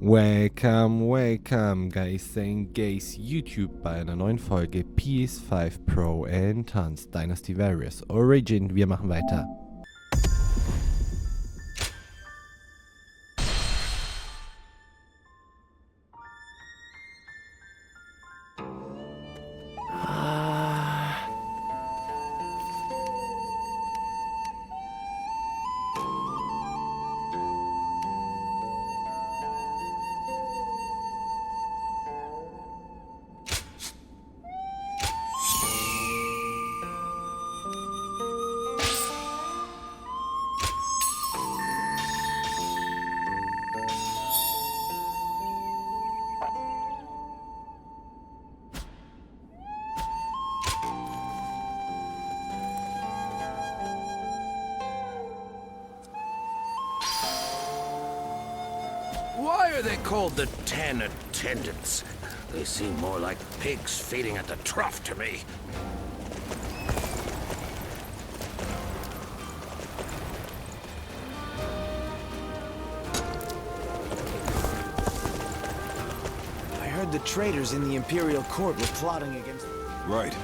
Welcome, Guys and Gays YouTube bei einer neuen Folge PS5 Pro Enhanced Dynasty Various Origin. Wir machen weiter. Why are they called the 10 Attendants? They seem more like pigs feeding at the trough to me. I heard the traitors in the Imperial Court were plotting against... Right.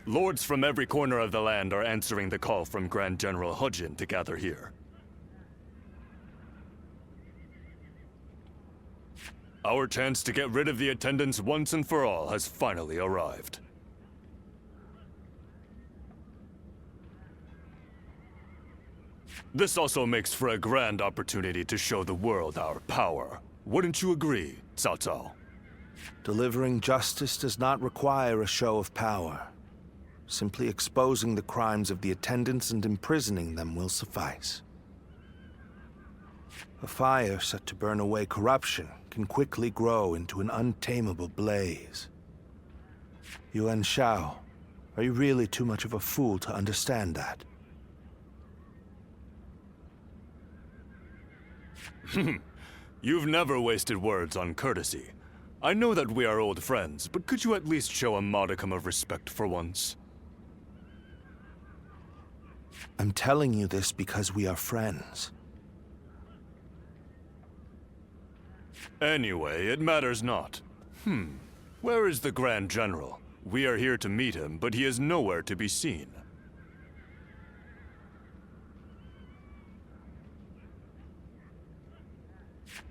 Lords from every corner of the land are answering the call from Grand General Hujin to gather here. Our chance to get rid of the attendants once and for all has finally arrived. This also makes for a grand opportunity to show the world our power. Wouldn't you agree, Cao Cao? Delivering justice does not require a show of power. Simply exposing the crimes of the attendants and imprisoning them will suffice. A fire set to burn away corruption can quickly grow into an untamable blaze. Yuan Shao, are you really too much of a fool to understand that? You've never wasted words on courtesy. I know that we are old friends, but could you at least show a modicum of respect for once? I'm telling you this because we are friends. Anyway, it matters not. Where is the Grand General? We are here to meet him, but he is nowhere to be seen.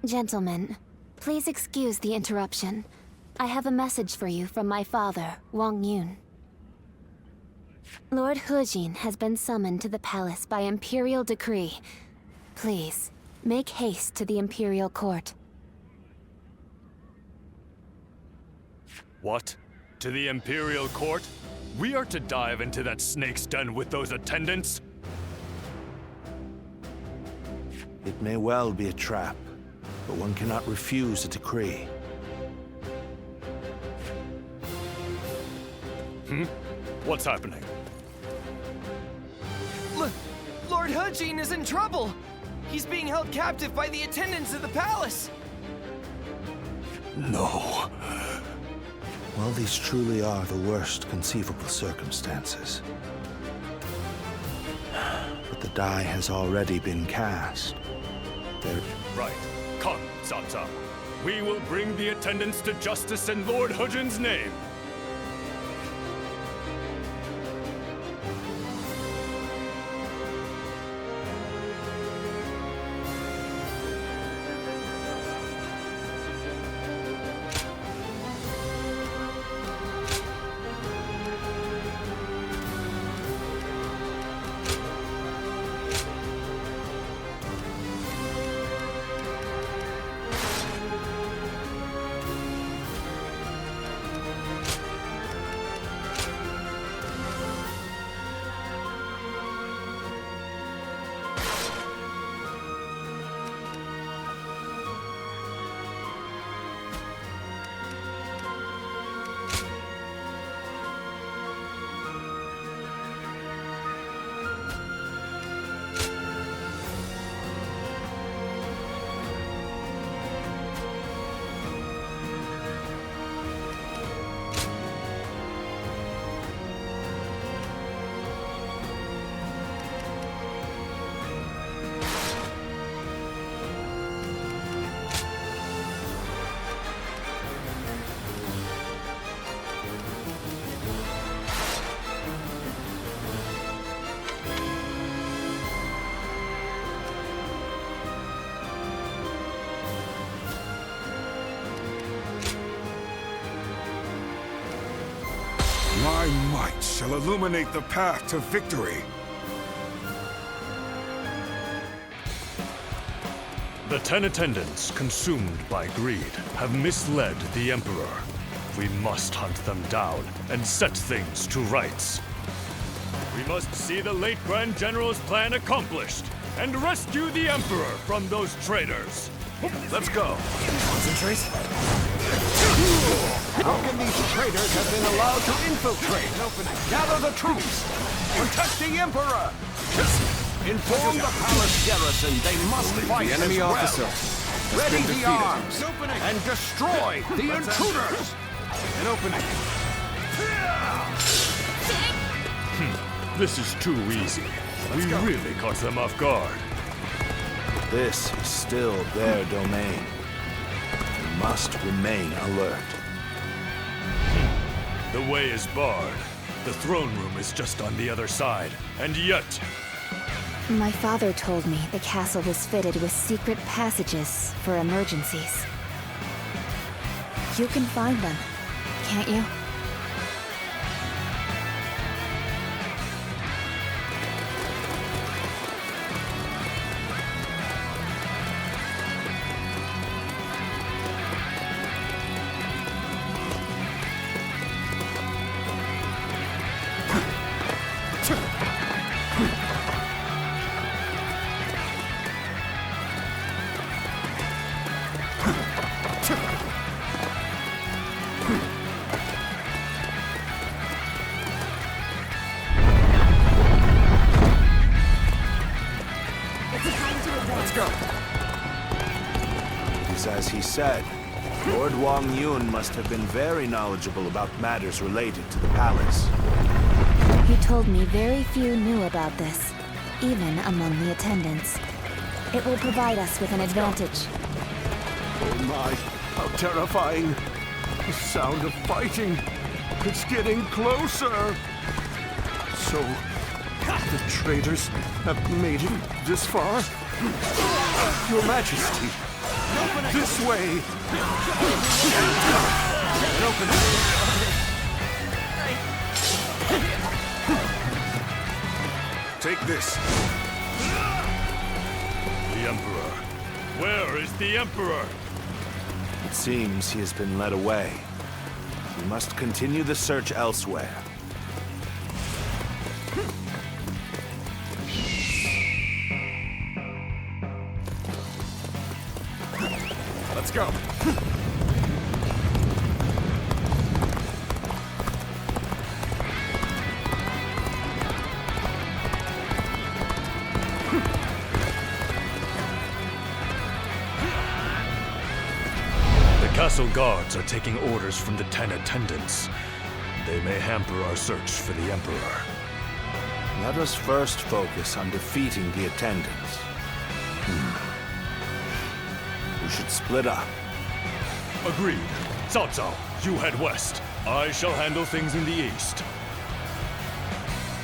Gentlemen, please excuse the interruption. I have a message for you from my father, Wang Yun. Lord Hujin has been summoned to the palace by Imperial decree. Please, make haste to the Imperial Court. What? To the Imperial Court? We are to dive into that snake's den with those attendants? It may well be a trap, but one cannot refuse a decree. What's happening? Lord Hujin is in trouble! He's being held captive by the attendants of the palace! No. Well, these truly are the worst conceivable circumstances. But the die has already been cast. Right. Come, Cao Cao. We will bring the attendants to justice in Lord Hujin's name. My might shall illuminate the path to victory. The 10 attendants, consumed by greed, have misled the Emperor. We must hunt them down and set things to rights. We must see the late Grand General's plan accomplished and rescue the Emperor from those traitors. Let's go. Concentrate. How can these traitors have been allowed to infiltrate? Gather the troops. Protect the Emperor. Inform the palace garrison they must fight The enemy as well. officer. Ready been the defeated. arms and destroy the intruders. An opening. This is too easy. We really caught them off guard. This is still their domain. We must remain alert. The way is barred. The throne room is just on the other side. And yet, My father told me the castle was fitted with secret passages for emergencies. You can find them, can't you? As he said, Lord Wang Yun must have been very knowledgeable about matters related to the palace. He told me very few knew about this, even among the attendants. It will provide us with an advantage. Oh my, how terrifying. The sound of fighting. It's getting closer. So, the traitors have made it this far? Your Majesty, this way. Take this. the Emperor. Where is the Emperor? It seems he has been led away. We must continue the search elsewhere. Let's go. The castle guards are taking orders from the 10 attendants. They may hamper our search for the Emperor. Let us first focus on defeating the attendants. We should split up. Agreed. Cao Cao, you head west. I shall handle things in the east.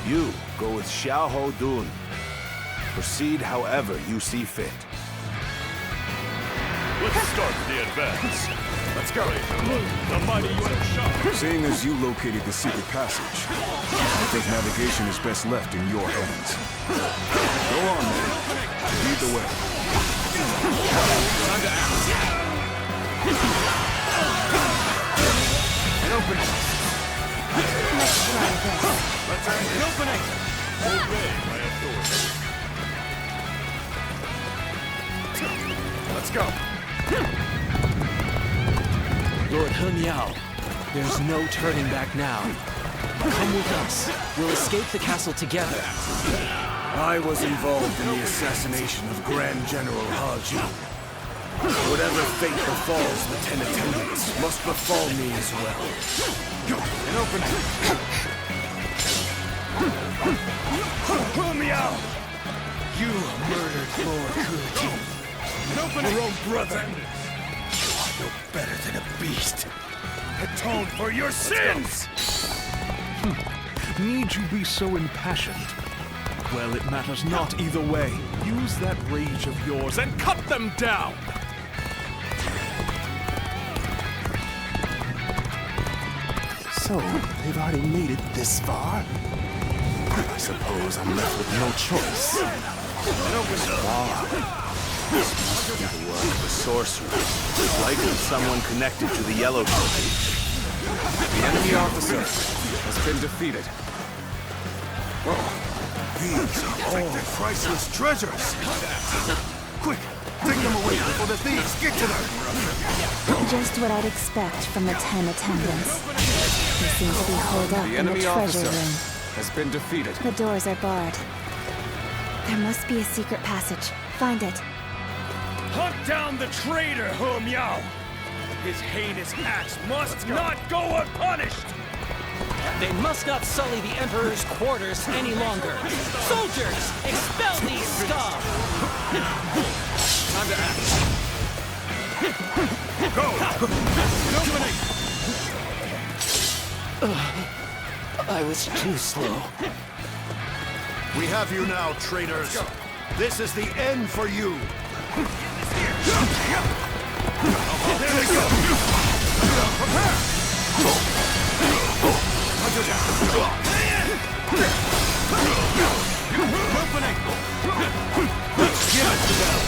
You go with Xiahou Dun. Proceed however you see fit. Let's start the advance. Let's go. The mighty Yuan Shao. Seeing as you located the secret passage, I think navigation is best left in your hands. Go on, man. Lead the way. An opening. Let's try this. Let's end an opening. Obey my authority. Let's go. Lord He Miao, there's no turning back now. Come with us. We'll escape the castle together. I was involved in the assassination of Grand General He Ji. Whatever fate befalls the 10 attendants must befall me as well. An opening. He Miao! You murdered Lord He Ji. An opening. Your own brother. No better than a beast. Atone for your sins! Need you be so impassioned? Well, it matters not either way. Use that rage of yours and cut them down! So, they've already made it this far? I suppose I'm left with no choice. This must be the work of a sorcerer. Likely someone connected to the Yellow Trophy. The enemy officer has been defeated. These are all priceless treasures! Quick! Take them away before the thieves get to them! Just what I'd expect from the 10 attendants. They seem to be holed up The in the enemy treasure officer room. has been defeated. The doors are barred. There must be a secret passage. Find it. Hunt down the traitor, He Miao! His heinous acts must not go unpunished! They must not sully the Emperor's quarters any longer. Soldiers, expel these scum! Time to act. I was too slow. We have you now, traitors! This is the end for you! There we go! Prepare! Opening! Give it to them!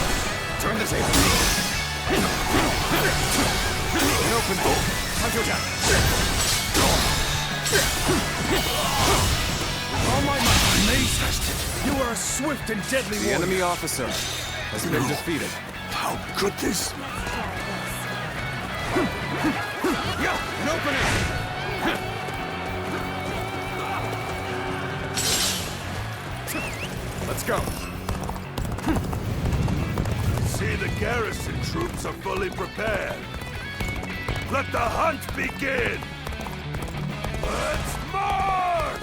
Turn the table! Open it! All my might! Maze tested! You are a swift and deadly The warrior! enemy officer has been defeated. How could this? Open it! Let's go. See, the garrison troops are fully prepared. Let the hunt begin! Let's march!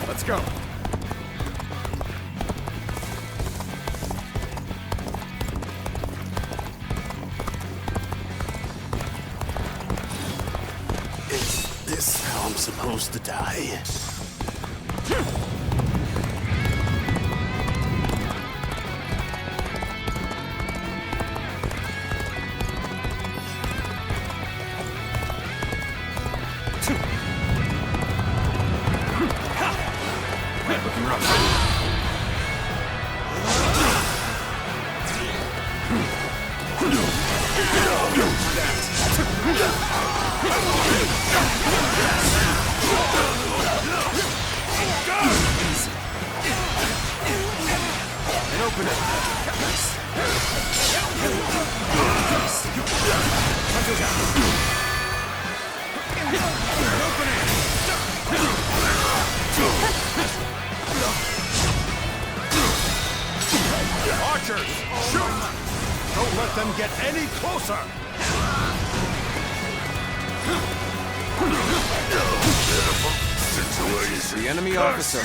Let's go. Is this how I'm supposed to die? Archers, shoot! Don't let them get any closer! The enemy officer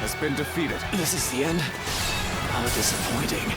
has been defeated. This is the end? How disappointing.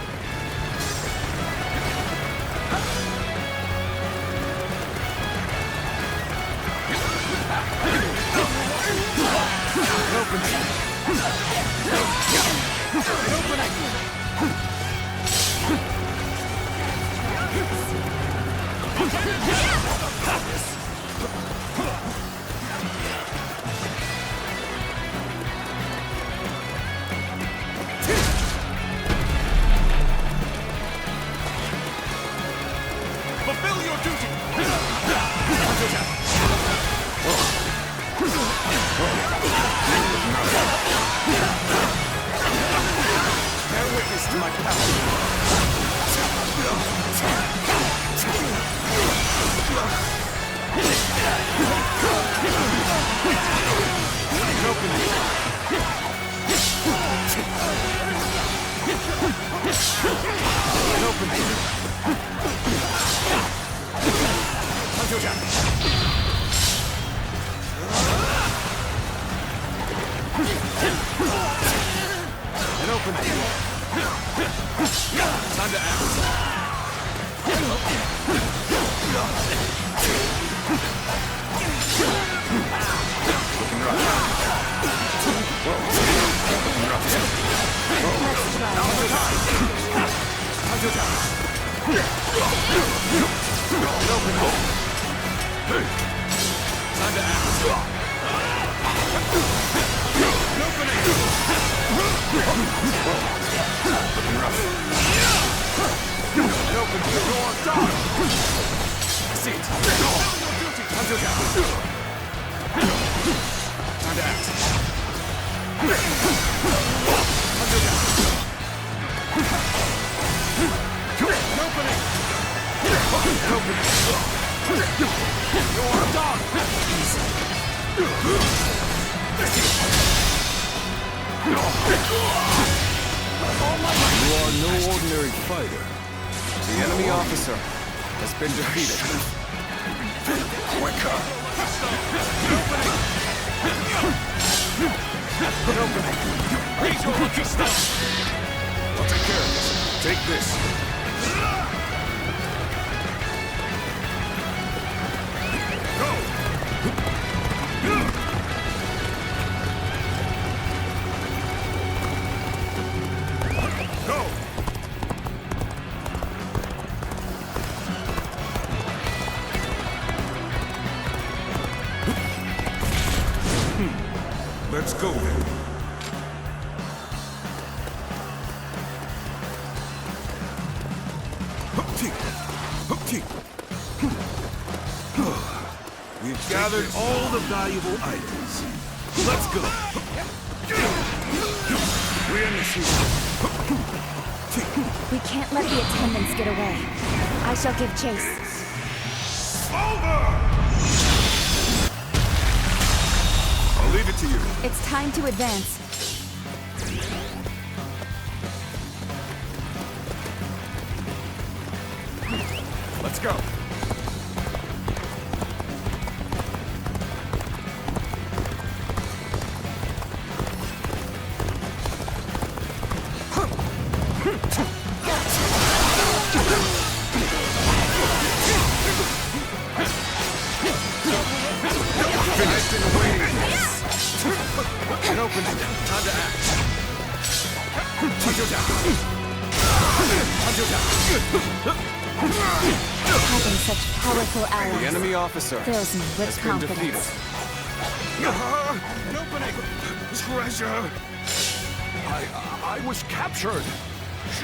Time to act. Time to act. You are no ordinary fighter. The enemy officer has been defeated. Quicker! I'll take care of this. Take this. Let's go then. We've gathered all the valuable items. Let's go. We can't let the attendants get away. I shall give chase. I'll leave it to you. It's time to advance. Let's go. Having such powerful allies The enemy officer fills me with has been confidence. defeated. Treasure! I was captured.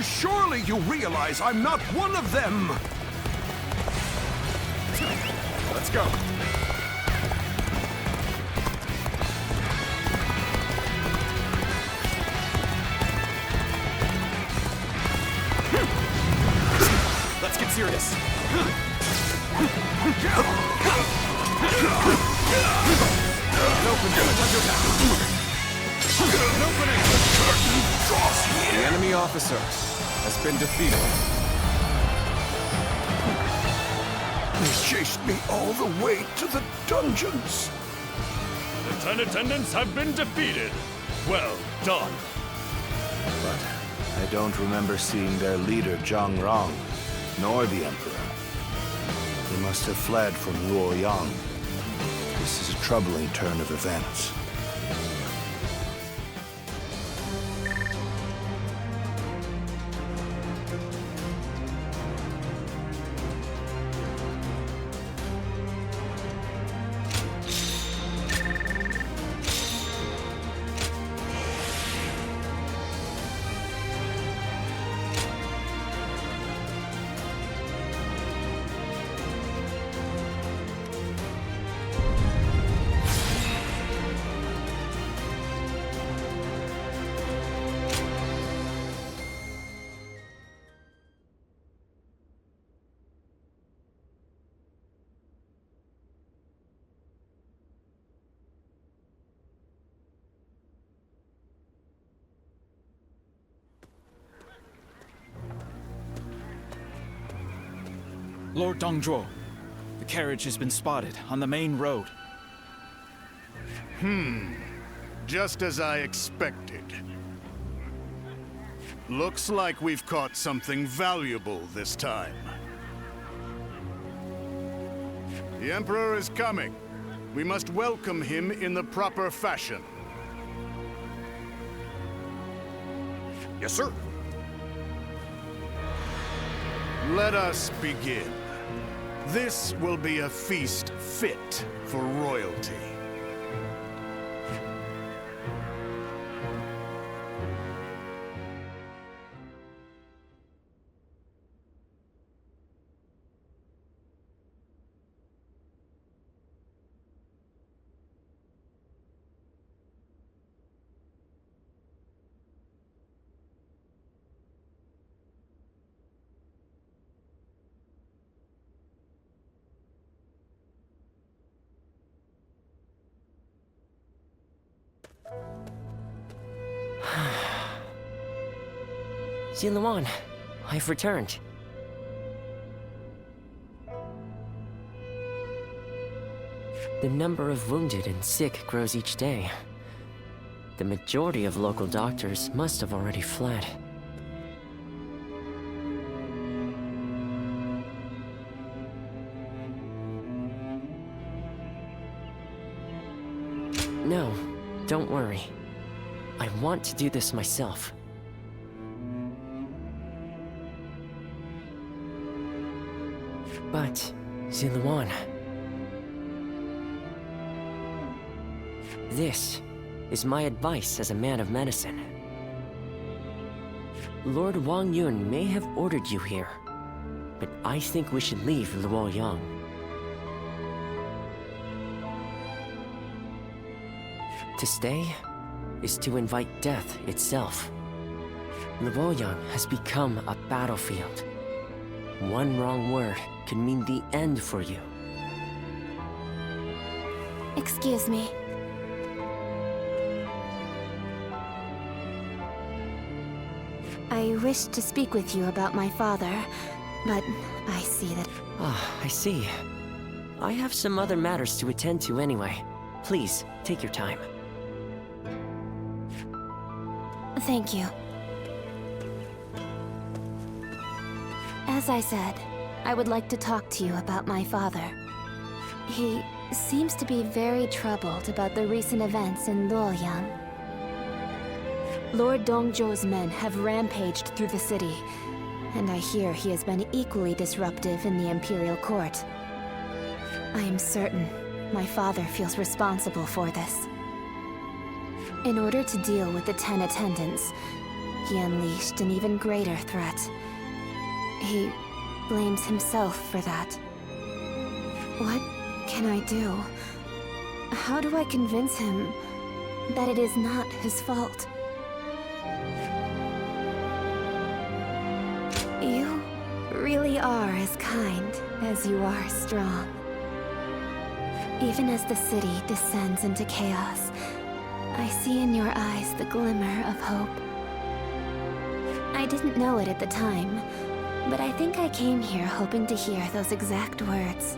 Surely you realize I'm not one of them. Let's go. Let's get serious. The enemy officer has been defeated. They chased me all the way to the dungeons. The 10 attendants have been defeated. Well done. But I don't remember seeing their leader, Zhang Rong, nor the Emperor. They must have fled from Luoyang. This is a troubling turn of events. Lord Dongzhuo, the carriage has been spotted on the main road. Just as I expected. Looks like we've caught something valuable this time. The Emperor is coming. We must welcome him in the proper fashion. Yes, sir. Let us begin. This will be a feast fit for royalty. Ziluan, I've returned. The number of wounded and sick grows each day. The majority of local doctors must have already fled. No, don't worry. I want to do this myself. But, Ziluan... This is my advice as a man of medicine. Lord Wang Yun may have ordered you here, but I think we should leave Luoyang. To stay is to invite death itself. Luoyang has become a battlefield. One wrong word could mean the end for you. Excuse me. I wish to speak with you about my father, but I see that... Ah, I see. I have some other matters to attend to anyway. Please, take your time. Thank you. As I said, I would like to talk to you about my father. He seems to be very troubled about the recent events in Luoyang. Lord Dongzhou's men have rampaged through the city, and I hear he has been equally disruptive in the Imperial Court. I am certain my father feels responsible for this. In order to deal with the 10 attendants, he unleashed an even greater threat. He blames himself for that. What can I do? How do I convince him that it is not his fault? You really are as kind as you are strong. Even as the city descends into chaos, I see in your eyes the glimmer of hope. I didn't know it at the time, but I think I came here hoping to hear those exact words.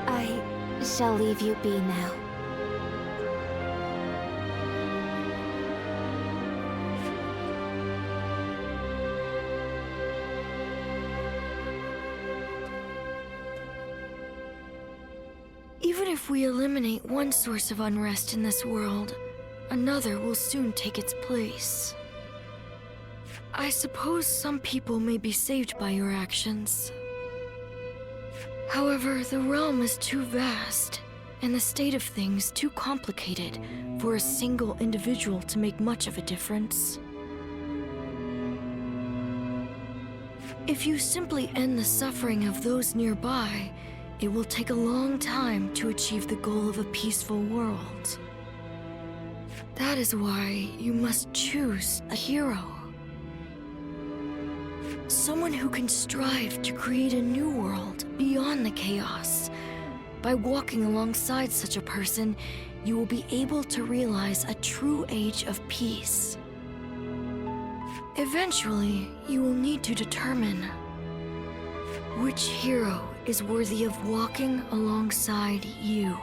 I shall leave you be now. Even if we eliminate one source of unrest in this world, another will soon take its place. I suppose some people may be saved by your actions. However, the realm is too vast, and the state of things too complicated for a single individual to make much of a difference. If you simply end the suffering of those nearby, it will take a long time to achieve the goal of a peaceful world. That is why you must choose a hero. Someone who can strive to create a new world beyond the chaos. By walking alongside such a person, you will be able to realize a true age of peace. Eventually, you will need to determine which hero is worthy of walking alongside you.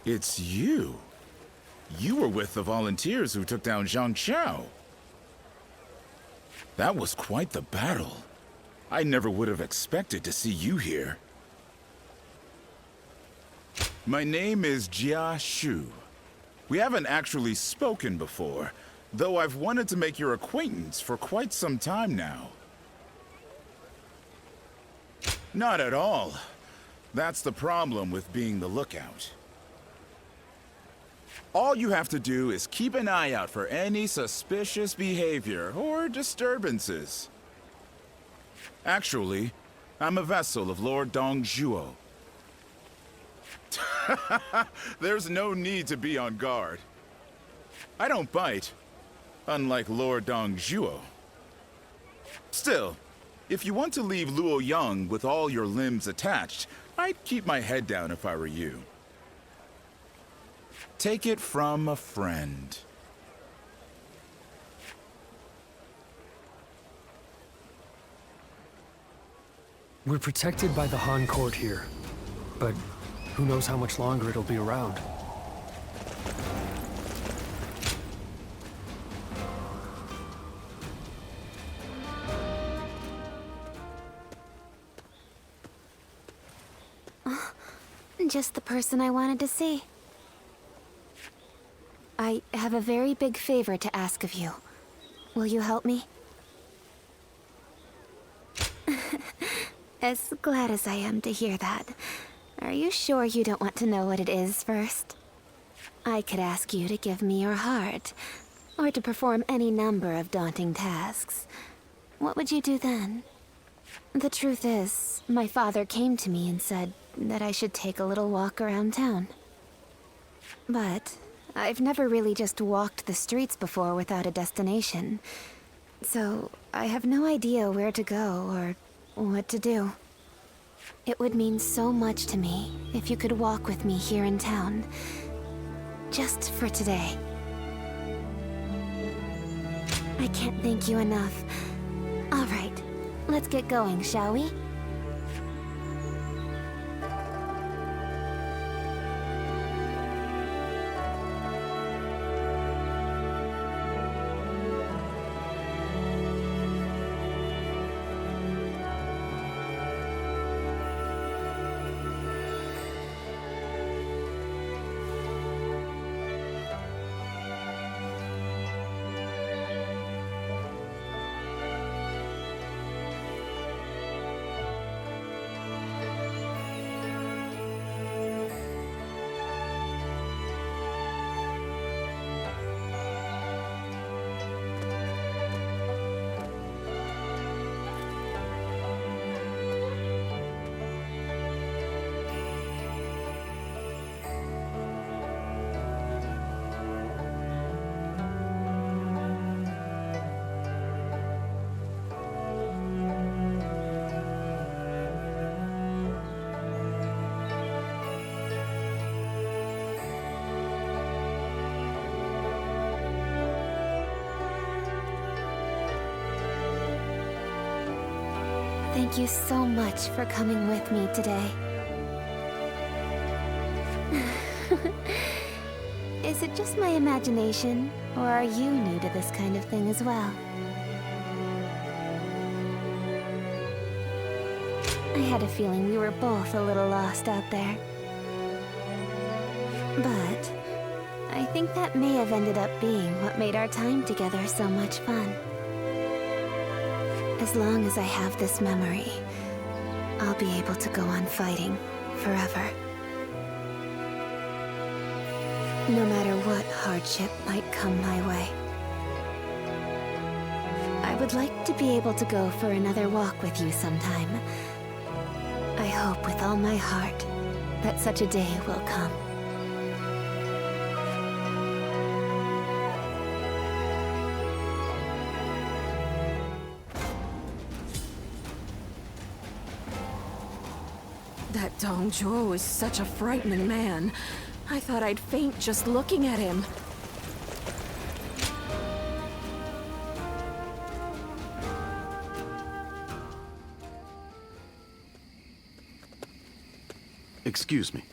It's you. You were with the volunteers who took down Zhang Xiao. That was quite the battle. I never would have expected to see you here. My name is Jia Shu. We haven't actually spoken before, though I've wanted to make your acquaintance for quite some time now. Not at all. That's the problem with being the lookout. All you have to do is keep an eye out for any suspicious behavior or disturbances. Actually, I'm a vessel of Lord Dongzhuo. There's no need to be on guard. I don't bite, unlike Lord Dongzhuo. Still, if you want to leave Luoyang with all your limbs attached, I'd keep my head down if I were you. Take it from a friend. We're protected by the Han Court here, but who knows how much longer it'll be around. Just the person I wanted to see. I have a very big favor to ask of you. Will you help me? As glad as I am to hear that. Are you sure you don't want to know what it is first? I could ask you to give me your heart, or to perform any number of daunting tasks. What would you do then? The truth is, my father came to me and said that I should take a little walk around town. But I've never really just walked the streets before without a destination. So I have no idea where to go or what to do. It would mean so much to me if you could walk with me here in town. Just for today. I can't thank you enough. All right, let's get going, shall we? Thank you so much for coming with me today. Is it just my imagination, or are you new to this kind of thing as well? I had a feeling we were both a little lost out there. But I think that may have ended up being what made our time together so much fun. As long as I have this memory, I'll be able to go on fighting forever. No matter what hardship might come my way. I would like to be able to go for another walk with you sometime. I hope with all my heart that such a day will come. That Dong Zhuo is such a frightening man. I thought I'd faint just looking at him. Excuse me.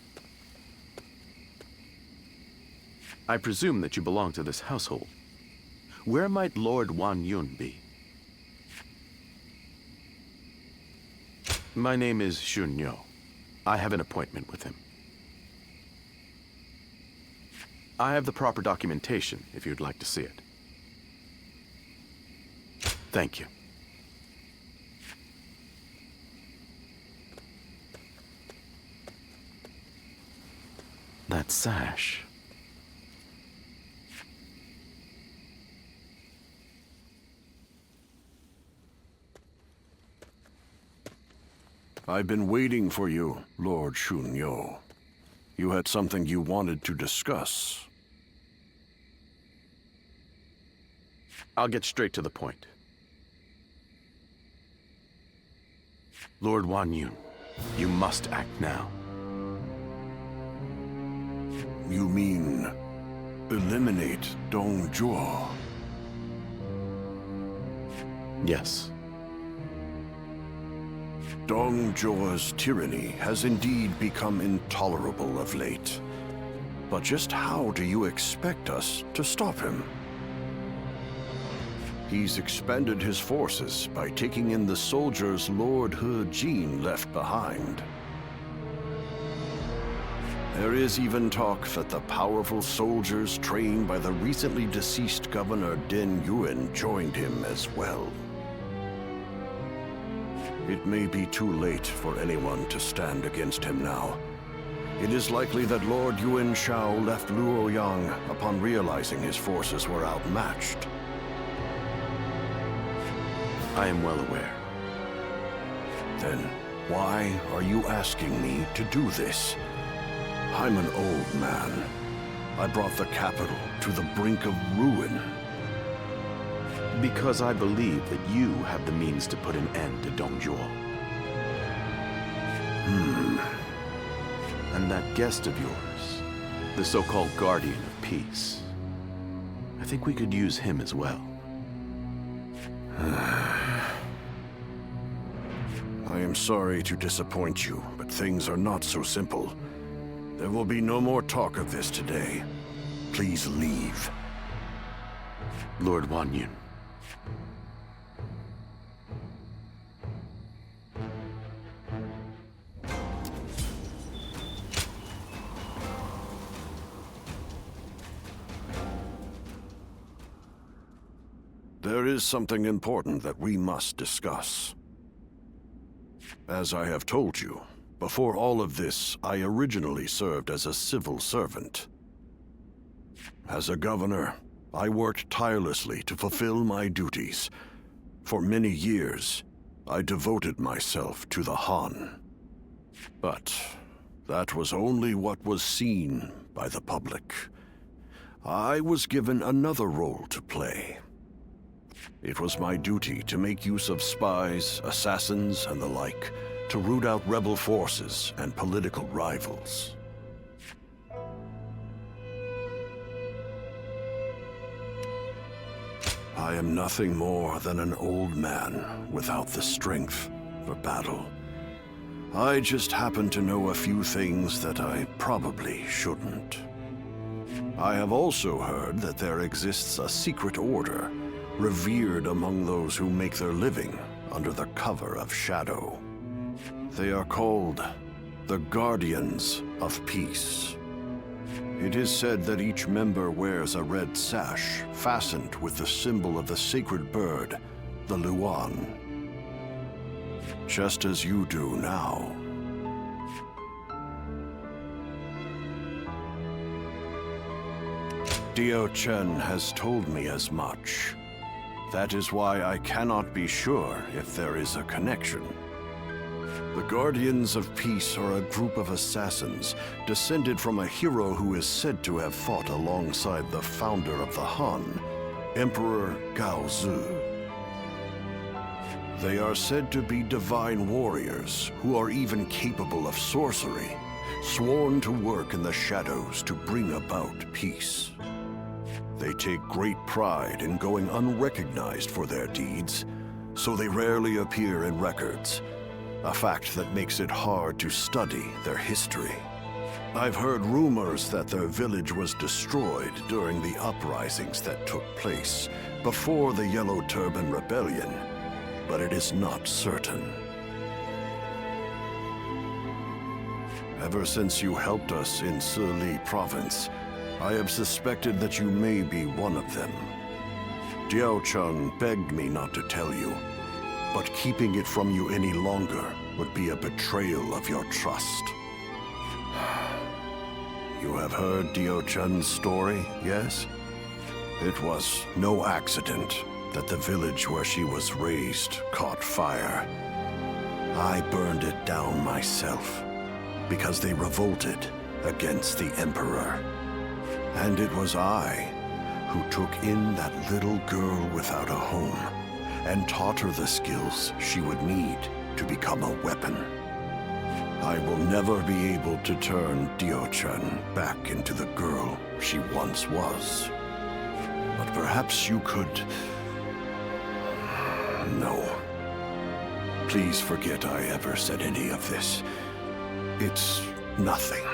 I presume that you belong to this household. Where might Lord Wan Yun be? My name is Xun Yo. I have an appointment with him. I have the proper documentation, if you'd like to see it. Thank you. That sash. I've been waiting for you, Lord Xun Yo. You had something you wanted to discuss. I'll get straight to the point. Lord Wan Yun, you must act now. You mean eliminate Dong Zhuo? Yes. Dong Zhuo's tyranny has indeed become intolerable of late. But just how do you expect us to stop him? He's expanded his forces by taking in the soldiers Lord He Jin left behind. There is even talk that the powerful soldiers trained by the recently deceased Governor Den Yuan joined him as well. It may be too late for anyone to stand against him now. It is likely that Lord Yuan Shao left Luoyang upon realizing his forces were outmatched. I am well aware. Then why are you asking me to do this? I'm an old man. I brought the capital to the brink of ruin. Because I believe that you have the means to put an end to Dong Zhuo. And that guest of yours, the so-called Guardian of Peace. I think we could use him as well. I am sorry to disappoint you, but things are not so simple. There will be no more talk of this today. Please leave. Lord Wan Yun. There is something important that we must discuss. As I have told you, before all of this, I originally served as a civil servant. As a governor, I worked tirelessly to fulfill my duties. For many years, I devoted myself to the Han. But that was only what was seen by the public. I was given another role to play. It was my duty to make use of spies, assassins, and the like, to root out rebel forces and political rivals. I am nothing more than an old man without the strength for battle. I just happen to know a few things that I probably shouldn't. I have also heard that there exists a secret order, revered among those who make their living under the cover of shadow. They are called the Guardians of Peace. It is said that each member wears a red sash fastened with the symbol of the sacred bird, the Luan. Just as you do now. Dio Chen has told me as much. That is why I cannot be sure if there is a connection. The Guardians of Peace are a group of assassins descended from a hero who is said to have fought alongside the founder of the Han, Emperor Gaozu. They are said to be divine warriors who are even capable of sorcery, sworn to work in the shadows to bring about peace. They take great pride in going unrecognized for their deeds, so they rarely appear in records, a fact that makes it hard to study their history. I've heard rumors that their village was destroyed during the uprisings that took place before the Yellow Turban Rebellion, but it is not certain. Ever since you helped us in Sili Province, I have suspected that you may be one of them. Diao Chun begged me not to tell you, but keeping it from you any longer would be a betrayal of your trust. You have heard Diao Chun's story, yes? It was no accident that the village where she was raised caught fire. I burned it down myself, because they revolted against the Emperor. And it was I who took in that little girl without a home and taught her the skills she would need to become a weapon. I will never be able to turn Dio-chan back into the girl she once was. But perhaps you could... No. Please forget I ever said any of this. It's nothing.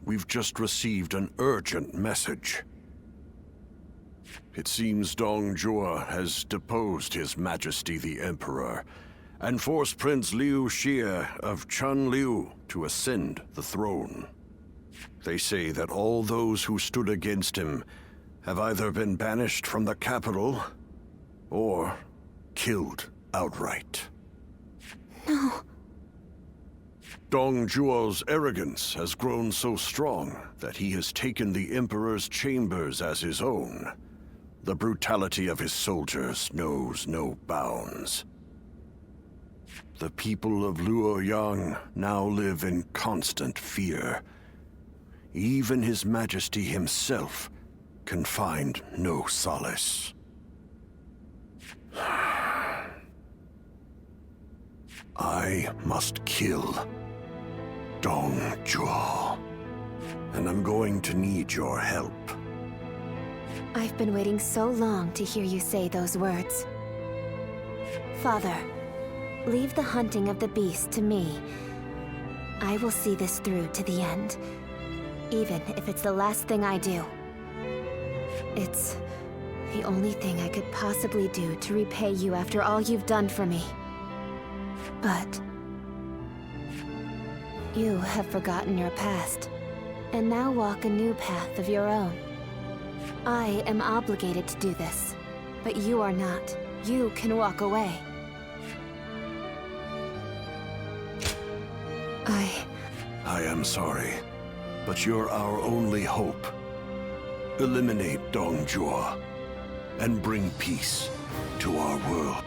We've just received an urgent message. It seems Dong Zhuo has deposed His Majesty the Emperor and forced Prince Liu Xie of Chun Liu to ascend the throne. They say that all those who stood against him have either been banished from the capital or killed outright. No. Dong Zhuo's arrogance has grown so strong that he has taken the Emperor's chambers as his own. The brutality of his soldiers knows no bounds. The people of Luoyang now live in constant fear. Even His Majesty himself can find no solace. I must kill Dong Zhuo, and I'm going to need your help. I've been waiting so long to hear you say those words. Father, leave the hunting of the beast to me. I will see this through to the end, even if it's the last thing I do. It's the only thing I could possibly do to repay you after all you've done for me. But you have forgotten your past, and now walk a new path of your own. I am obligated to do this, but you are not. You can walk away. I am sorry, but you're our only hope. Eliminate Dong Zhuo, and bring peace to our world.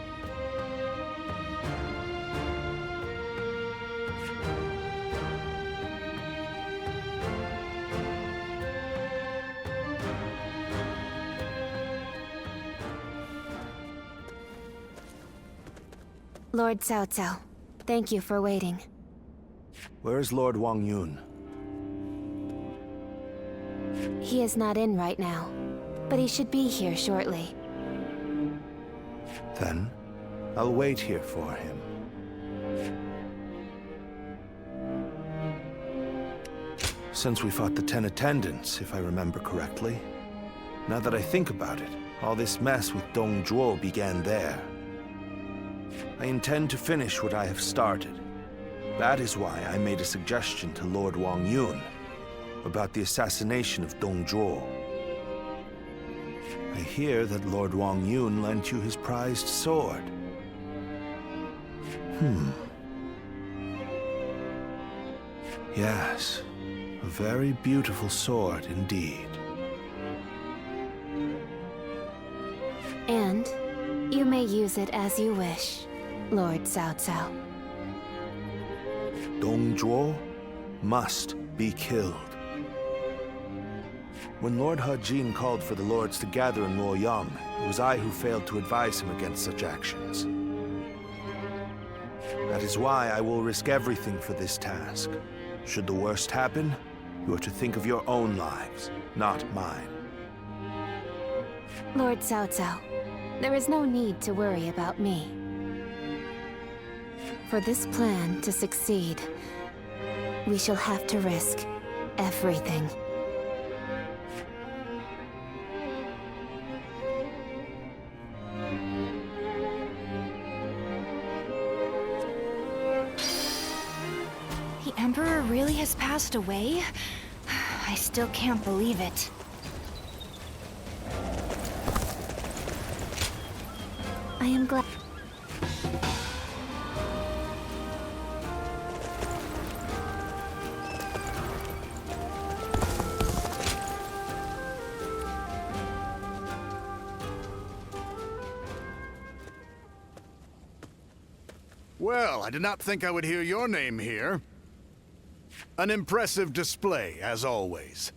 Lord Cao Cao, thank you for waiting. Where's Lord Wang Yun? He is not in right now, but he should be here shortly. Then, I'll wait here for him. Since we fought the 10 attendants, if I remember correctly. Now that I think about it, all this mess with Dong Zhuo began there. I intend to finish what I have started. That is why I made a suggestion to Lord Wang Yun about the assassination of Dong Zhuo. I hear that Lord Wang Yun lent you his prized sword. Yes, a very beautiful sword indeed. And you may use it as you wish, Lord Cao Cao. Dong Zhuo must be killed. When Lord He called for the lords to gather in Luoyang, it was I who failed to advise him against such actions. That is why I will risk everything for this task. Should the worst happen, you are to think of your own lives, not mine. Lord Cao Cao, there is no need to worry about me. For this plan to succeed, we shall have to risk everything. The Emperor really has passed away? I still can't believe it. I am glad. Well, I did not think I would hear your name here. An impressive display, as always.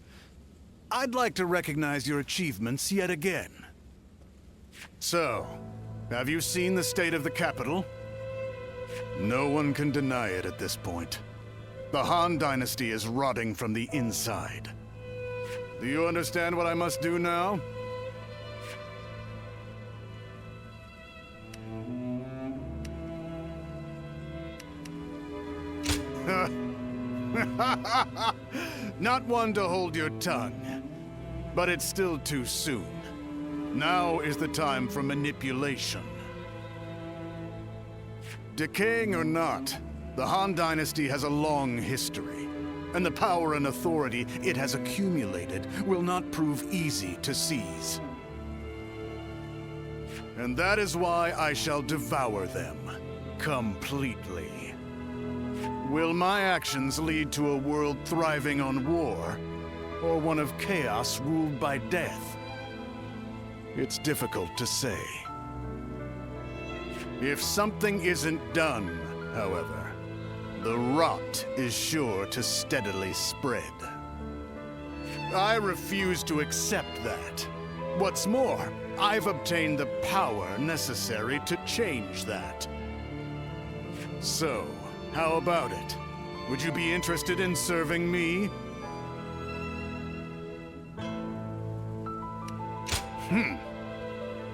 I'd like to recognize your achievements yet again. So, have you seen the state of the capital? No one can deny it at this point. The Han Dynasty is rotting from the inside. Do you understand what I must do now? Not one to hold your tongue, but it's still too soon. Now is the time for manipulation. Decaying or not, the Han Dynasty has a long history, and the power and authority it has accumulated will not prove easy to seize. And that is why I shall devour them completely. Will my actions lead to a world thriving on war, or one of chaos ruled by death? It's difficult to say. If something isn't done, however, the rot is sure to steadily spread. I refuse to accept that. What's more, I've obtained the power necessary to change that. So, how about it? Would you be interested in serving me?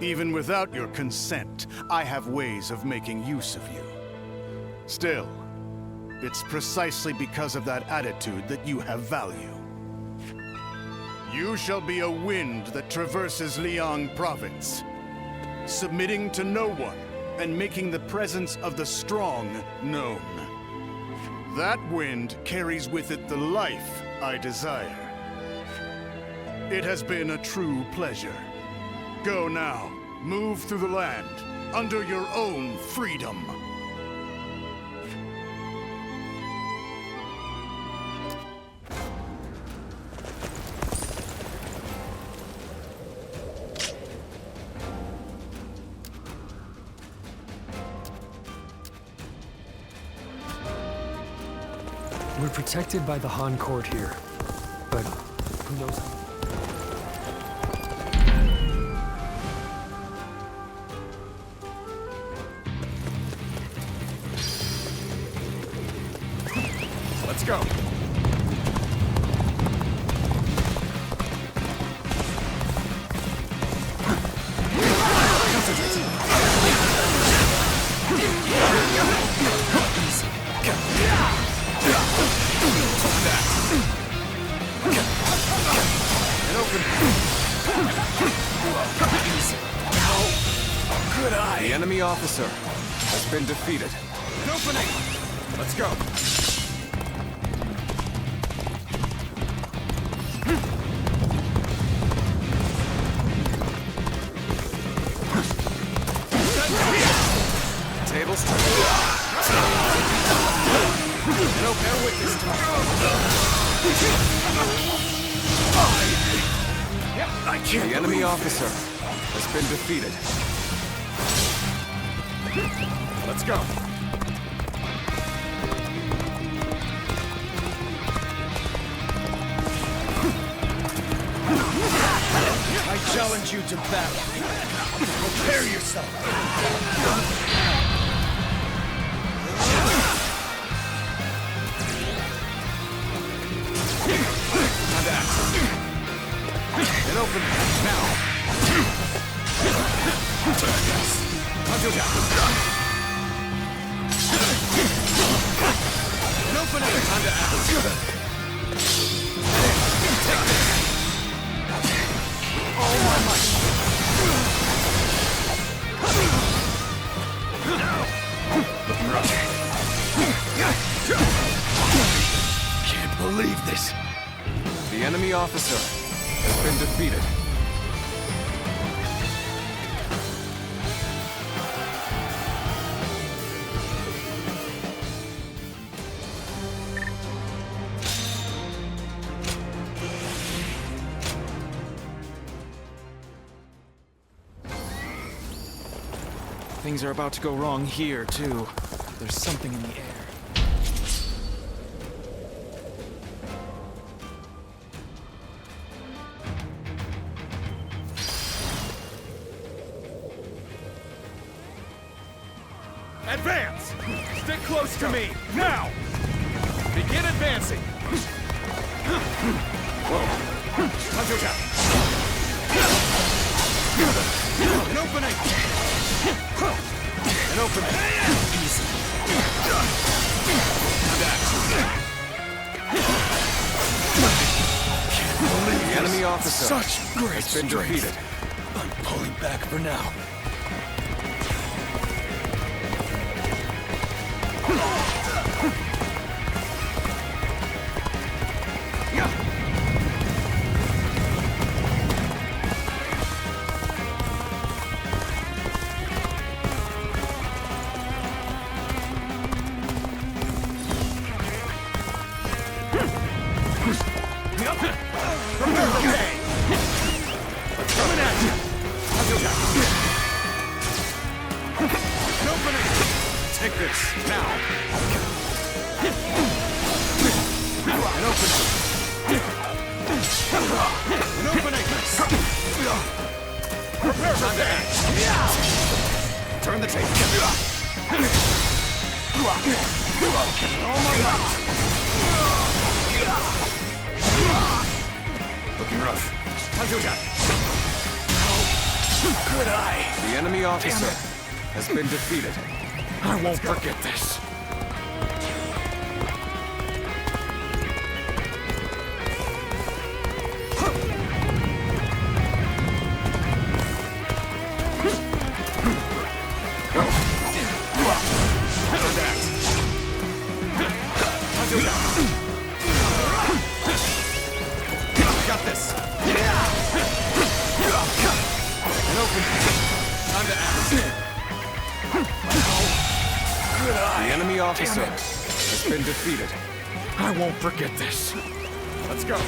Even without your consent, I have ways of making use of you. Still, it's precisely because of that attitude that you have value. You shall be a wind that traverses Liang Province, submitting to no one and making the presence of the strong known. That wind carries with it the life I desire. It has been a true pleasure. Go now. Move through the land, under your own freedom. We're protected by the Han court here, but who knows? Let's go. The enemy officer has been defeated. Opening! Let's go. Tables turned. No bear witness to I can't. The enemy officer has been defeated. Let's go. I challenge you to battle. Prepare yourself. And act. And open now. Until down. And open it. Time to act. Take this. All my might. Looking rough. Can't believe this. The enemy officer has been defeated. Things are about to go wrong here, too. There's something in the air. Advance! Stick close to me, now! Begin advancing! Hunter down! An opening! An opening! Easy. Can't believe the enemy officer has been defeated. I'm pulling back for now. Take this, now! An opening! An opening! Prepare for that! Turn the tape! All my might! Looking rough. Good eye! The enemy officer has been defeated. I won't forget this. Got this. And open. Time to act. Good eye. The enemy officer has been defeated. I won't forget this. Let's go.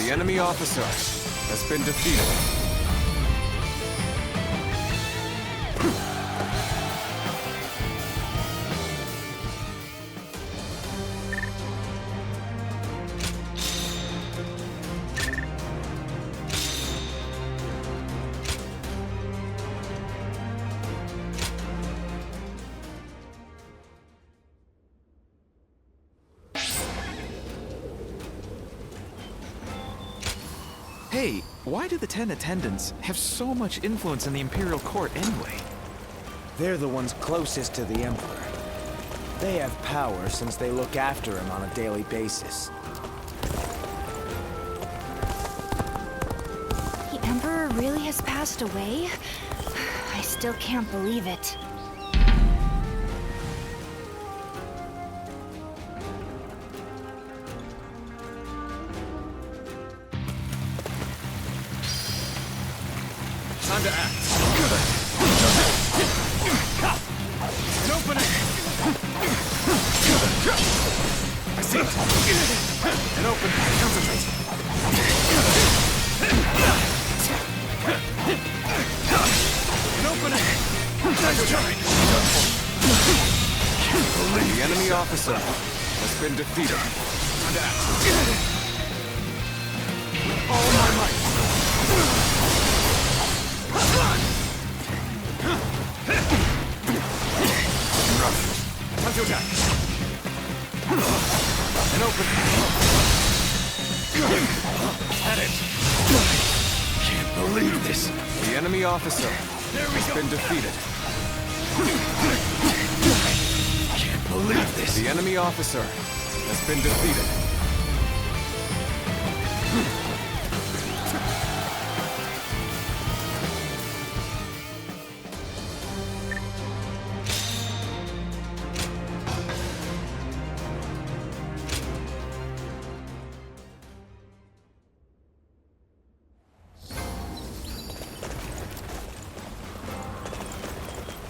The enemy officer has been defeated. Hey, why do the 10 attendants have so much influence in the Imperial Court anyway? They're the ones closest to the Emperor. They have power since they look after him on a daily basis. The Emperor really has passed away? I still can't believe it. Time to act. An opening! I see it! An opening! Concentrate! An opening! Time to shine! The enemy officer has been defeated. Time to act. With all my might! Time to attack! An open! At it! Can't believe this! The enemy officer has been defeated. Can't believe this! The enemy officer has been defeated.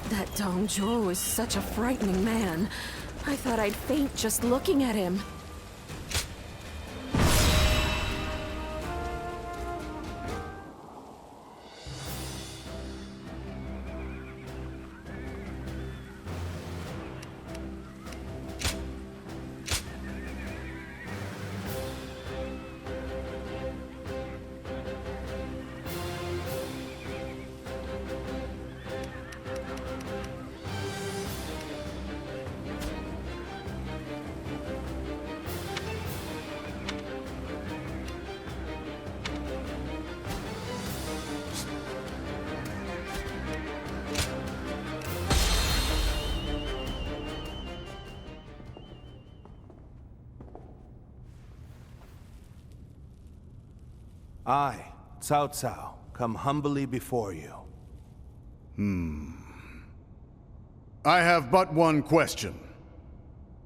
That Dong Zhuo is such a frightening man. I thought I'd faint just looking at him. I, Cao Cao, come humbly before you. I have but one question.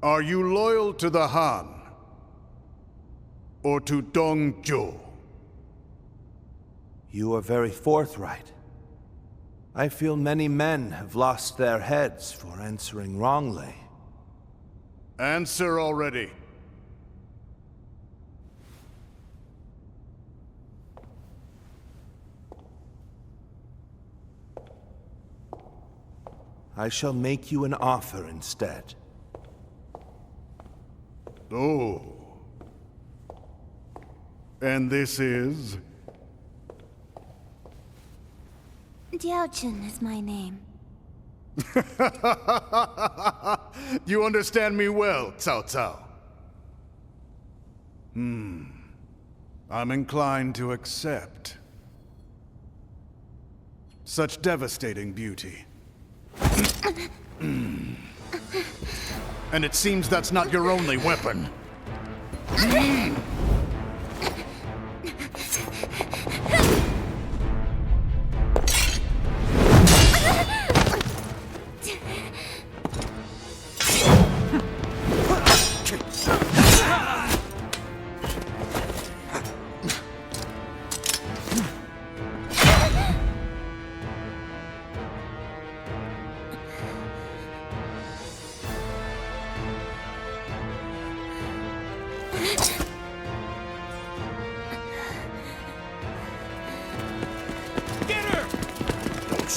Are you loyal to the Han? Or to Dong Zhuo? You are very forthright. I feel many men have lost their heads for answering wrongly. Answer already. I shall make you an offer instead. Oh. And this is? Diaojun is my name. You understand me well, Cao Cao. I'm inclined to accept. Such devastating beauty. And it seems that's not your only weapon.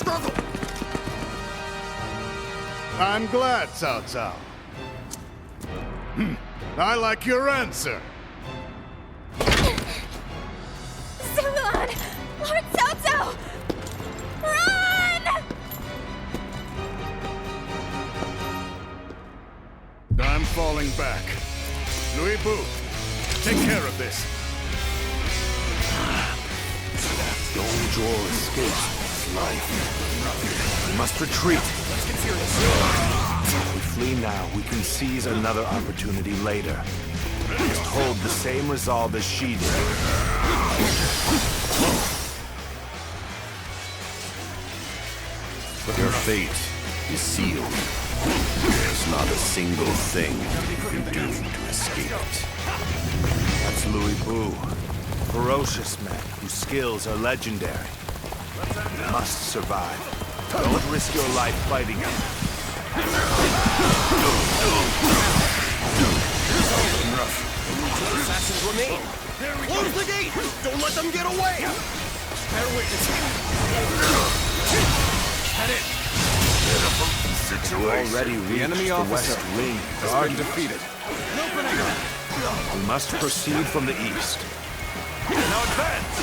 struggle! I'm glad, Cao Cao. I like your answer. Zuluan! Lord Cao Cao! Run! I'm falling back. Louis Bu, take care of this. Dong Zhuo escapes his life. We must retreat. Let's get serious. If we flee now, we can seize another opportunity later. We must hold the same resolve as she did. Your fate is sealed. There's not a single thing you can do to escape it. That's Louis Bu. Ferocious man whose skills are legendary. You must survive. Don't risk your life fighting him. Two assassins remain. Close the gate! Don't let them get away! Bear witness. Head it! We've already reached The enemy officer West Wing. has been defeated. We must proceed from the east. Now advance!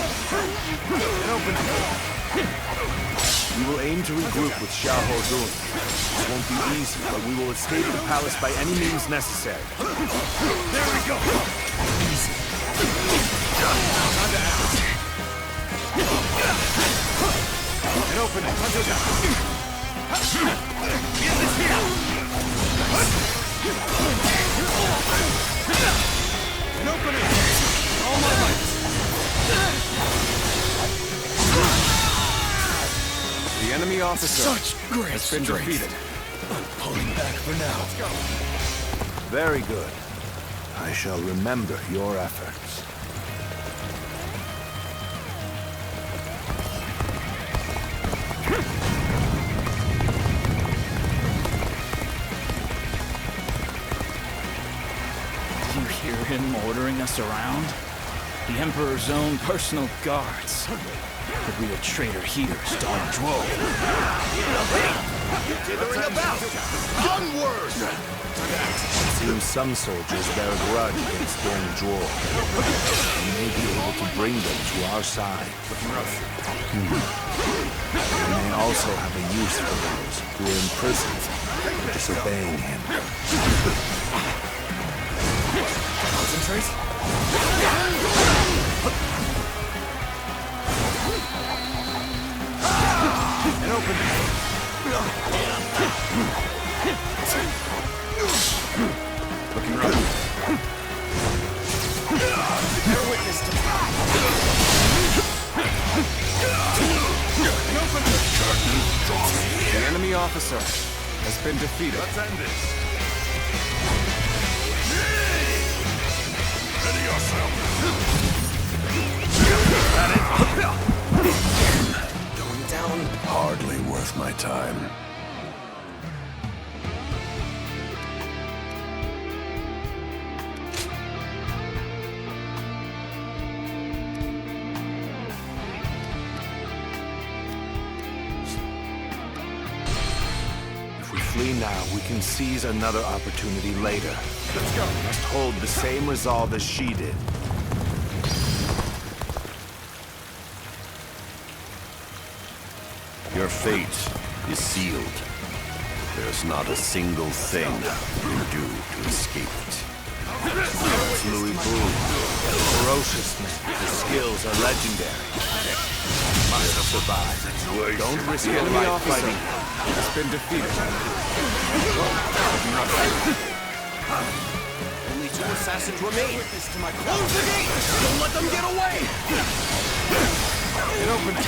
We will aim to regroup with Xiahou Dun. This won't be easy, but we will escape the palace by any means necessary. There we go! Easy. Time to act. An opening. Hunter down. Get this here! An opening. All my might. The enemy officer has been defeated. I'm pulling back for now. Let's go. Very good. I shall remember your efforts. You hear him ordering us around? The Emperor's own personal guards. The real traitor here is Dong Zhuo. You're dithering about! Onward! It seems some soldiers bear a grudge against Dong Zhuo. We may be able to bring them to our side. We may also have a use for those who are imprisoned for disobeying him. Concentrate. An opening. Looking rough. Bear witness to An opening. The enemy officer has been defeated. Let's end this. Ready yourself. Going down. Hardly worth my time. If we flee now, we can seize another opportunity later. Let's go. We must hold the same resolve as she did. Your fate is sealed. There's not a single thing you can do to escape it. It's Louis Bu. Ferocious man. His skills are legendary. Must survive. Don't risk The your enemy life officer fighting. has been defeated. Only two assassins remain. Close the gate! Don't let them get away! An opening.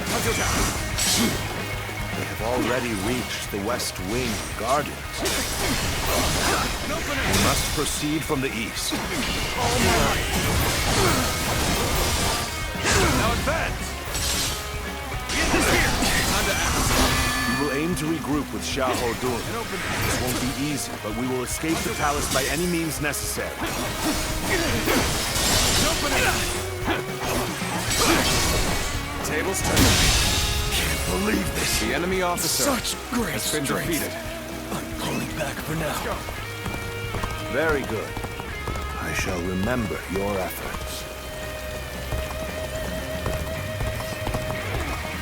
Hunter down. They have already reached the West Wing Gardens. We must proceed from the east. Now advance! Get this here! Time to act. We will aim to regroup with Xiahou Dun. This won't be easy, but we will escape the palace by any means necessary. Tables turning. Can't believe this. The enemy officer Such great has been strength. defeated. I'm pulling back for now. Very good. I shall remember your efforts.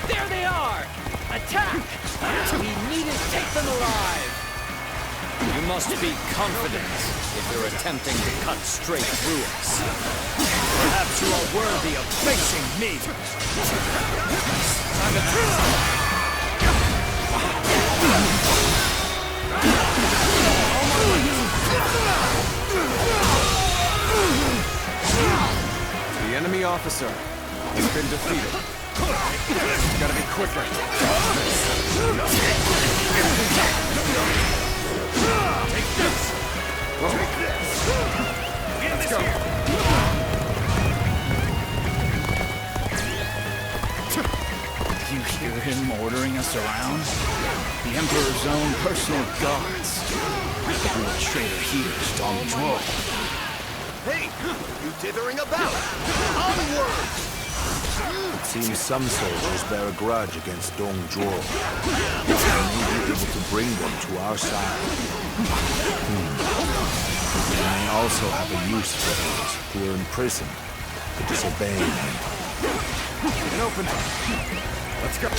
There they are! Attack! We needn't take them alive! You must be confident if you're attempting to cut straight through us. Perhaps you are worthy of facing me! Time to... The enemy officer has been defeated. Gotta be quicker. Take this! Take this! Let's go! You hear him ordering us around? The Emperor's own personal guards. The real traitor here is Dong Zhuo. Hey! You dithering about! Onward! It seems some soldiers bear a grudge against Dong Zhuo. We may be able to bring them to our side. We may also have a use for those who are imprisoned for disobeying him. Get an opening! Let's go!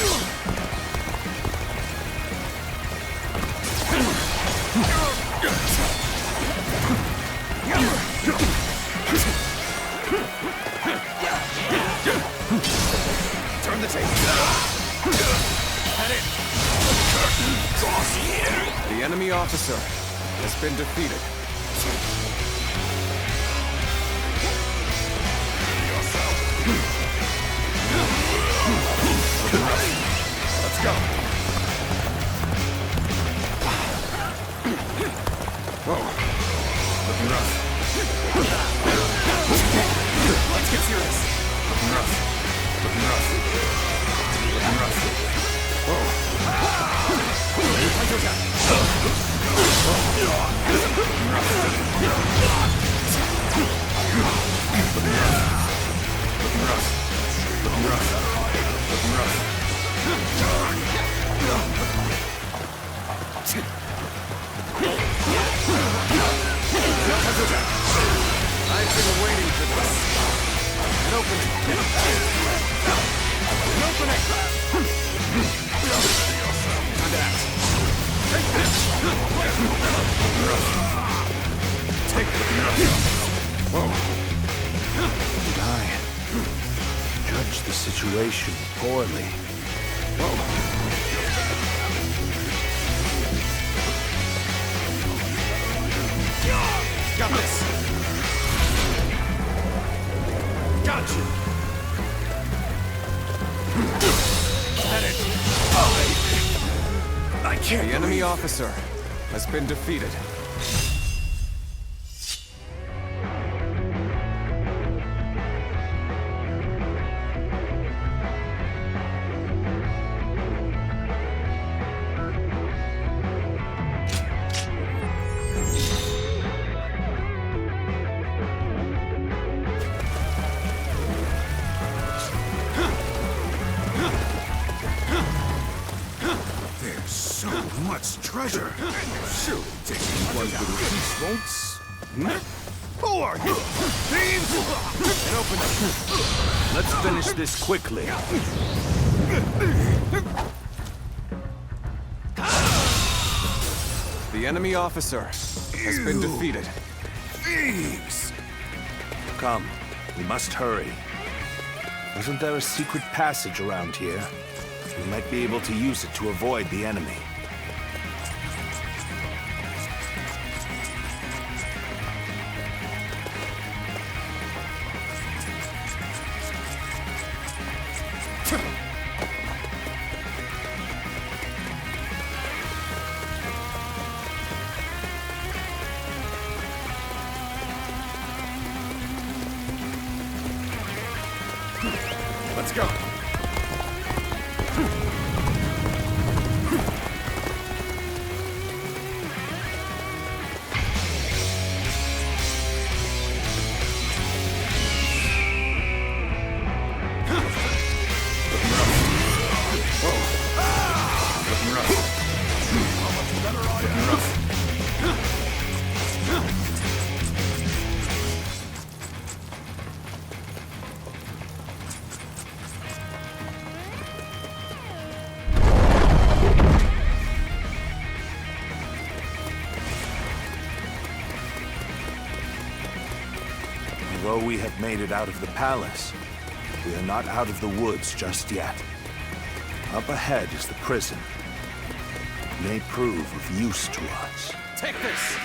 Turn the tape. Head in. Curtain draws here. The enemy officer has been defeated. Let's go. Whoa. Looking rough. Let's get serious. Looking rough. Looking rough. Looking rough. Whoa. Time to attack. Looking rough. Looking rough. Looking rough. Looking rough. Looking rough. I've been waiting for this. An opening. An opening. Time to act. Take this. Take it. Whoa. Did I judge the situation poorly? Whoa. Got this. Got you. That it. I can't. The enemy officer has been defeated. Treasure! Surely taking one little piece won't... Who are you? Thieves! And open up. Let's finish this quickly. The enemy officer has been defeated. Thieves! Come, we must hurry. Isn't there a secret passage around here? We might be able to use it to avoid the enemy. Let's go. Whoa. Although we have made it out of the palace, we are not out of the woods just yet. Up ahead is the prison. It may prove of use to us. Take this!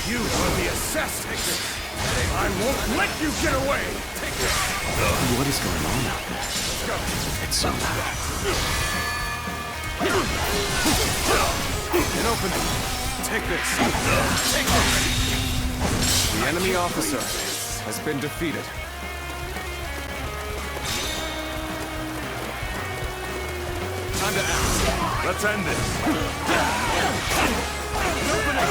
You are the assassin! I won't let you get away! Take this! What is going on out there? Let's go! It's so loud. An opening. Take this. Take this. The enemy officer has been defeated. Time to act. Let's end this. An opening.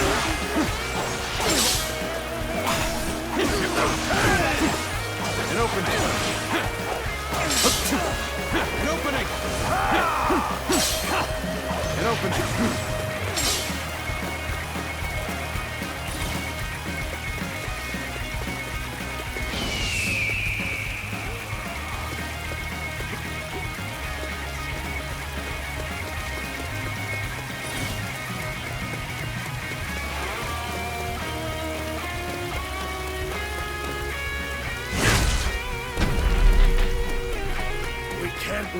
An opening. An opening. An opening.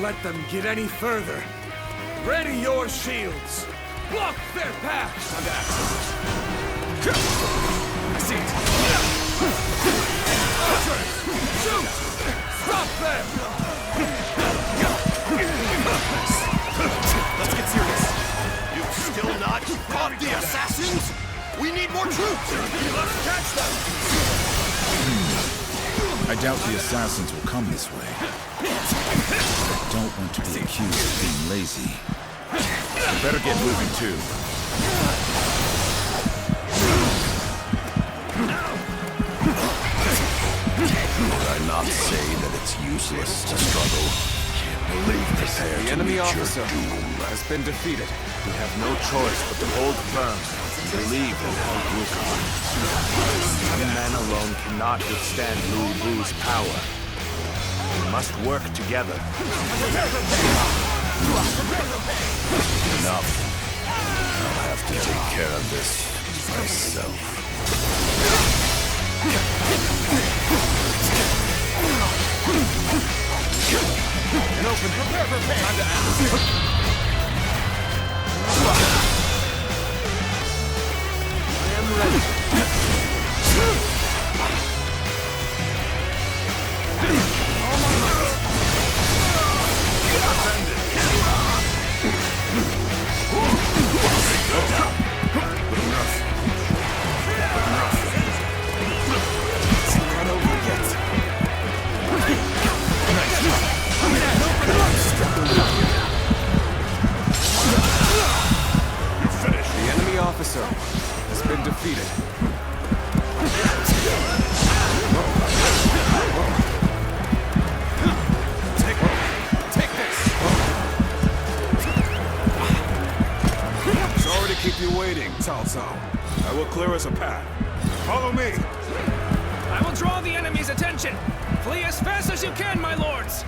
Let them get any further. Ready your shields. Block their path. See it. Archers, shoot! Stop them! Let's get serious. You've still not caught the assassins? We need more troops. Let's catch them. I doubt the assassins will come this way. I don't want to be accused of being lazy. Better get moving too. Did I not say that it's useless to struggle? Can't believe prepare The to enemy meet your officer doom. has been defeated. We have no choice but to hold firm and believe in Count Rukar. One man alone cannot withstand Lu Bu's power. We must work together. Enough. I'll have to take care of this myself. An open. Prepare for pain. Time to act. I am ready. All my might. Defend it. Run over yet. The enemy officer has been defeated. Take this. Sorry to keep you waiting, Cao Cao. I will clear us a path. Follow me. I will draw the enemy's attention. Flee as fast as you can, my lords.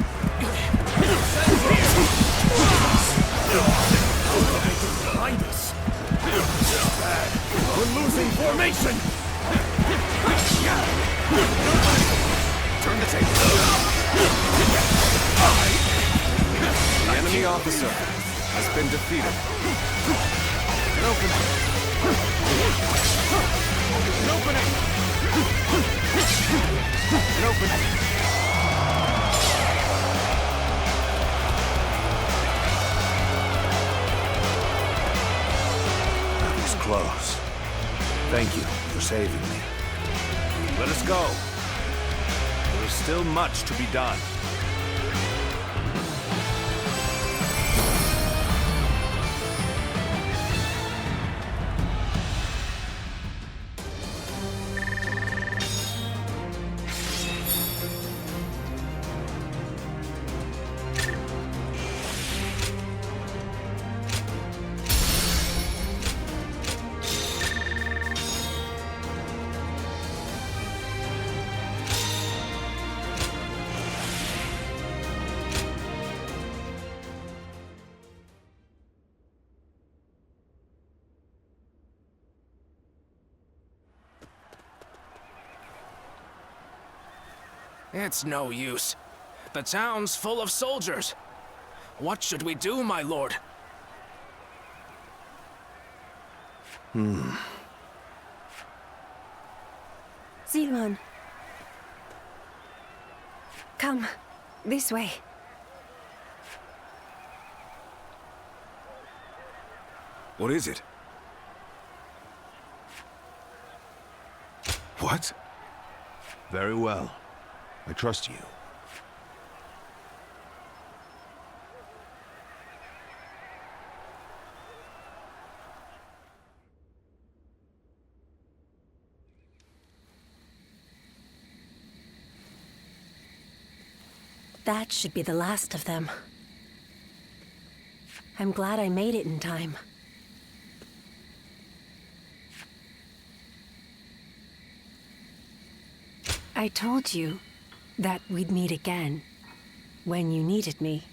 Behind us. Bad. We're losing formation. Turn the table. The enemy officer has been defeated. An opening. An opening. An opening. That was close. Thank you for saving me. Let us go. There is still much to be done. It's no use. The town's full of soldiers. What should we do, my lord? Zilwan. Come, this way. What is it? What? Very well. I trust you. That should be the last of them. I'm glad I made it in time. I told you that we'd meet again when you needed me.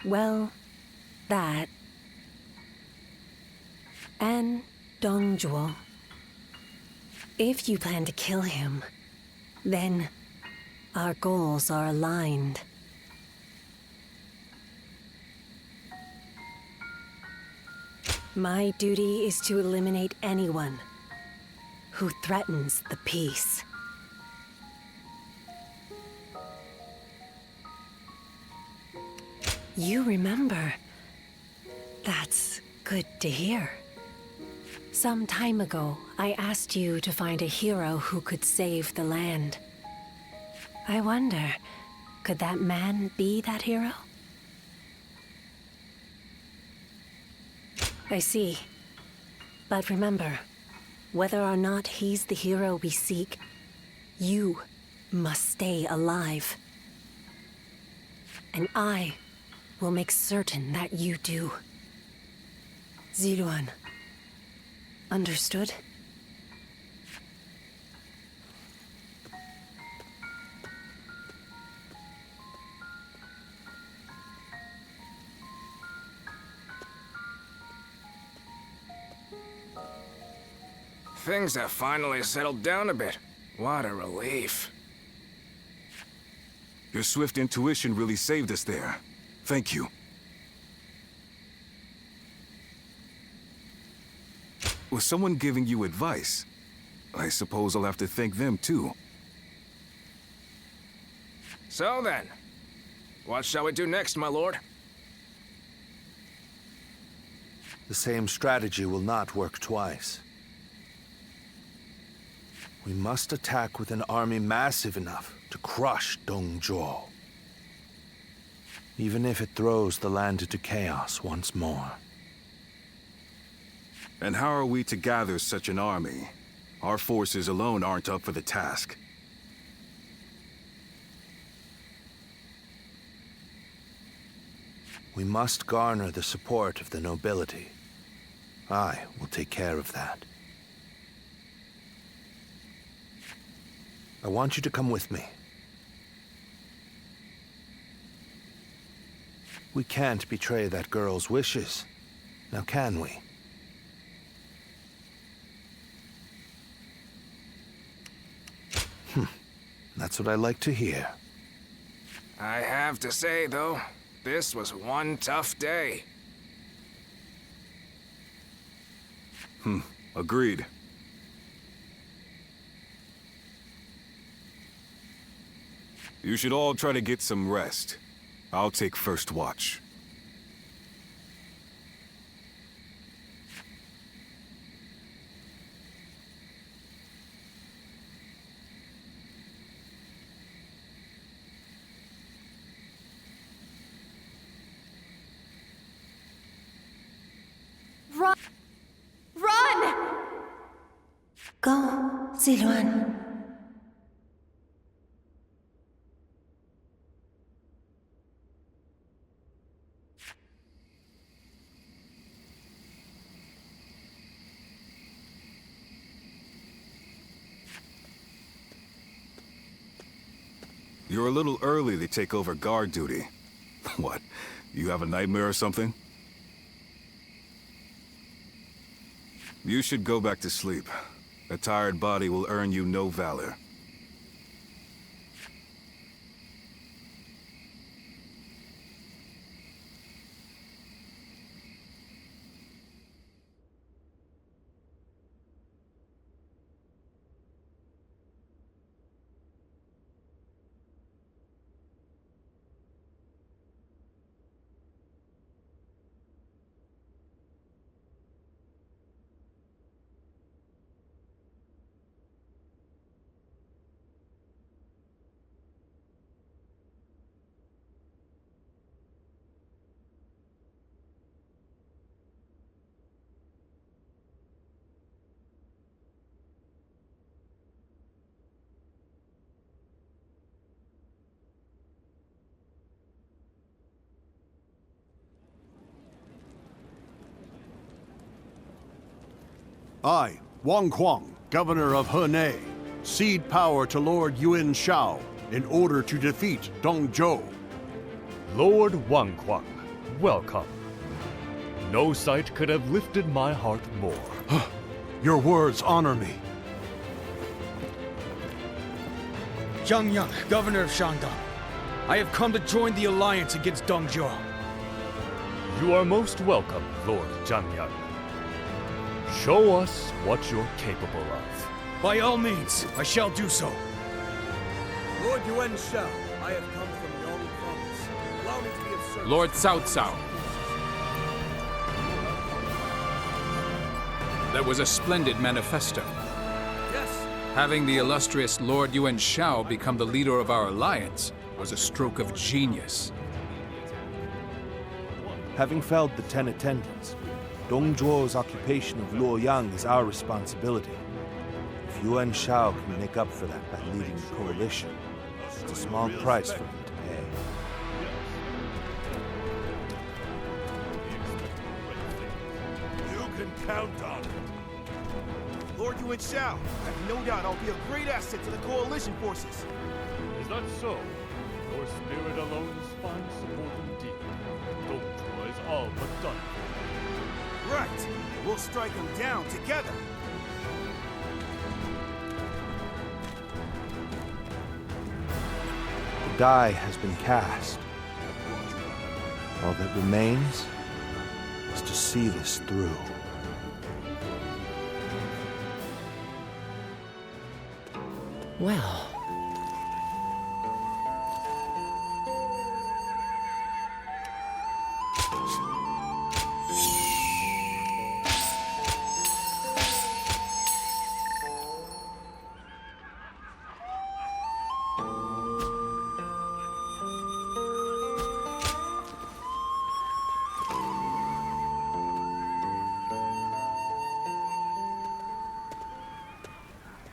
Well, that and Dongjuo. If you plan to kill him, then our goals are aligned. My duty is to eliminate anyone who threatens the peace. You remember. That's good to hear. Some time ago, I asked you to find a hero who could save the land. I wonder, could that man be that hero? I see. But remember, whether or not he's the hero we seek, you must stay alive. And I will make certain that you do. Zilwan. Understood? Things have finally settled down a bit. What a relief. Your swift intuition really saved us there. Thank you. Was someone giving you advice? I suppose I'll have to thank them too. So then, what shall we do next, my lord? The same strategy will not work twice. We must attack with an army massive enough to crush Dongjuo. Even if it throws the land into chaos once more. And how are we to gather such an army? Our forces alone aren't up for the task. We must garner the support of the nobility. I will take care of that. I want you to come with me. We can't betray that girl's wishes, now can we? That's what I like to hear. I have to say, though, this was one tough day. Agreed. You should all try to get some rest. I'll take first watch. Run! Run! Go, Zilwan. You're a little early to take over guard duty. What, you have a nightmare or something? You should go back to sleep. A tired body will earn you no valor. I, Wang Kuang, Governor of Henei, cede power to Lord Yuan Shao in order to defeat Dong Zhuo. Lord Wang Kuang, welcome. No sight could have lifted my heart more. Your words honor me. Zhang Yang, Governor of Shandong. I have come to join the alliance against Dong Zhuo. You are most welcome, Lord Zhang Yang. Show us what you're capable of. By all means, I shall do so. Lord Yuan Shao, I have come from Yong Province. Allow me to be of service. Lord Cao Cao. That was a splendid manifesto. Yes. Having the illustrious Lord Yuan Shao become the leader of our alliance was a stroke of genius. Having felled the 10 attendants, Dong Zhuo's occupation of Luoyang is our responsibility. If Yuan Shao can make up for that by leading the coalition, it's a small price for him to pay. You can count on it. Lord Yuan Shao, I have no doubt I'll be a great asset to the coalition forces. Is that so? Your spirit alone is fine support indeed. Dong Zhuo is all but done. Right. We'll strike them down together. The die has been cast. All that remains is to see this through. Well...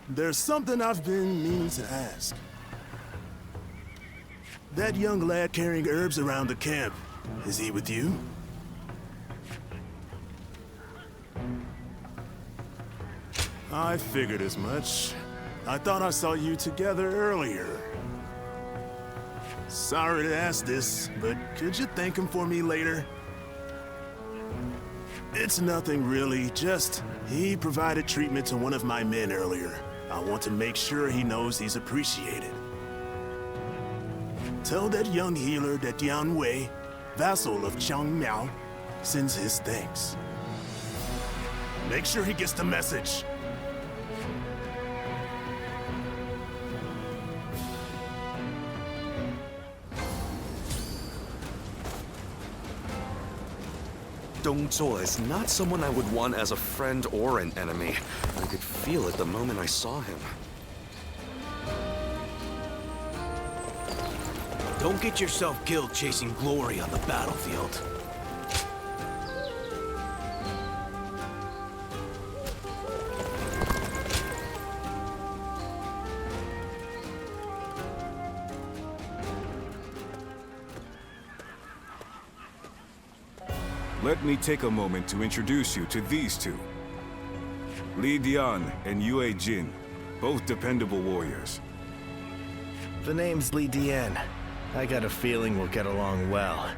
There's something I've been meaning to ask. That young lad carrying herbs around the camp, is he with you? I figured as much. I thought I saw you together earlier. Sorry to ask this, but could you thank him for me later? It's nothing really, just he provided treatment to one of my men earlier. I want to make sure he knows he's appreciated. Tell that young healer that Dian Wei, vassal of Chang Miao, sends his thanks. Make sure he gets the message. Dong Zhuo is not someone I would want as a friend or an enemy. I could feel it the moment I saw him. Don't get yourself killed chasing glory on the battlefield. Let me take a moment to introduce you to these two. Li Dian and Yue Jin, both dependable warriors. The name's Li Dian. I got a feeling we'll get along well.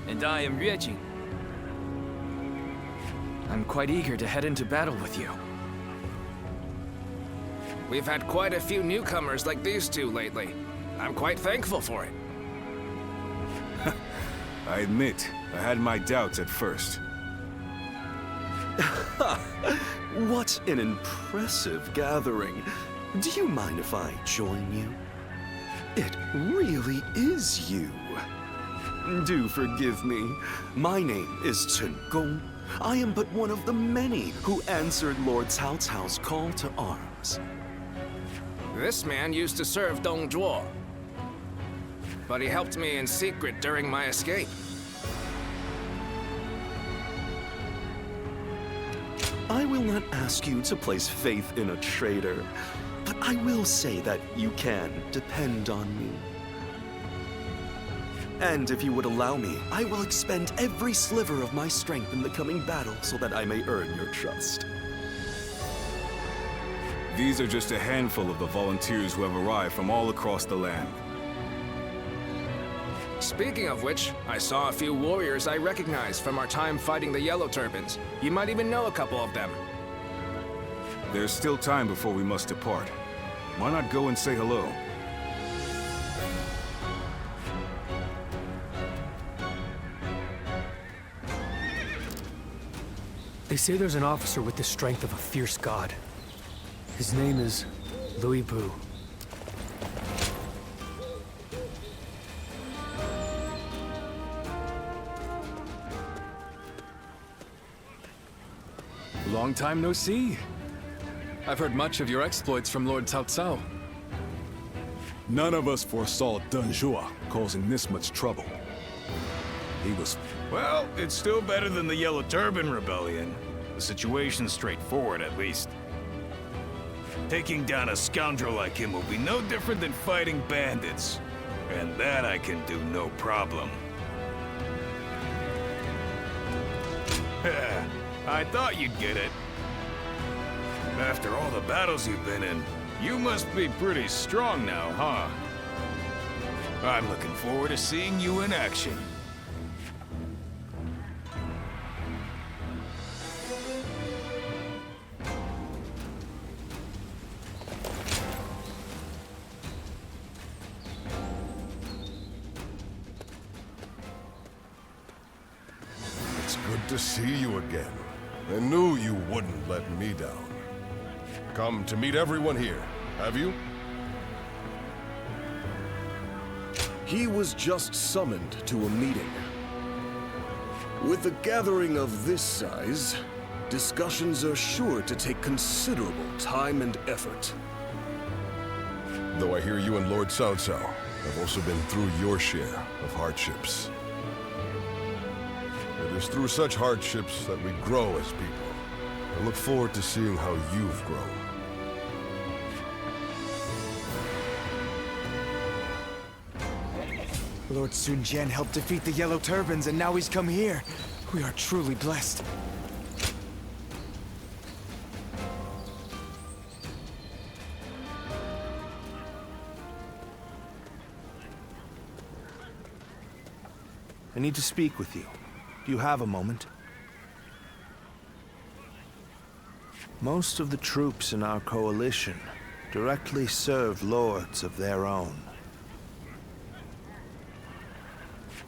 And I am Yue Jin. I'm quite eager to head into battle with you. We've had quite a few newcomers like these two lately. I'm quite thankful for it. I admit, I had my doubts at first. What an impressive gathering. Do you mind if I join you? It really is you. Do forgive me. My name is Chen Gong. I am but one of the many who answered Lord Cao Cao's call to arms. This man used to serve Dong Zhuo, but he helped me in secret during my escape. I will not ask you to place faith in a traitor, but I will say that you can depend on me. And if you would allow me, I will expend every sliver of my strength in the coming battle so that I may earn your trust. These are just a handful of the volunteers who have arrived from all across the land. Speaking of which, I saw a few warriors I recognized from our time fighting the Yellow Turbans. You might even know a couple of them. There's still time before we must depart. Why not go and say hello? They say there's an officer with the strength of a fierce god. His name is Louis Bu. Long time no see. I've heard much of your exploits from Lord Cao Cao. None of us foresaw Deng Zhuo causing this much trouble. He was... Well, it's still better than the Yellow Turban Rebellion. The situation's straightforward, at least. Taking down a scoundrel like him will be no different than fighting bandits. And that I can do no problem. I thought you'd get it. After all the battles you've been in, you must be pretty strong now, huh? I'm looking forward to seeing you in action. It's good to see you again. I knew you wouldn't let me down. Come to meet everyone here, have you? He was just summoned to a meeting. With a gathering of this size, discussions are sure to take considerable time and effort. Though I hear you and Lord Cao Cao have also been through your share of hardships. It is through such hardships that we grow as people. I look forward to seeing how you've grown. Lord Sun Jian helped defeat the Yellow Turbans, and now he's come here. We are truly blessed. I need to speak with you. Do you have a moment? Most of the troops in our coalition directly serve lords of their own.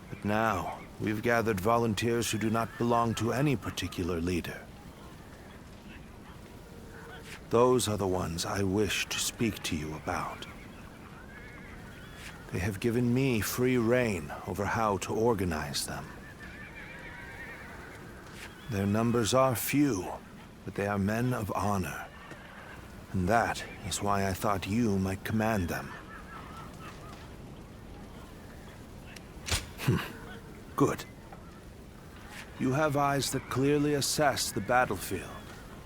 But now, we've gathered volunteers who do not belong to any particular leader. Those are the ones I wish to speak to you about. They have given me free rein over how to organize them. Their numbers are few, but they are men of honor. And that is why I thought you might command them. Good. You have eyes that clearly assess the battlefield,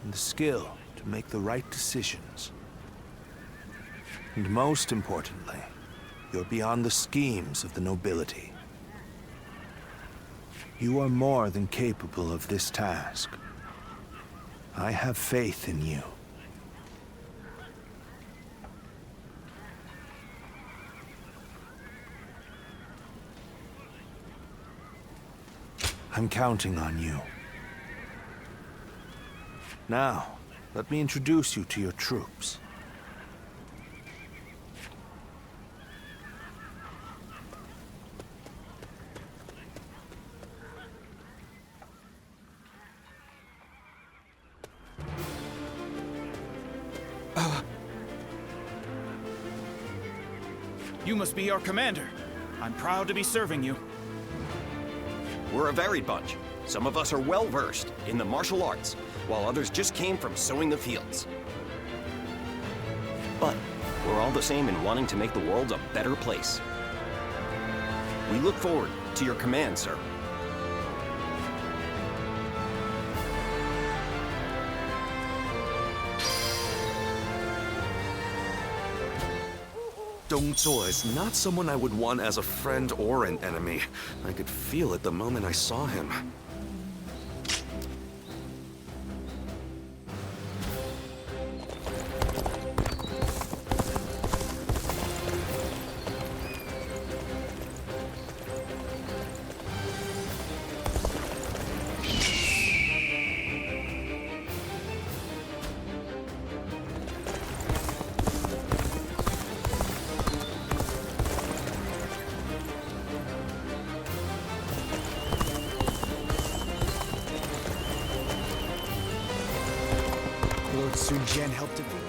and the skill to make the right decisions. And most importantly, you're beyond the schemes of the nobility. You are more than capable of this task. I have faith in you. I'm counting on you. Now, let me introduce you to your troops. You must be our commander. I'm proud to be serving you. We're a varied bunch. Some of us are well-versed in the martial arts, while others just came from sowing the fields. But we're all the same in wanting to make the world a better place. We look forward to your command, sir. Dongzuo is not someone I would want as a friend or an enemy. I could feel it the moment I saw him. Lord Sun Jian helped defeat.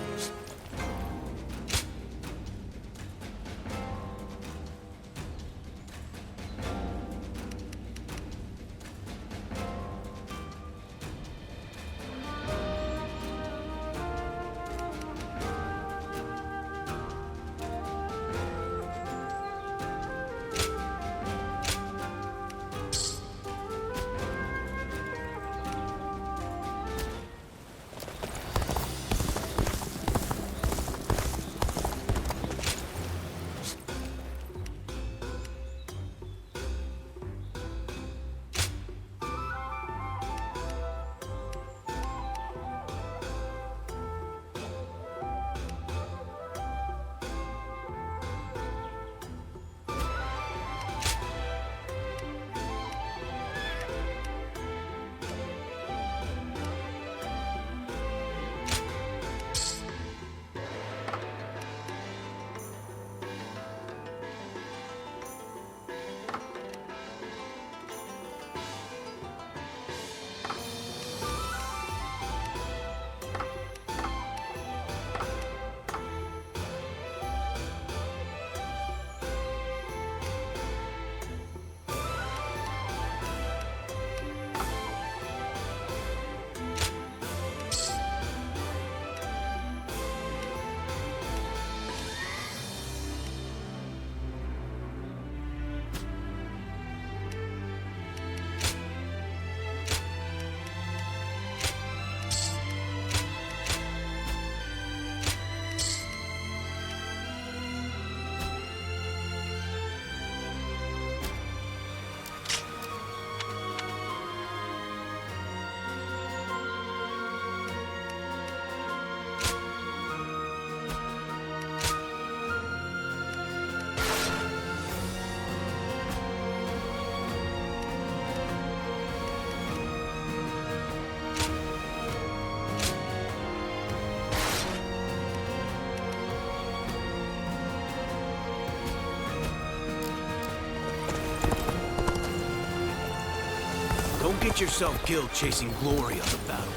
Don't get yourself killed chasing glory on the battle.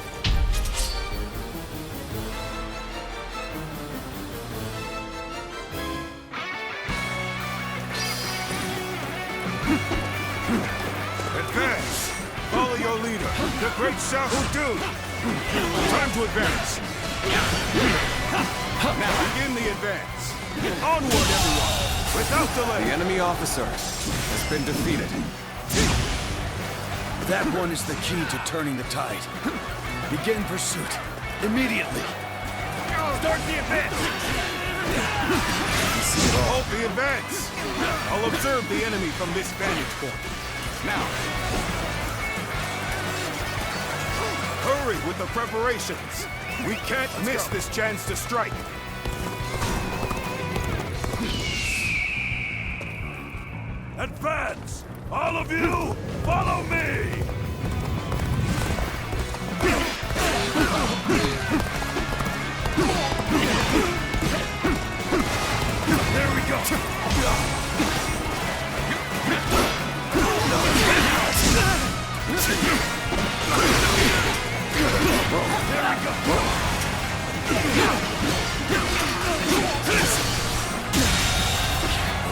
Advance! Follow your leader, the great Xiahou. Time to advance! Now begin the advance! Onward, everyone! Without delay! The enemy officer has been defeated. That one is the key to turning the tide. Begin pursuit. Immediately. Start the advance! Halt the advance! I'll observe the enemy from this vantage point. Now! Hurry with the preparations! We can't miss this chance to strike! Advance! All of you, follow me! There we go!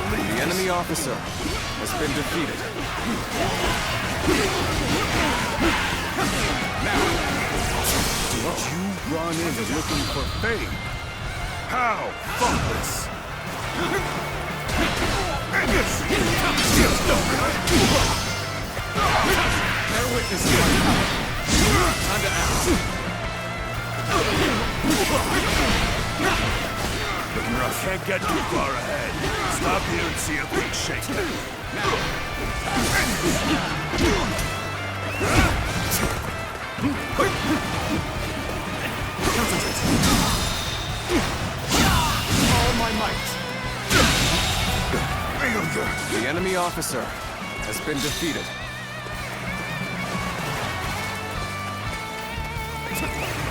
The enemy officer has been defeated. Now, did you run in looking for fame? How thoughtless! Angus! Bear witness to my power. Time to act. Can't get too far ahead. Stop here and see a big shakedown. All my might. The enemy officer has been defeated.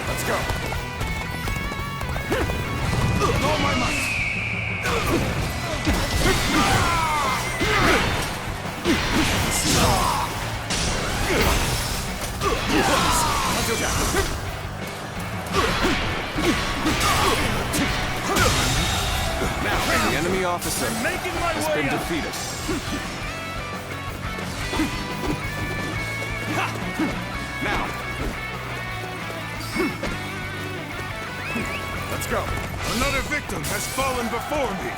Let's go. All my might. Now, the enemy officer has been defeated. Now. Let's go. Another victim has fallen before me.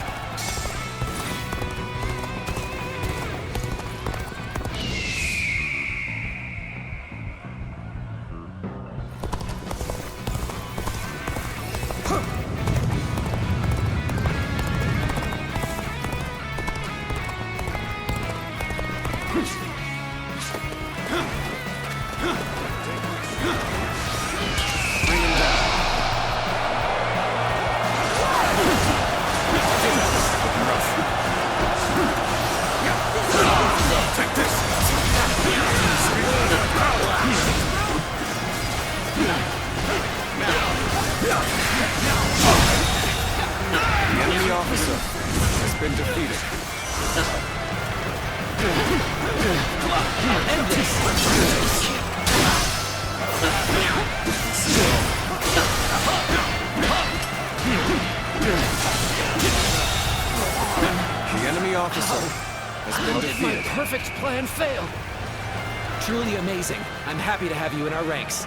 Perfect plan failed. Truly amazing. I'm happy to have you in our ranks.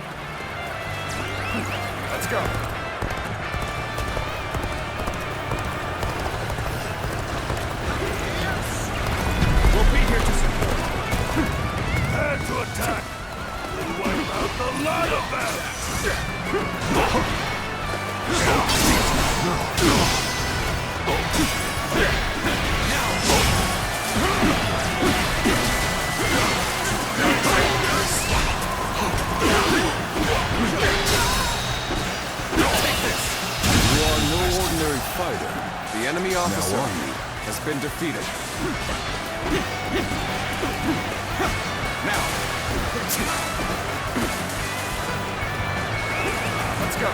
Let's go. We'll be here to support. Prepare to attack. We'll wipe out the lot of them. Fighter. The enemy officer has been defeated. Now. Let's go.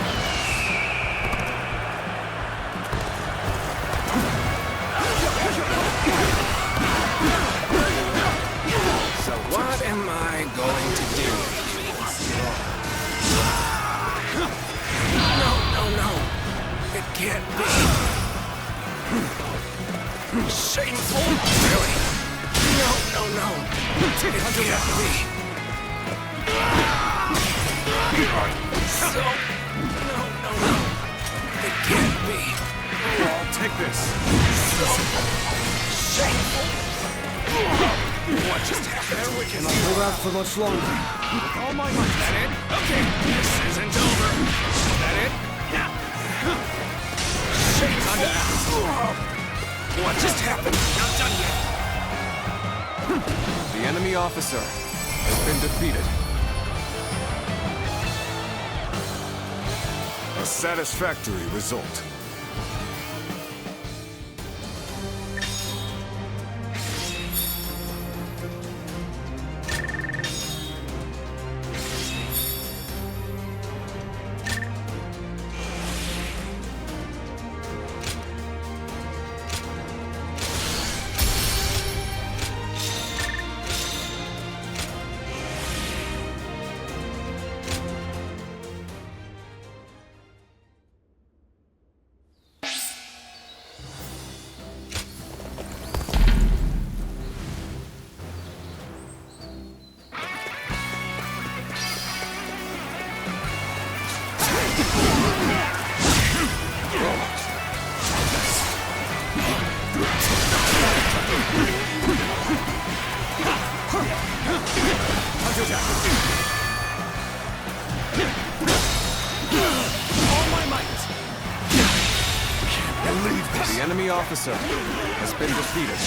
So what am I going to do? No. It can't be. Shameful? Really? No. It can't be. So... No. It can't be. I'll take this. So... Shameful. What just happened? We cannot hold out for much longer. With all my might. That it? Okay. This isn't over. That it? Yeah. What just happened? Not done yet. The enemy officer has been defeated. A satisfactory result. All my might. Can't believe The enemy officer has been defeated.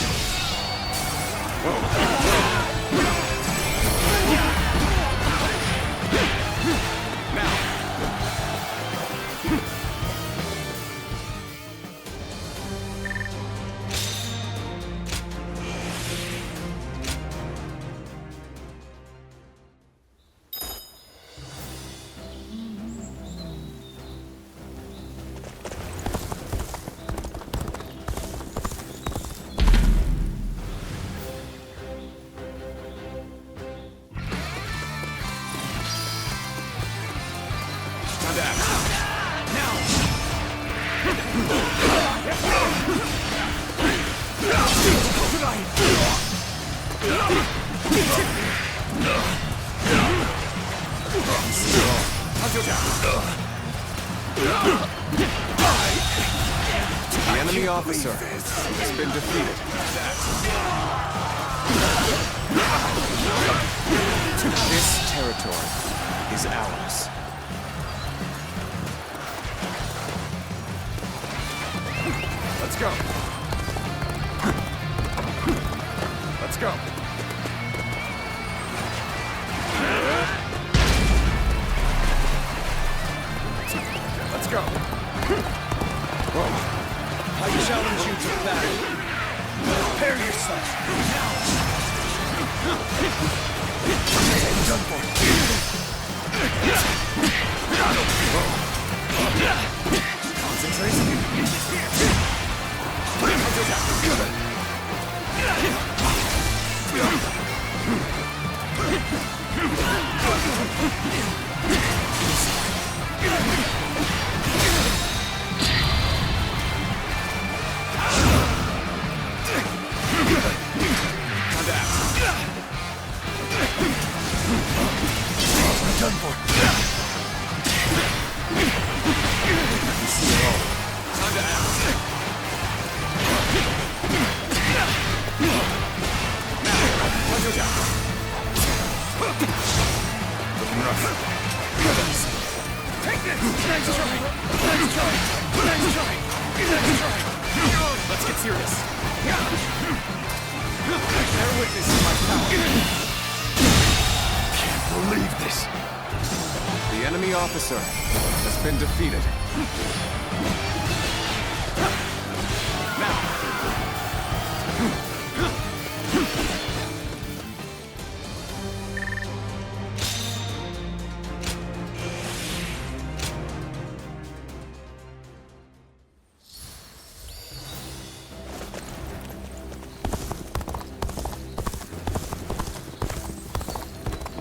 The enemy officer has been defeated. This territory is ours. Let's go. Let's go. Let's go. Whoa. I challenge you to battle. Prepare yourself. Now. Done for. Concentrate. Done for. Time to act. Looking rough. Take this! Nice try! Nice try! Nice try! Nice try! Let's get serious. Bear witness to my power. Can't believe this. The enemy officer has been defeated. Now.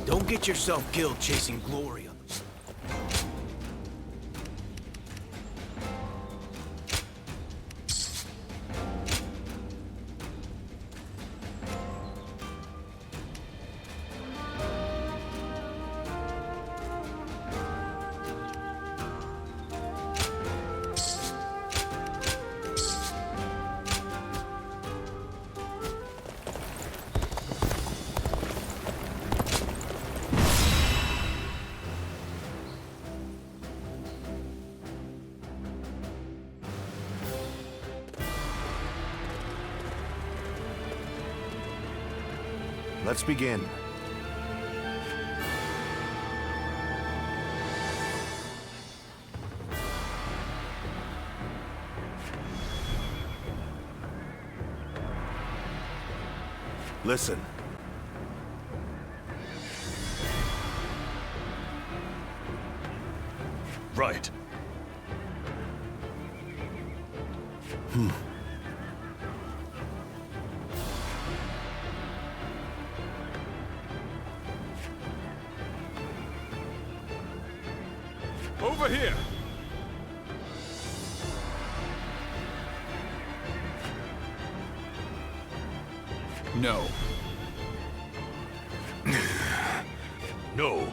Don't get yourself killed chasing glory. Let's begin. Listen. Right. Over here! No. No.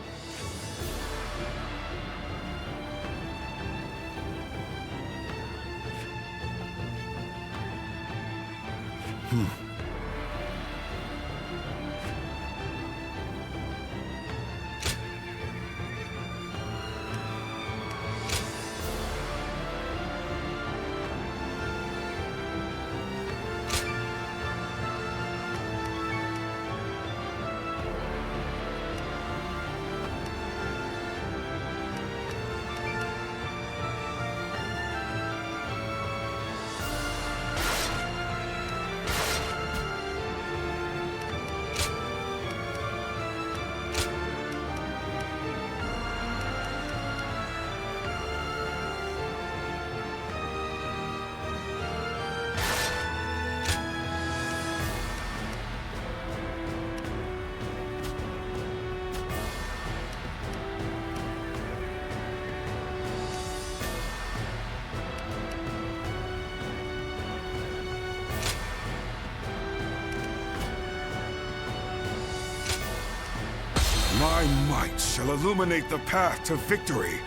My might shall illuminate the path to victory.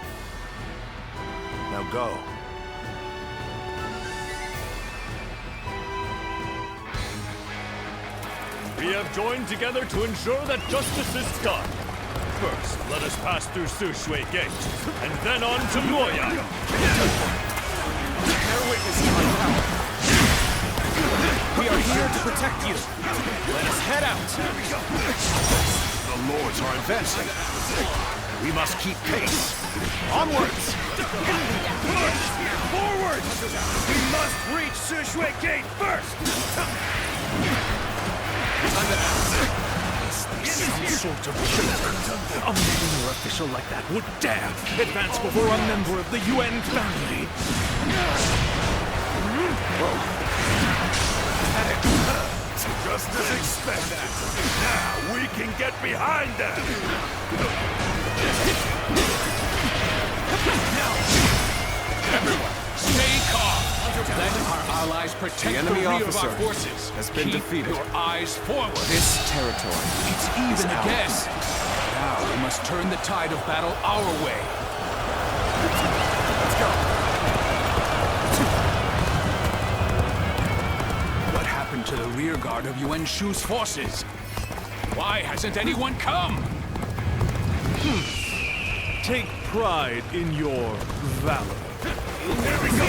Now go. We have joined together to ensure that justice is done. First, let us pass through Sushui Gate, and then on to Moya. Bear witness to my power. We are here to protect you. Let us head out. The lords are advancing. We must keep pace. Onwards! Push! Forward! We must reach Sushui Gate first! Some sort of joke. A minor official like that would dare advance before a member of the UN family. Just as expected. Now we can get behind them. Everyone, stay calm. Let our allies protect The enemy rear officer of our forces. has been Keep defeated. your eyes forward. This territory It's is even again. ours. Now we must turn the tide of battle our way. Let's go. What happened to the rear guard of Yuan Shu's forces? Why hasn't anyone come? Take pride in your valor. There we go!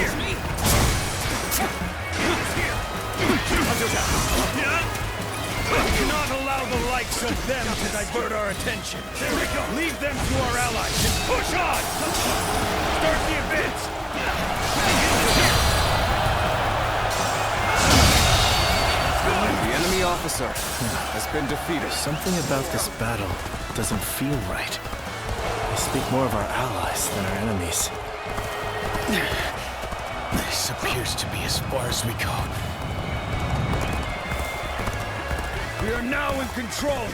We cannot allow the likes of them to divert our attention. There we go. Leave them to our allies and push on! Start the advance! The enemy officer has been defeated. Something about this battle doesn't feel right. They speak more of our allies than our enemies. This appears to be as far as we go. We are now in control.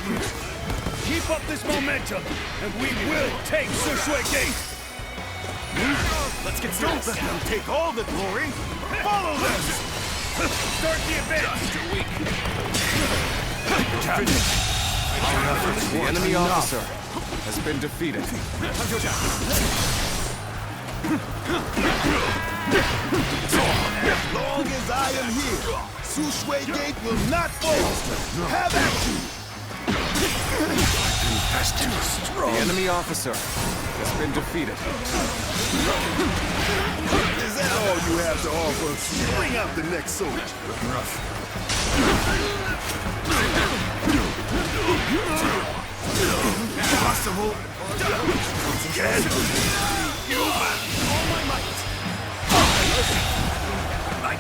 Keep up this momentum, and we will take Sushui Gate! Let's get started. Don't let them take all the glory. Follow them! Start the advance! The enemy officer has been defeated. As long as I am here, Sushui Gate will not fall. Have at you! That's too strong. The enemy officer has been defeated. Is that all you have to offer? Bring out the next soldier. Possible. Again. All my might.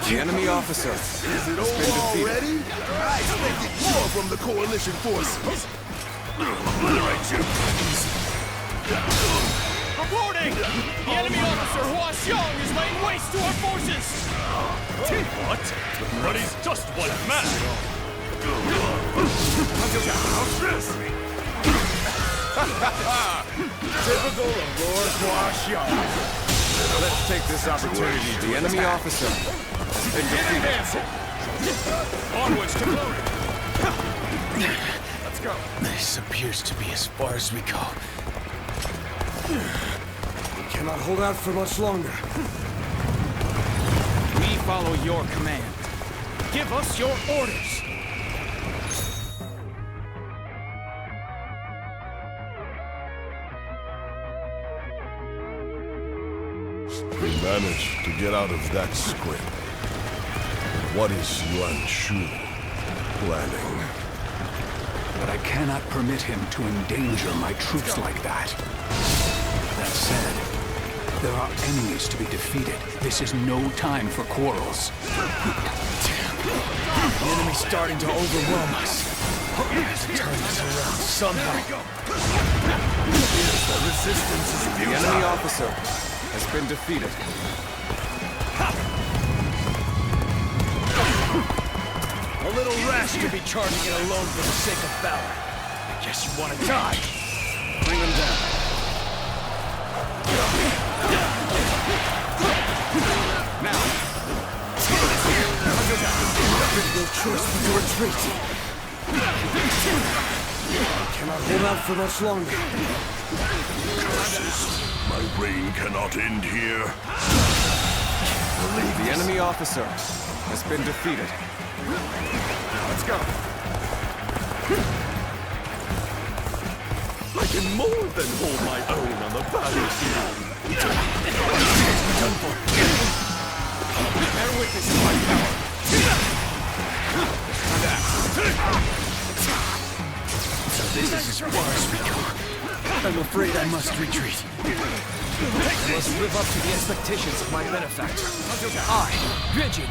The enemy officer Is it has been over defeated. already? I expected more from the coalition forces. Reporting! The enemy officer Hua Xiong is laying waste to our forces! What? But he's just one man! Typical of Lord Hua Xiong. Let's take this opportunity to The enemy officer has been defeated. Onwards to glory. Let's go. This appears to be as far as we go. We cannot hold out for much longer. We follow your command. Give us your orders! We managed to get out of that scrape. What is Yuan Shu planning? But I cannot permit him to endanger my troops like that. That said, there are enemies to be defeated. This is no time for quarrels. The enemy's starting to overwhelm us. We have to turn this around somehow. The resistance is The enemy officer has been defeated. A little rash to be charging it alone for the sake of valor. I guess you want to die. Bring them down. Now. No choice but to retreat. Cannot hold out for much longer. Curses! My reign cannot end here. The enemy officer has been defeated. Let's go. I can more than hold my own on the battlefield. Bear witness to my power. So this is as far as we go. I'm afraid I must retreat. I must live up to the expectations of my benefactor. I, Dredging,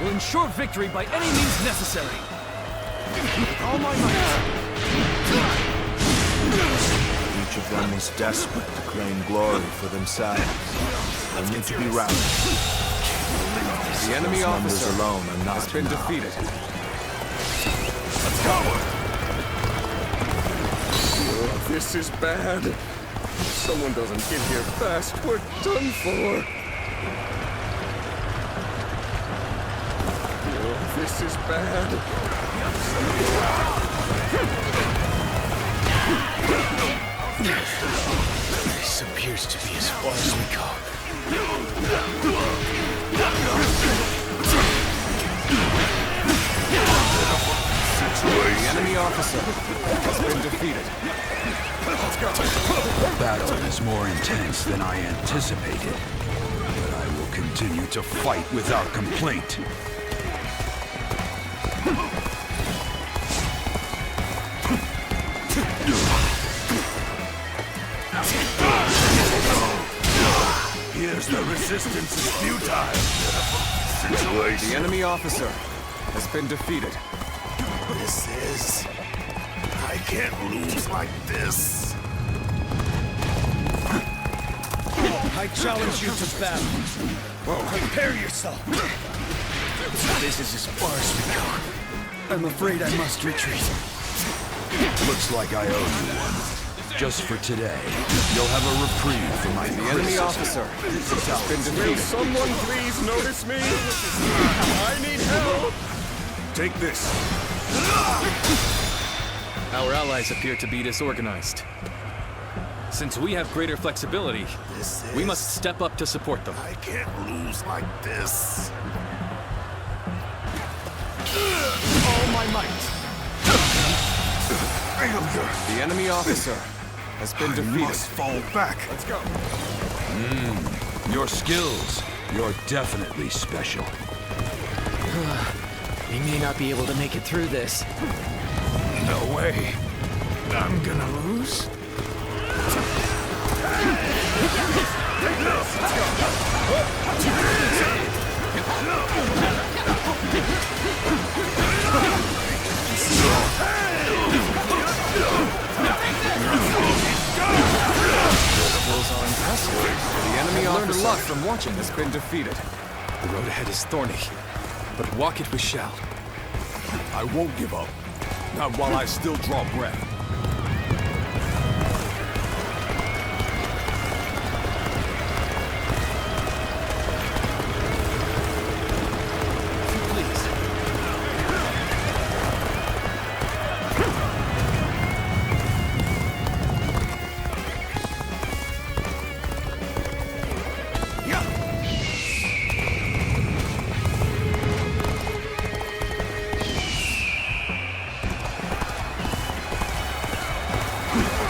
will ensure victory by any means necessary. With all my might. Each of them was desperate to claim glory for themselves. They need to be routed. The enemy officer alone are not has been defeated. Let's go! Oh, this is bad. If someone doesn't get here fast, we're done for. Oh, this is bad. This appears to be as far as we go. The enemy officer has been defeated. The battle is more intense than I anticipated, but I will continue to fight without complaint. Here's the resistance is futile. Situation. The enemy officer has been defeated. This is... I can't lose like this. I challenge you to battle. Prepare yourself. This is as far as we go. I'm afraid I must retreat. Looks like I owe you one. Just for today, you'll have a reprieve for my The enemy officer has been Will defeated. someone please notice me? I need help! Take this. Our allies appear to be disorganized. Since we have greater flexibility, we must step up to support them. I can't lose like this. All my might. The enemy officer has been defeated. Must fall back. Let's go. Your skills, you're definitely special. We may not be able to make it through this. No way. I'm gonna lose. Skills are impressive. The enemy Learned a officer lot from watching this. has been defeated. The road ahead is thorny, but walk it we shall. I won't give up. Not while I still draw breath.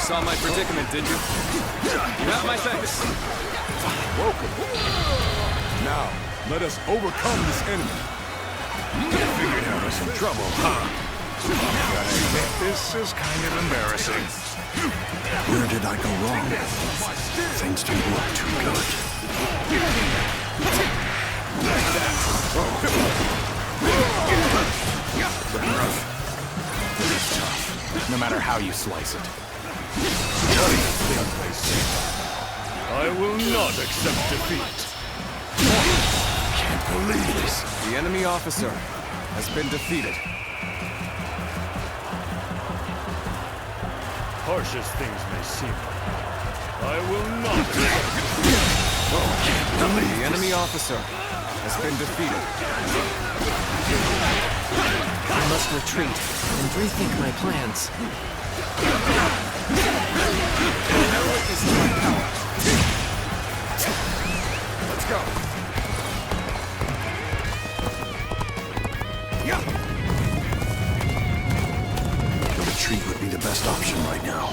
Saw my predicament, did you? You got my thanks. Welcome. Now, let us overcome this enemy. Figured I was in trouble, huh? Gotta admit, this is kind of embarrassing. Where did I go wrong? Things don't look too good. No matter how you slice it. I will not accept defeat. Can't believe this. The enemy officer has been defeated. Harsh as things may seem, I will not. The enemy officer has been defeated. I must retreat and rethink my plans. This is my power. Let's go. The retreat would be the best option right now.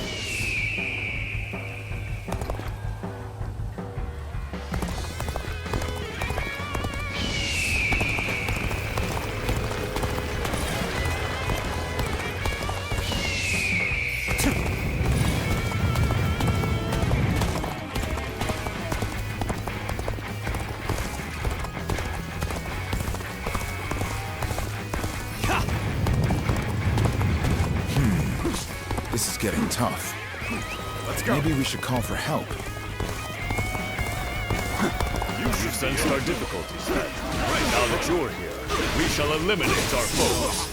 This is getting tough. Let's go. Maybe we should call for help. You've sensed our difficulties, then. Now that you're here, we shall eliminate our foes.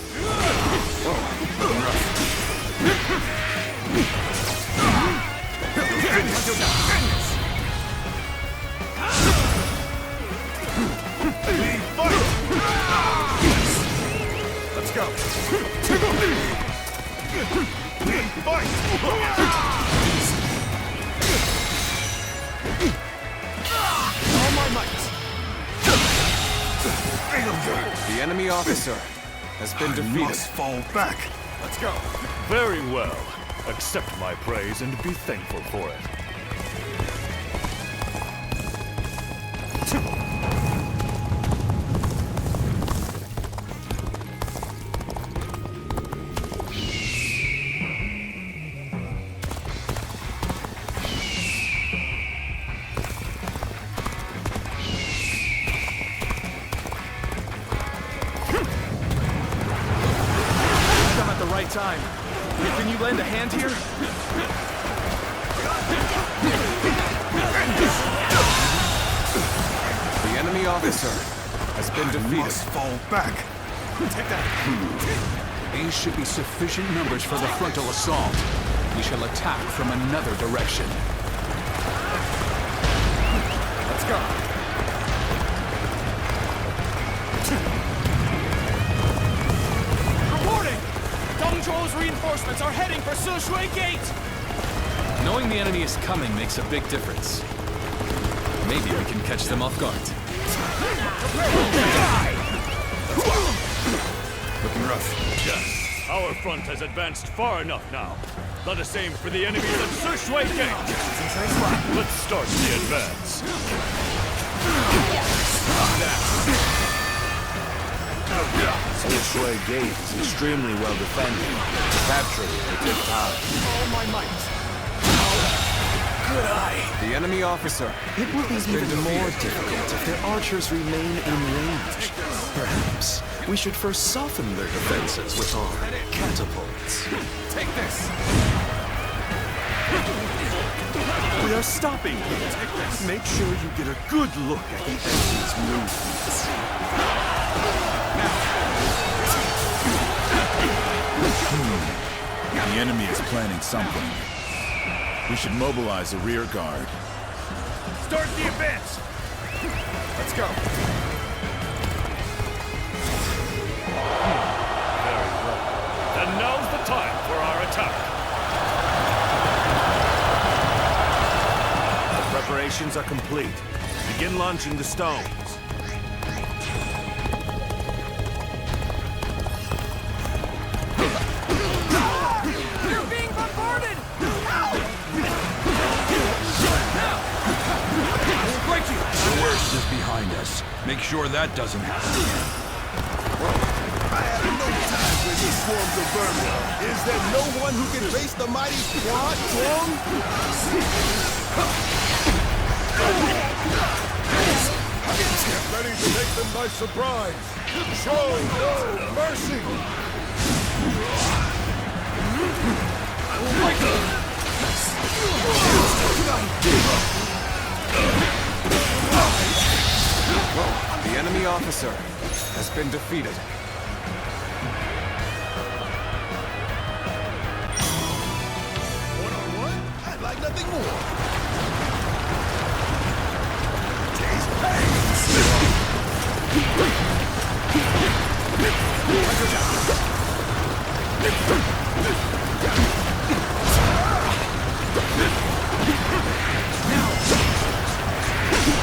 Let's go. Fight! All my might. The enemy officer has been defeated. Must fall back. Let's go. Very well. Accept my praise and be thankful for it. Time. Can you lend a hand here? The enemy officer has been defeated. Must fall back. Take that. These should be sufficient numbers for the frontal assault. We shall attack from another direction. Let's go. Dongzhuo's reinforcements are heading for Sushui Gate! Knowing the enemy is coming makes a big difference. Maybe we can catch them off guard. Looking rough. Yes, our front has advanced far enough now. Let us aim for the enemies at Sushui Gate! Let's start the advance. Sushui Gate is extremely well defended. Capturing it will take time. All my might. Good eye. The enemy officer. It will be even more difficult if their archers remain in range. Perhaps we should first soften their defenses with our catapults. Take this. We are stopping here. Make sure you get a good look at the enemy's movements. The enemy is planning something. We should mobilize a rear guard. Start the advance! Let's go. Very well. Then now's the time for our attack. The preparations are complete. Begin launching the stones. The worst is behind us. Make sure that doesn't happen again. I have no time for these swarms of vermin. Is there no one who can face the mighty squad, Wong? Get ready to take them by surprise. Show no mercy. I will break them. The enemy officer has been defeated. One-on-one? I'd like nothing more. Taste pain.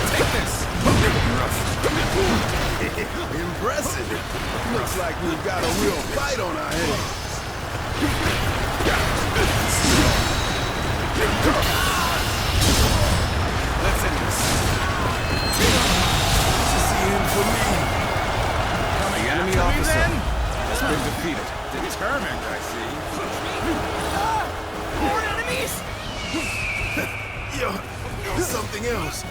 Take this! Impressive. Looks like we've got a real fight on our hands. Let's end this. This is the end for me. The enemy officer has been defeated. Determined, I see. More enemies! You're something else.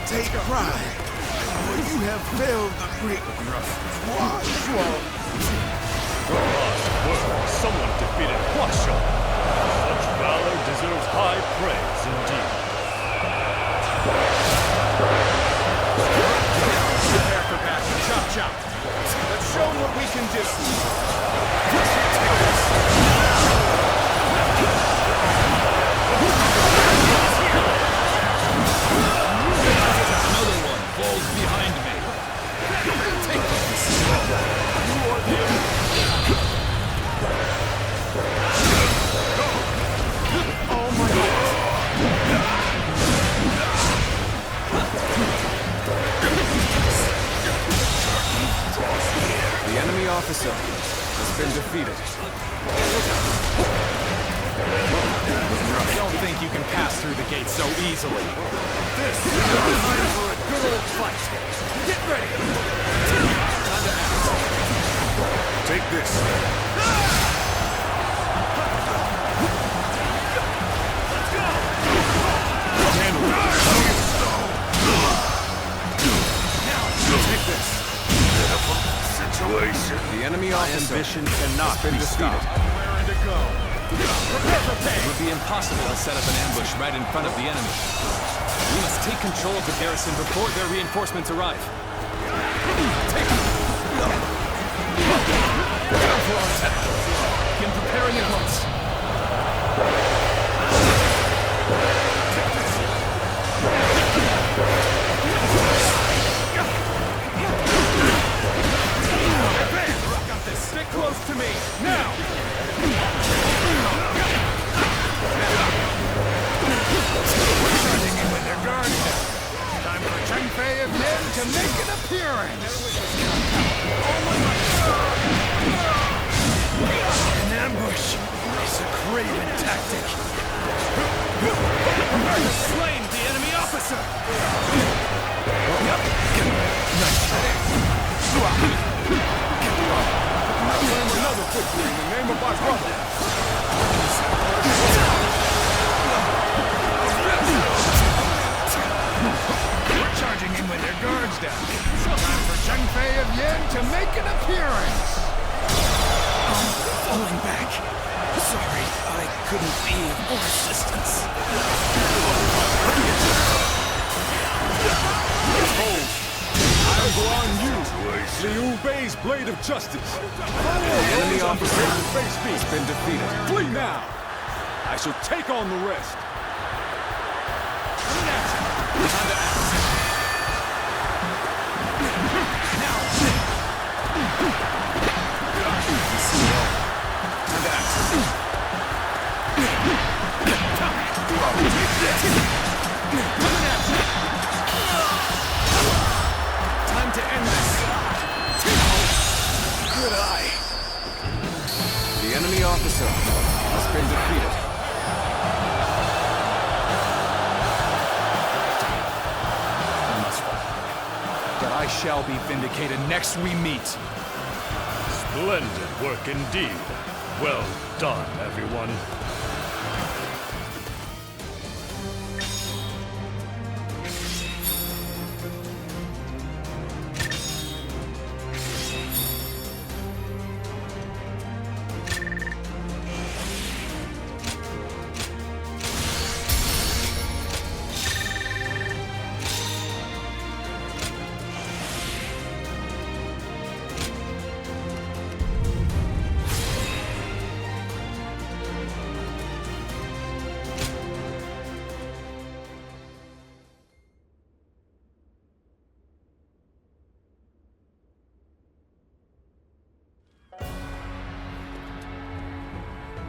Take pride. For you have failed the great Huashuo. Your last word, someone defeated Huasha. Such valor deserves high praise indeed. Prepare for battle. Chop, chop. Let's show them what we can do. Another one falls behind me. Take this. You are the Oh my God. The enemy officer has been defeated. I don't think you can pass through the gate so easily. This is time for a good old fight. Get ready. Time to act. Take this. Take this. Situation. The enemy officer cannot be stopped. Where to go? It would be impossible to set up an ambush right in front of the enemy. We must take control of the garrison before their reinforcements arrive. Take them! For our attack. Begin preparing at once. Stick close to me, now! Charging in with their guard down. Time for Cheng Fei again to make an appearance. An ambush is a craven tactic. I have slain the enemy officer! Another victory in the name of our brother. We're charging in with their guards down. Time for Cheng Fei of Yen to make an appearance. I'm falling back. Sorry, I couldn't be of more assistance. I'll go on you. Liu Bei's blade of justice. The enemy officer has been defeated. Flee now. I shall take on the rest. Time to act. Now. Time to act. Coming at you. Time to end this. Good eye. The enemy officer has been defeated. I must fall. But I shall be vindicated next we meet. Splendid work indeed. Well done, everyone.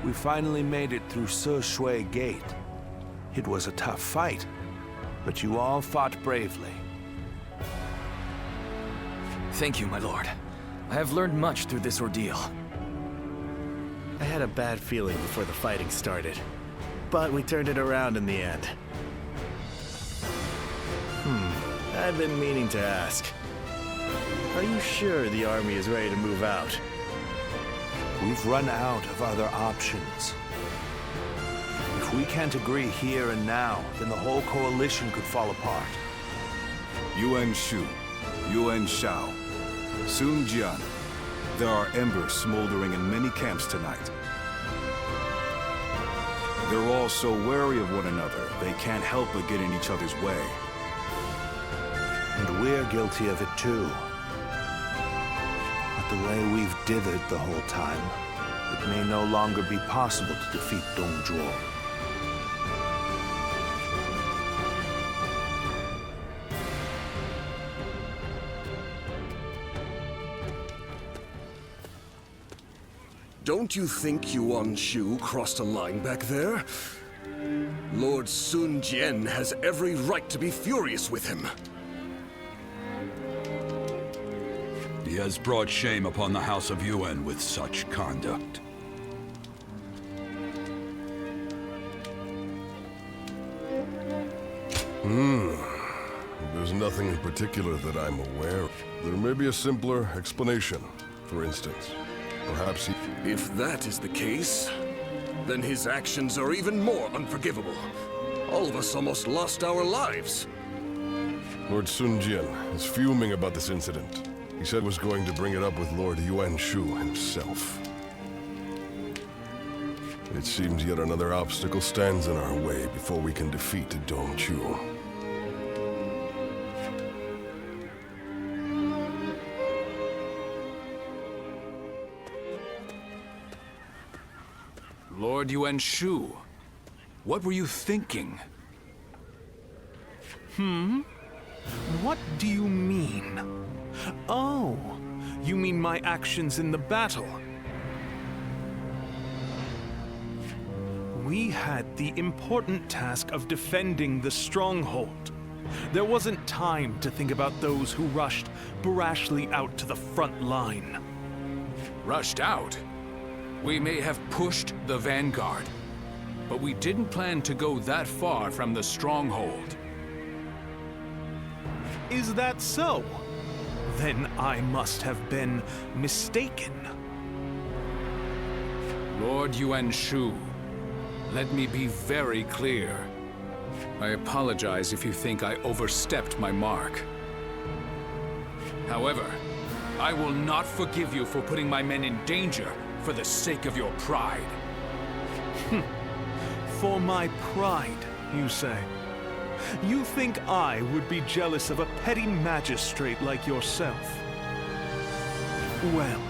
We finally made it through Se Shui Gate. It was a tough fight, but you all fought bravely. Thank you, my lord. I have learned much through this ordeal. I had a bad feeling before the fighting started, but we turned it around in the end. I've been meaning to ask. Are you sure the army is ready to move out? We've run out of other options. If we can't agree here and now, then the whole coalition could fall apart. Yuan Shu, Yuan Shao, Sun Jian. There are embers smoldering in many camps tonight. They're all so wary of one another, they can't help but get in each other's way. And we're guilty of it too. But the way we've dithered the whole time, it may no longer be possible to defeat Dongzhuo. Don't you think Yuan Shu crossed a line back there? Lord Sun Jian has every right to be furious with him. He has brought shame upon the House of Yuan with such conduct. There's nothing in particular that I'm aware of. There may be a simpler explanation. For instance, perhaps he... If that is the case, then his actions are even more unforgivable. All of us almost lost our lives. Lord Sun Jian is fuming about this incident. He said was going to bring it up with Lord Yuan Shu himself. It seems yet another obstacle stands in our way before we can defeat Dongzhuo. Lord Yuan Shu, what were you thinking? What do you mean? Oh, you mean my actions in the battle? We had the important task of defending the stronghold. There wasn't time to think about those who rushed brashly out to the front line. Rushed out? We may have pushed the vanguard, but we didn't plan to go that far from the stronghold. Is that so? Then I must have been mistaken. Lord Yuan Shu, let me be very clear. I apologize if you think I overstepped my mark. However, I will not forgive you for putting my men in danger for the sake of your pride. For my pride, you say? You think I would be jealous of a petty magistrate like yourself? Well,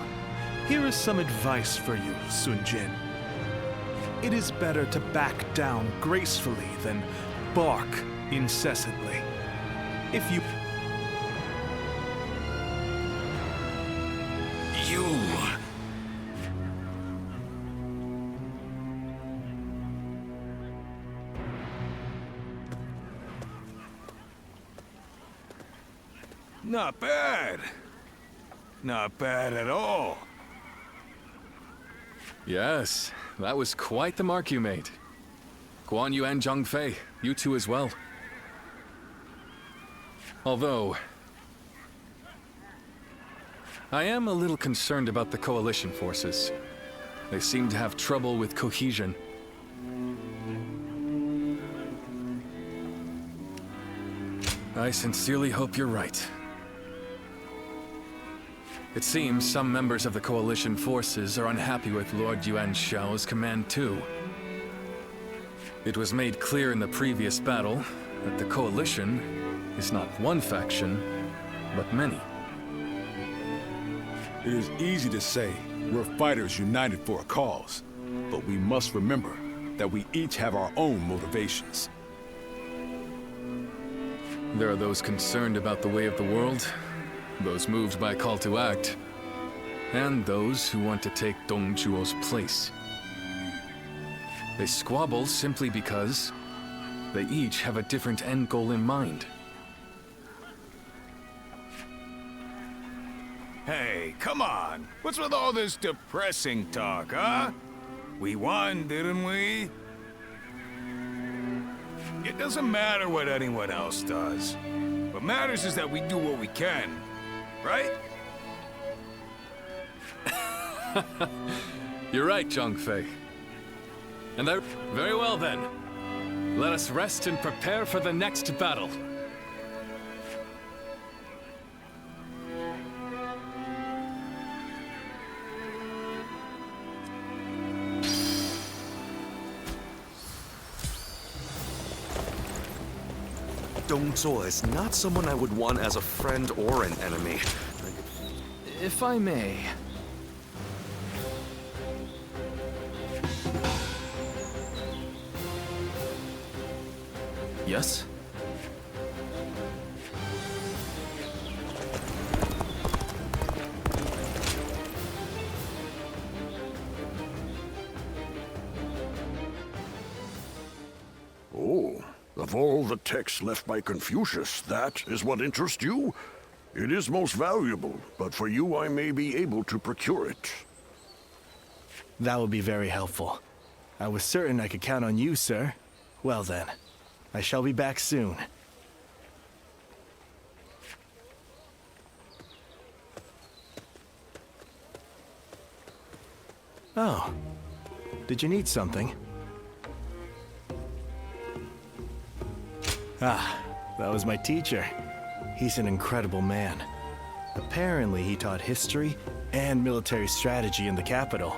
here is some advice for you, Sun Jian. It is better to back down gracefully than bark incessantly. If you... Not bad. Not bad at all. Yes, that was quite the mark you made. Guan Yu and Zhang Fei, you two as well. Although, I am a little concerned about the coalition forces. They seem to have trouble with cohesion. I sincerely hope you're right. It seems some members of the coalition forces are unhappy with Lord Yuan Shao's command too. It was made clear in the previous battle that the coalition is not one faction, but many. It is easy to say we're fighters united for a cause, but we must remember that we each have our own motivations. There are those concerned about the way of the world, those moved by a call to act, and those who want to take Dongzhuo's place. They squabble simply because They each have a different end goal in mind. Hey, come on. What's with all this depressing talk, huh? We won, didn't we? It doesn't matter what anyone else does. What matters is that we do what we can, right? You're right, Zhongfei. And very well then. Let us rest and prepare for the next battle. Dong Zhuo is not someone I would want as a friend or an enemy. If I may... Yes? Oh, of all the texts left by Confucius, that is what interests you? It is most valuable, but for you I may be able to procure it. That would be very helpful. I was certain I could count on you, sir. Well then, I shall be back soon. Oh, did you need something? Ah, that was my teacher. He's an incredible man. Apparently, he taught history and military strategy in the capital.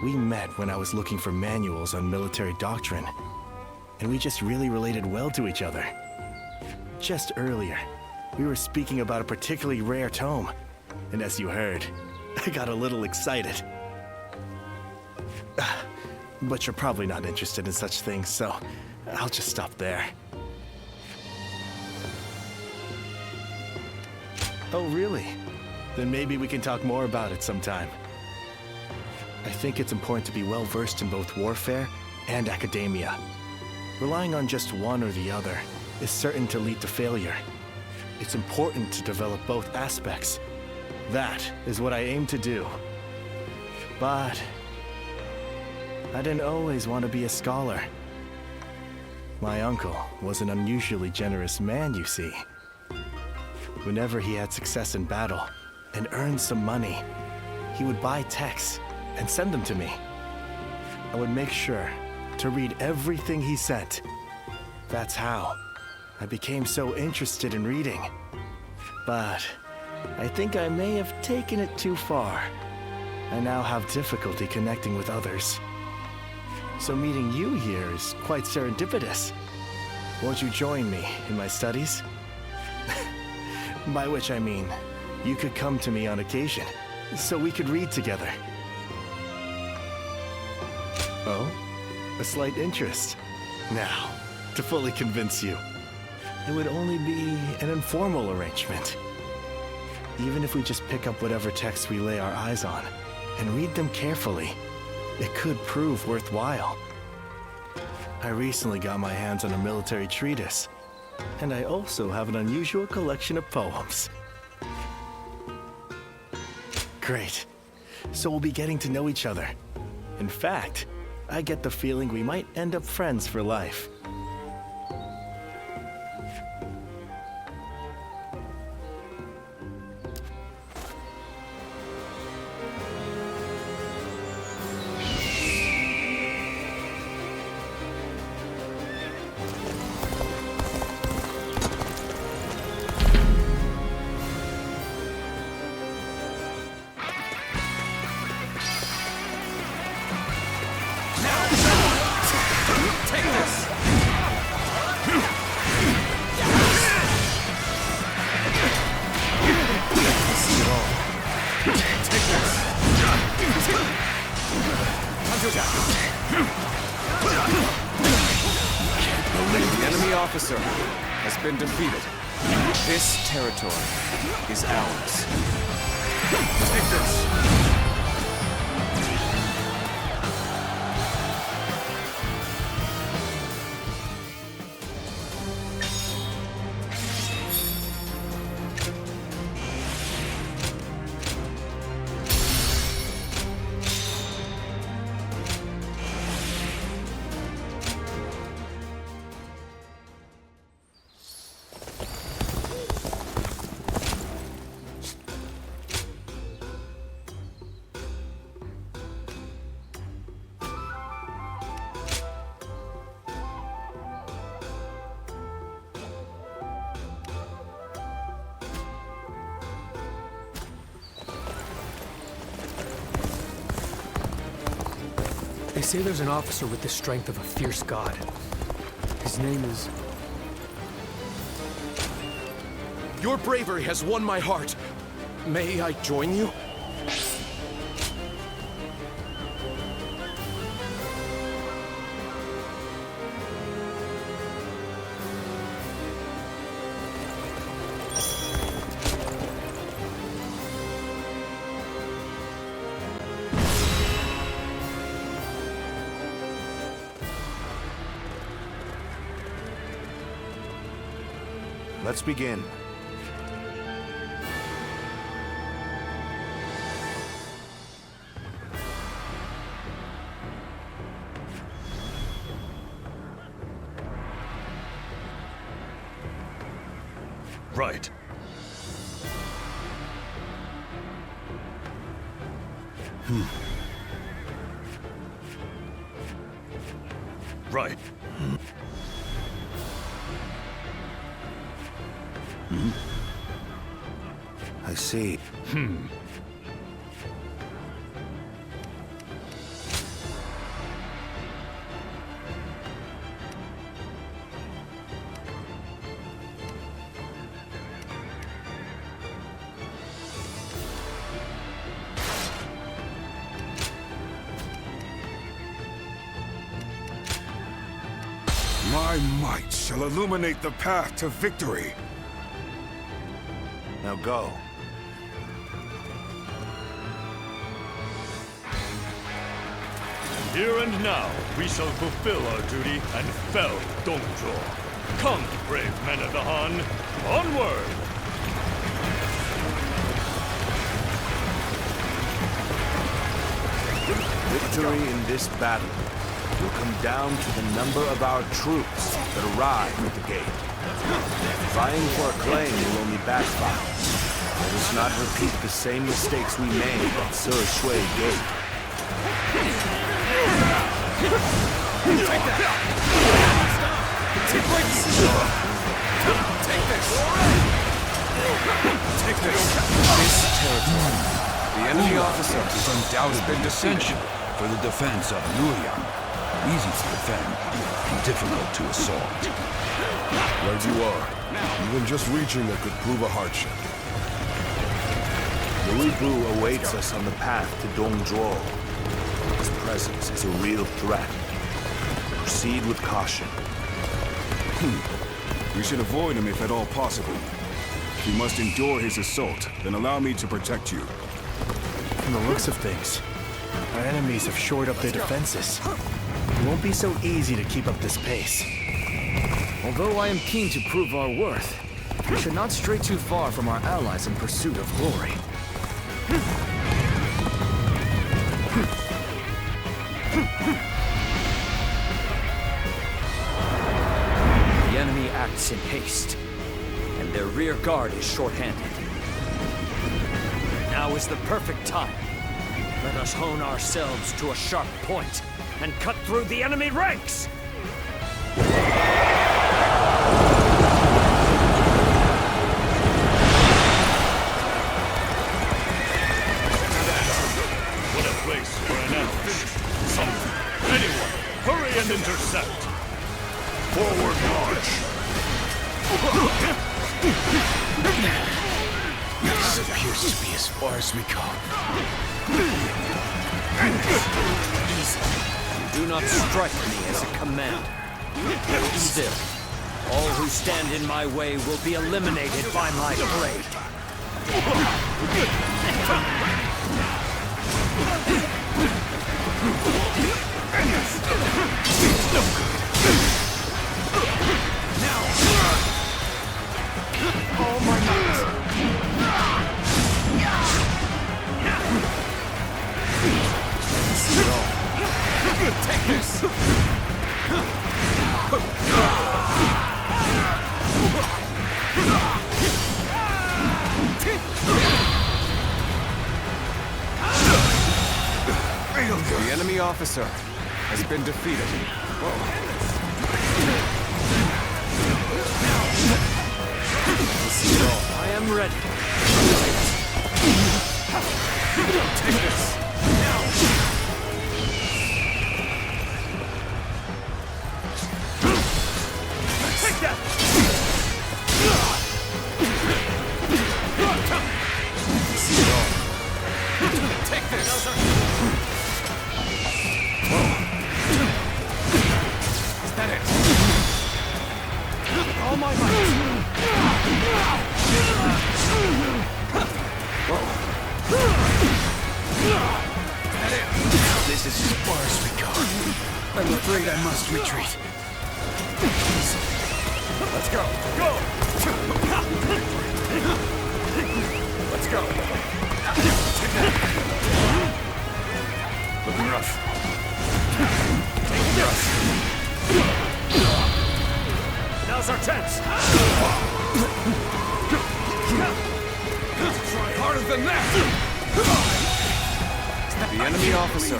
We met when I was looking for manuals on military doctrine, and we just really related well to each other. Just earlier, we were speaking about a particularly rare tome, and as you heard, I got a little excited. But you're probably not interested in such things, so I'll just stop there. Oh, really? Then maybe we can talk more about it sometime. I think it's important to be well-versed in both warfare and academia. Relying on just one or the other is certain to lead to failure. It's important to develop both aspects. That is what I aim to do. But I didn't always want to be a scholar. My uncle was an unusually generous man, you see. Whenever he had success in battle and earned some money, he would buy texts and send them to me. I would make sure to read everything he sent. That's how I became so interested in reading. But I think I may have taken it too far. I now have difficulty connecting with others. So meeting you here is quite serendipitous. Won't you join me in my studies? By which I mean, you could come to me on occasion, so we could read together. Oh? A slight interest. Now, to fully convince you, it would only be an informal arrangement. Even if we just pick up whatever text we lay our eyes on and read them carefully, it could prove worthwhile. I recently got my hands on a military treatise, and I also have an unusual collection of poems. Great. So we'll be getting to know each other. In fact, I get the feeling we might end up friends for life. The enemy officer has been defeated. This territory is ours. Take this! say there's an officer with the strength of a fierce god. His name is... Your bravery has won my heart. May I join you? Let's begin. Right. Right. I see. My might shall illuminate the path to victory. Now go. Here and now, we shall fulfill our duty and fell Dongzhuo. Come, brave men of the Han, onward! Victory in this battle will come down to the number of our troops that arrive at the gate. Vying for acclaim will only backfire. Let us not repeat the same mistakes we made at Sir Shui Gate. Take that! Take this! Take this! This territory, the enemy officer is undoubtedly essential for the defense of Luoyang. Easy to defend, difficult to assault. Right you are. Even just reaching it could prove a hardship. Louis Bu awaits us on the path to Dongzhuo. His presence is a real threat. Proceed with caution. We should avoid him if at all possible. If you must endure his assault, then allow me to protect you. From the looks of things, our enemies have shored up their defenses. It won't be so easy to keep up this pace. Although I am keen to prove our worth, we should not stray too far from our allies in pursuit of glory. The enemy acts in haste, and their rear guard is short-handed. Now is the perfect time. Let us hone ourselves to a sharp point and cut through the enemy ranks! What a place for an ambush. Someone, anyone, hurry and intercept. Forward march. This appears to be as far as we go. Easy. Do not strike me as a commander. Still, all who stand in my way will be eliminated by my blade. All my might. Take this! The enemy officer has been defeated. I am ready. Take this! This is as far as we go. I'm afraid I must retreat. Let's go. Go! Let's go. Take that. Looking rough. Taking rough. Now's our chance. Try harder than that. The enemy officer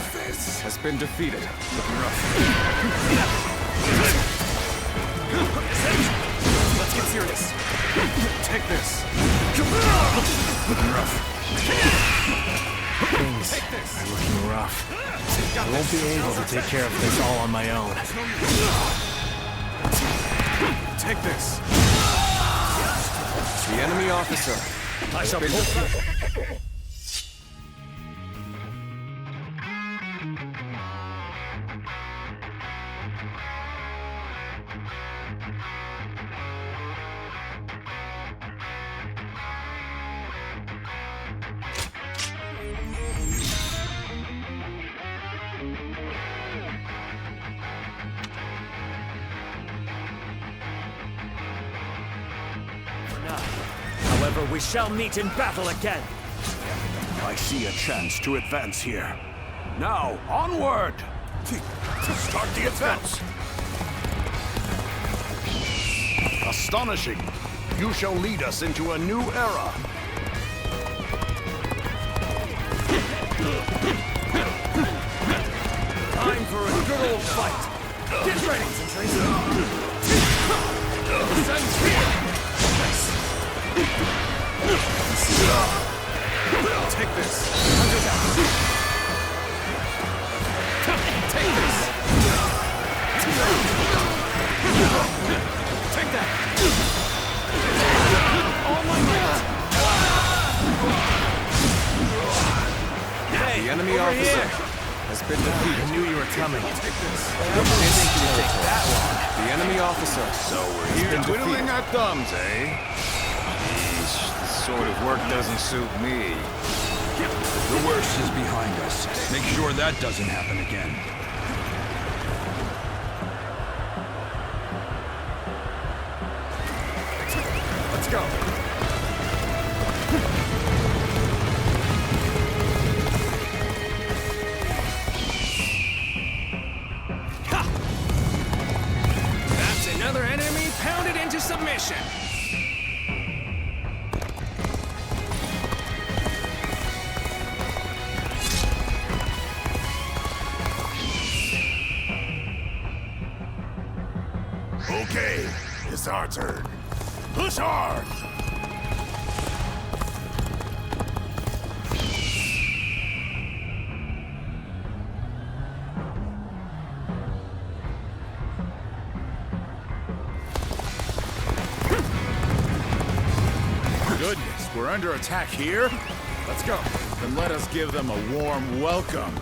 has been defeated. Looking rough. Let's get serious. Take this. Looking rough. Things are looking rough. I won't be able to take care of this all on my own. Take this. The enemy officer. I shall pull back. However, we shall meet in battle again. I see a chance to advance here. Now, onward! Start the advance! Astonishing! You shall lead us into a new era! Time for a good old fight! Get ready! Send here! Take this. Take this. Take that. All my might. The enemy officer has been defeated. I knew you were coming. Take this. I didn't think it would take that long. The enemy officer. So we're here twiddling our thumbs, eh? This sort of work doesn't suit me. The worst is behind us. Make sure that doesn't happen again. Let's go. That's another enemy pounded into submission. Okay, it's our turn. Push hard! Goodness, we're under attack here? Let's go. Then let us give them a warm welcome.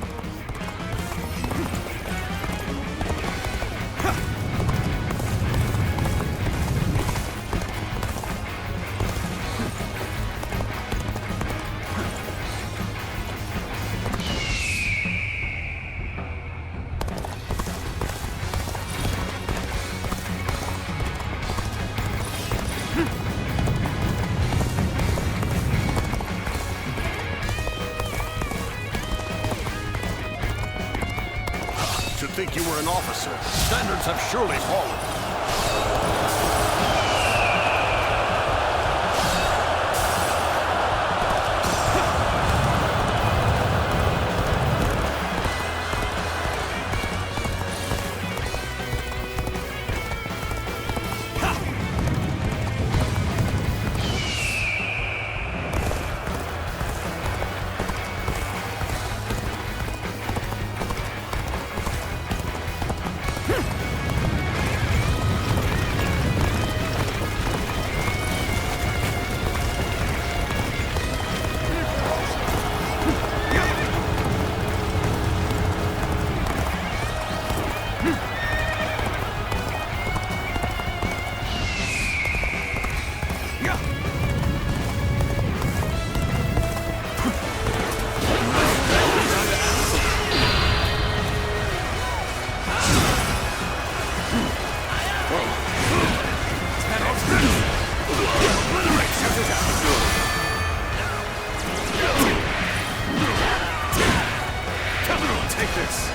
Should think you were an officer. Standards have surely fallen. this.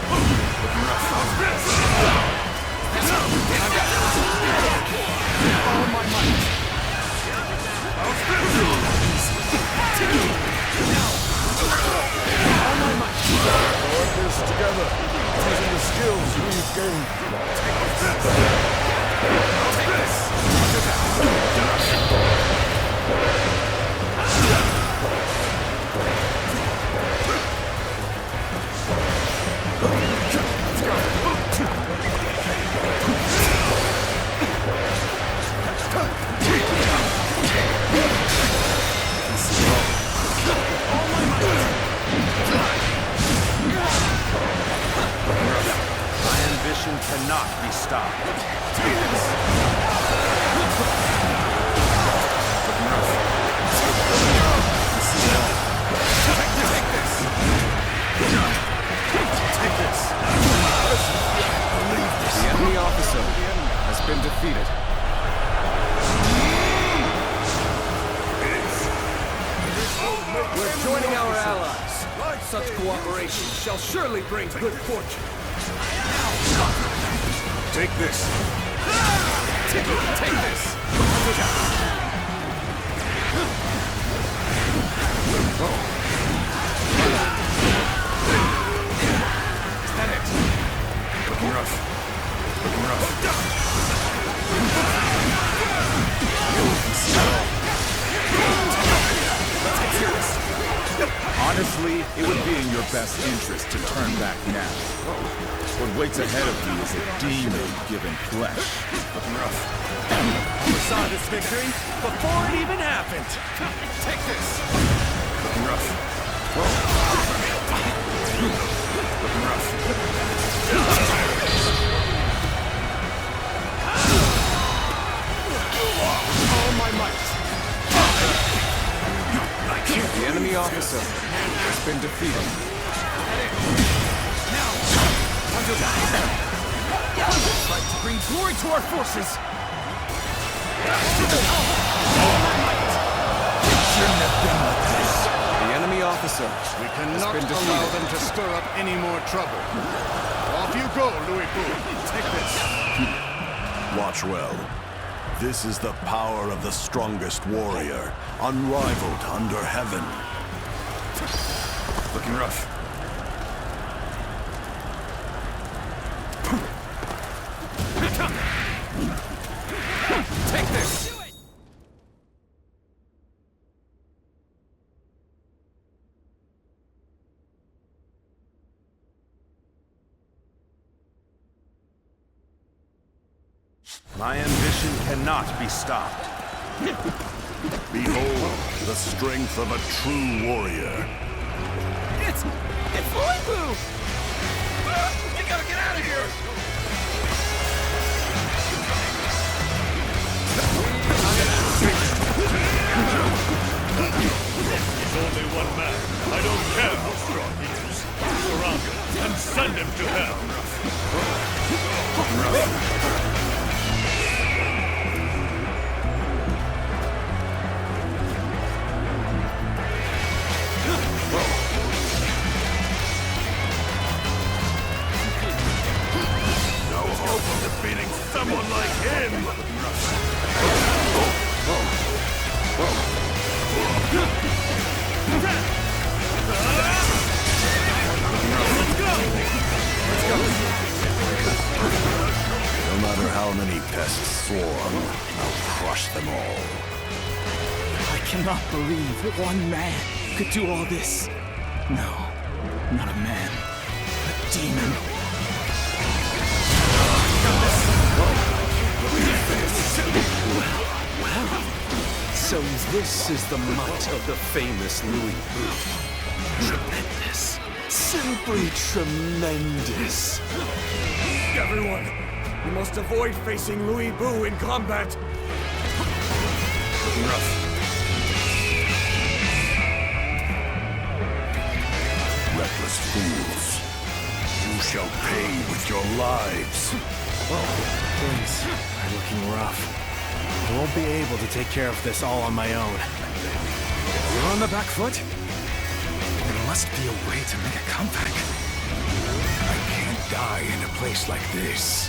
All my might. All my might. Work this together, using the skills we've gained. Take this. My ambition cannot be stopped. The enemy officer has been defeated. We're joining our allies. Such cooperation shall surely bring good fortune. Take this. Take this. Is that it? Looking rough. Looking rough. Honestly, it would be in your best interest to turn back now. What waits ahead of you is a demon given flesh. Looking rough. We saw this victory before it even happened. Take this. Looking rough. Looking rough. All my might. The enemy officer has been defeated. Fight to bring glory to our forces. It shouldn't have been like this. The enemy officer We has cannot been defeated. allow them to stir up any more trouble. Off you go, Louis Boo. Take this. Watch well. This is the power of the strongest warrior, unrivaled under heaven. Looking rough. Take this. My ambition cannot be stopped. Behold the strength of a true warrior. It's Robyz! You gotta get out of here! He's only one man. I don't care how strong he is. Surround him and send him to hell. No hope of defeating someone like him! No matter how many pests swarm, I'll crush them all. I cannot believe that one man could do all this. No, not a man. A demon. Well. So this is the might of the famous Louis Boo. Tremendous. Simply tremendous. Everyone, you must avoid facing Louis Boo in combat. Looking rough. Reckless fools. You shall pay with your lives. Things are looking rough. I won't be able to take care of this all on my own. We're on the back foot? There must be a way to make a comeback. die in a place like this.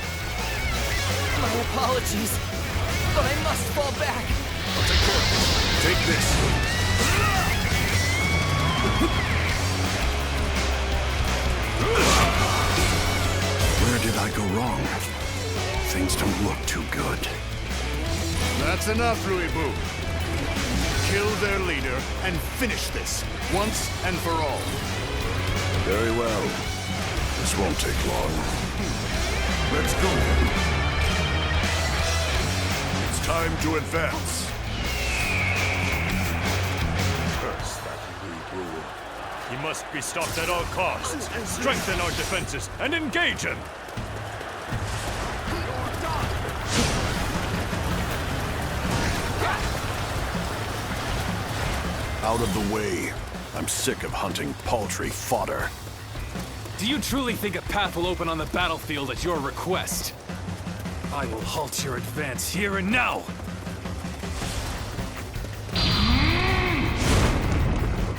My apologies, but I must fall back. I'll take care of it. Take this. Where did I go wrong? Things don't look too good. That's enough, Louis-Boo. Kill their leader and finish this, once and for all. Very well. This won't take long. Let's go. It's time to advance. Curse that Louis-Boo. He must be stopped at all costs. Strengthen our defenses and engage him. Out of the way. I'm sick of hunting paltry fodder. Do you truly think a path will open on the battlefield at your request? I will halt your advance here and now!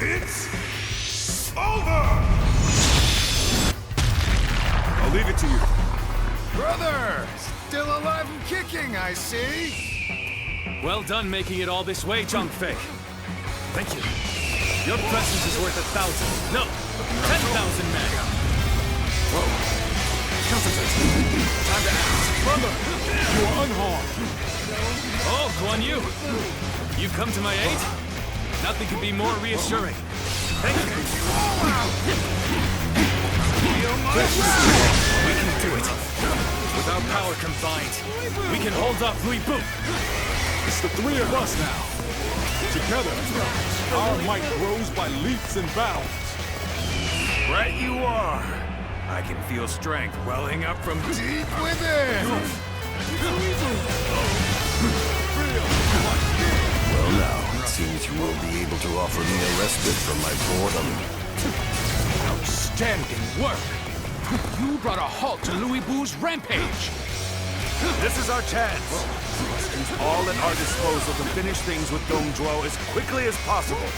It's over! I'll leave it to you. Brother! Still alive and kicking, I see. Well done making it all this way, Zhang-Fei. Thank you. Your presence is worth 1,000. No, 10,000 men. Whoa. Concentrate. Time to act. Brother, you are unharmed. Oh, Guan Yu. You've come to my aid? Nothing could be more reassuring. Thank you. We can do it. With our power combined, we can hold off Louis-Boo. It's the three of us now. Together, our might grows by leaps and bounds. Right you are. I can feel strength welling up from deep within. Well now, it seems you will be able to offer me a respite from my boredom. Outstanding work. You brought a halt to Louis-Boo's rampage. This is our chance. We must use all at our disposal to finish things with Dong Zhuo as quickly as possible.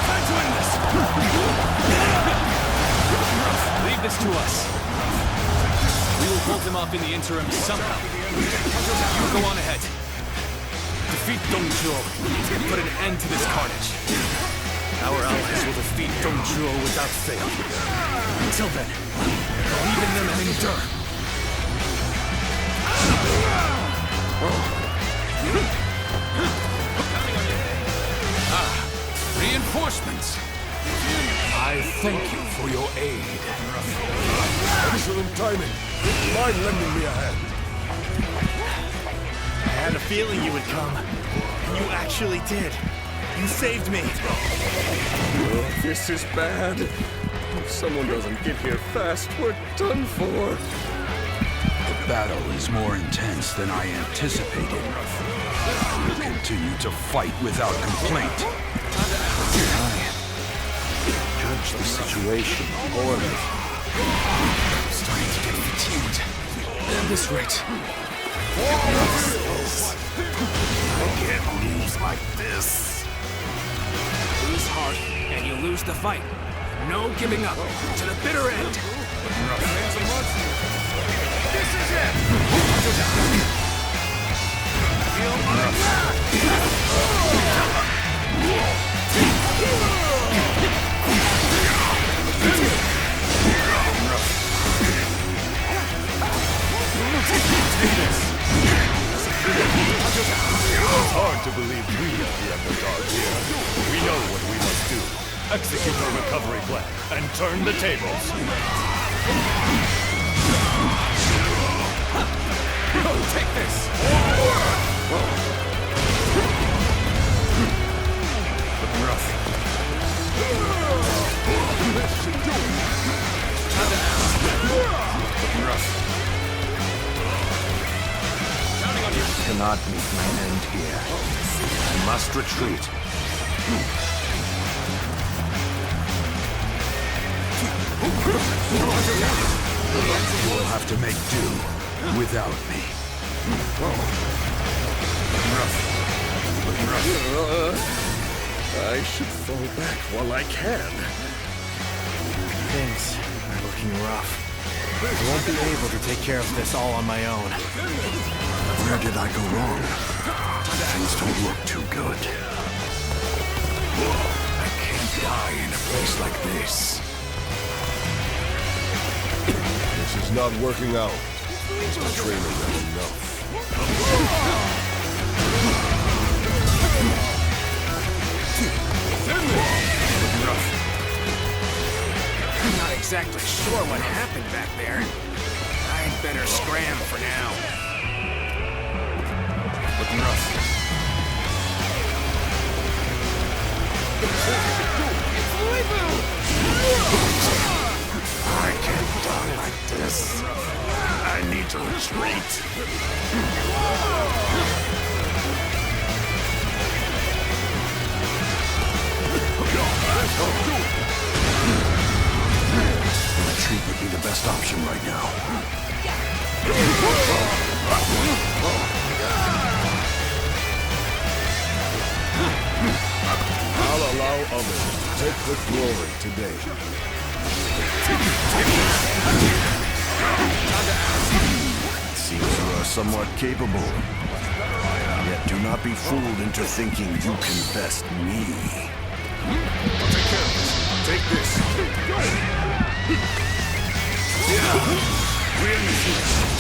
Time to end this! Leave this to us. We will hold him off in the interim somehow. You go on ahead. Defeat Dong Zhuo and put an end to this carnage. Our allies will defeat Dong Zhuo without fail. Until then, believe in them and endure. Reinforcements. I thank you for your aid. Excellent timing. Mind lending me a hand? I had a feeling you would come. And you actually did. You saved me. Oh, this is bad. If someone doesn't get here fast, we're done for. The battle is more intense than I anticipated. We'll continue to fight without complaint. I judge the situation poorly. I'm starting to get fatigued. At this rate. I can't lose like this. Lose heart, and you lose the fight. No giving up to the bitter end. This is it! Feel my wrath! It's hard to believe we are the underdog here. We know what we must do. Execute our recovery plan and turn the tables. Take this! Looking rough. Looking rough. I cannot meet my end here. I must retreat. You will have to make do without me. I should fall back while I can. Things are looking rough. I won't be able to take care of this all on my own. Where did I go wrong? Things don't look too good. I can't die in a place like this. This is not working out. Is my training not enough? I'm not exactly sure what happened back there. I'd better scram for now. Looking rough. I can't die like this. I need to retreat. Retreat would be the best option right now. I'll allow others to take the glory today. Seems you are somewhat capable. Yet do not be fooled into thinking you can best me. Take care of this. Take this.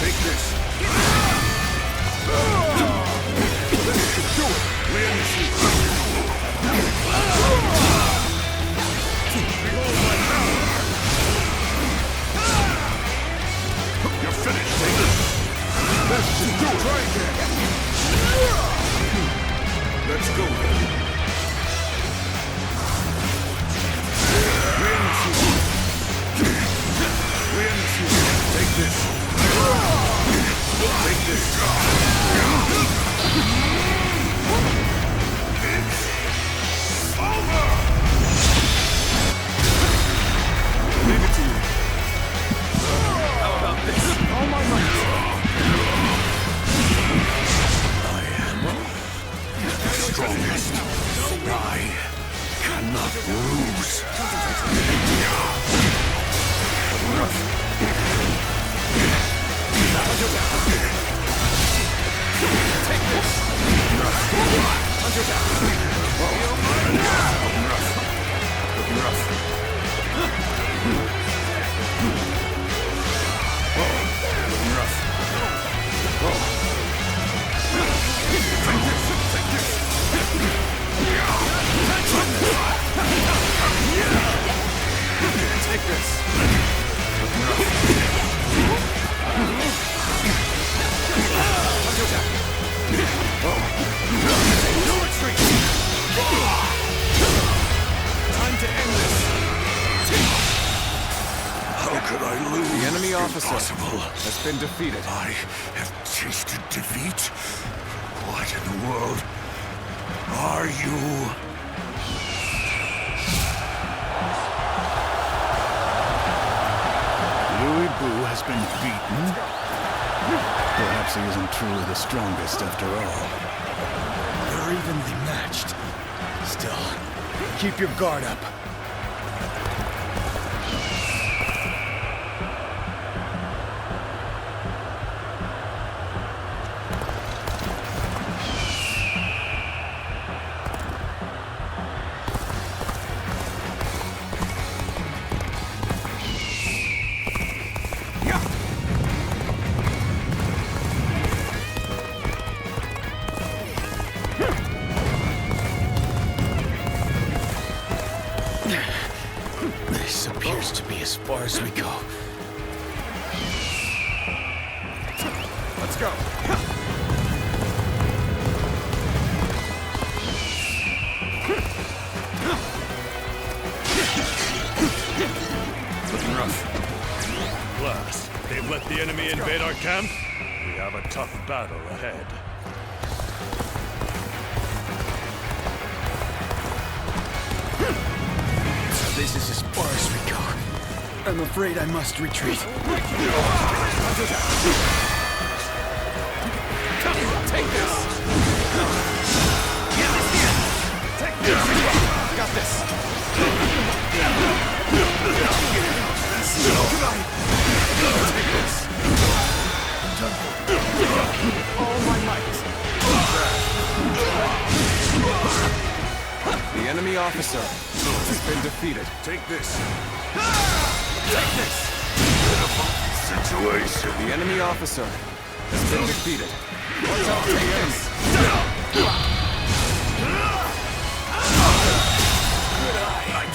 Take this. This should do it. You're finished. Take this. This should do it. Try again. Let's go. Take this. Take this. It's over. Leave it to you. How about this? All my might. I am the strongest. I cannot lose. Take this. Hunter Take this. No retreat. Time to end this. How could I lose? The enemy officer Impossible. has been defeated. I have tasted defeat. What in the world are you? Louis Boo has been beaten? Perhaps he isn't truly the strongest after all. They're evenly matched. Still, keep your guard up. This appears to be as far as we go. Let's go. Looking rough. Blast. They've let the enemy invade our camp. We have a tough battle ahead. This is as far as we go. I'm afraid I must retreat. Take this. Take this. Got this. All my might. The enemy officer has been defeated. Take this. Take this. Situation. The enemy officer has been defeated. What's up, take this.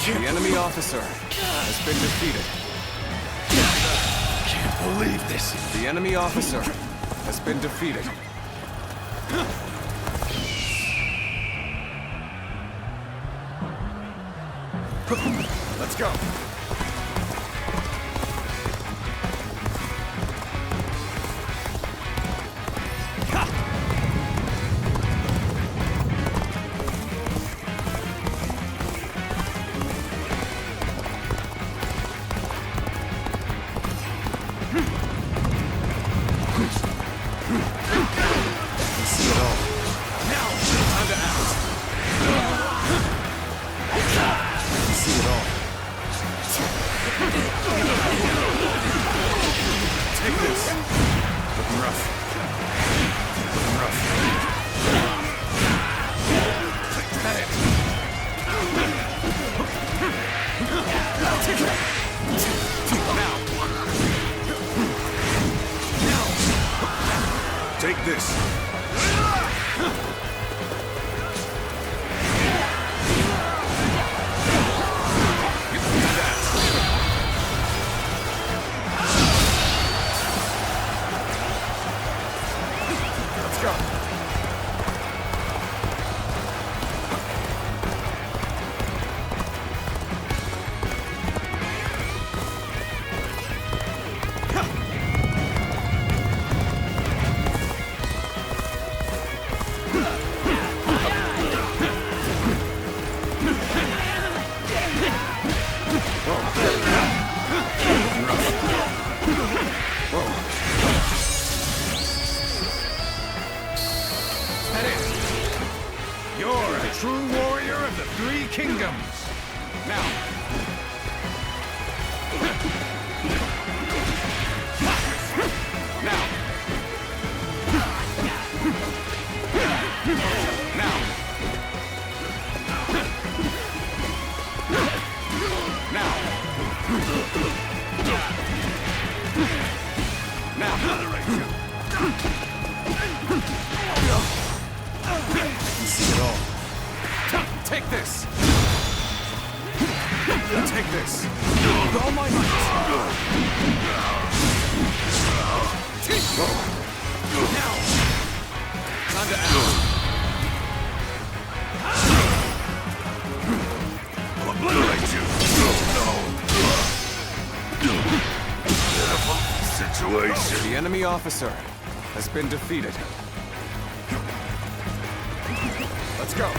The enemy officer has been defeated. Can't believe this. The enemy officer has been defeated. Let's go. Take this. Let's go. You're a true warrior of the Three Kingdoms. Now. Now. Now. Now. Take this! Take this! With all my might! Now! Time to act! I'll obliterate you! Pitiful situation. The enemy officer has been defeated. Let's go.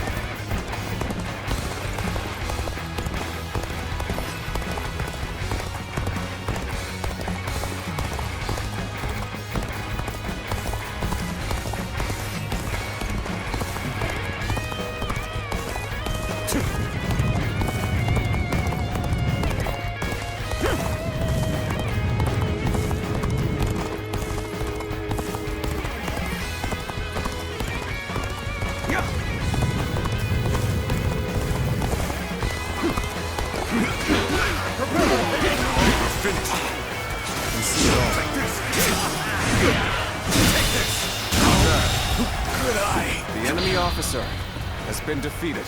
The enemy officer has been defeated.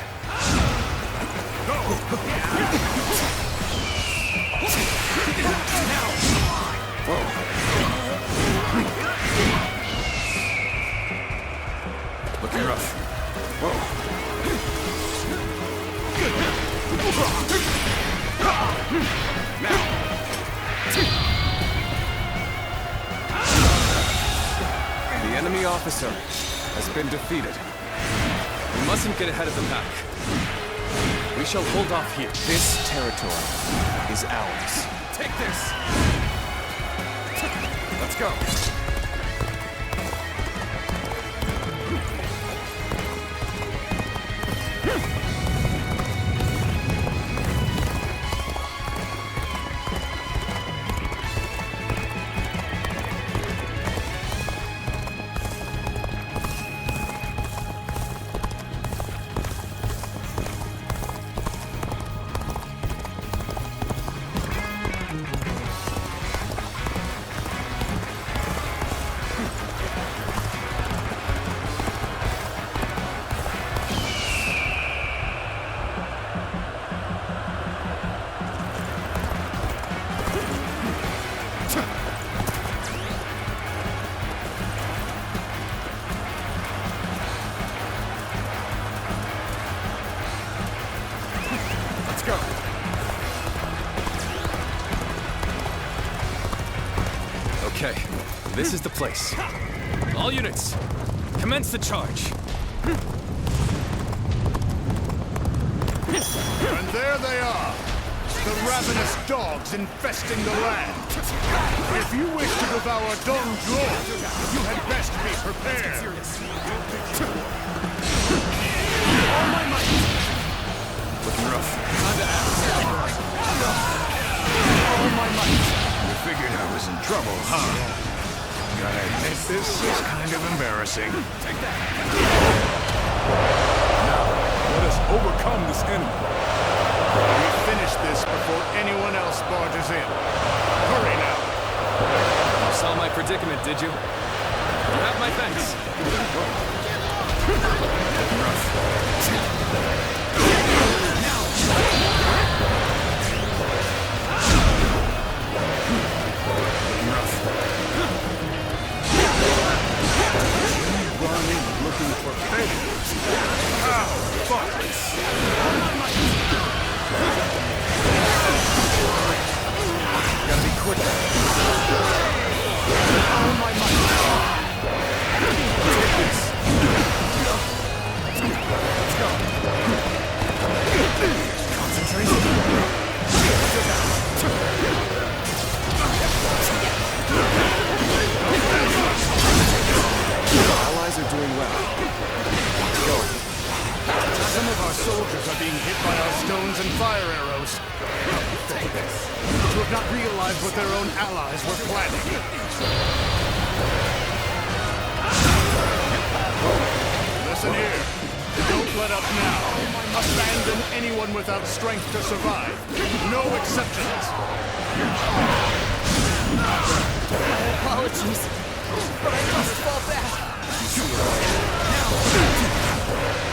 Looking rough. The enemy officer has been defeated. We mustn't get ahead of the pack. We shall hold off here. This territory is ours. Take this! Let's go! Let's go. Okay, this is the place. All units, commence the charge. And there they are, the ravenous dogs infesting the land. If you wish to devour Dongzhuo, you had best be prepared. All my might. Looking rough. Time to act. All my might. You figured I was in trouble, huh? Gotta admit, this is kind of embarrassing. Take that. Now, let us overcome this enemy. We finish this before anyone else barges in. Hurry now. You saw my predicament, did you? You have my thanks. Running, looking for pain. Ow, fuck. Gotta be quick. Oh my might. Take this. Let's go. Concentrate. Allies are doing well. Let's go. Some of our soldiers are being hit by our stones and fire arrows. Take this. To have not realized what their own allies were planning. Listen here. Don't let up now. Abandon anyone without strength to survive. No exceptions. Apologies, but I must fall back.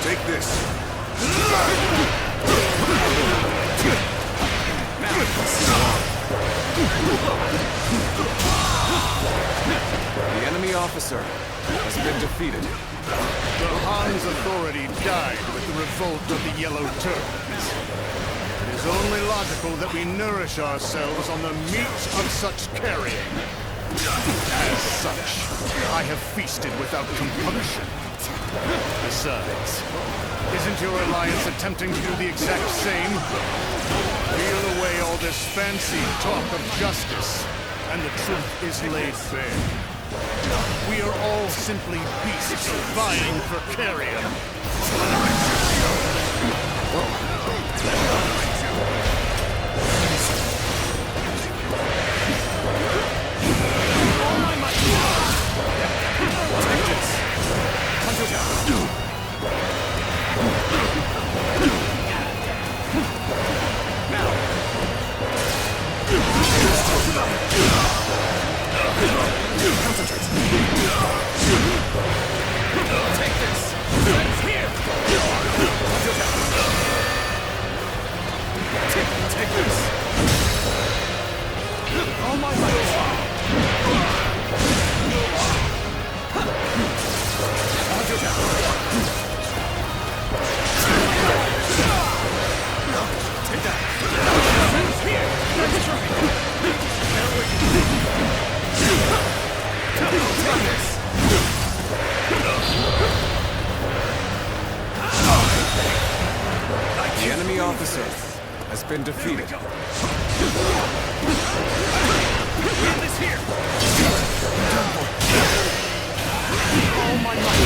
Take this. The enemy officer has been defeated. The Han's authority died with the revolt of the Yellow Turbans. It is only logical that we nourish ourselves on the meat of such carrion. As such, I have feasted without compunction. Besides, isn't your alliance attempting to do the exact same? Peel away all this fancy talk of justice, and the truth is laid bare. We are all simply beasts vying for carrion. All my might. Take this. Hunt it down. Concentrate. Take this. Here. Take this. All my might. Take that. Here. Let's try. Take this. The enemy officer has been defeated. Get this here. All my might.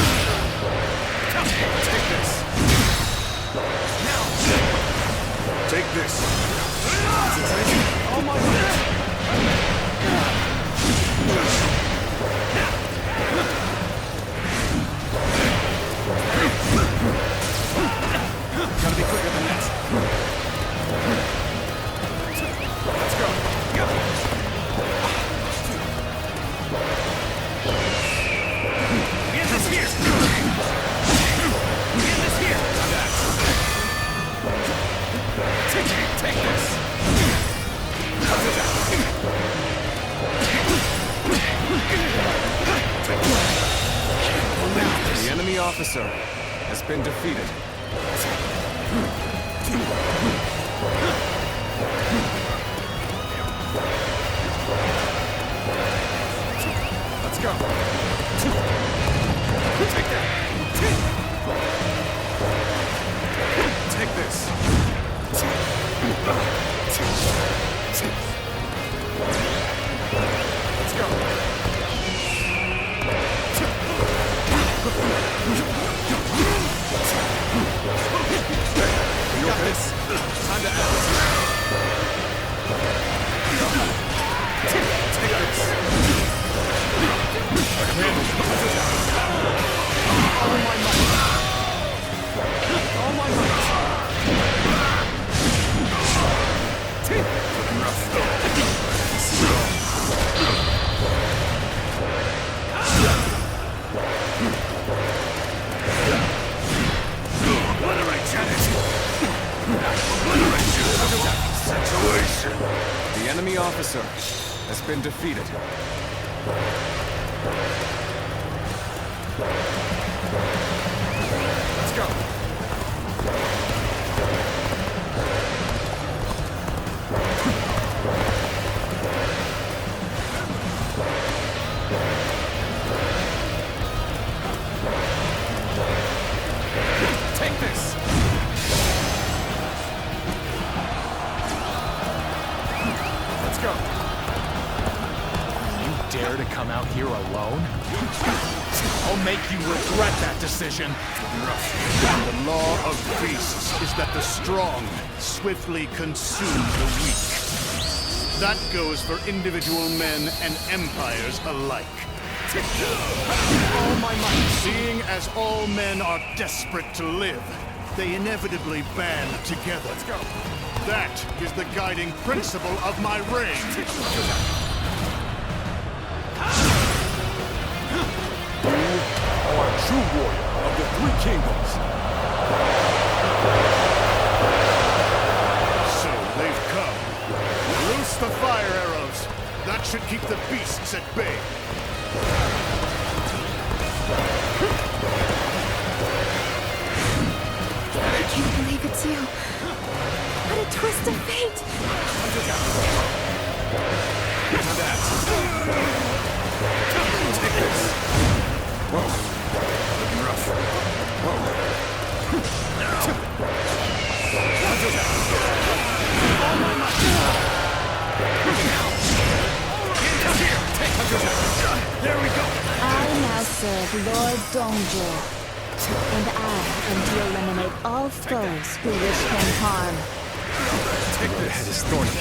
Take this. Now. Take this. All my might. Gotta be quicker than that. Let's go. Get this here. Get this here. Take this. The enemy officer has been defeated. Let's go. You got this. Time to act. Take this. All my might. All my might. Looking rough. Situation. The enemy officer has been defeated. Let's go. Take this. Let's go. You dare to come out here alone? I'll make you regret that decision. The law of beasts is that the strong swiftly consume the weak. That goes for individual men and empires alike. All my might. Seeing as all men are desperate to live, they inevitably band together. Let's go. That is the guiding principle of my reign. You are a true warrior of the Three Kingdoms. So they've come. Loose the fire arrows. That should keep the beasts at bay. I can't believe it's you. What a twist of fate. Take this. Whoa. Looking rough. Whoa. There we go. I now serve Lord Dongzhou, and I am to eliminate all foes who wish him harm. Take this. Head is thorny,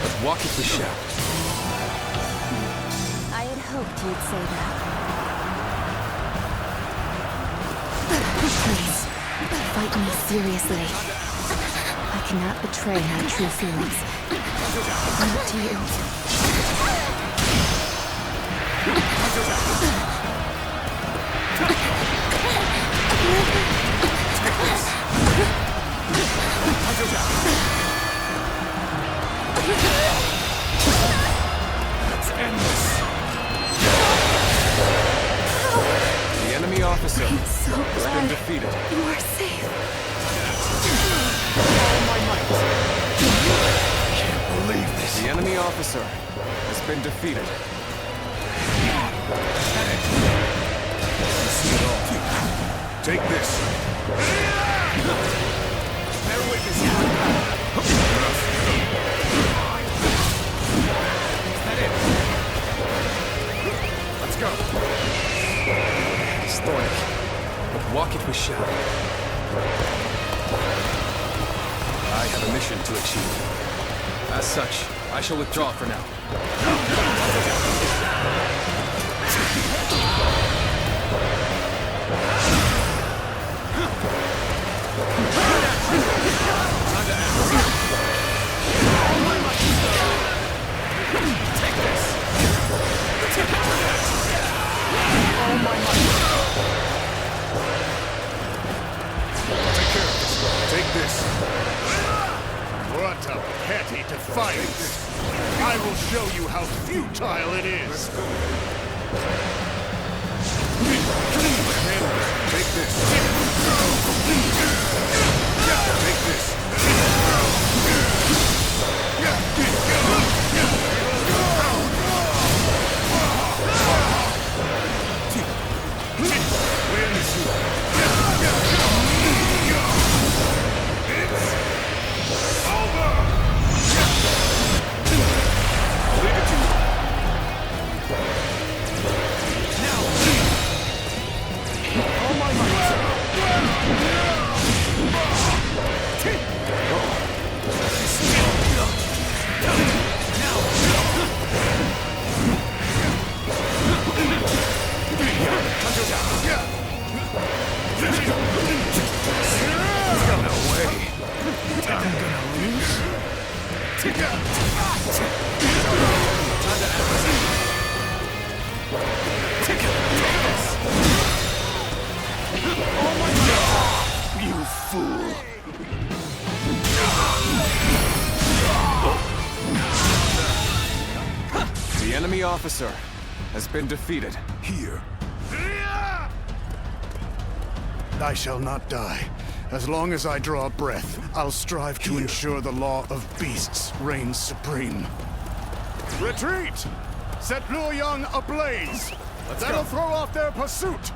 but walk it with shout. I had hoped you'd say that. Please, fight me seriously. I cannot betray my true feelings. Not to you. Let's end this. The enemy officer I'm so has glad been defeated. you are safe. All my might. Can't believe this. The enemy officer has been defeated. Take this. Bear witness. Is that it? Let's go. It's thorny, but walk it with shout. I have a mission to achieve. As such, I shall withdraw for now. Take this. Take this. What a petty defiance! I will show you how futile it is! Take this. Take this. Over! You fool! The enemy officer has been defeated. Here. I shall not die. As long as I draw breath, I'll strive to ensure the law of beasts reigns supreme. Retreat! Set Luoyang ablaze! That'll throw off their pursuit!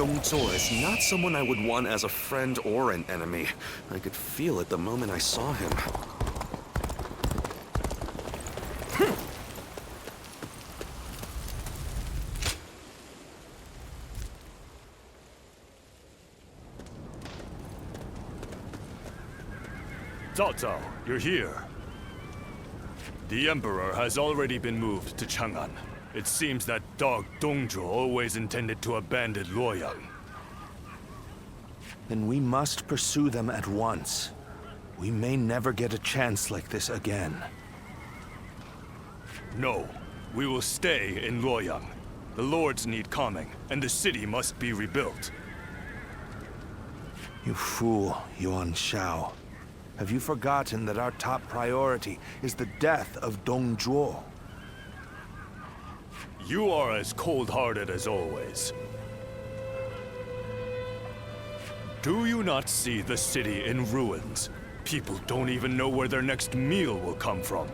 Dongzhuo is not someone I would want as a friend or an enemy. I could feel it the moment I saw him. Cao Cao, you're here. The Emperor has already been moved to Chang'an. It seems that dog Dongzhuo always intended to abandon Luoyang. Then we must pursue them at once. We may never get a chance like this again. No, we will stay in Luoyang. The lords need calming, and the city must be rebuilt. You fool, Yuan Shao. Have you forgotten that our top priority is the death of Dongzhuo? You are as cold-hearted as always. Do you not see the city in ruins? People don't even know where their next meal will come from.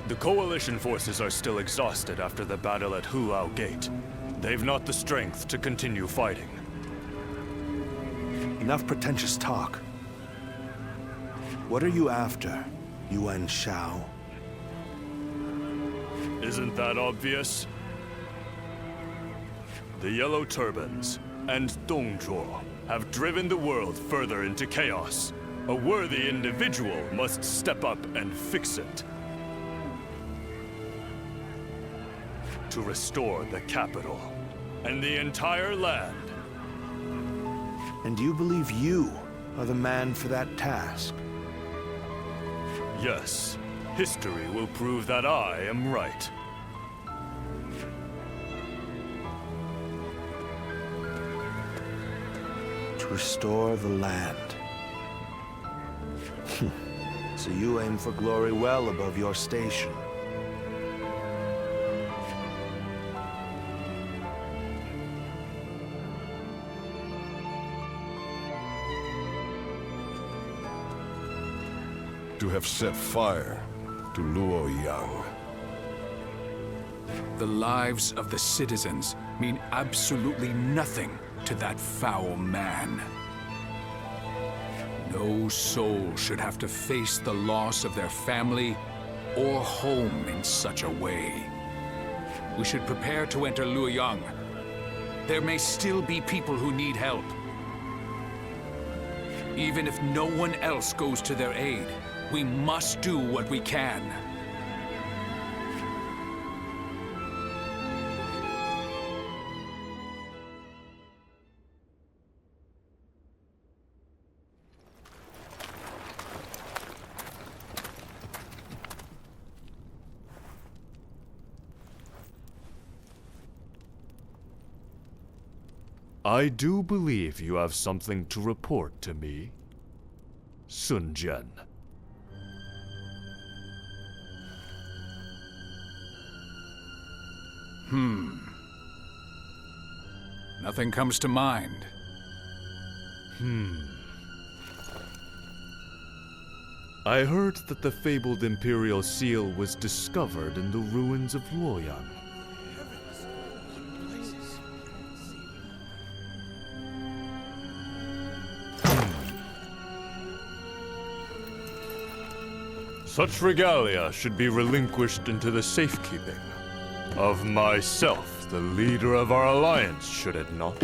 The Coalition forces are still exhausted after the battle at Hulao Gate. They've not the strength to continue fighting. Enough pretentious talk. What are you after, Yuan Shao? Isn't that obvious? The Yellow Turbans and Dongzhuo have driven the world further into chaos. A worthy individual must step up and fix it. To restore the capital and the entire land. And you believe you are the man for that task? Yes. History will prove that I am right. To restore the land. So you aim for glory well above your station. To have set fire to Luoyang. The lives of the citizens mean absolutely nothing to that foul man. No soul should have to face the loss of their family or home in such a way. We should prepare to enter Luoyang. There may still be people who need help. Even if no one else goes to their aid, we must do what we can. I do believe you have something to report to me, Sun Jian. Nothing comes to mind. I heard that the fabled Imperial Seal was discovered in the ruins of Luoyang. Such regalia should be relinquished into the safekeeping of myself, the leader of our alliance, should it not?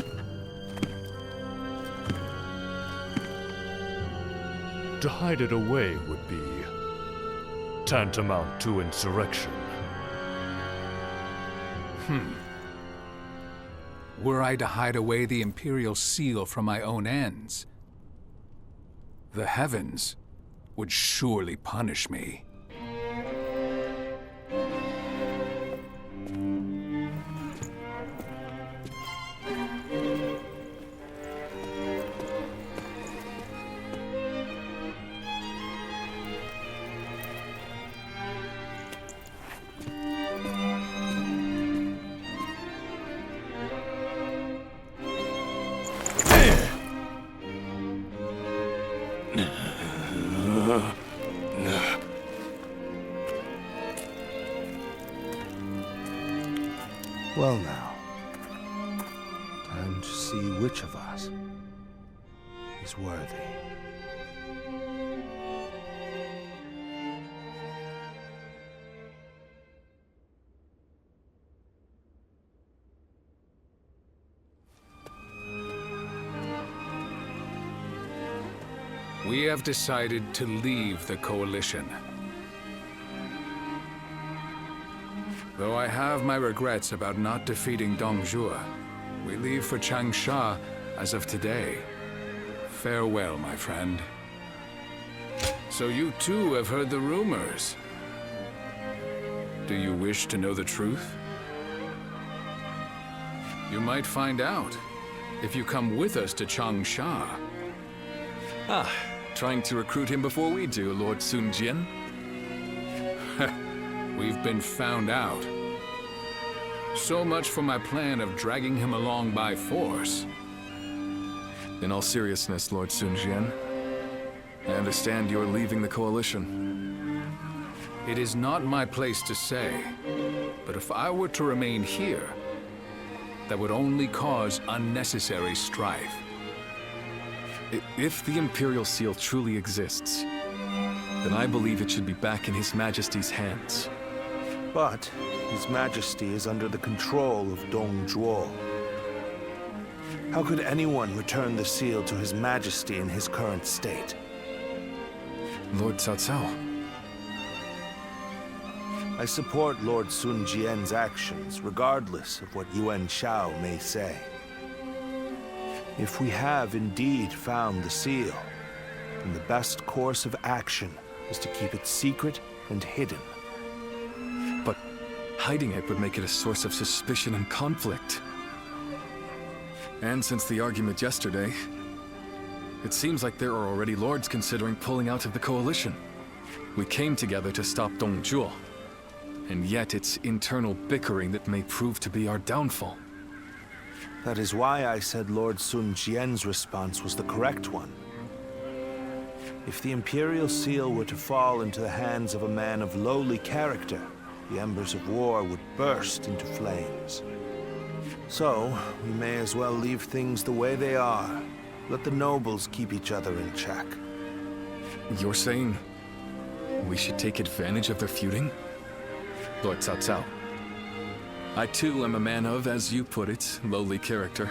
To hide it away would be tantamount to insurrection. Were I to hide away the Imperial Seal from my own ends, the heavens would surely punish me. Well now, time to see which of us is worthy. We have decided to leave the Coalition. Though I have my regrets about not defeating Dongjua, we leave for Changsha as of today. Farewell, my friend. So you too have heard the rumors. Do you wish to know the truth? You might find out if you come with us to Changsha. Trying to recruit him before we do, Lord Sun Jian. We've been found out. So much for my plan of dragging him along by force. In all seriousness, Lord Sun Jian, I understand you're leaving the Coalition. It is not my place to say, but if I were to remain here, that would only cause unnecessary strife. If the Imperial Seal truly exists, then I believe it should be back in His Majesty's hands. But His Majesty is under the control of Dongzhuo. How could anyone return the seal to His Majesty in his current state? Lord Cao Cao. I support Lord Sun Jian's actions, regardless of what Yuan Shao may say. If we have indeed found the seal, then the best course of action is to keep it secret and hidden. But hiding it would make it a source of suspicion and conflict. And since the argument yesterday, it seems like there are already lords considering pulling out of the Coalition. We came together to stop Dongjua, and yet it's internal bickering that may prove to be our downfall. That is why I said Lord Sun Jian's response was the correct one. If the Imperial Seal were to fall into the hands of a man of lowly character, the embers of war would burst into flames. So, we may as well leave things the way they are. Let the nobles keep each other in check. You're saying we should take advantage of their feuding? Lord Cao Cao. I too am a man of, as you put it, lowly character.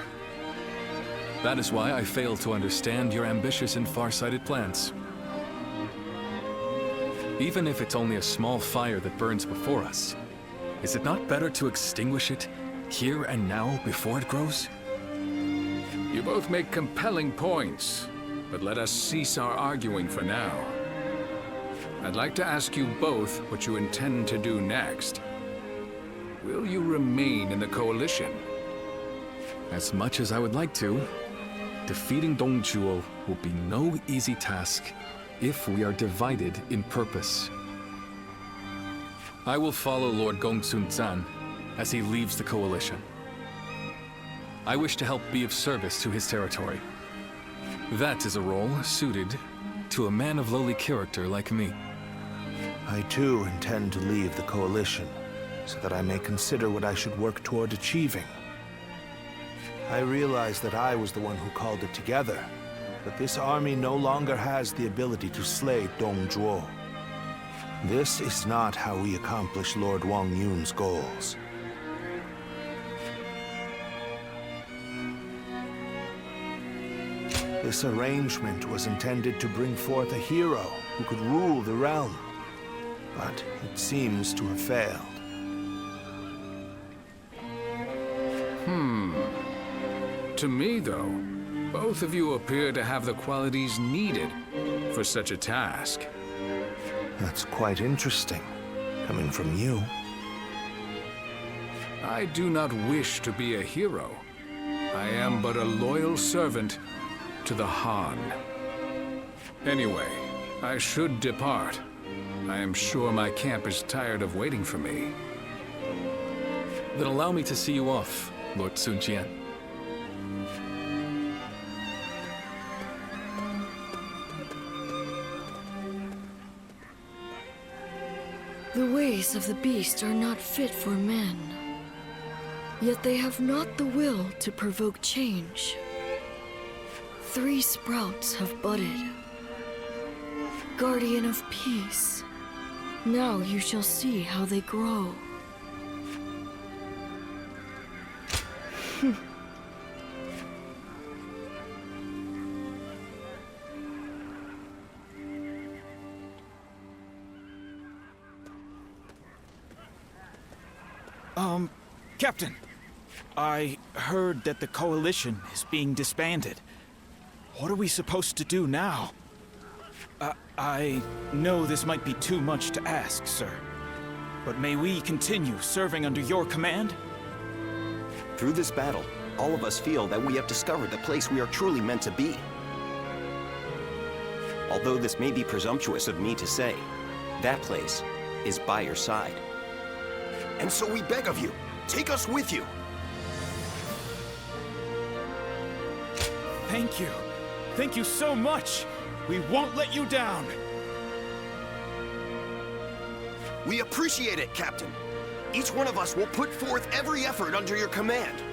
That is why I fail to understand your ambitious and far-sighted plans. Even if it's only a small fire that burns before us, is it not better to extinguish it here and now before it grows? You both make compelling points, but let us cease our arguing for now. I'd like to ask you both what you intend to do next. Will you remain in the Coalition? As much as I would like to, defeating Dongzhuo will be no easy task if we are divided in purpose. I will follow Lord Gongsun Zan as he leaves the coalition. I wish to help be of service to his territory. That is a role suited to a man of lowly character like me. I too intend to leave the coalition, so that I may consider what I should work toward achieving. I realize that I was the one who called it together, but this army no longer has the ability to slay Dongzhuo. This is not how we accomplish Lord Wang Yun's goals. This arrangement was intended to bring forth a hero who could rule the realm, but it seems to have failed. To me, though, both of you appear to have the qualities needed for such a task. That's quite interesting, coming from you. I do not wish to be a hero. I am but a loyal servant to the Han. Anyway, I should depart. I am sure my camp is tired of waiting for me. Then allow me to see you off, Lord Sun Jian. The ways of the beast are not fit for men. Yet they have not the will to provoke change. 3 sprouts have budded. Guardian of peace. Now you shall see how they grow. Captain, I heard that the coalition is being disbanded. What are we supposed to do now? I know this might be too much to ask, sir. But may we continue serving under your command? Through this battle, all of us feel that we have discovered the place we are truly meant to be. Although this may be presumptuous of me to say, that place is by your side. And so we beg of you, take us with you. Thank you. Thank you so much. We won't let you down. We appreciate it, Captain. Each one of us will put forth every effort under your command.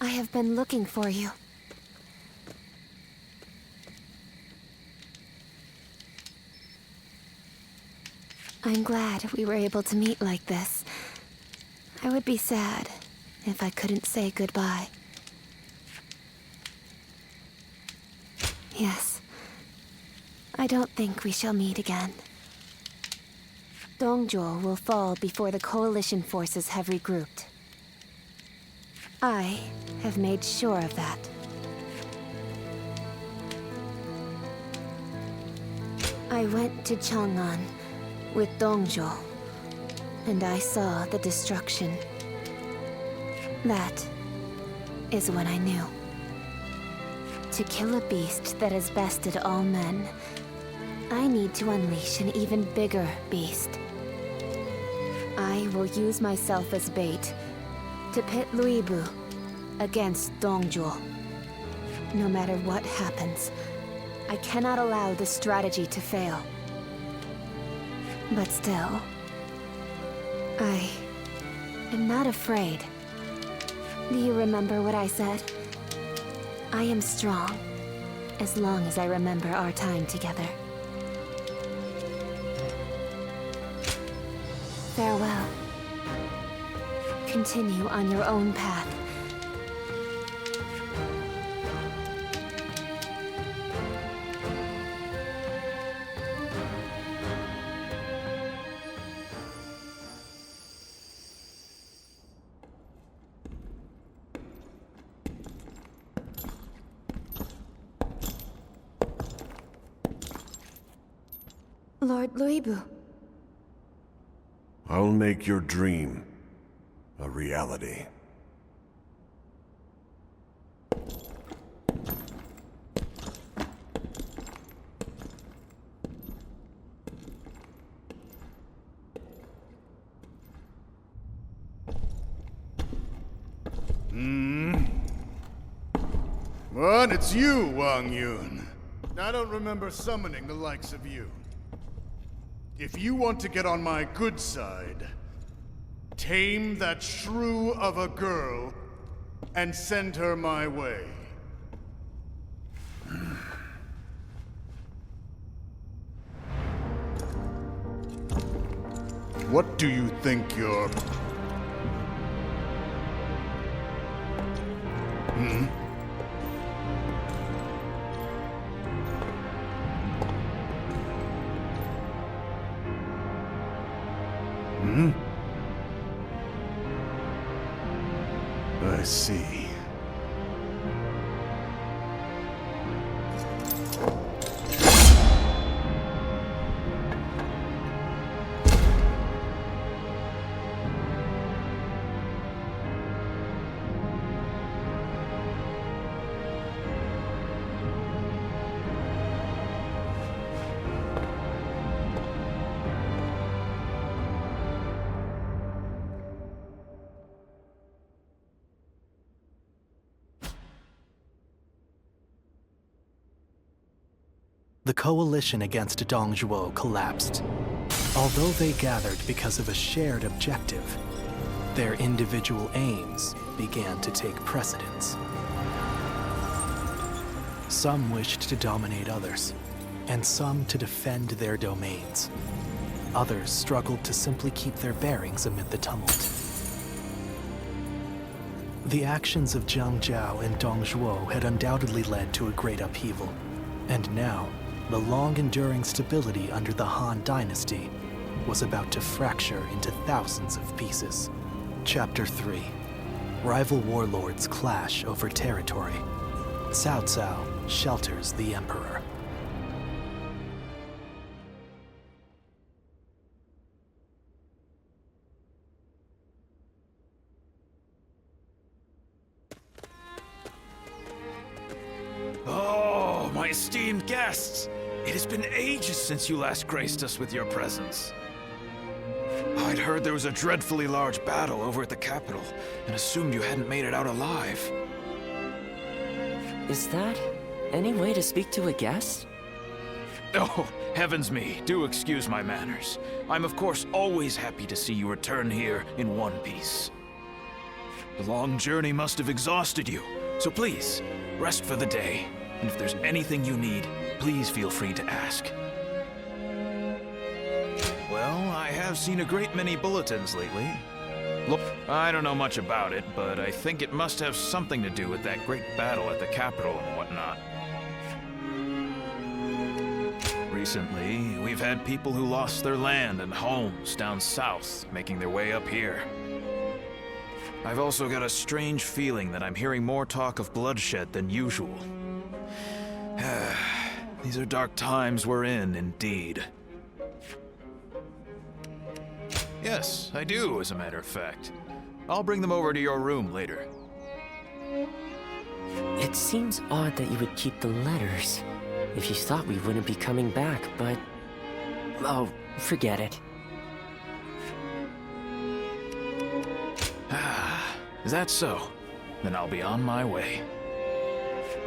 I have been looking for you. I'm glad we were able to meet like this. I would be sad if I couldn't say goodbye. Yes. I don't think we shall meet again. Dongzhuo will fall before the coalition forces have regrouped. I have made sure of that. I went to Chang'an with Dongzhuo, and I saw the destruction. That is when I knew. To kill a beast that has bested all men, I need to unleash an even bigger beast. I will use myself as bait to pit Luibu against Dongzhuo. No matter what happens, I cannot allow the strategy to fail. But still, I am not afraid. Do you remember what I said? I am strong, as long as I remember our time together. Farewell. Continue on your own path. Lord Luibu. I'll make your dream a reality. What? It's you, Wang Yun. I don't remember summoning the likes of you. If you want to get on my good side, tame that shrew of a girl and send her my way. What do you think you're... I see. The coalition against Dong Zhuo collapsed. Although they gathered because of a shared objective, their individual aims began to take precedence. Some wished to dominate others, and some to defend their domains. Others struggled to simply keep their bearings amid the tumult. The actions of Jiang Jiao and Dong Zhuo had undoubtedly led to a great upheaval, and now, the long-enduring stability under the Han Dynasty was about to fracture into thousands of pieces. Chapter 3. Rival warlords clash over territory. Cao Cao shelters the Emperor. Oh, my esteemed guests! It has been ages since you last graced us with your presence. I'd heard there was a dreadfully large battle over at the capital, and assumed you hadn't made it out alive. Is that any way to speak to a guest? Oh, heavens me, do excuse my manners. I'm of course always happy to see you return here in one piece. The long journey must have exhausted you, so please, rest for the day. And if there's anything you need, please feel free to ask. Well, I have seen a great many bulletins lately. Look, I don't know much about it, but I think it must have something to do with that great battle at the capital and whatnot. Recently, we've had people who lost their land and homes down south, making their way up here. I've also got a strange feeling that I'm hearing more talk of bloodshed than usual. These are dark times we're in, indeed. Yes, I do, as a matter of fact. I'll bring them over to your room later. It seems odd that you would keep the letters, if you thought we wouldn't be coming back, but... oh, forget it. Is that so? Then I'll be on my way.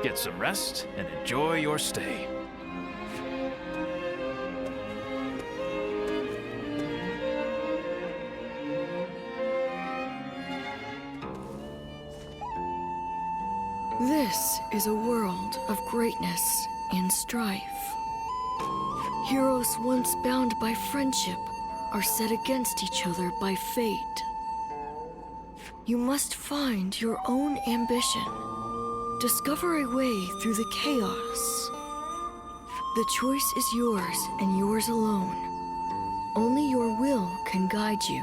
Get some rest and enjoy your stay. This is a world of greatness in strife. Heroes once bound by friendship are set against each other by fate. You must find your own ambition. Discover a way through the chaos. The choice is yours and yours alone. Only your will can guide you.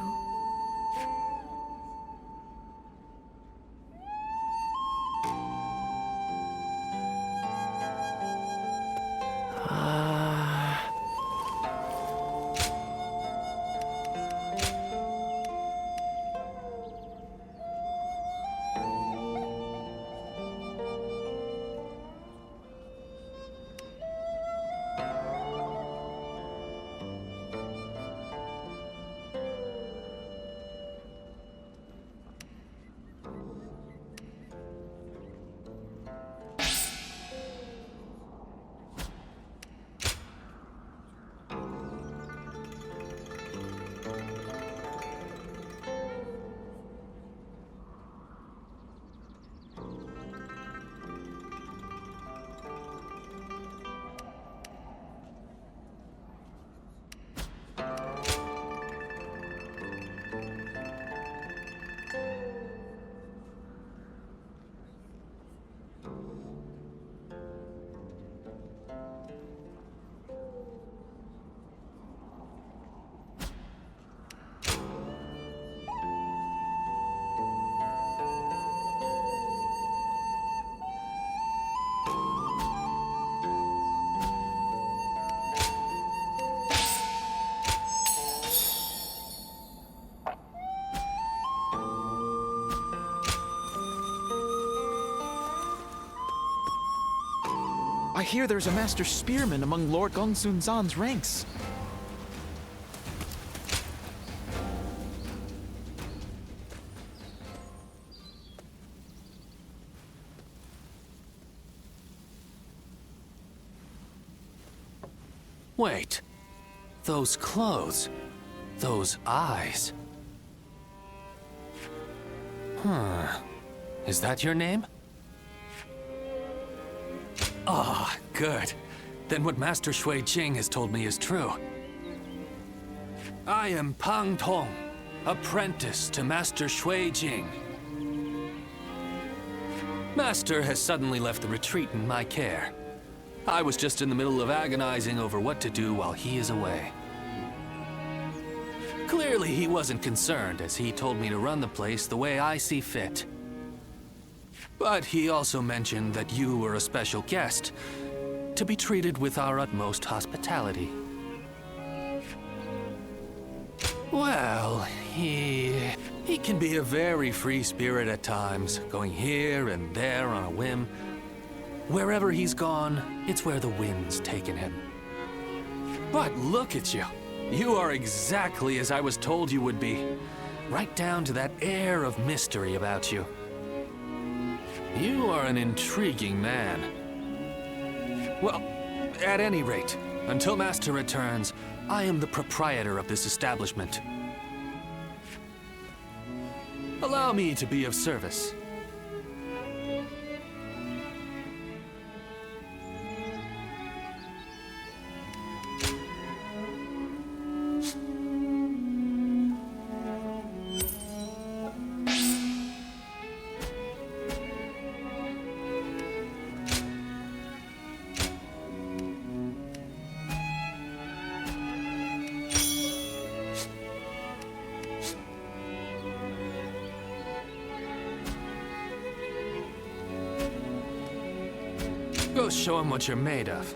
I hear there's a master spearman among Lord Gongsun Zan's ranks. Wait. Those clothes. Those eyes. Is that your name? Ah, good. Then what Master Shui Jing has told me is true. I am Pang Tong, apprentice to Master Shui Jing. Master has suddenly left the retreat in my care. I was just in the middle of agonizing over what to do while he is away. Clearly he wasn't concerned, as he told me to run the place the way I see fit. But he also mentioned that you were a special guest, to be treated with our utmost hospitality. Well, he can be a very free spirit at times, going here and there on a whim. Wherever he's gone, it's where the wind's taken him. But look at you. You are exactly as I was told you would be. Right down to that air of mystery about you. You are an intriguing man. Well, at any rate, until Master returns, I am the proprietor of this establishment. Allow me to be of service. Go show him what you're made of.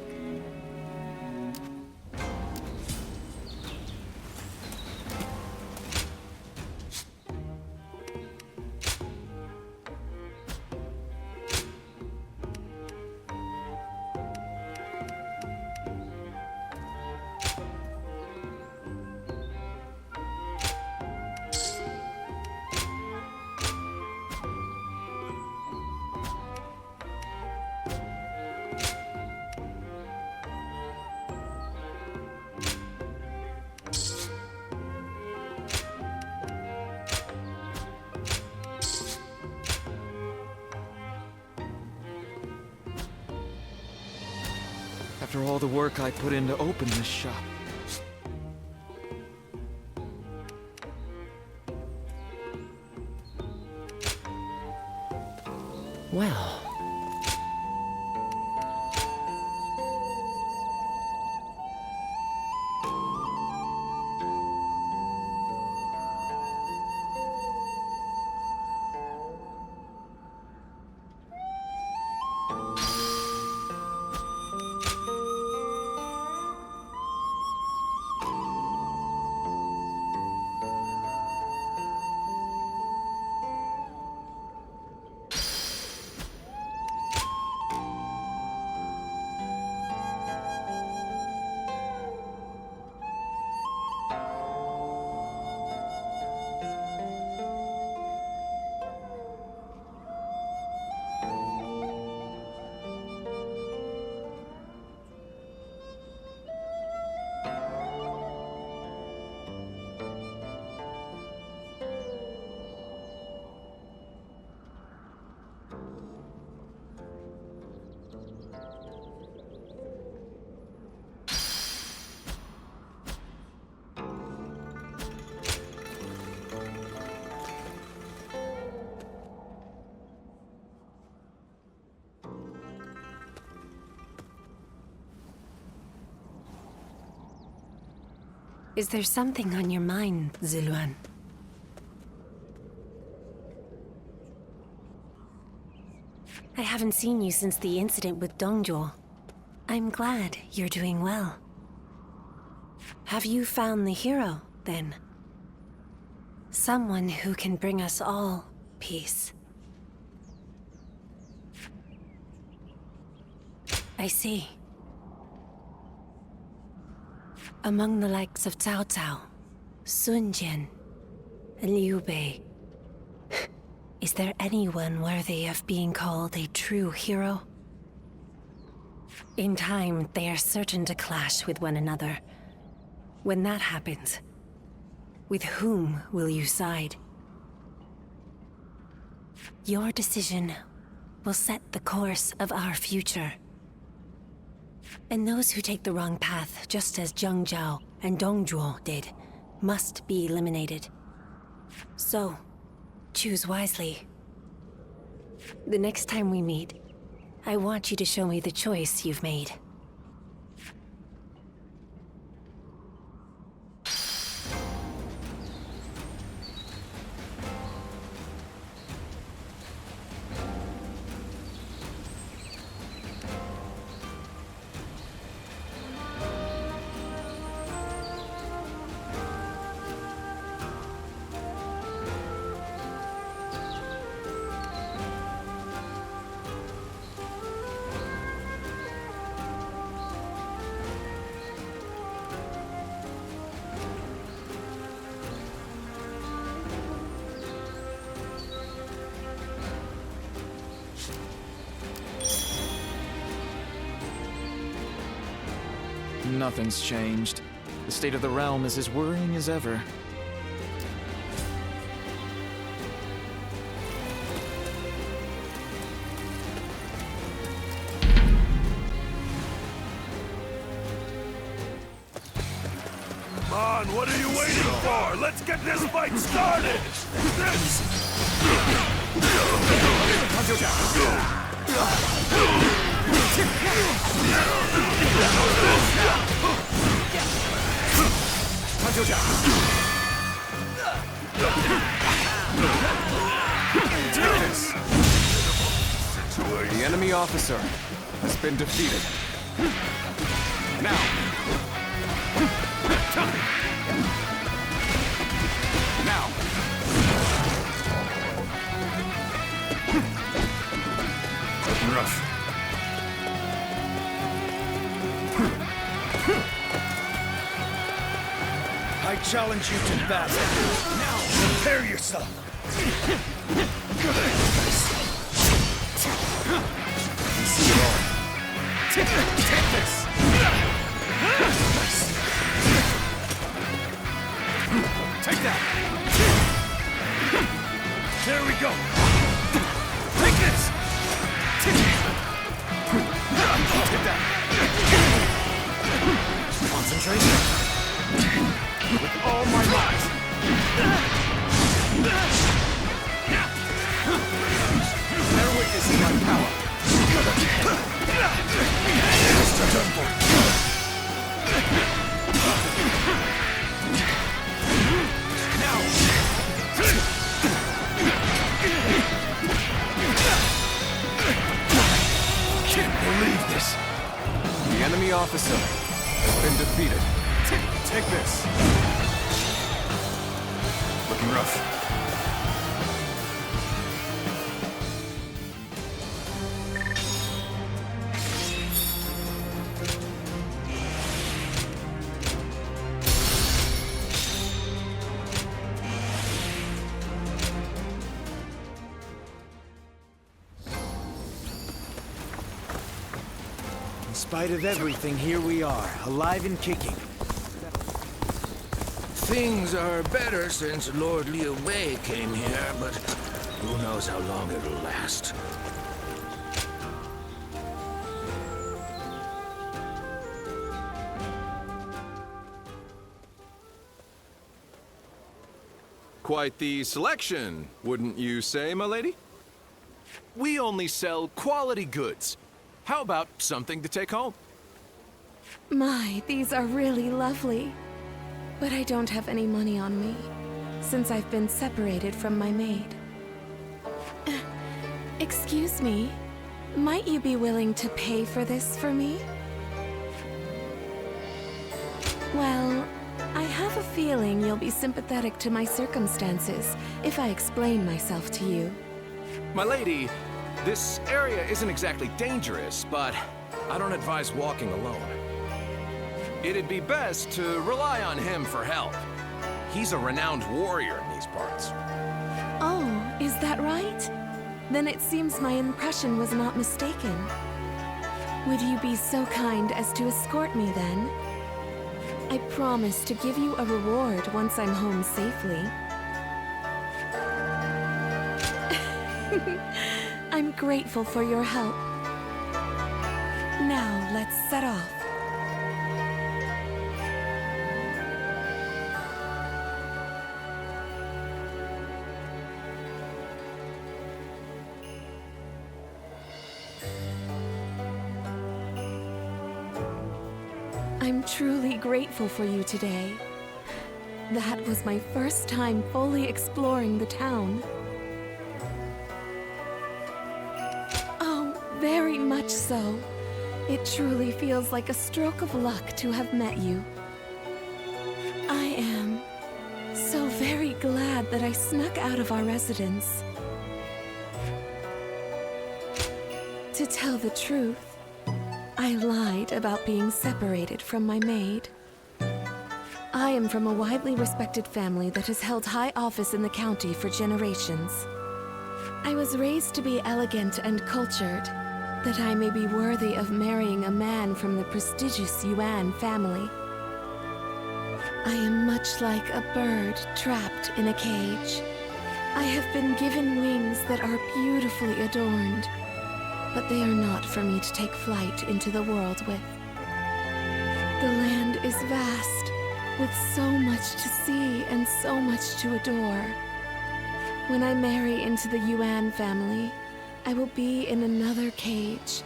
After all the work I put in to open this shop. Well... Is there something on your mind, Ziluan? I haven't seen you since the incident with Dongjuo. I'm glad you're doing well. Have you found the hero, then? Someone who can bring us all peace. I see. Among the likes of Cao Cao, Sun Jian, and Liu Bei, is there anyone worthy of being called a true hero? In time, they are certain to clash with one another. When that happens, with whom will you side? Your decision will set the course of our future. And those who take the wrong path, just as Zheng Zhao and Dongjuo did, must be eliminated. So, choose wisely. The next time we meet, I want you to show me the choice you've made. Nothing's changed. The state of the realm is as worrying as ever. Come on, what are you waiting for? Let's get this fight started! The enemy officer has been defeated. Now! Now! Rush. I challenge you to battle. Now, prepare yourself. You see it all. Take this! Take that! There we go. Take this! Take that! Concentration! With all my might! Bear witness see my power. Mr. Temple. Can't believe this. The enemy officer has been defeated. Take this. Looking rough. In spite of everything, here we are, alive and kicking. Things are better since Lord Liu Wei came here, but who knows how long it'll last. Quite the selection, wouldn't you say, my lady? We only sell quality goods. How about something to take home? My, these are really lovely. But I don't have any money on me, since I've been separated from my maid. Excuse me, might you be willing to pay for this for me? Well, I have a feeling you'll be sympathetic to my circumstances if I explain myself to you. My lady, this area isn't exactly dangerous, but I don't advise walking alone. It'd be best to rely on him for help. He's a renowned warrior in these parts. Oh, is that right? Then it seems my impression was not mistaken. Would you be so kind as to escort me then? I promise to give you a reward once I'm home safely. I'm grateful for your help. Now, let's set off. I'm truly grateful for you today. That was my first time fully exploring the town. Oh, very much so. It truly feels like a stroke of luck to have met you. I am so very glad that I snuck out of our residence. To tell the truth, I lied about being separated from my maid. I am from a widely respected family that has held high office in the county for generations. I was raised to be elegant and cultured, that I may be worthy of marrying a man from the prestigious Yuan family. I am much like a bird trapped in a cage. I have been given wings that are beautifully adorned, but they are not for me to take flight into the world with. The land is vast, with so much to see and so much to adore. When I marry into the Yuan family, I will be in another cage,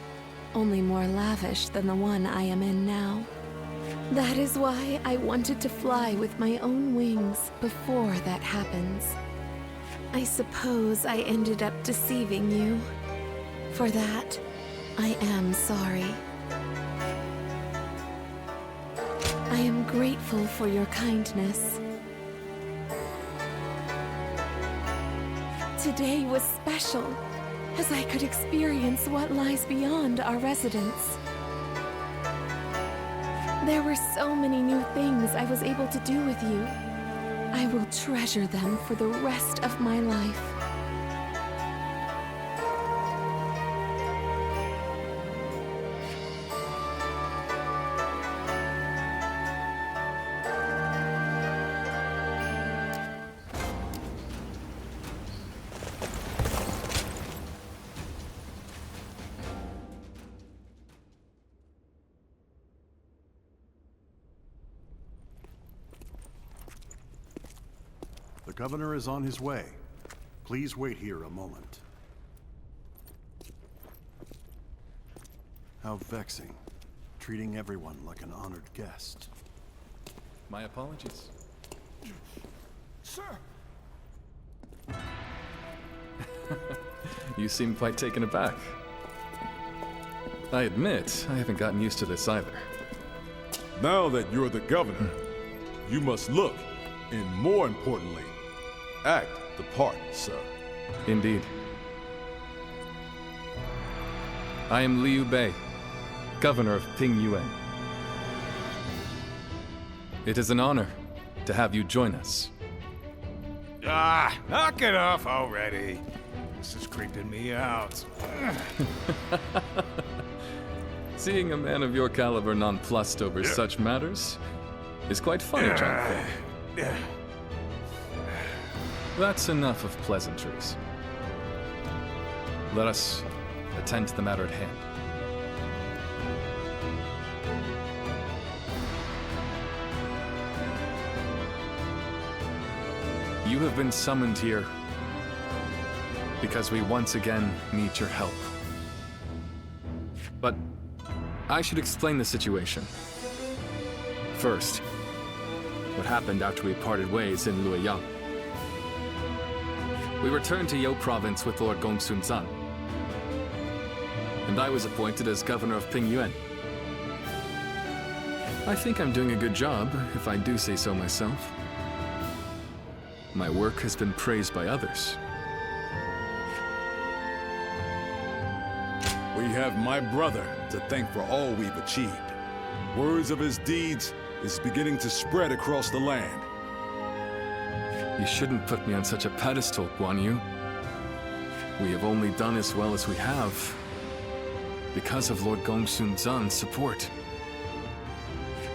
only more lavish than the one I am in now. That is why I wanted to fly with my own wings before that happens. I suppose I ended up deceiving you. For that, I am sorry. I am grateful for your kindness. Today was special, as I could experience what lies beyond our residence. There were so many new things I was able to do with you. I will treasure them for the rest of my life. The governor is on his way. Please wait here a moment. How vexing. Treating everyone like an honored guest. My apologies. Sir! You seem quite taken aback. I admit, I haven't gotten used to this either. Now that you're the governor, you must look, and more importantly, act the part, sir. Indeed. I am Liu Bei, governor of Ping Yuan. It is an honor to have you join us. Ah, knock it off already. This is creeping me out. Seeing a man of your caliber nonplussed over such matters is quite funny, John Fay. That's enough of pleasantries. Let us attend to the matter at hand. You have been summoned here because we once again need your help. But I should explain the situation. First, what happened after we parted ways in Luoyang. We returned to You Province with Lord Gongsun Zan, and I was appointed as governor of Ping Yuan. I think I'm doing a good job, if I do say so myself. My work has been praised by others. We have my brother to thank for all we've achieved. Words of his deeds is beginning to spread across the land. You shouldn't put me on such a pedestal, Guan Yu. We have only done as well as we have because of Lord Gongsun Zan's support.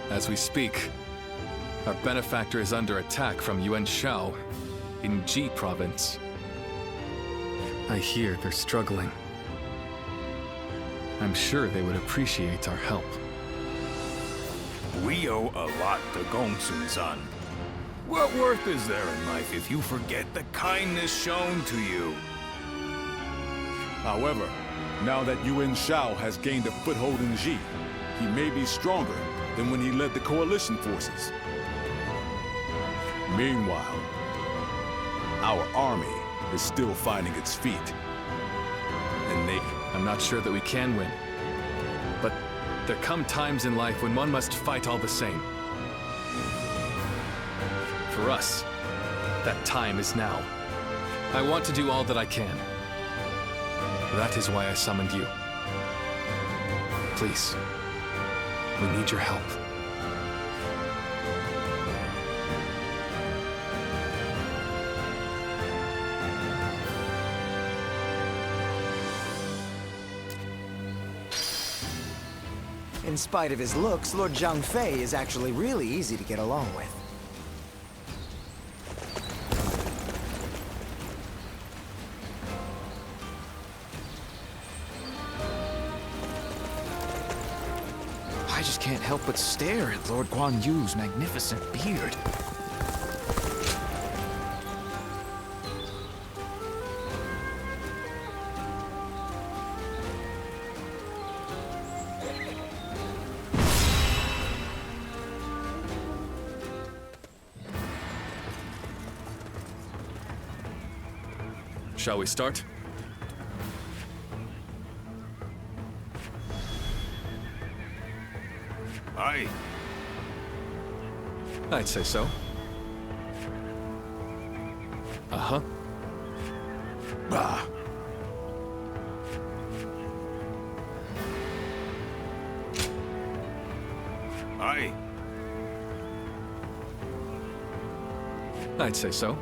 As we speak, our benefactor is under attack from Yuan Shao in Ji Province. I hear they're struggling. I'm sure they would appreciate our help. We owe a lot to Gongsun-san. What worth is there in life if you forget the kindness shown to you? However, now that Yuan Shao has gained a foothold in Ji, he may be stronger than when he led the coalition forces. Meanwhile, our army is still finding its feet. And I'm not sure that we can win. But there come times in life when one must fight all the same. For us, that time is now. I want to do all that I can. That is why I summoned you. Please, we need your help. In spite of his looks, Lord Zhang Fei is actually really easy to get along with. I just can't help but stare at Lord Guan Yu's magnificent beard. Shall we start? Aye. I'd say so. Uh-huh. Ah. Aye. I'd say so.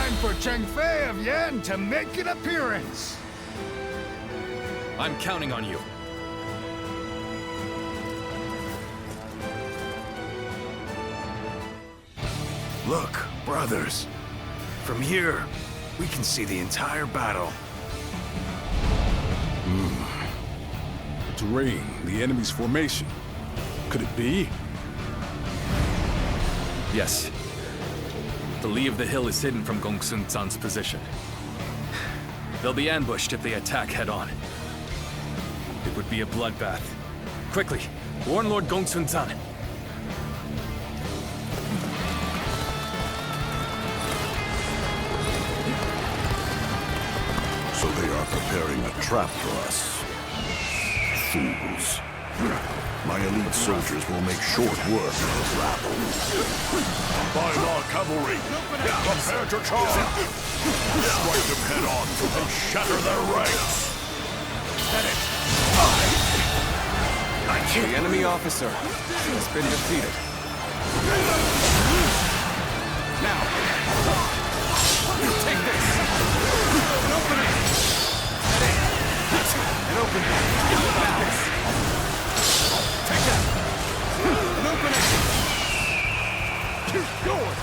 time for Cheng Fei of Yan to make an appearance. I'm counting on you. Look, brothers. From here, we can see the entire battle. The terrain, the enemy's formation. Could it be? Yes. The lee of the hill is hidden from Gongsun Zan's position. They'll be ambushed if they attack head-on. It would be a bloodbath. Quickly, warn Lord Gongsun Zan. So they are preparing a trap for us. Fools. My elite soldiers will make short work of the rabble. Combine our cavalry. Prepare to charge. Strike them head on and shatter their ranks. The enemy officer has been defeated. Now, take this. An opening. An opening. Now. Take that! An opening! Keep going!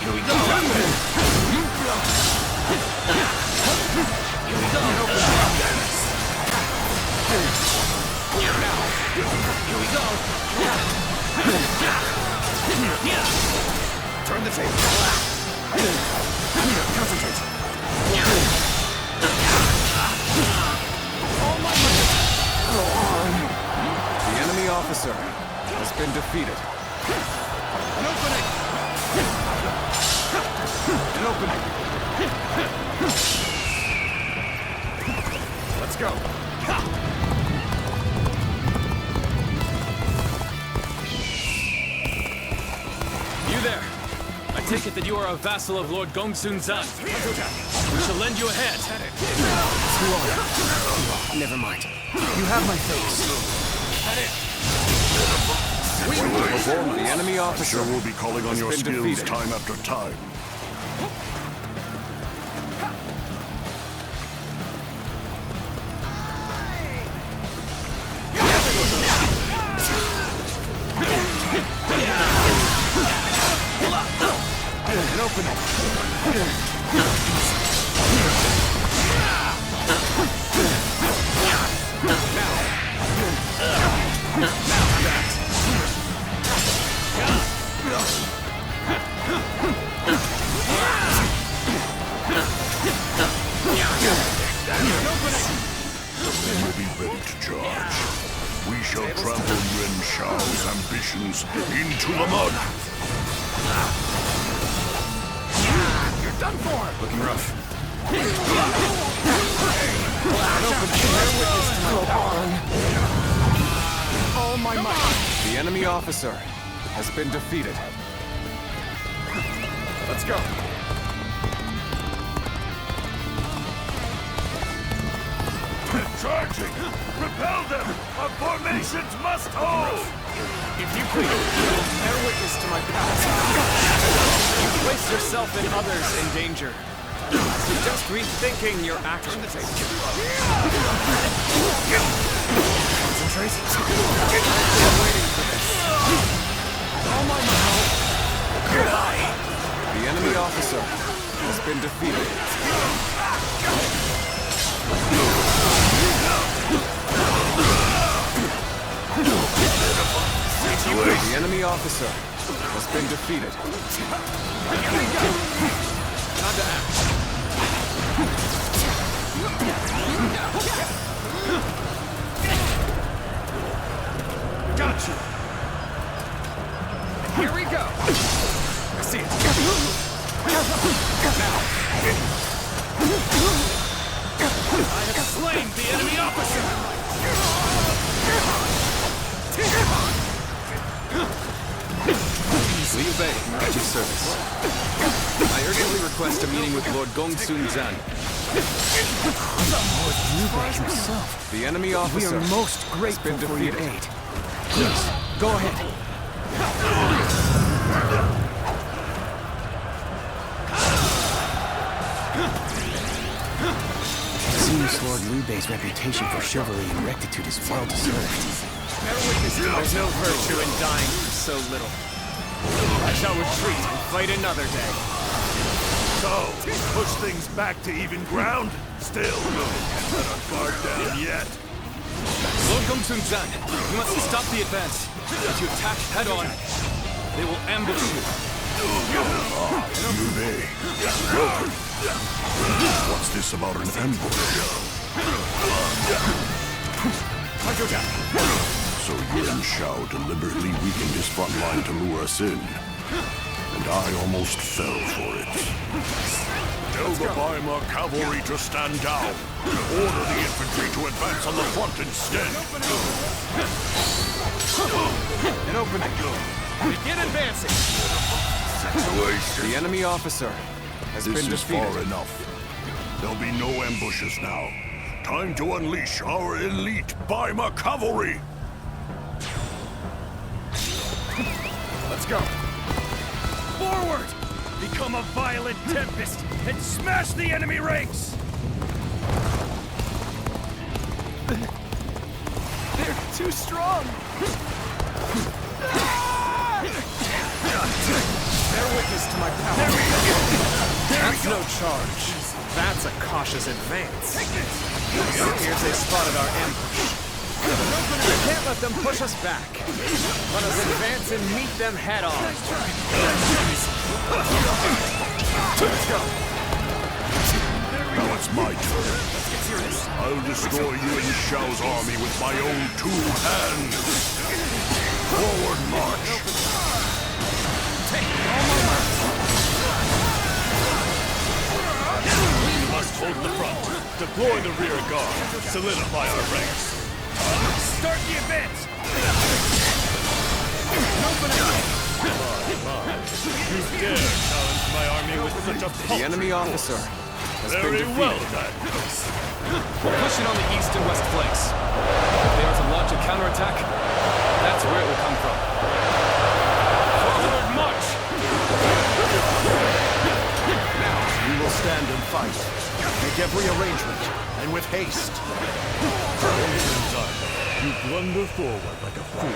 Here we go! Here we go! Now! Here we go! Turn the table! Concentrate! The enemy officer has been defeated. An opening! An opening! Let's go! You there! I take it that you are a vassal of Lord Gongsun Zan. We shall lend you a hand. Never mind. You have my face. The enemy officer Sure will be calling on your skills defeated. time after time. An opening. We'll be ready to charge. We shall trample Yuan Shao's ambitions into the mud. You're done for! Looking rough. All my might. The enemy officer has been defeated. Let's go. Charging! Repel them! Our formations must hold! If you please, bear witness to my past. You place yourself and others in danger. Suggest rethinking your actions. Concentrate. I'm waiting for this. All my might. Goodbye. The enemy officer has been defeated. The enemy officer has been defeated. Time to act. Got you. Here we go. I see it. Now. I have slain the enemy officer. Liu Bei, at your service. I urgently request a meeting with Lord Gongsun Zan. Lord Liu Bei himself. The enemy officer. We are most grateful for your aid. Please, go ahead. It seems Lord Liu Bei's reputation for chivalry and rectitude is well deserved. There's no virtue in dying for so little. I shall retreat and fight another day. So, push things back to even ground? Still, we're not far down yet. Lord Gongsun-zan, you must stop the advance. If you attack head-on, they will ambush you. Liu Bei, welcome. What's this about an ambush? So Yuan Shao deliberately weakened his front line to lure us in. And I almost fell for it. Tell the Weimar cavalry to stand down. Order the infantry to advance on the front instead. An opening. Begin advancing. Situation. The enemy officer has been defeated. This is far enough. There'll be no ambushes now. Time to unleash our elite Weimar cavalry. Let's go. Forward! Become a violent tempest and smash the enemy ranks! They're too strong! Bear witness to my power. That's no charge. That's a cautious advance. It appears they spotted our ambush. We can't let them push us back. Let us advance and meet them head on. Let's go. Now it's my turn. I'll destroy Yuan Shao's army with my own 2 hands. Forward march. Take all my might. We must hold the front. Deploy the rear guard. Solidify our ranks. Start the advance! You dare challenge my army with such a The enemy officer has been defeated. well done. We'll push it on the east and west flanks. If they are to launch a counterattack, that's where it will come from. Forward march! Now, we will stand and fight. Make every arrangement, and with haste. You blunder forward like a fool.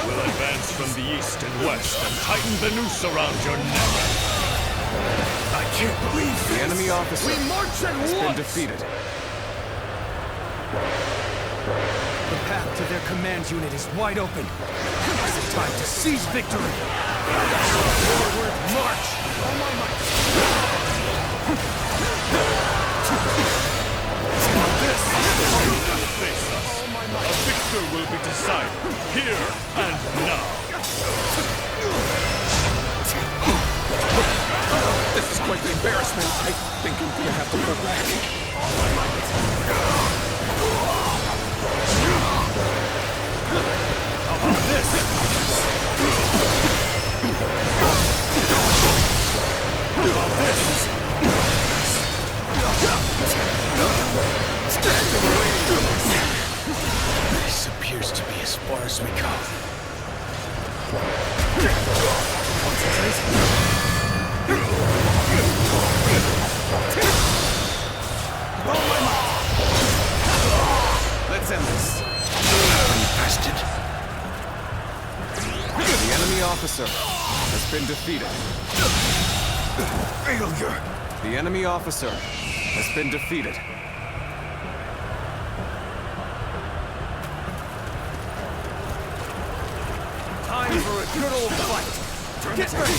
We'll advance from the east and west and tighten the noose around your neck. I can't believe The enemy officer We march at has been once! defeated. The path to their command unit is wide open. It's time to seize victory! Forward march! All my might! This face us. A victor will be decided here and now. This is quite the embarrassment. I think I'm gonna have to pull back. How about this? How about this? This appears to be as far as we go. Let's end this. Bastard. The enemy officer has been defeated. Failure. The enemy officer has been defeated. Time for a good old fight. Get ready.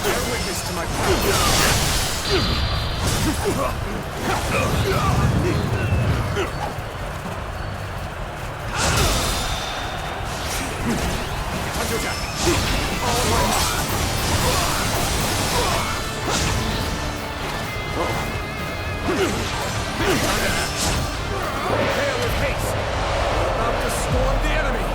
Bear witness to my power. Prepare with haste. We're about to storm the enemy.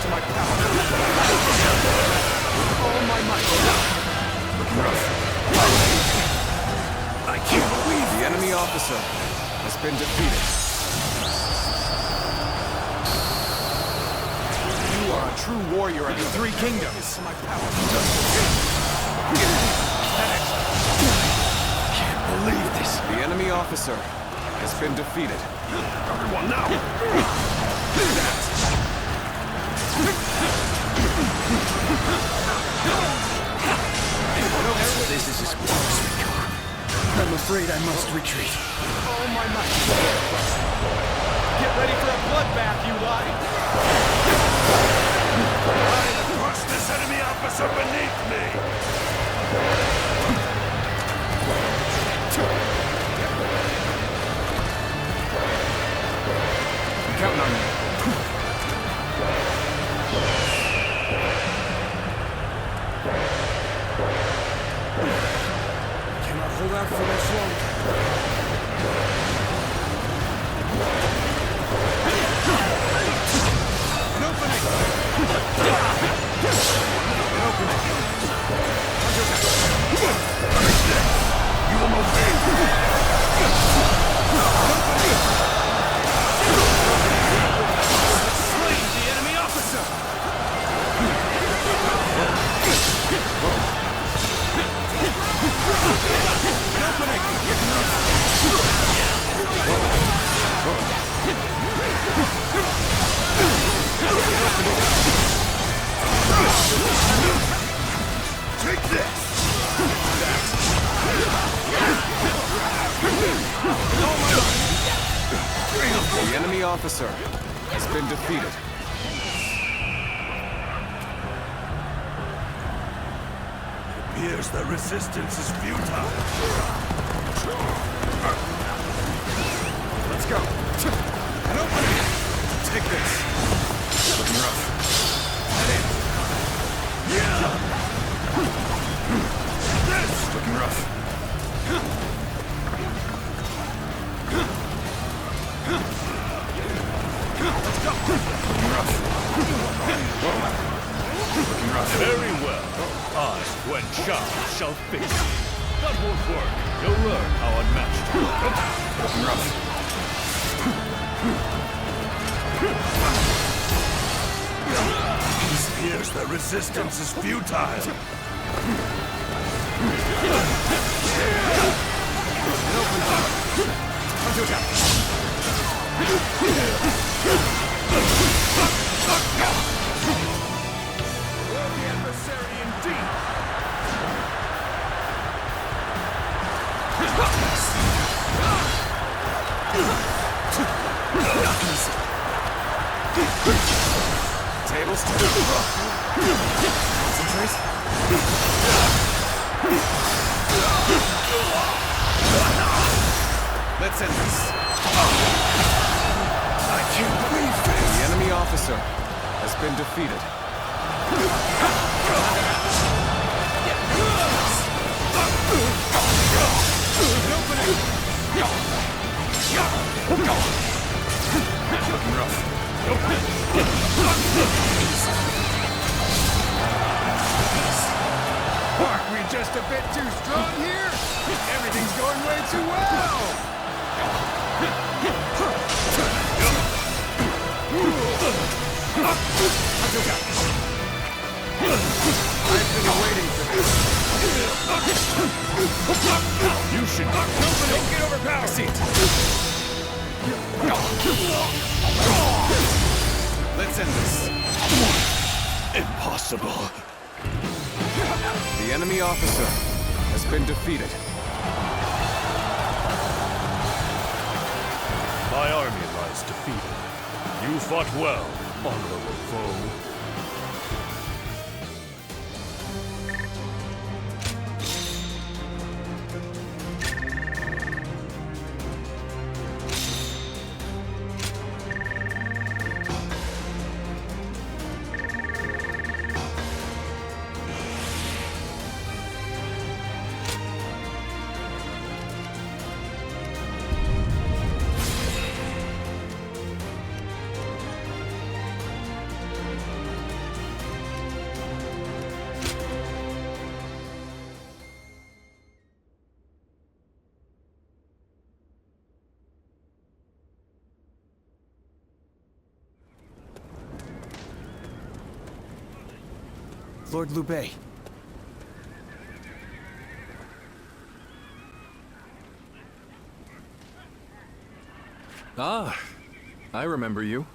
to my power. All my might. Looking rough. I can't believe the enemy officer has been defeated. You are a true warrior of the Three Kingdoms. My power. Can't believe this. The enemy officer has been defeated. Everyone now! This is as far as we go. I'm afraid I must retreat. Oh my might. Get ready for a bloodbath, you lot! Try to crush this enemy officer beneath me! I'm counting on you. Cannot hold out for much longer. An opening! An opening! You will obey! Slain the enemy officer! Take this! The enemy officer has been defeated. It appears the resistance is futile. Let's go. An opening. Take this. Looking rough. Head in. Yeah. This. Looking rough. Let's go. Looking rough. Looking rough. Very well. Ask when Shao shall fix it. That won't work. You'll learn how unmatched you are. Looking rough. It appears the resistance is futile. Worthy adversary indeed. Tables turn. Concentrate. Let's end this. I can't believe this. The enemy officer has been defeated. Looking rough. Aren't we just a bit too strong here? Everything's going way too well! I've been waiting for this. You should Don't get overpowered! Seat. Let's end this. Impossible. The enemy officer has been defeated. My army lies defeated. You fought well, honorable foe. Lord Liu Bei. Ah, I remember you.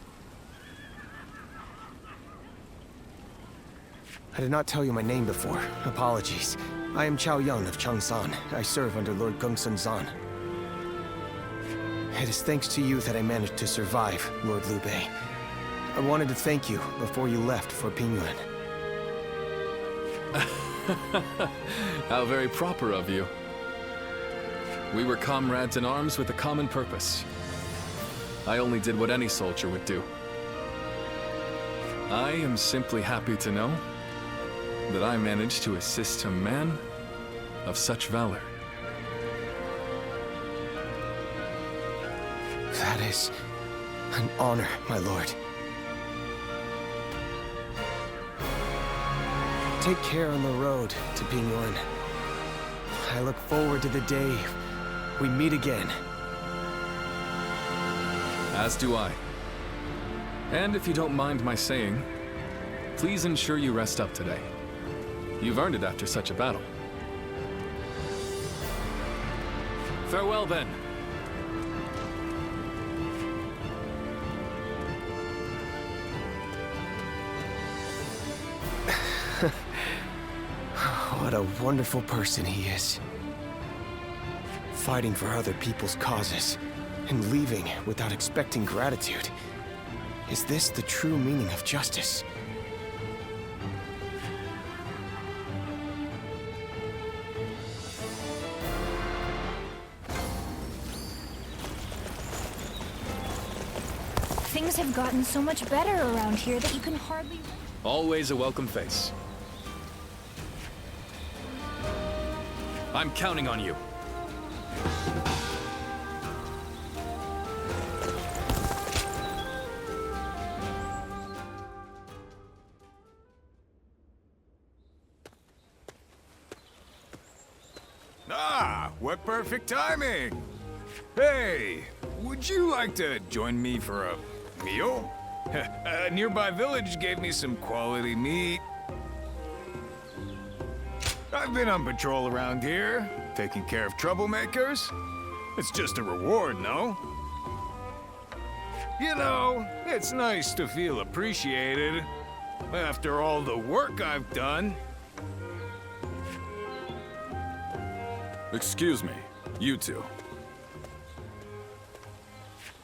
I did not tell you my name before. Apologies. I am Chao Yun of Changsan. I serve under Lord Gongsun Zan. It is thanks to you that I managed to survive, Lord Liu Bei. I wanted to thank you before you left for Pingyuan. How very proper of you. We were comrades in arms with a common purpose. I only did what any soldier would do. I am simply happy to know that I managed to assist a man of such valor. That is an honor, my lord. Take care on the road to Pingyuan. I look forward to the day we meet again. As do I. And if you don't mind my saying, please ensure you rest up today. You've earned it after such a battle. Farewell then. What a wonderful person he is. Fighting for other people's causes, and leaving without expecting gratitude. Is this the true meaning of justice? Things have gotten so much better around here that you can hardly... Always a welcome face. I'm counting on you. Ah, what perfect timing! Hey, would you like to join me for a meal? A nearby village gave me some quality meat. I've been on patrol around here, taking care of troublemakers. It's just a reward, no? You know, it's nice to feel appreciated after all the work I've done. Excuse me, you two.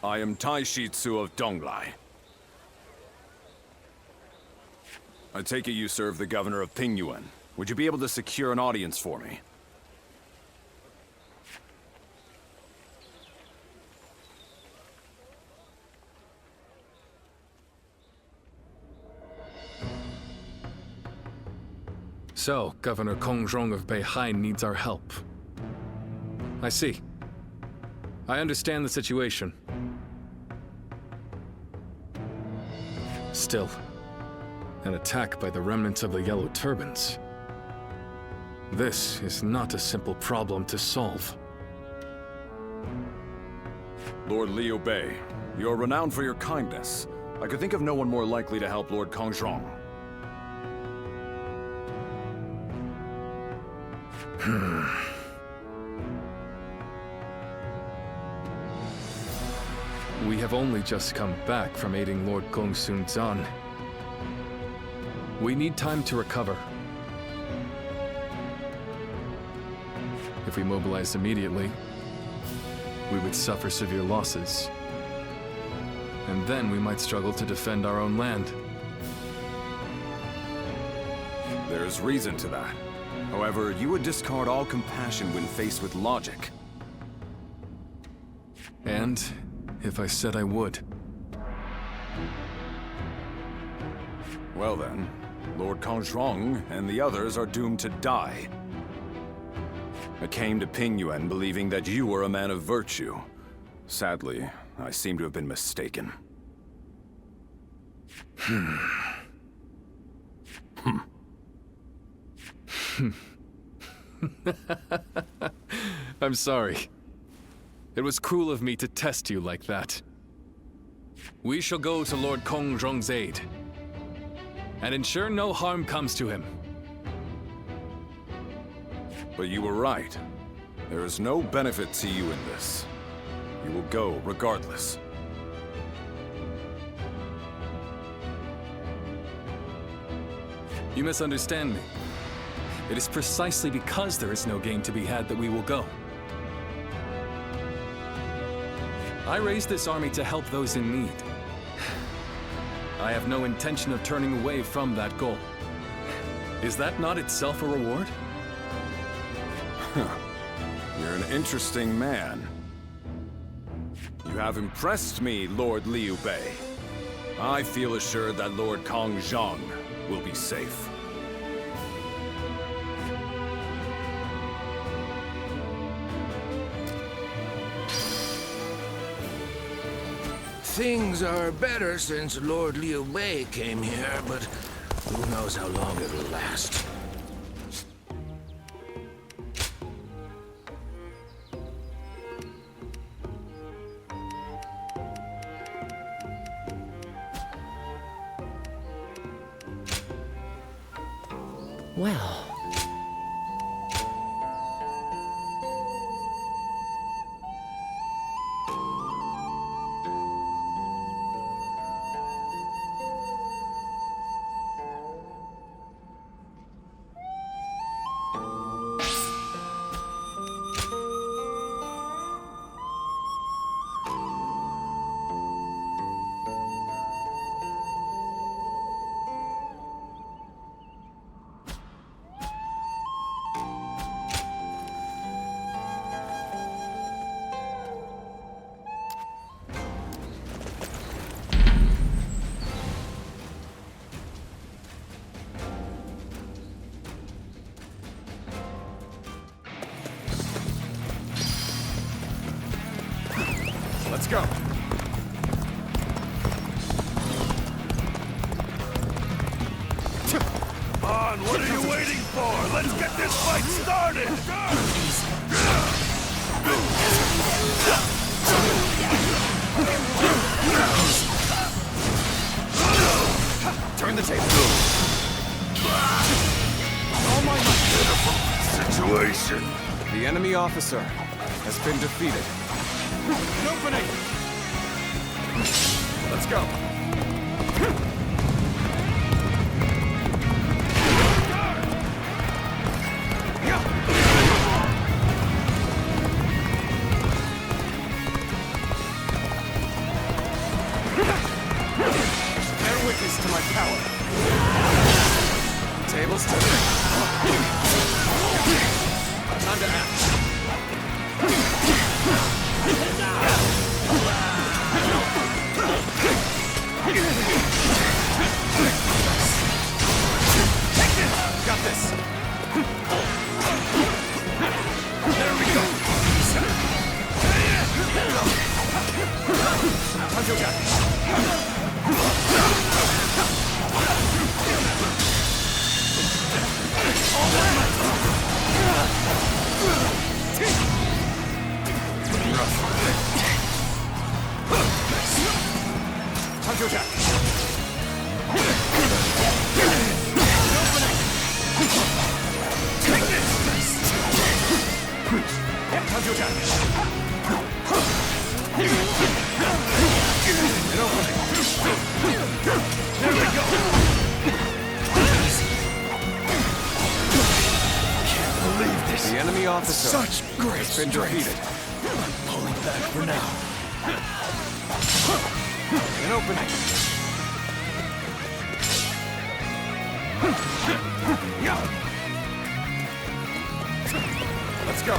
I am Tai Shitsu of Donglai. I take it you serve the governor of Pingyuan. Would you be able to secure an audience for me? So, Governor Kongrong of Beihai needs our help. I see. I understand the situation. Still, an attack by the remnants of the Yellow Turbans. This is not a simple problem to solve. Lord Liu Bei, you're renowned for your kindness. I could think of no one more likely to help Lord Kongrong. We have only just come back from aiding Lord Gongsun Zan. We need time to recover. If we mobilized immediately, we would suffer severe losses. And then we might struggle to defend our own land. There's reason to that. However, you would discard all compassion when faced with logic. And if I said I would. Well then, Lord Kongrong and the others are doomed to die. I came to Pingyuan believing that you were a man of virtue. Sadly, I seem to have been mistaken. I'm sorry. It was cruel of me to test you like that. We shall go to Lord Kongrong's aid and ensure no harm comes to him. But you were right. There is no benefit to you in this. You will go regardless. You misunderstand me. It is precisely because there is no gain to be had that we will go. I raised this army to help those in need. I have no intention of turning away from that goal. Is that not itself a reward? You're an interesting man. You have impressed me, Lord Liu Bei. I feel assured that Lord Kong Zhang will be safe. Things are better since Lord Liu Bei came here, but who knows how long it'll last. Well... Let's go. Come on, what are you waiting for? Let's get this fight started! Turn the table. Oh my situation. The enemy officer has been defeated. Opening! Let's go. Bear witness to my power. Tables turning. Time to act. Got this. There we go. Hunter Jack. Hunter Jack. Hunter Jack. An opening. There we go. Can't believe this. The enemy officer Such great has been defeated. I'm pulling back for now. An opening. Let's go.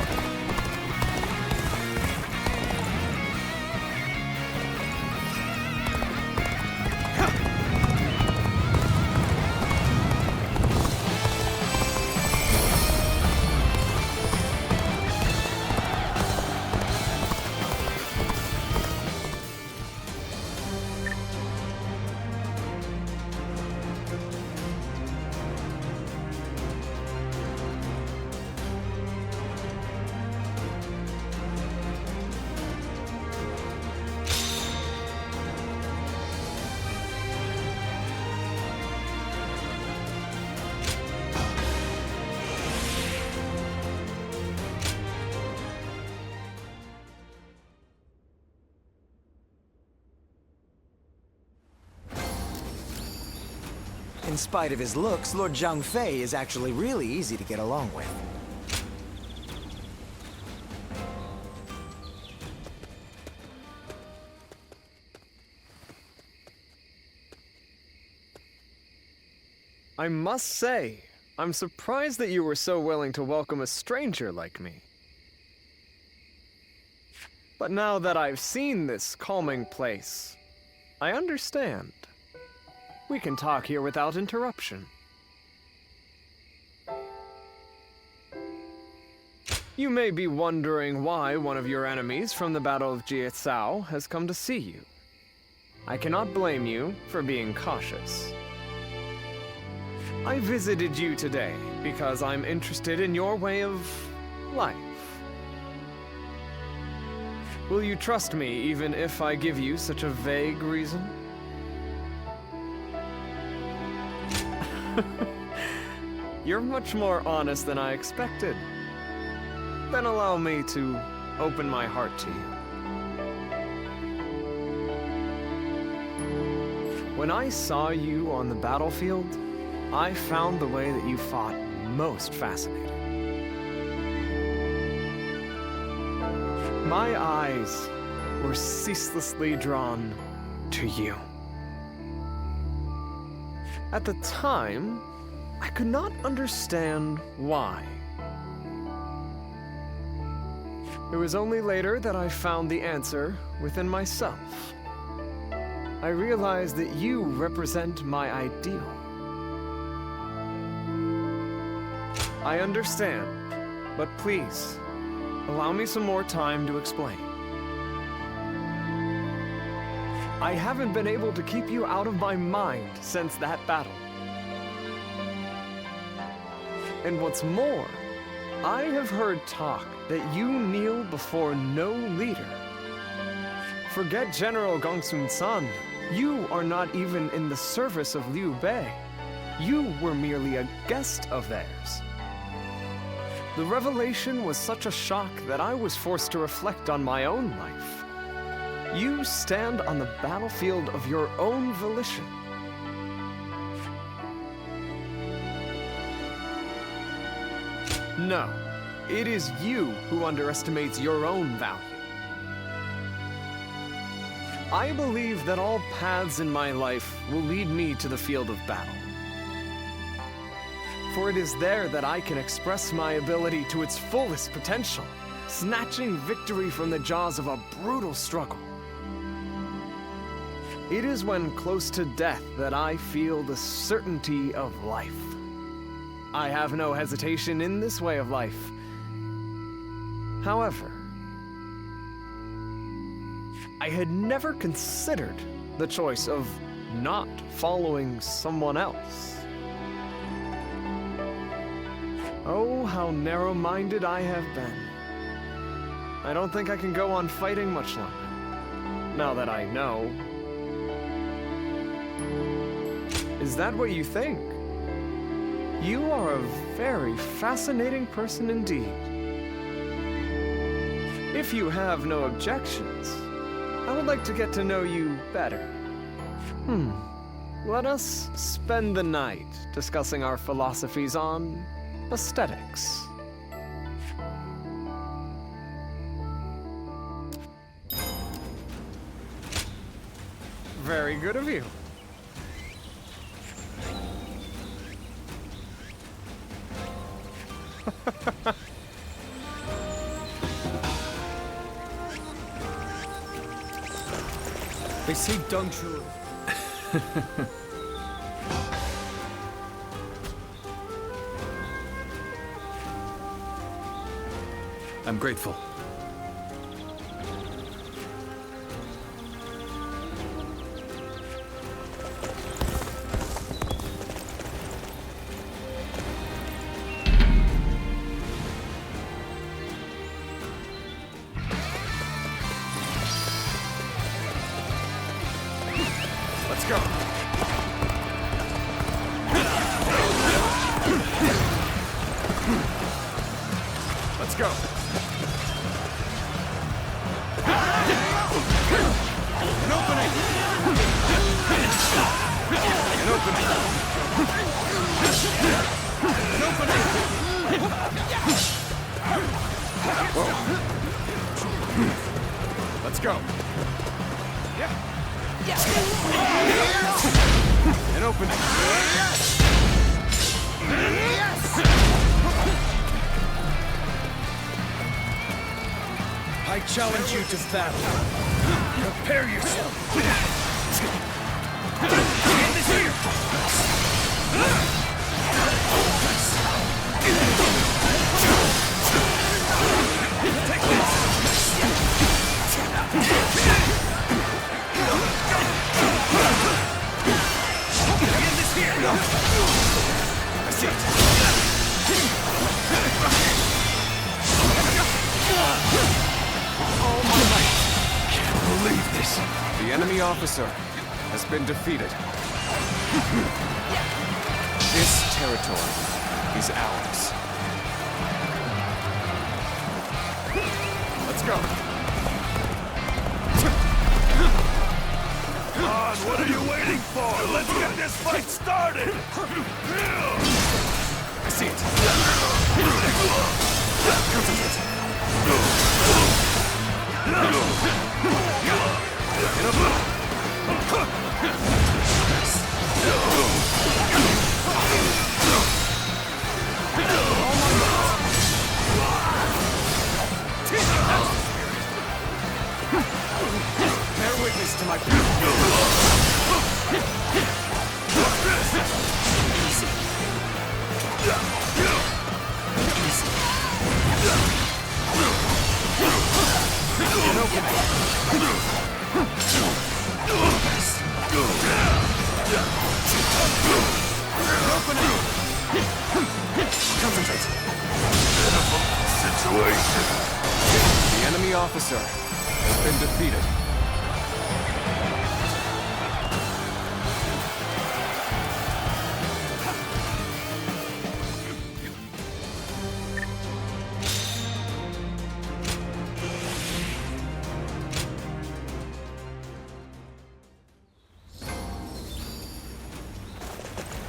In spite of his looks, Lord Zhang Fei is actually really easy to get along with. I must say, I'm surprised that you were so willing to welcome a stranger like me. But now that I've seen this calming place, I understand. We can talk here without interruption. You may be wondering why one of your enemies from the Battle of Jietsao has come to see you. I cannot blame you for being cautious. I visited you today because I'm interested in your way of life. Will you trust me even if I give you such a vague reason? You're much more honest than I expected. Then allow me to open my heart to you. When I saw you on the battlefield, I found the way that you fought most fascinating. My eyes were ceaselessly drawn to you. At the time, I could not understand why. It was only later that I found the answer within myself. I realized that you represent my ideal. I understand, but please, allow me some more time to explain. I haven't been able to keep you out of my mind since that battle. And what's more, I have heard talk that you kneel before no leader. Forget General Gongsun-san. You are not even in the service of Liu Bei. You were merely a guest of theirs. The revelation was such a shock that I was forced to reflect on my own life. You stand on the battlefield of your own volition. No, it is you who underestimates your own value. I believe that all paths in my life will lead me to the field of battle. For it is there that I can express my ability to its fullest potential, snatching victory from the jaws of a brutal struggle. It is when close to death that I feel the certainty of life. I have no hesitation in this way of life. However, I had never considered the choice of not following someone else. Oh, how narrow-minded I have been. I don't think I can go on fighting much longer, now that I know. Is that what you think? You are a very fascinating person indeed. If you have no objections, I would like to get to know you better. Let us spend the night discussing our philosophies on aesthetics. Very good of you. They say Dongchu. I'm grateful. Let's go. Let's go. An opening. An opening. Let's go. An opening. I challenge you to battle. Prepare yourself. End this here. Take this. End this here. I see it. All my might. Can't believe this. The enemy officer has been defeated. This territory is ours. Let's go. Come on, what are you waiting for? Let's get this fight started! I see it. Bear witness to my power. Situation. The enemy officer has been defeated.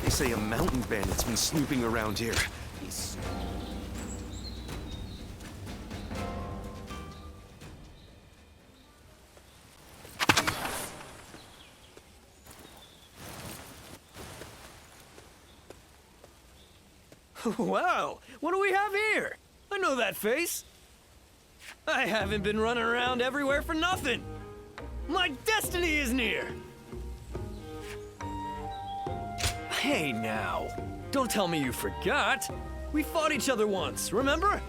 They say a mountain bandit's been snooping around here. Wow, what do we have here? I know that face. I haven't been running around everywhere for nothing. My destiny is near. Hey now, don't tell me you forgot. We fought each other once, remember?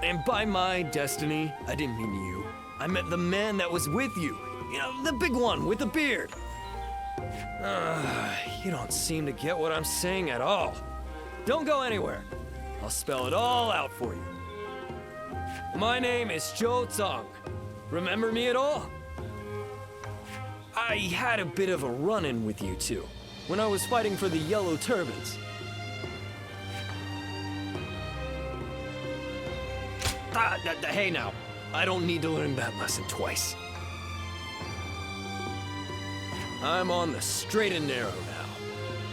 And by my destiny, I didn't mean you. I meant the man that was with you. You know, the big one with the beard. You don't seem to get what I'm saying at all. Don't go anywhere. I'll spell it all out for you. My name is Zhou Zong. Remember me at all? I had a bit of a run-in with you two when I was fighting for the Yellow Turbans. Hey now, I don't need to learn that lesson twice. I'm on the straight and narrow now.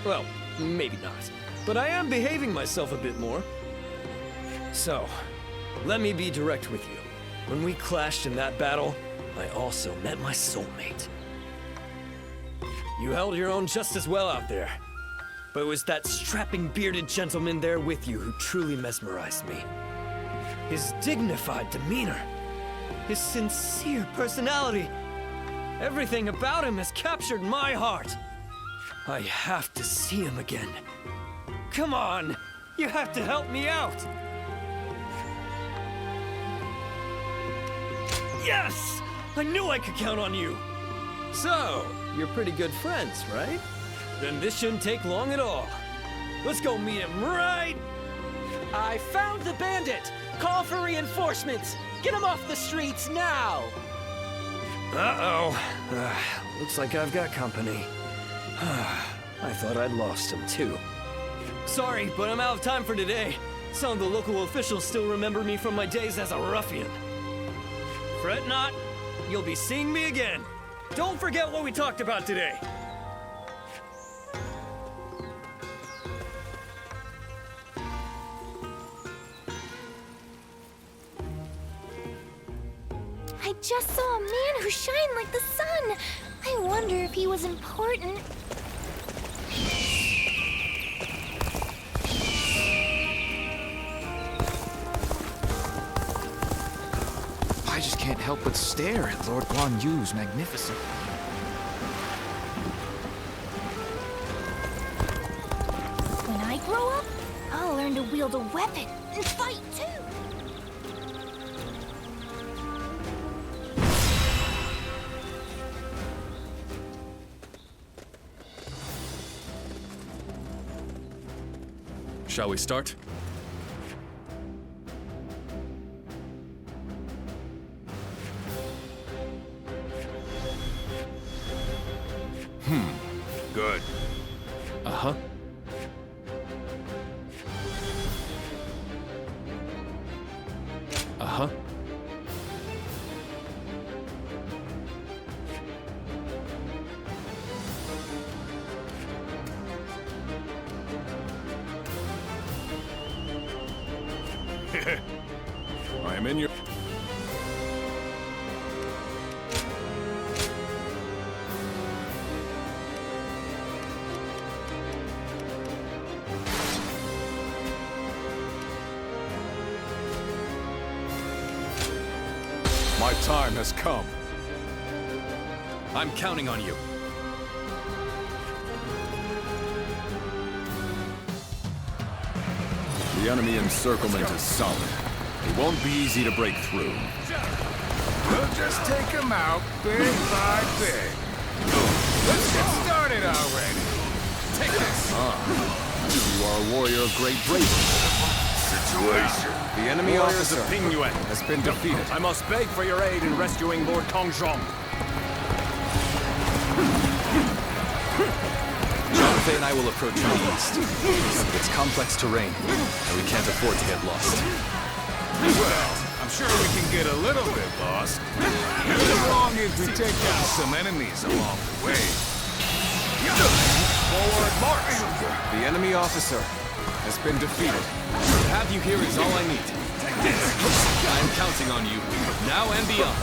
Well, maybe not. But I am behaving myself a bit more. So, let me be direct with you. When we clashed in that battle, I also met my soulmate. You held your own just as well out there. But it was that strapping bearded gentleman there with you who truly mesmerized me. His dignified demeanor, his sincere personality, everything about him has captured my heart. I have to see him again. Come on! You have to help me out! Yes! I knew I could count on you! So, you're pretty good friends, right? Then this shouldn't take long at all. Let's go meet him right... I found the bandit! Call for reinforcements! Get him off the streets now! Uh-oh. Looks like I've got company. I thought I'd lost him, too. Sorry, but I'm out of time for today. Some of the local officials still remember me from my days as a ruffian. Fret not, you'll be seeing me again. Don't forget what we talked about today. just saw a man who shined like the sun. I wonder if he was important. I just can't help but stare at Lord Guan Yu's magnificence. When I grow up, I'll learn to wield a weapon and fight too. Shall we start? Good. Uh-huh. Uh-huh. I am in your... My time has come. I'm counting on you. The enemy encirclement is solid. It won't be easy to break through. We'll just take him out bit by bit. Let's get started already. Take this. You are a warrior of great bravery. Situation. The enemy Warriors officer of Pingyuan has been defeated. I must beg for your aid in rescuing Lord Kongjong. Jonathan and I will approach from the east. It's complex terrain, and we can't afford to get lost. Well, I'm sure we can get a little bit lost. As long as we take out some enemies along the way. Forward march! The enemy officer has been defeated. To have you here is all I need. I'm counting on you, now and beyond.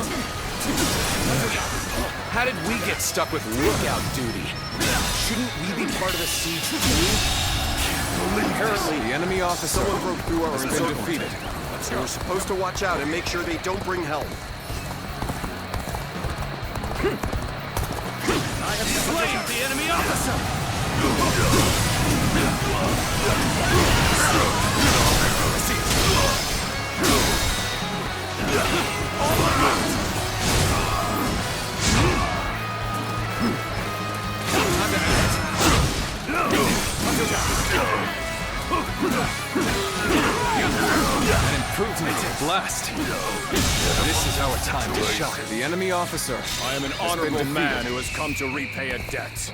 How did we get stuck with lookout duty? Shouldn't we be part of the siege too? Apparently, the enemy officer Someone broke through our has been encirclement. defeated. We're supposed to watch out and make sure they don't bring help. I have slain the enemy officer! An improvement. Blast. This is our time to shine. The enemy officer. I am an honorable man who has come to repay a debt.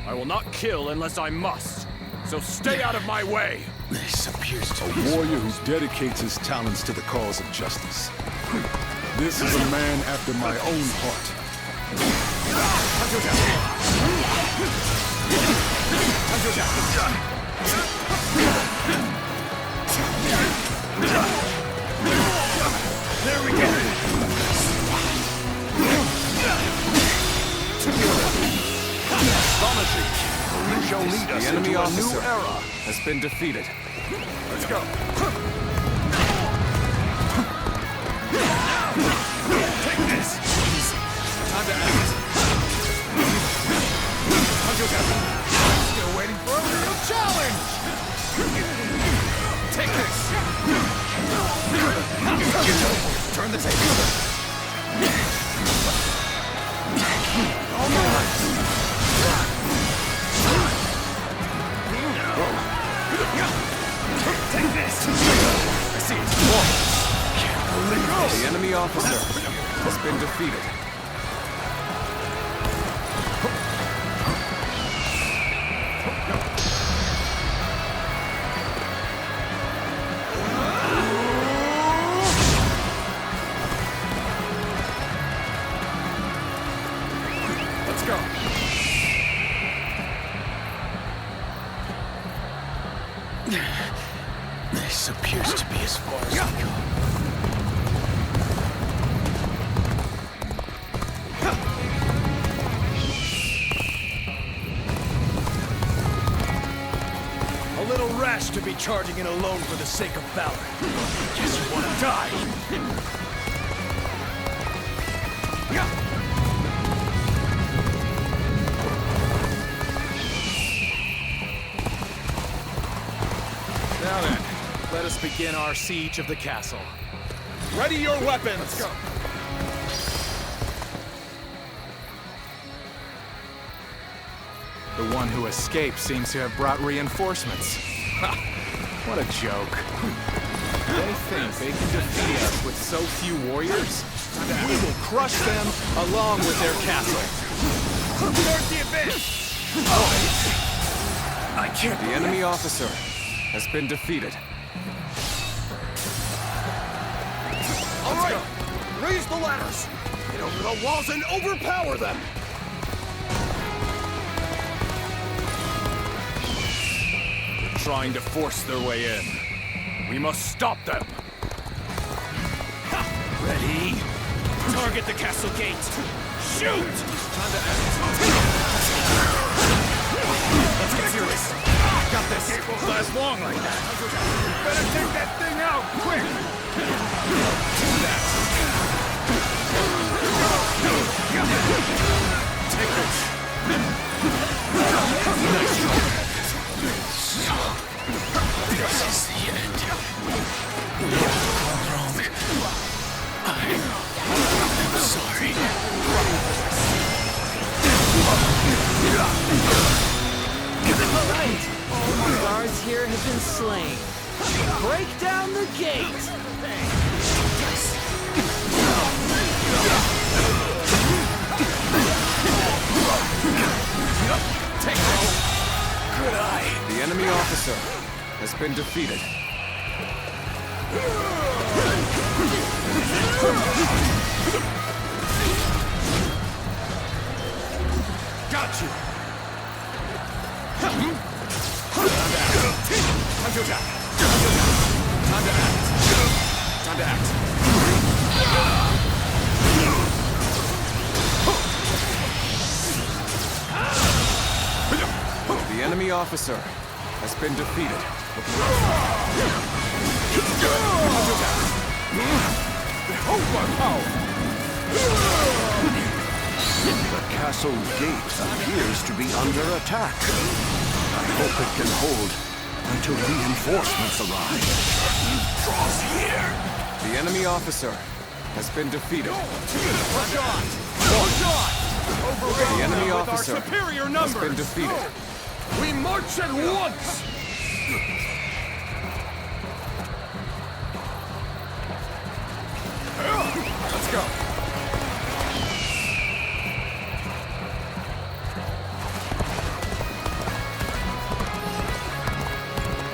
I will not kill unless I must. So stay out of my way. This appears to be a warrior who dedicates his talents to the cause of justice. This is a man after my own heart. There we go. Astonishing. You shall lead us The enemy into a officer new era. has been defeated. Let's go. Take this. Time to act. Still waiting for a real challenge. Take this. Turn the table. Take this. I see it. The enemy officer has been defeated. Let's go. This appears to be as far as we go. rash to be charging in alone for the sake of valor. Guess you want to die. Now then, let us begin our siege of the castle. Ready your weapons! Let's go. The one who escaped seems to have brought reinforcements. Ha! What a joke. They think they can defeat us with so few warriors? We will crush them along with their castle. Start the advance! I can't. The enemy officer has been defeated. All right, raise the ladders. Get over the walls and overpower them. They're trying to force their way in. We must stop them. Ready? Target the castle gate. Shoot! Time to act. Let's get serious. Got this. It won't last long like that. Better take that thing out, quick! Take this. Nice job. So, this is the end. What's gone wrong? I'm sorry. All right. All the guards here have been slain. Break down the gate! Take it! Good eye! The enemy officer has been defeated. Got you! Time to attack! Time to act! Time to act! The enemy officer has been defeated. The castle gate appears to be under attack. I hope it can hold until reinforcements arrive. Draws here! The enemy officer has been defeated. Push on! Push on! The enemy with our officer superior has numbers. been defeated. We march at once! Let's go.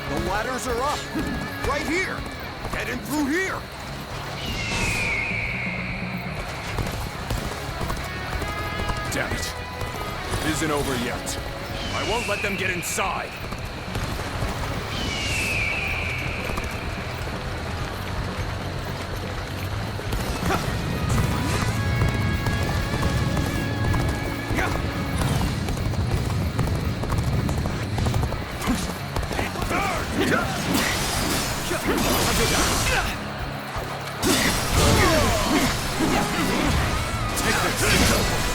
The ladders are up! Right here! Get in through here! Damn it. It isn't over yet. I won't let them get inside.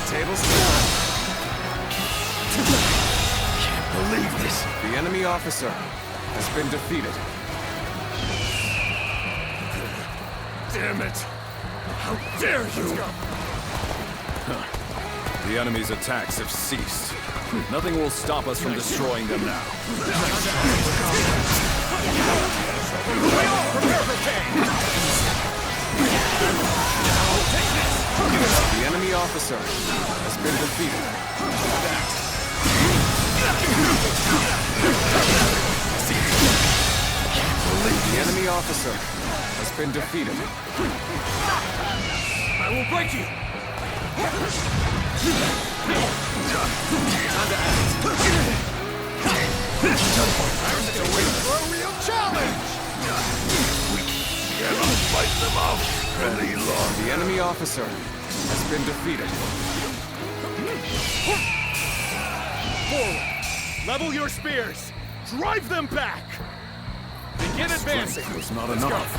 Tables down. Can't believe this. The enemy officer has been defeated. Damn it! How dare you! The enemy's attacks have ceased. Nothing will stop us from destroying them now. Prepare for pain! The enemy officer has been defeated. The enemy officer has been defeated. I will break you! Time to act. Wait for a real challenge! Cannot fight them off any longer. The enemy officer has been defeated. Forward! Level your spears! Drive them back! Get advancing! Strength was not enough.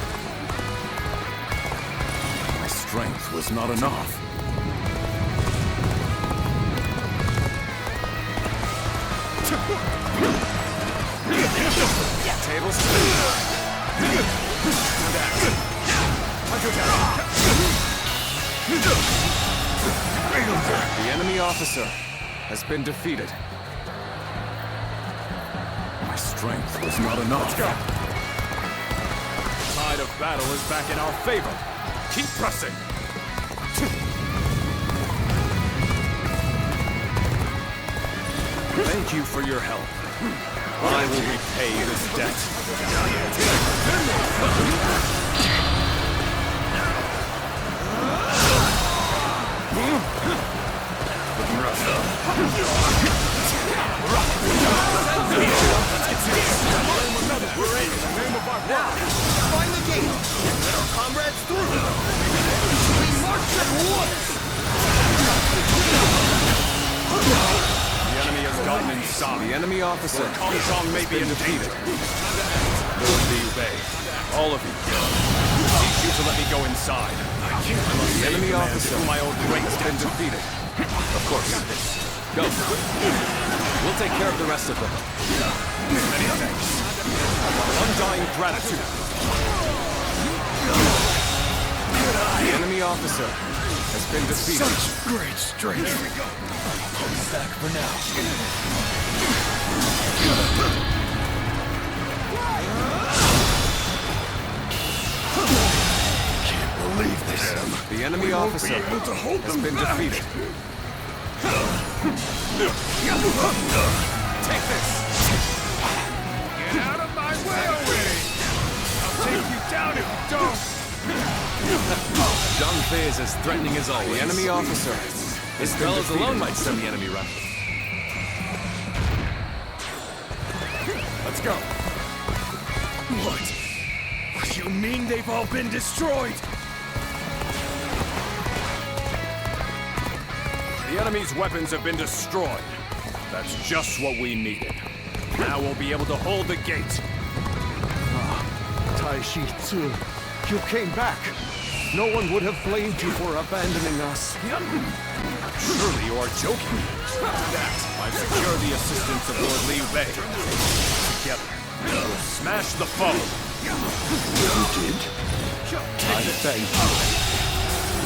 My strength was not enough. Tables. The enemy officer has been defeated. My strength was not enough. Let's go. The tide of battle is back in our favor. Keep pressing. Thank you for your help. I will repay this debt. Looking rough. We're in the name of our Now, find the gate. Let our comrades through. We march at once. The enemy has gotten inside. The enemy officer, Kong Song, may be defeated. Lord Liu Bei, all of you, I need you to let me go inside. The enemy officer, whom I owe great, has been defeated. Of course. Go. We'll take care of the rest of them. Many thanks. Undying gratitude. The enemy officer has been defeated. Such great strength. I'll be back for now. Can't believe this. The enemy officer has been defeated. Take this! Get out of my way already! I'll take you down if you don't! Zhang Fei is as threatening as always. The enemy officer. His fellows alone might send the enemy running. Let's go. What? You mean they've all been destroyed? The enemy's weapons have been destroyed. That's just what we needed. Now we'll be able to hold the gate. Tai Shi Tzu, you came back. No one would have blamed you for abandoning us. Surely you are joking. I've secured the assistance of Lord Liu Bei. Together, we'll smash the foe. You did? I thank you.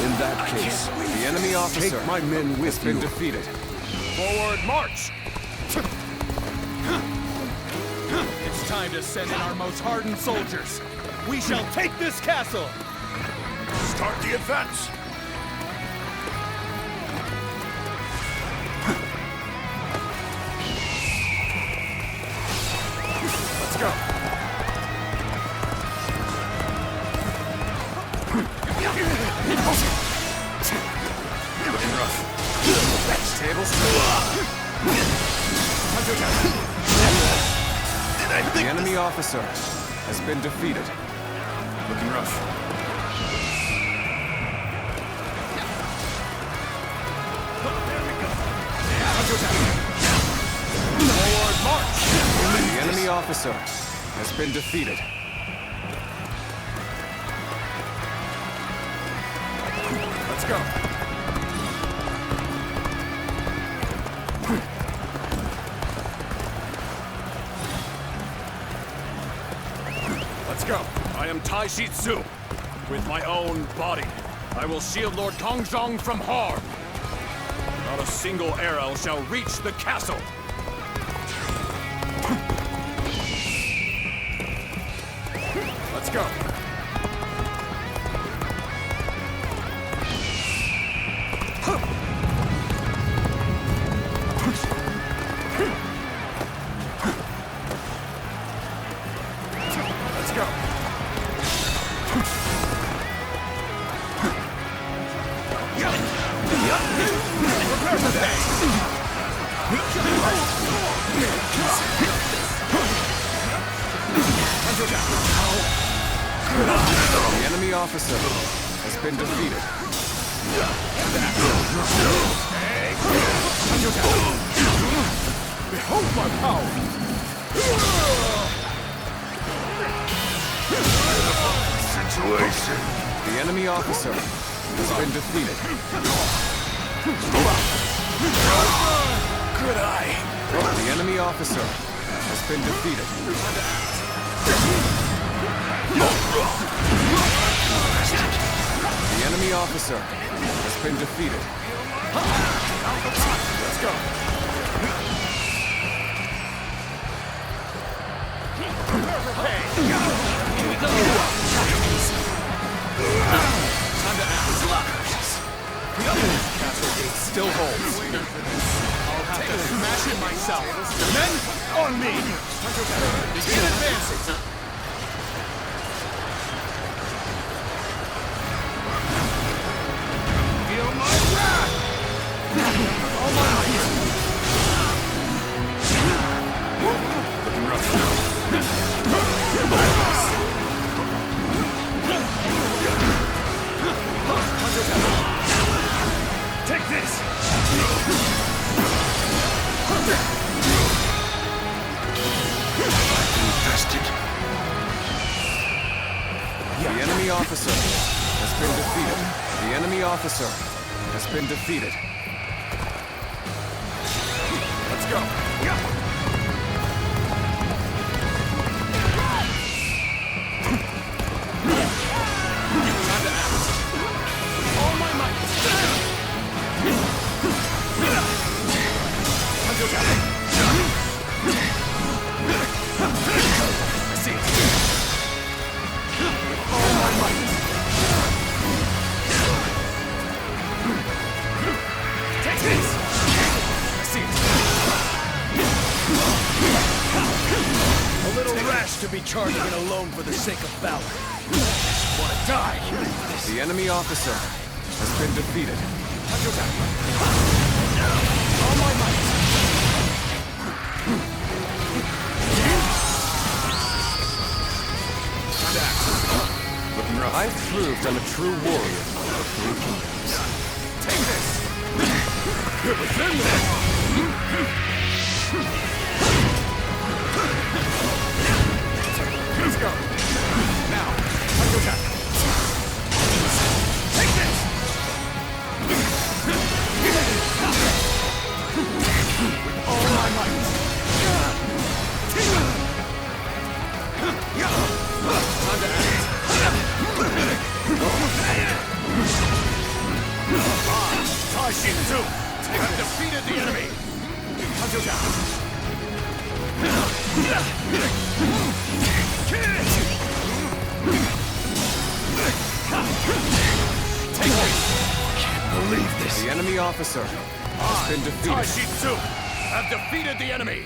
In that case, the enemy officer, take my men with has been defeated. Forward march! It's time to send in our most hardened soldiers. We shall take this castle! Start the advance! Let's go! Looking rough. Tables. The enemy officer has been defeated. Looking rough. Forward march! The enemy officer has been defeated. Let's go. Let's go. I am Tai Shi Tzu. With my own body, I will shield Lord Kongzhong from harm. Not a single arrow shall reach the castle. Let's go. Let's go. Prepare for that. The enemy officer has been defeated. Behold my power! situation. The enemy officer has been defeated. Good eye. The enemy officer has been defeated. The enemy officer has been defeated. Let's go. Here we go. Time to act. Castle gate still holds. I'll have to smash it myself. Men, on me! Begin advancing! Feel my wrath! All my might! Looking rough now. Take this! The enemy officer has been defeated. The enemy officer has been defeated. Let's go. Time to act. All my might. I see it. All my might. Take this. I see it. A little rash to be charging it alone for the sake of valor. Want to die? The enemy officer has been defeated. All my might. Looking rough. I've proved I'm a true warrior of 3 kingdoms. Take this! It was in there! Let's go! Now, let's attack! Take this! With all my might! Time to act! I've defeated the enemy! Take this! Can't believe this! The enemy officer has been defeated. I've defeated the enemy!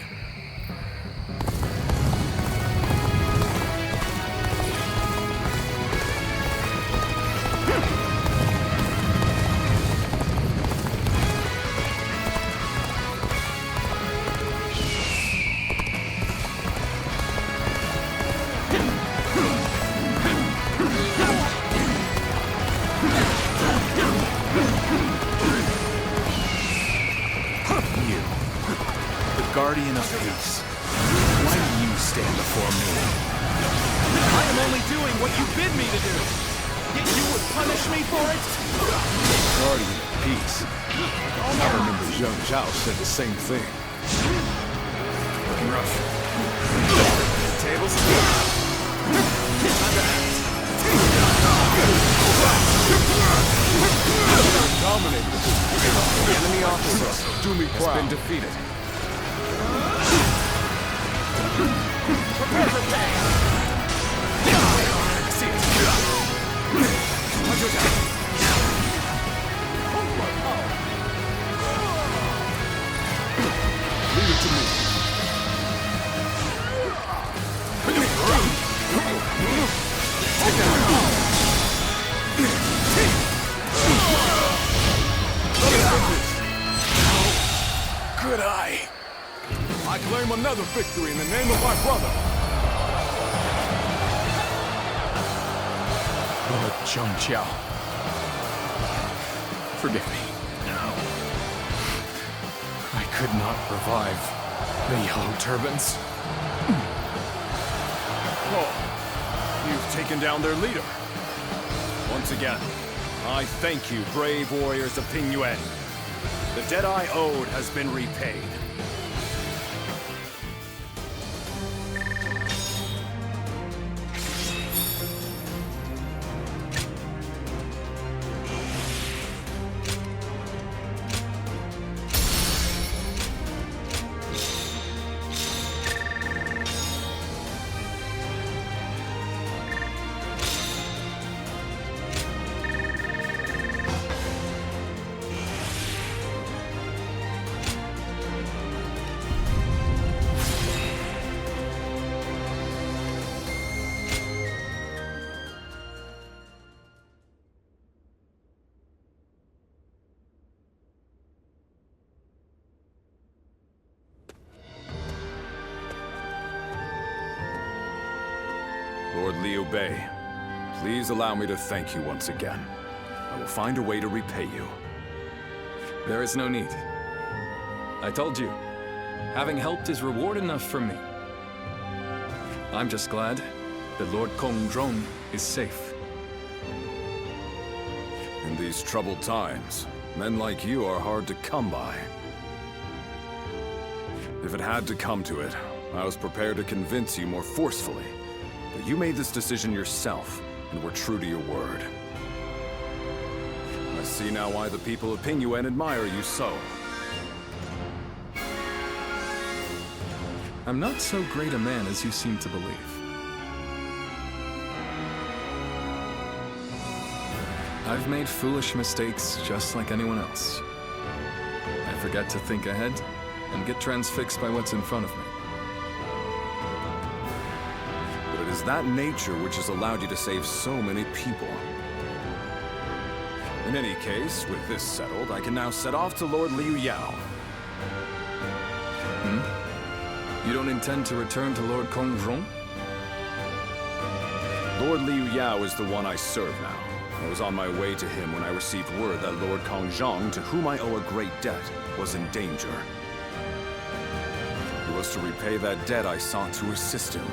Guardian of Peace. Why do you stand before me? I am only doing what you bid me to do. Yet you would punish me for it? Guardian of Peace. I remember Zheng Zhao said the same thing. Looking rough. Tables. Time to act. Dominated this. The enemy officer Do me has proud. been defeated. Prepare for pay! I see it. Leave it to me. Good eye. I claim another victory in the name of my brother. Lord Zhengqiao. Forgive me. I could not revive the Yellow Turbans. Oh, you've taken down their leader. Once again, I thank you, brave warriors of Ping Yuan. The debt I owed has been repaid. Lord Liu Bei, please allow me to thank you once again. I will find a way to repay you. There is no need. I told you, having helped is reward enough for me. I'm just glad that Lord Kongzhong is safe. In these troubled times, men like you are hard to come by. If it had to come to it, I was prepared to convince you more forcefully. But you made this decision yourself, and were true to your word. I see now why the people of Ping Yuan admire you so. I'm not so great a man as you seem to believe. I've made foolish mistakes just like anyone else. I forget to think ahead and get transfixed by what's in front of me. But it is that nature which has allowed you to save so many people. In any case, with this settled, I can now set off to Lord Liu Yao. You don't intend to return to Lord Kongzhong? Lord Liu Yao is the one I serve now. I was on my way to him when I received word that Lord Kongzhong, to whom I owe a great debt, was in danger. It was to repay that debt I sought to assist him.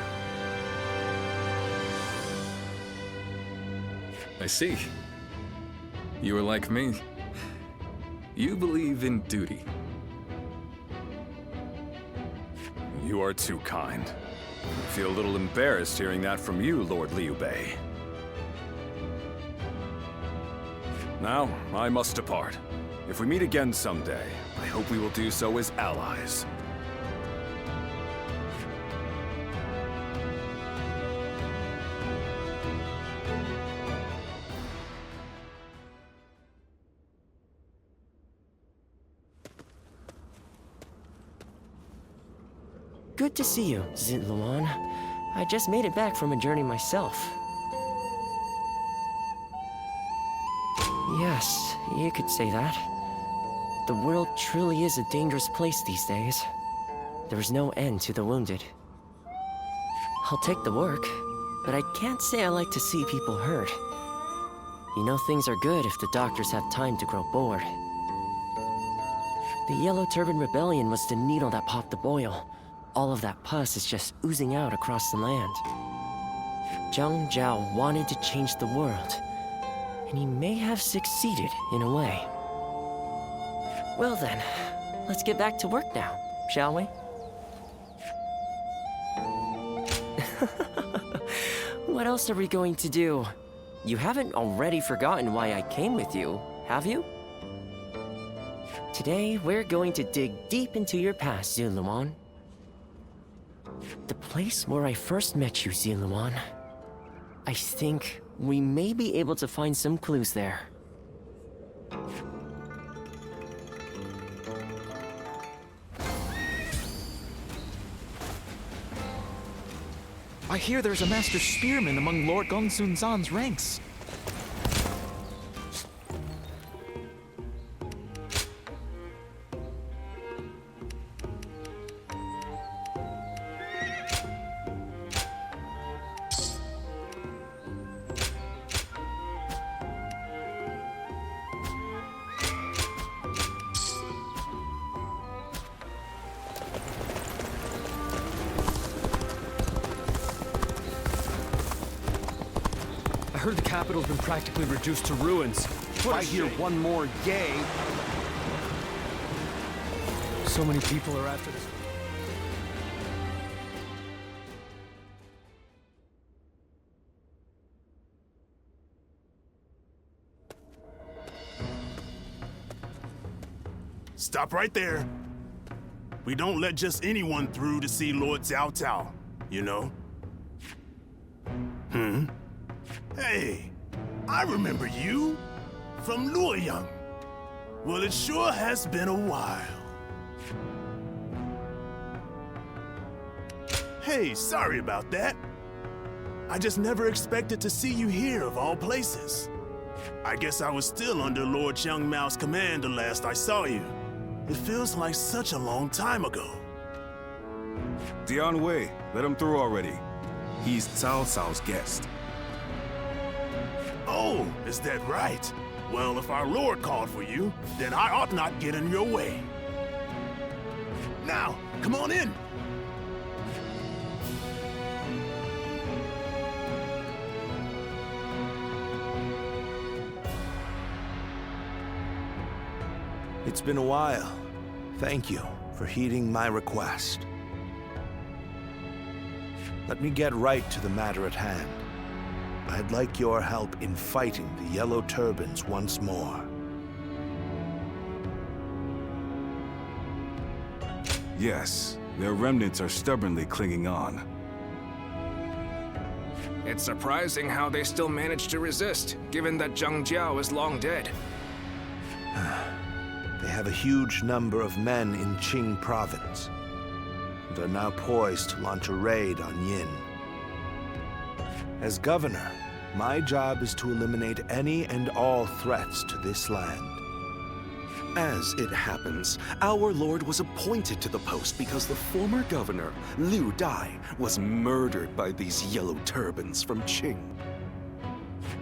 I see. You are like me. You believe in duty. You are too kind. I feel a little embarrassed hearing that from you, Lord Liu Bei. Now, I must depart. If we meet again someday, I hope we will do so as allies. Good to see you, Zintluan. I just made it back from a journey myself. Yes, you could say that. The world truly is a dangerous place these days. There is no end to the wounded. I'll take the work, but I can't say I like to see people hurt. You know things are good if the doctors have time to grow bored. The Yellow Turban Rebellion was the needle that popped the boil. All of that pus is just oozing out across the land. Zhang Zhao wanted to change the world, and he may have succeeded in a way. Well then, let's get back to work now, shall we? What else are we going to do? You haven't already forgotten why I came with you, have you? Today, we're going to dig deep into your past, Zintluan. The place where I first met you, Zintluan. I think we may be able to find some clues there. I hear there's a master spearman among Lord Gongsun Zan's ranks. heard the capital's been practically reduced to ruins. If I hear one more yay... So many people are after this. Stop right there. We don't let just anyone through to see Lord Cao Cao, you know? Hey, I remember you from Luoyang. Well, it sure has been a while. Hey, sorry about that. I just never expected to see you here of all places. I guess I was still under Lord Xiang Mao's command the last I saw you. It feels like such a long time ago. Dian Wei, let him through already. He's Cao Cao's guest. Oh, is that right? Well, if our lord called for you, then I ought not get in your way. Now, come on in. It's been a while. Thank you for heeding my request. Let me get right to the matter at hand. I'd like your help in fighting the Yellow Turbans once more. Yes, their remnants are stubbornly clinging on. It's surprising how they still manage to resist, given that Zhang Jiao is long dead. They have a huge number of men in Qing province, and are now poised to launch a raid on Yin. As governor, my job is to eliminate any and all threats to this land. As it happens, our lord was appointed to the post because the former governor, Liu Dai, was murdered by these Yellow Turbans from Qing.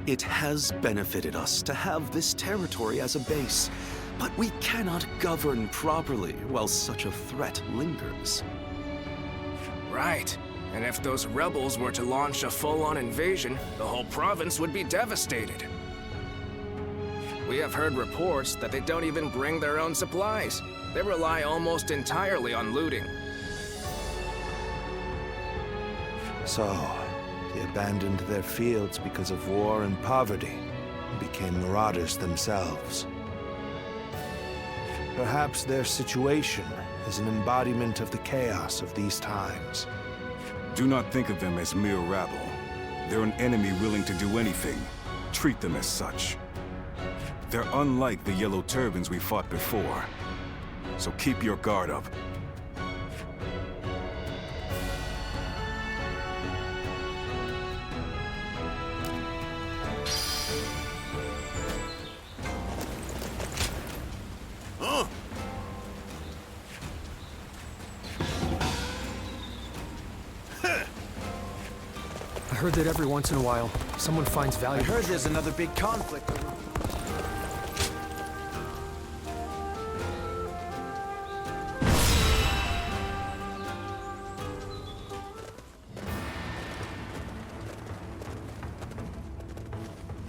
It has benefited us to have this territory as a base, but we cannot govern properly while such a threat lingers. Right. And if those rebels were to launch a full-on invasion, the whole province would be devastated. We have heard reports that they don't even bring their own supplies. They rely almost entirely on looting. So, they abandoned their fields because of war and poverty, and became marauders themselves. Perhaps their situation is an embodiment of the chaos of these times. Do not think of them as mere rabble. They're an enemy willing to do anything. Treat them as such. They're unlike the Yellow Turbans we fought before. So keep your guard up. I heard that every once in a while, someone finds value. I heard there's another big conflict over...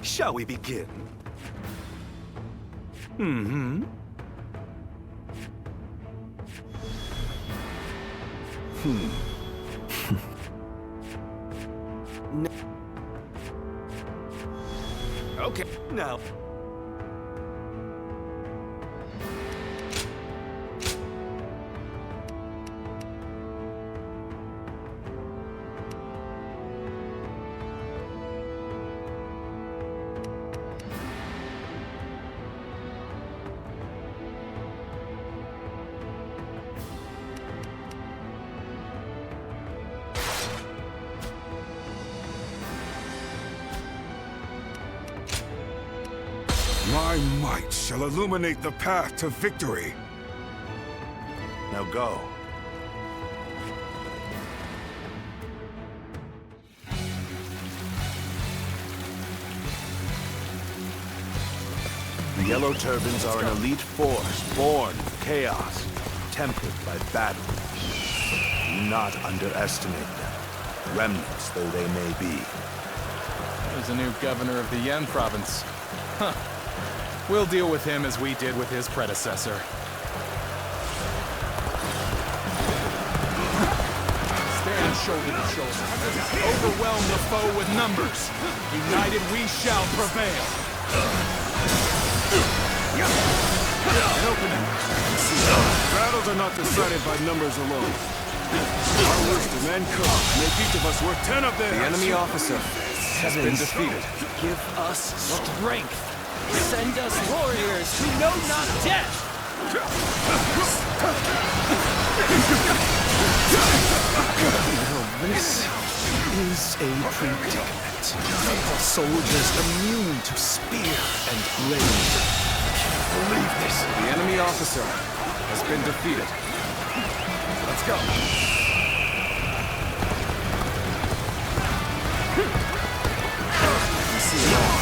Shall we begin? Okay, now. My might shall illuminate the path to victory. Now go. The Yellow Turbans are an elite force born of chaos, tempered by battle. Do not underestimate them, remnants though they may be. There's a new governor of the Yen province. Huh. We'll deal with him as we did with his predecessor. Stand shoulder to shoulder. Overwhelm the foe with numbers. United we shall prevail. An opening. Battles are not decided by numbers alone. Our wisdom and courage make each of us worth 10 of theirs. The enemy officer has been defeated. Give us strength. Send us warriors who know not death. Now this is a predicament. Soldiers immune to spear and blade. Believe this. The enemy officer has been defeated. Let's go. We see it all.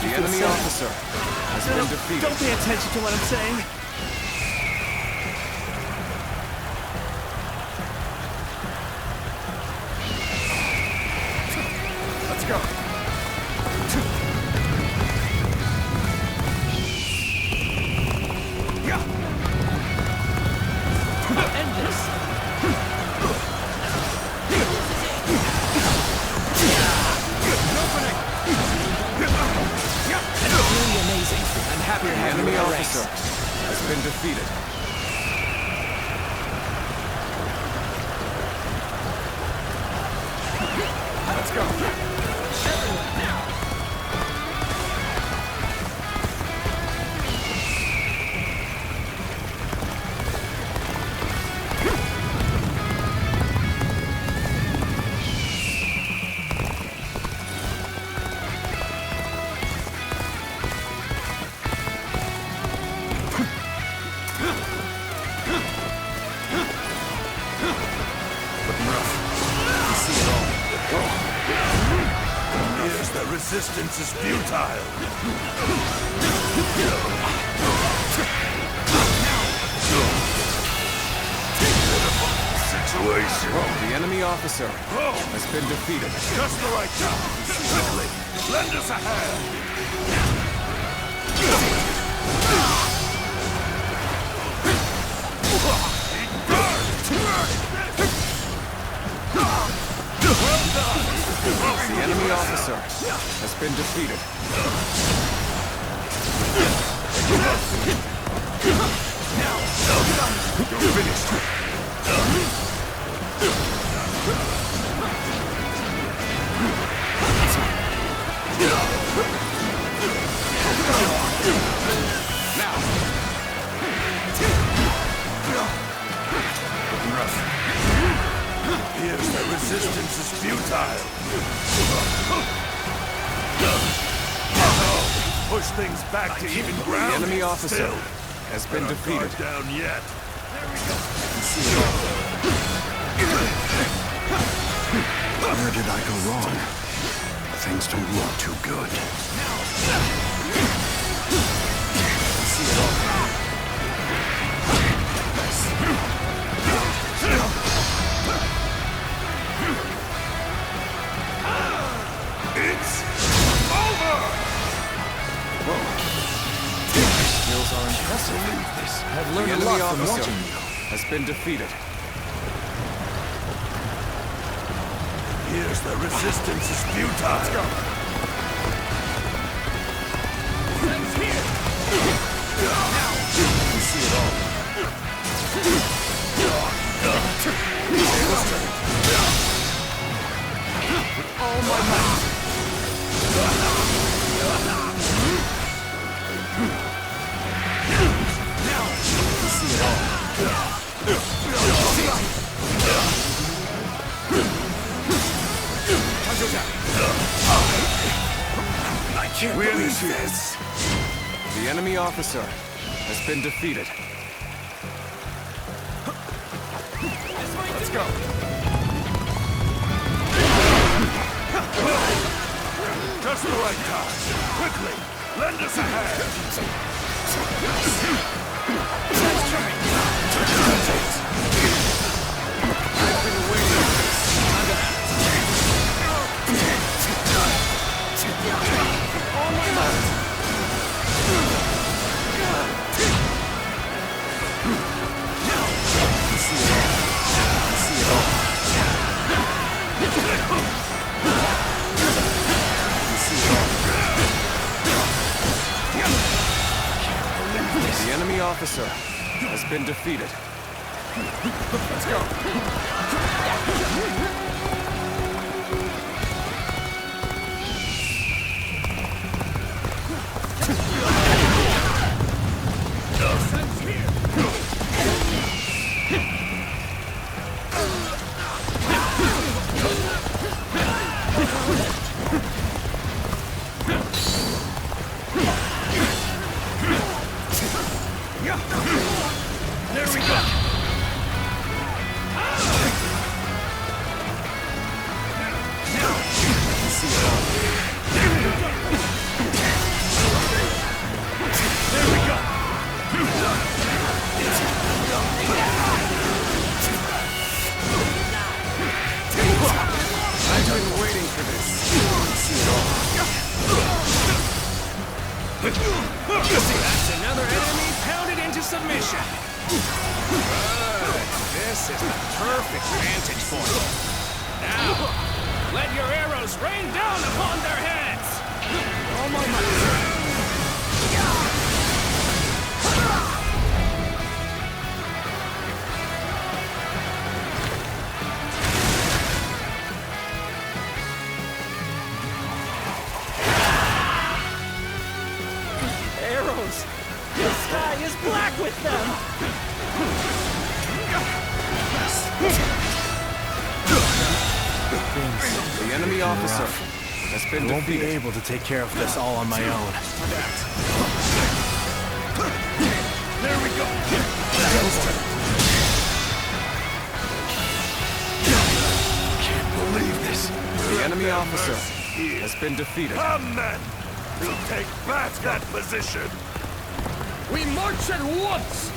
The enemy officer has been defeated. Don't pay attention to what I'm saying. Let's go. End this. Really amazing. I'm happy to have The enemy you in the officer ranks. has been defeated. Let's go. Here's the resistance is futile. Situation. The enemy officer has been defeated. Just the right time. Quickly, lend us a hand. The enemy officer has been defeated. You're finished. Here's the resistance is futile. Push things back to even ground. The enemy officer Still, has been not defeated. down yet. Where did I go wrong? Things don't look too good. It's over! Skills are impressive. I've learned a lot from watching you. Has been defeated. Here's the resistance is futile. Let's go. We see it all. With all my might. We see it all. I can't believe this. The enemy officer has been defeated. Let's go. Just the right time. Quickly, lend us a hand. The enemy officer has been defeated. Let's go. There we go! I've been waiting for this. That's another enemy pounded into submission. Good. This is the perfect vantage point. Now, let your arrows rain down upon their heads. Oh my Arrows! The sky is black with them! The enemy officer has been I won't be defeated. able to take care of this all on my own. There we go! Can't believe this. The enemy officer has been defeated. Come then! We'll take back that position! We march at once!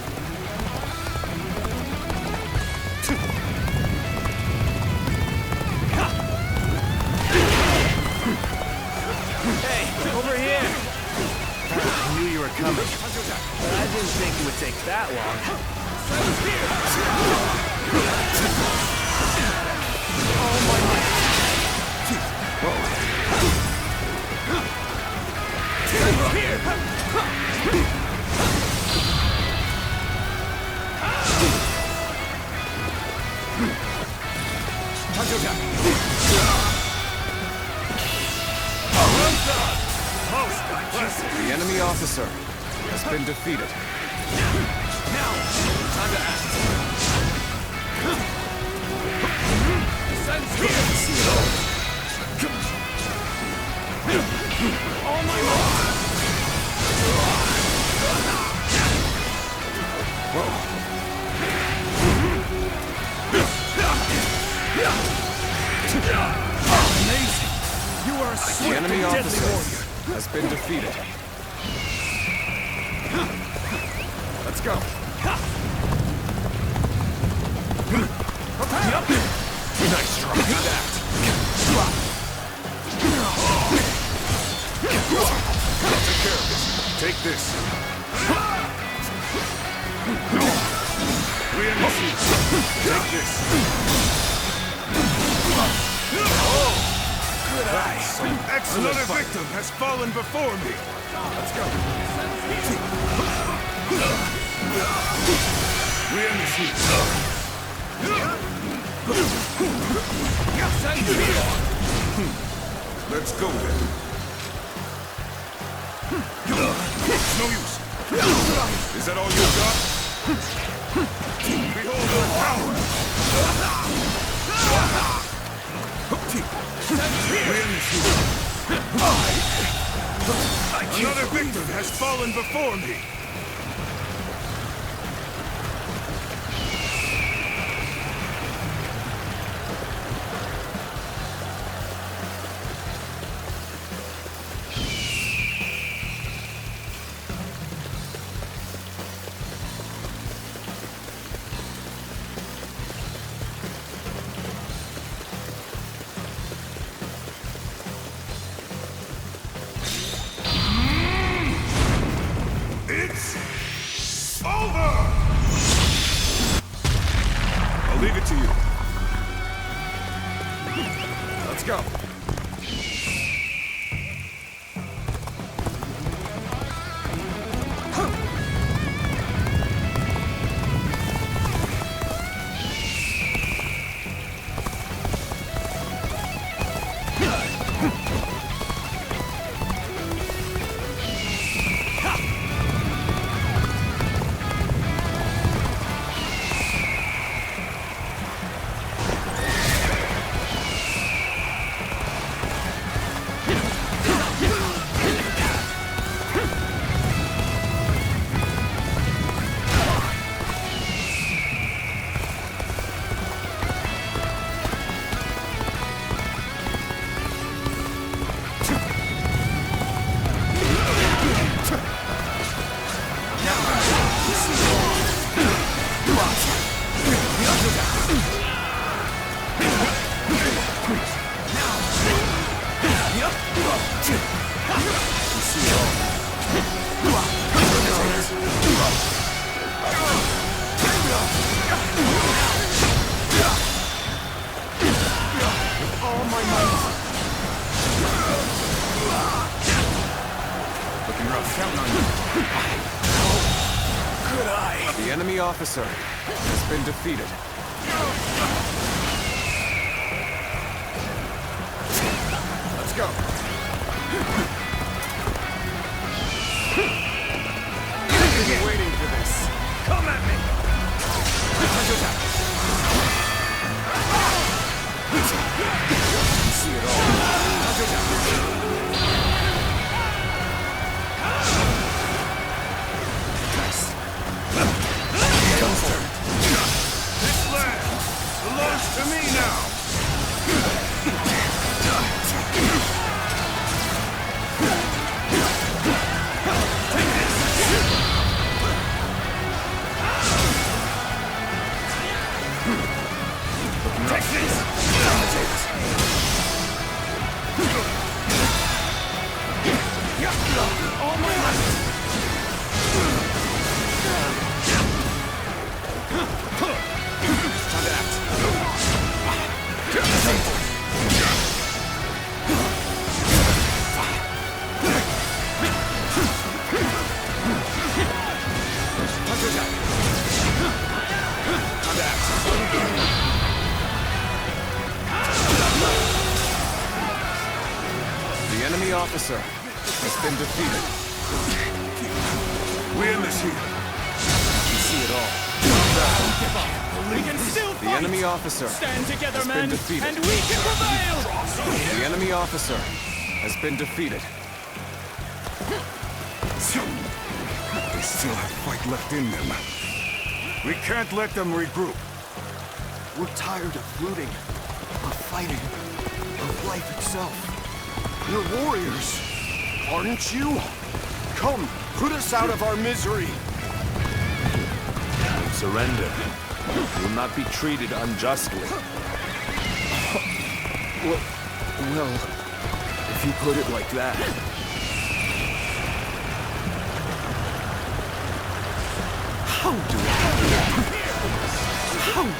Hey, over here! I knew you were coming, but I didn't think it would take that long. Oh my... The enemy officer has been defeated. Now, time to act. Sends here! Oh my lord! Amazing! You are a The swift enemy and deadly officer warrior. has been defeated. Let's go. Nice try. Good act. Take care of this. Take this. We in the seat. Take this. Good eye. Another victim has fallen before me. Let's go. We in the seat. Let's go then. No use. Is that all you got? Behold our power! Another victim has fallen before me! Let's go. The enemy officer has been defeated. Let's go. I've been waiting for this. Come at me! See it all. This land belongs to me now! Take this! All my life! Time to act. The enemy officer has been defeated. We end this here. You see it all. Don't give up. We can still fight. The enemy officer Stand together, has men, been defeated. and we can prevail. The enemy officer has been defeated. They still have fight left in them. We can't let them regroup. We're tired of looting, of fighting, of life itself. You're warriors, aren't you? Come, put us out of our misery. Surrender. You will not be treated unjustly. Well, if you put it like that. How do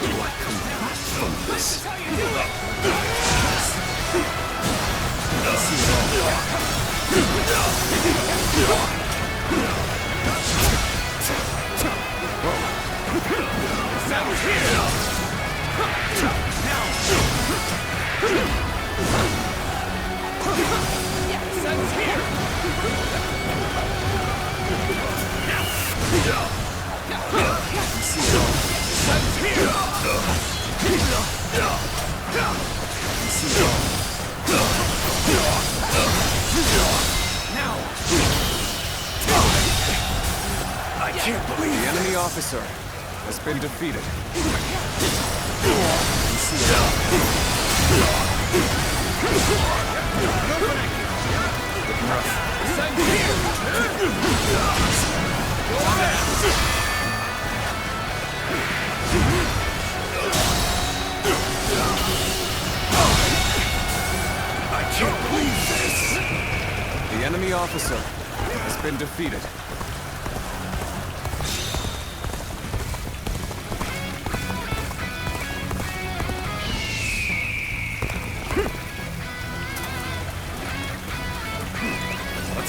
I come back from this? I can't believe the enemy officer has been defeated. I can't believe this! The enemy officer has been defeated.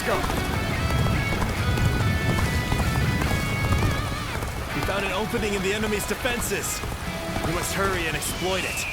go! We found an opening in the enemy's defenses. We must hurry and exploit it.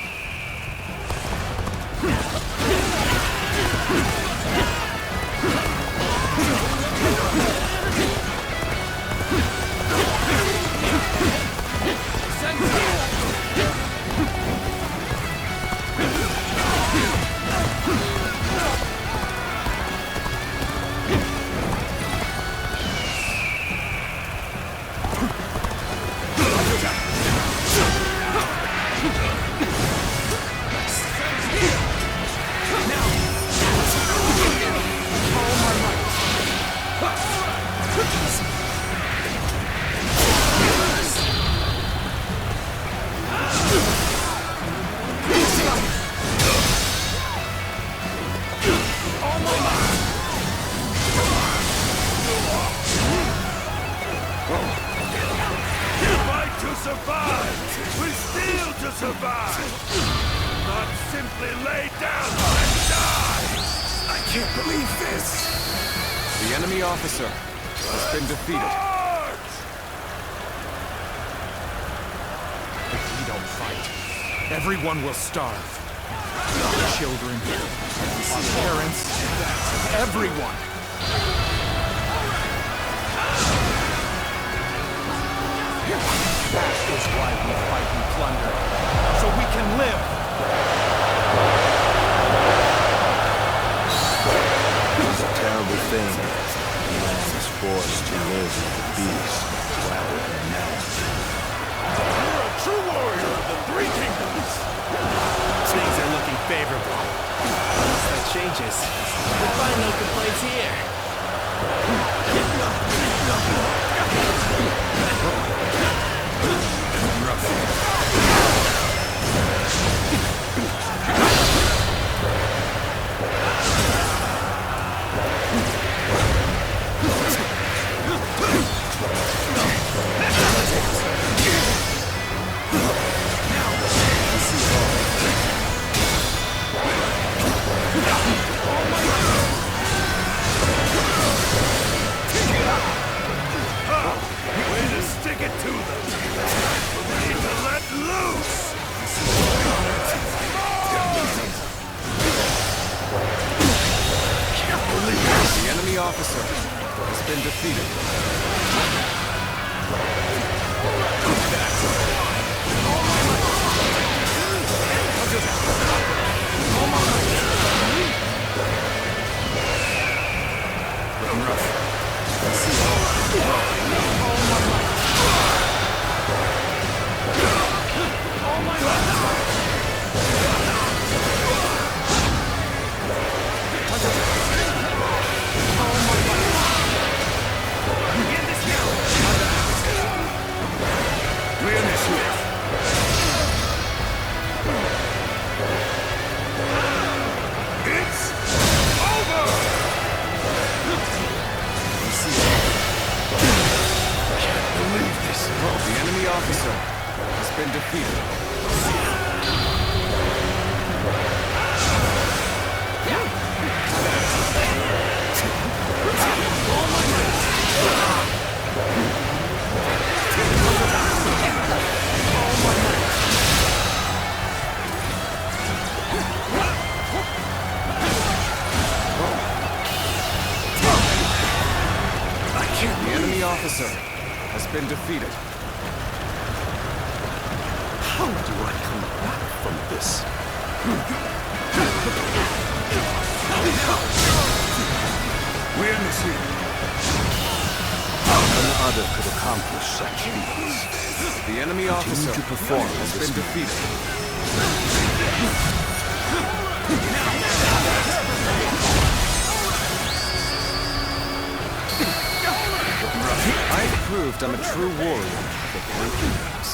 The enemy officer has been defeated. If we don't fight, everyone will starve. Our children, our parents, everyone. That is why we fight and plunder, so we can live. It's a terrible thing. A man is forced to live with the beast rather than man. You're a true warrior of the Three Kingdoms! Things are looking favorable. Once that changes, we'll find no complaints here. Way to stick it to them! We need to let loose! The enemy officer has been defeated. The enemy officer has been defeated. The enemy officer has been defeated. How do I come back from this? We end this here. None other could accomplish such feats. The enemy officer to perform has been defeated. I've proved I'm a true warrior of the Three Kingdoms.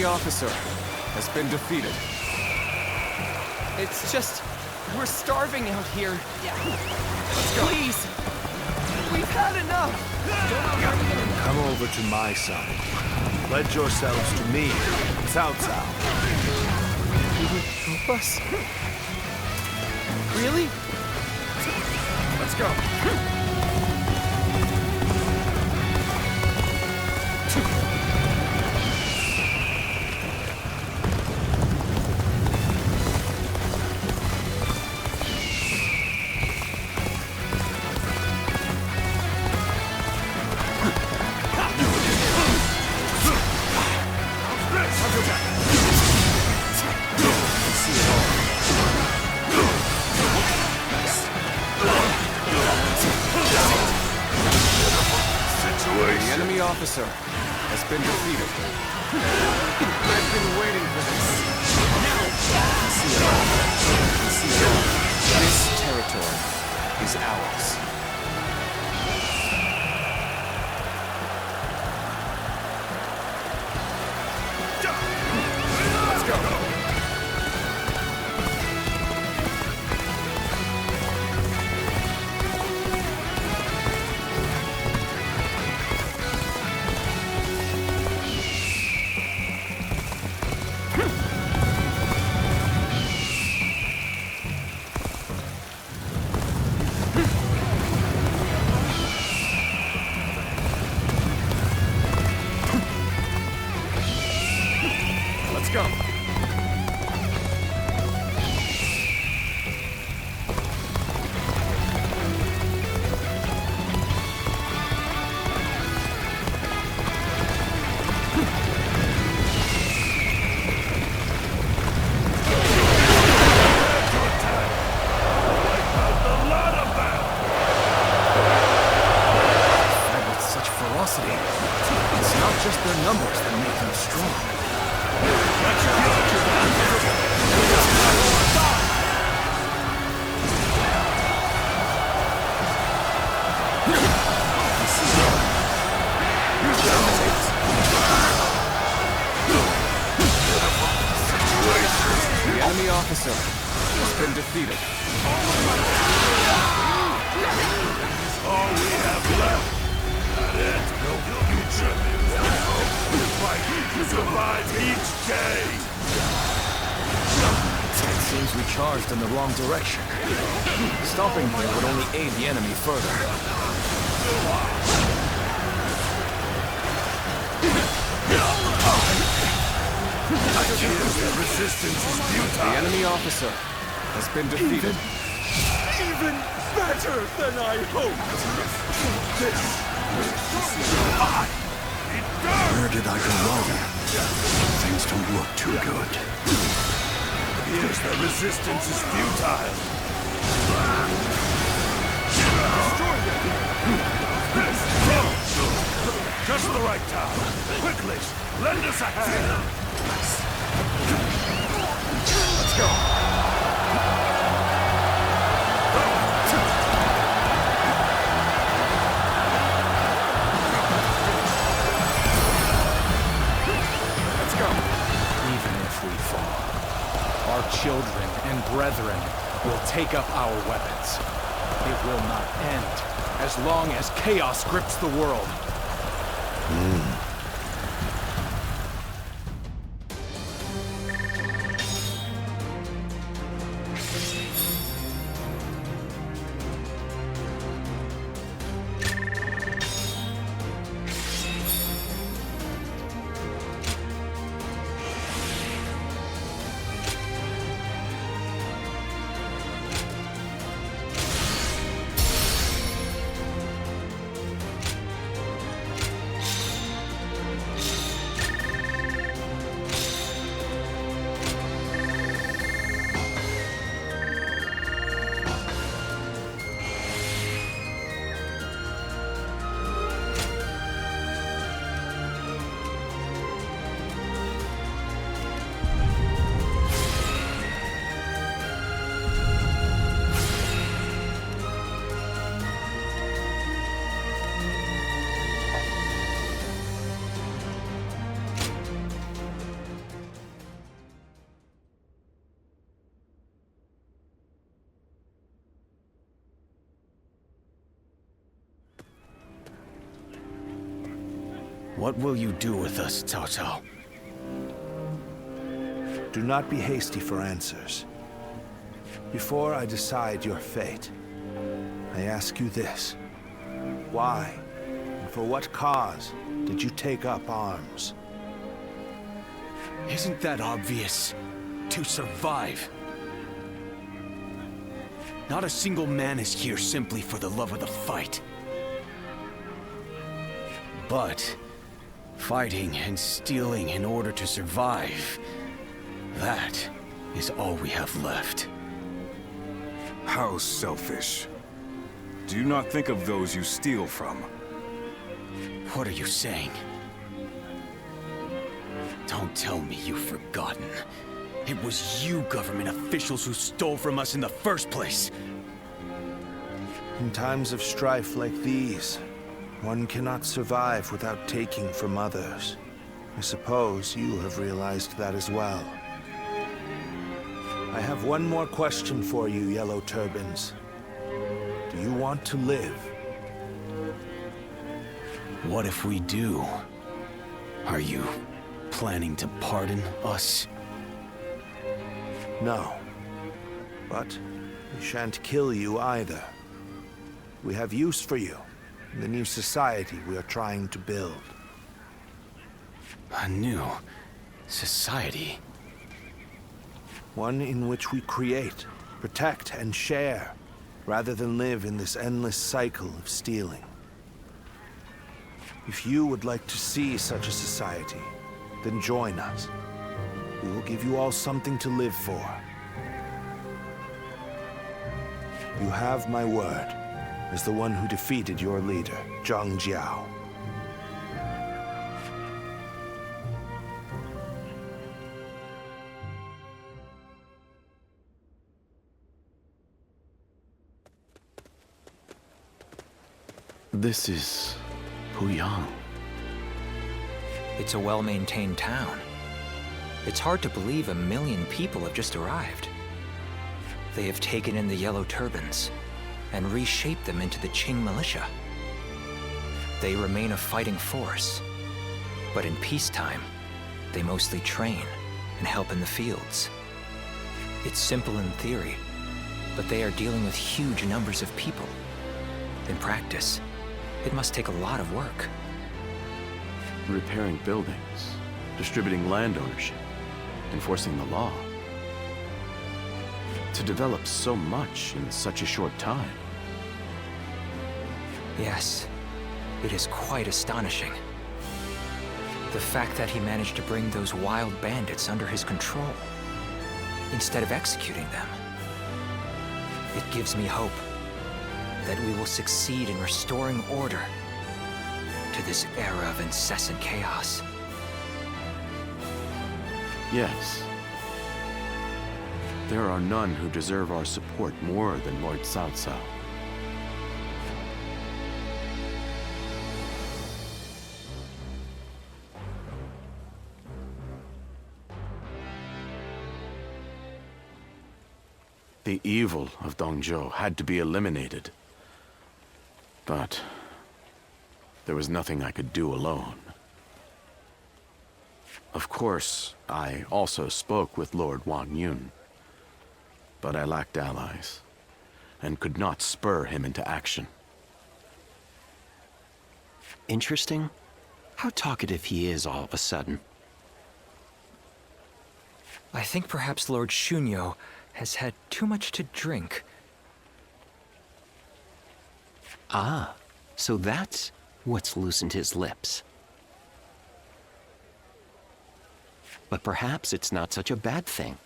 enemy officer has been defeated. It's just, we're starving out here. Let's go. Please! We've had enough! Come over to my side. Pledge yourselves to me, Cao Cao. You would help us? Really? Let's go. The enemy officer has been defeated. I've been waiting for this. This territory is ours. Let's go. Let's go. Fight with such ferocity. It's not just their numbers that make them strong. The enemy officer has been defeated. All we have left. Not it. No future. We fight to survive each day. It seems we charged in the wrong direction. Stopping here would only aid the enemy further. I fear that resistance is futile. The enemy officer has been defeated. Even better than I hoped. This Where did I go wrong? Things don't look too good. Fears that resistance is futile. Just the right time. Quickly, lend us a hand. Let's go. Let's go. Even if we fall, our children and brethren will take up our weapons. It will not end as long as chaos grips the world. What will you do with us, Cao Cao? Do not be hasty for answers. Before I decide your fate, I ask you this. Why, and for what cause, did you take up arms? Isn't that obvious? To survive. Not a single man is here simply for the love of the fight. But fighting and stealing in order to survive, that is all we have left. How selfish. Do you not think of those you steal from? What are you saying? Don't tell me you've forgotten. It was you government officials who stole from us in the first place. In times of strife like these, one cannot survive without taking from others. I suppose you have realized that as well. I have one more question for you, Yellow Turbans. Do you want to live? What if we do? Are you planning to pardon us? No. But we shan't kill you either. We have use for you in the new society we are trying to build. A new society? One in which we create, protect, and share, rather than live in this endless cycle of stealing. If you would like to see such a society, then join us. We will give you all something to live for. You have my word, as the one who defeated your leader, Zhang Jiao. This is Puyang. It's a well-maintained town. It's hard to believe 1 million people have just arrived. They have taken in the Yellow Turbans and reshaped them into the Qing militia. They remain a fighting force, but in peacetime, they mostly train and help in the fields. It's simple in theory, but they are dealing with huge numbers of people. In practice, it must take a lot of work. Repairing buildings, distributing land ownership, enforcing the law. To develop so much in such a short time. Yes, it is quite astonishing. The fact that he managed to bring those wild bandits under his control, instead of executing them. It gives me hope that we will succeed in restoring order to this era of incessant chaos. Yes. There are none who deserve our support more than Lord Cao Cao. The evil of Dongzhou had to be eliminated. But there was nothing I could do alone. Of course, I also spoke with Lord Wang Yun. But I lacked allies, and could not spur him into action. Interesting. How talkative he is all of a sudden. I think perhaps Lord Shunyo has had too much to drink. Ah, so that's what's loosened his lips. But perhaps it's not such a bad thing.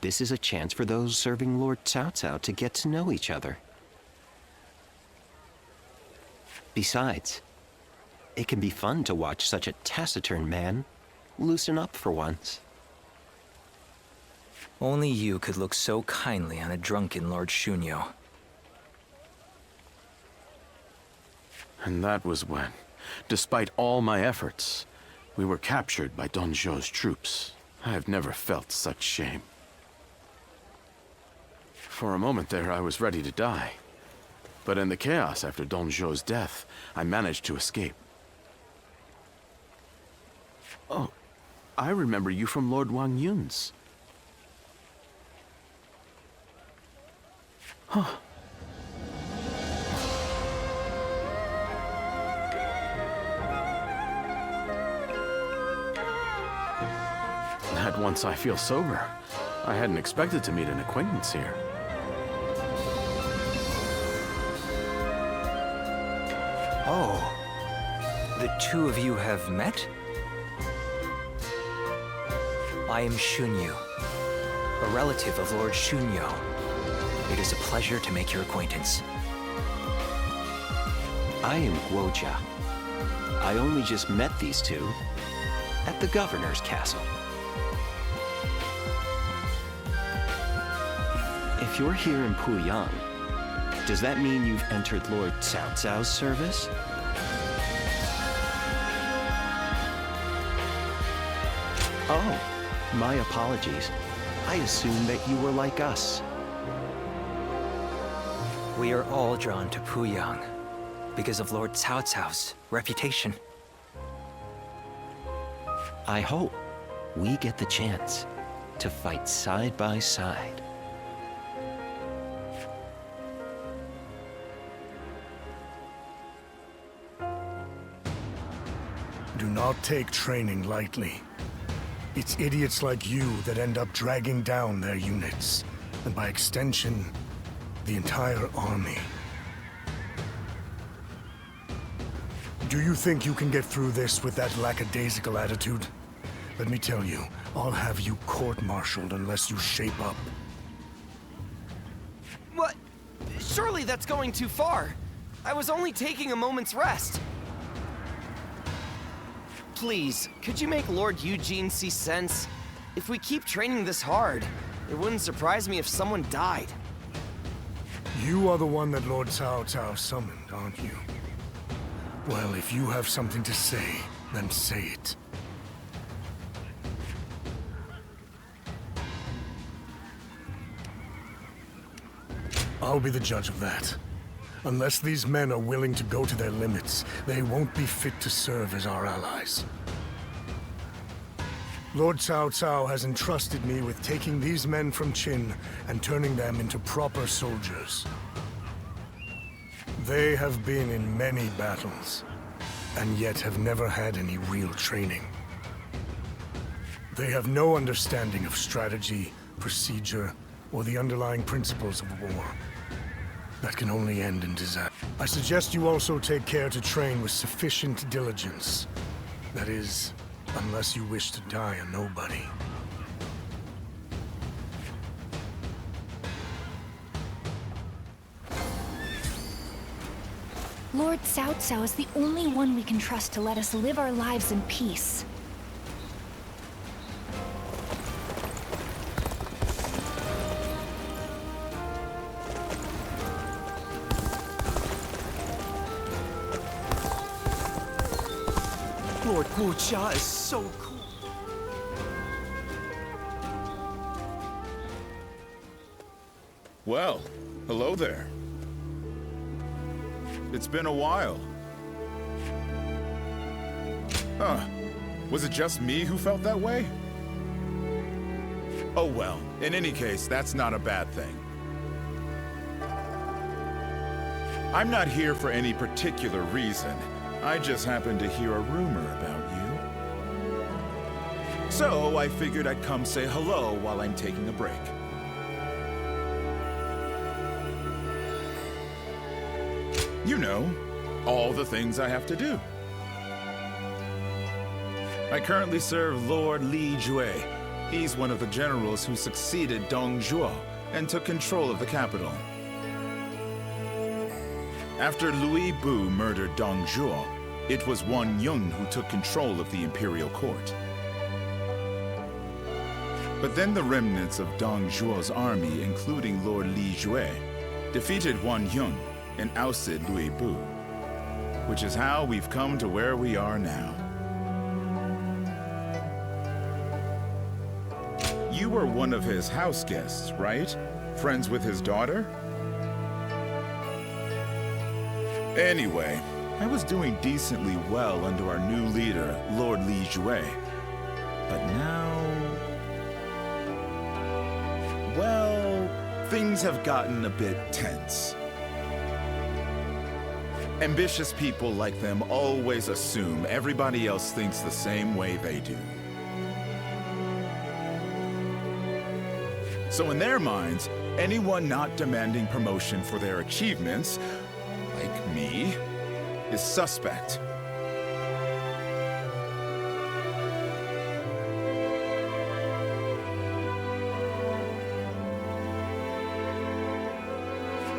This is a chance for those serving Lord Cao Cao to get to know each other. Besides, it can be fun to watch such a taciturn man loosen up for once. Only you could look so kindly on a drunken Lord Shunyo. And that was when, despite all my efforts, we were captured by Dongzhou's troops. I have never felt such shame. For a moment there, I was ready to die. But in the chaos after Dongzhou's death, I managed to escape. Oh, I remember you from Lord Wang Yun's. Huh. At once I feel sober. I hadn't expected to meet an acquaintance here. Oh, the two of you have met? I am Shunyu, a relative of Lord Shunyo. It is a pleasure to make your acquaintance. I am Guoja. I only just met these two at the governor's castle. If you're here in Puyang, does that mean you've entered Lord Cao Cao's service? Oh, my apologies. I assumed that you were like us. We are all drawn to Puyang because of Lord Cao Cao's reputation. I hope we get the chance to fight side by side. Do not take training lightly. It's idiots like you that end up dragging down their units, and by extension, the entire army. Do you think you can get through this with that lackadaisical attitude? Let me tell you, I'll have you court-martialed unless you shape up. What? Surely that's going too far. I was only taking a moment's rest. Please, could you make Lord Eugene see sense? If we keep training this hard, it wouldn't surprise me if someone died. You are the one that Lord Cao Cao summoned, aren't you? Well, if you have something to say, then say it. I'll be the judge of that. Unless these men are willing to go to their limits, they won't be fit to serve as our allies. Lord Cao Cao has entrusted me with taking these men from Qin and turning them into proper soldiers. They have been in many battles, and yet have never had any real training. They have no understanding of strategy, procedure, or the underlying principles of war. That can only end in disaster. I suggest you also take care to train with sufficient diligence. That is, unless you wish to die a nobody. Lord Cao Cao is the only one we can trust to let us live our lives in peace. Lord Guoja is so cool. Well, hello there. It's been a while. Huh. Was it just me who felt that way? Oh well, in any case, that's not a bad thing. I'm not here for any particular reason. I just happened to hear a rumor about you. So I figured I'd come say hello while I'm taking a break. You know, all the things I have to do. I currently serve Lord Li Jue. He's one of the generals who succeeded Dong Zhuo and took control of the capital. After Louis Bu murdered Dong Zhuo, it was Wang Yun who took control of the imperial court. But then the remnants of Dong Zhuo's army, including Lord Li Jue, defeated Wang Yun and ousted Louis Bu, which is how we've come to where we are now. You were one of his house guests, right? Friends with his daughter? Anyway, I was doing decently well under our new leader, Lord Li Jue, But now... well, things have gotten a bit tense. Ambitious people like them always assume everybody else thinks the same way they do. So in their minds, anyone not demanding promotion for their achievements, like me, is suspect.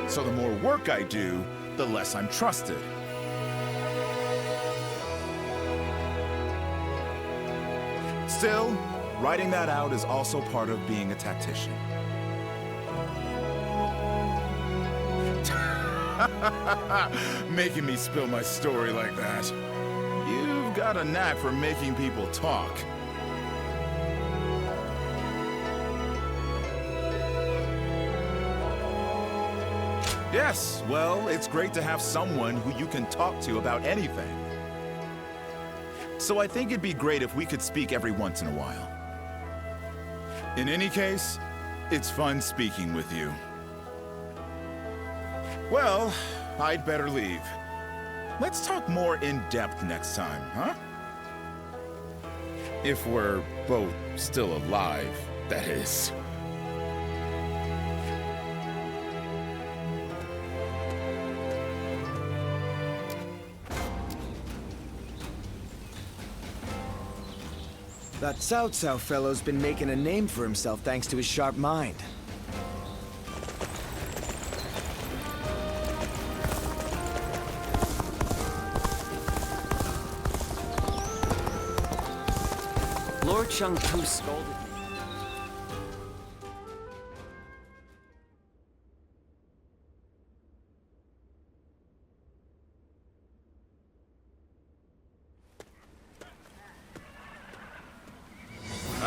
So the more work I do, the less I'm trusted. Still, writing that out is also part of being a tactician. Making me spill my story like that. You've got a knack for making people talk. Yes, well, it's great to have someone who you can talk to about anything. So I think it'd be great if we could speak every once in a while. In any case, it's fun speaking with you. Well, I'd better leave. Let's talk more in depth next time, huh? If we're both still alive, that is. That Cao Cao fellow's been making a name for himself thanks to his sharp mind. Lord Shang-Pu scolded me.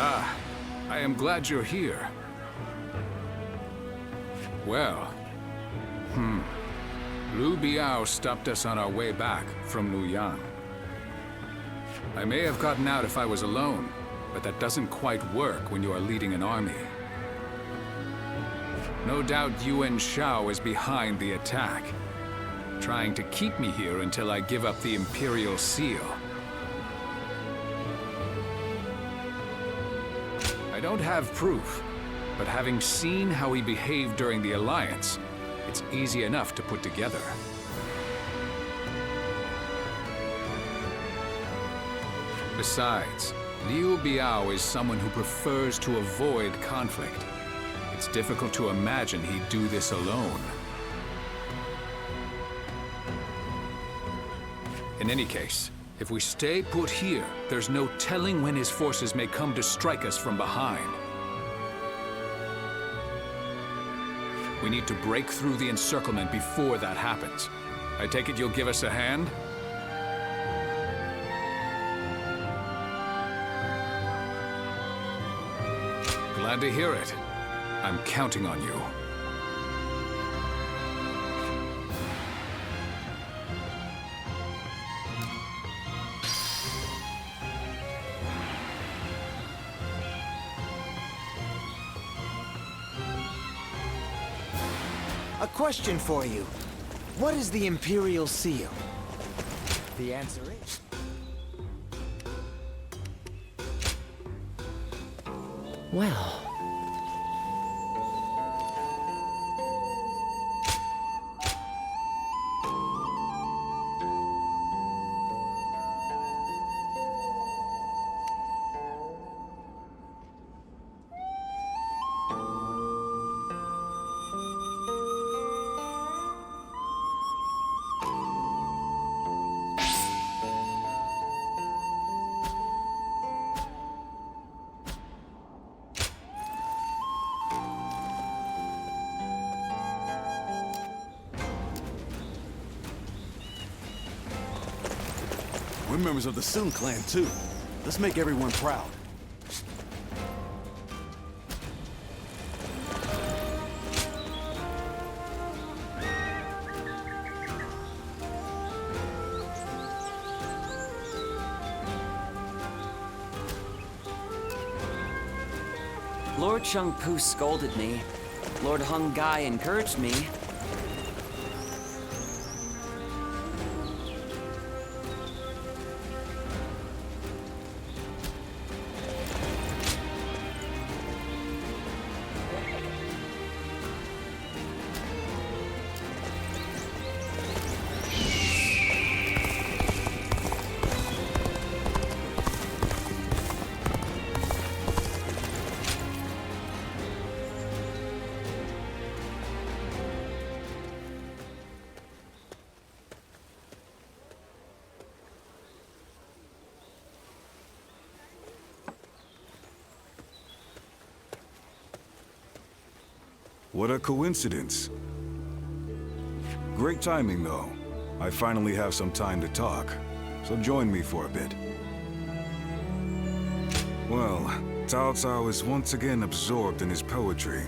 Ah, I am glad you're here. Well, Liu Biao stopped us on our way back from Luoyang. I may have gotten out if I was alone, but that doesn't quite work when you are leading an army. No doubt Yuan Shao is behind the attack, trying to keep me here until I give up the Imperial Seal. I don't have proof, but having seen how he behaved during the Alliance, it's easy enough to put together. Besides, Liu Biao is someone who prefers to avoid conflict. It's difficult to imagine he'd do this alone. In any case, if we stay put here, there's no telling when his forces may come to strike us from behind. We need to break through the encirclement before that happens. I take it you'll give us a hand? Glad to hear it. I'm counting on you. A question for you. What is the Imperial Seal? The answer is... Well... We're members of the Sun clan, too. Let's make everyone proud. Lord Chung-Pu scolded me. Lord Hung-Gai encouraged me. What a coincidence. Great timing, though. I finally have some time to talk, so join me for a bit. Well, Cao Cao is once again absorbed in his poetry.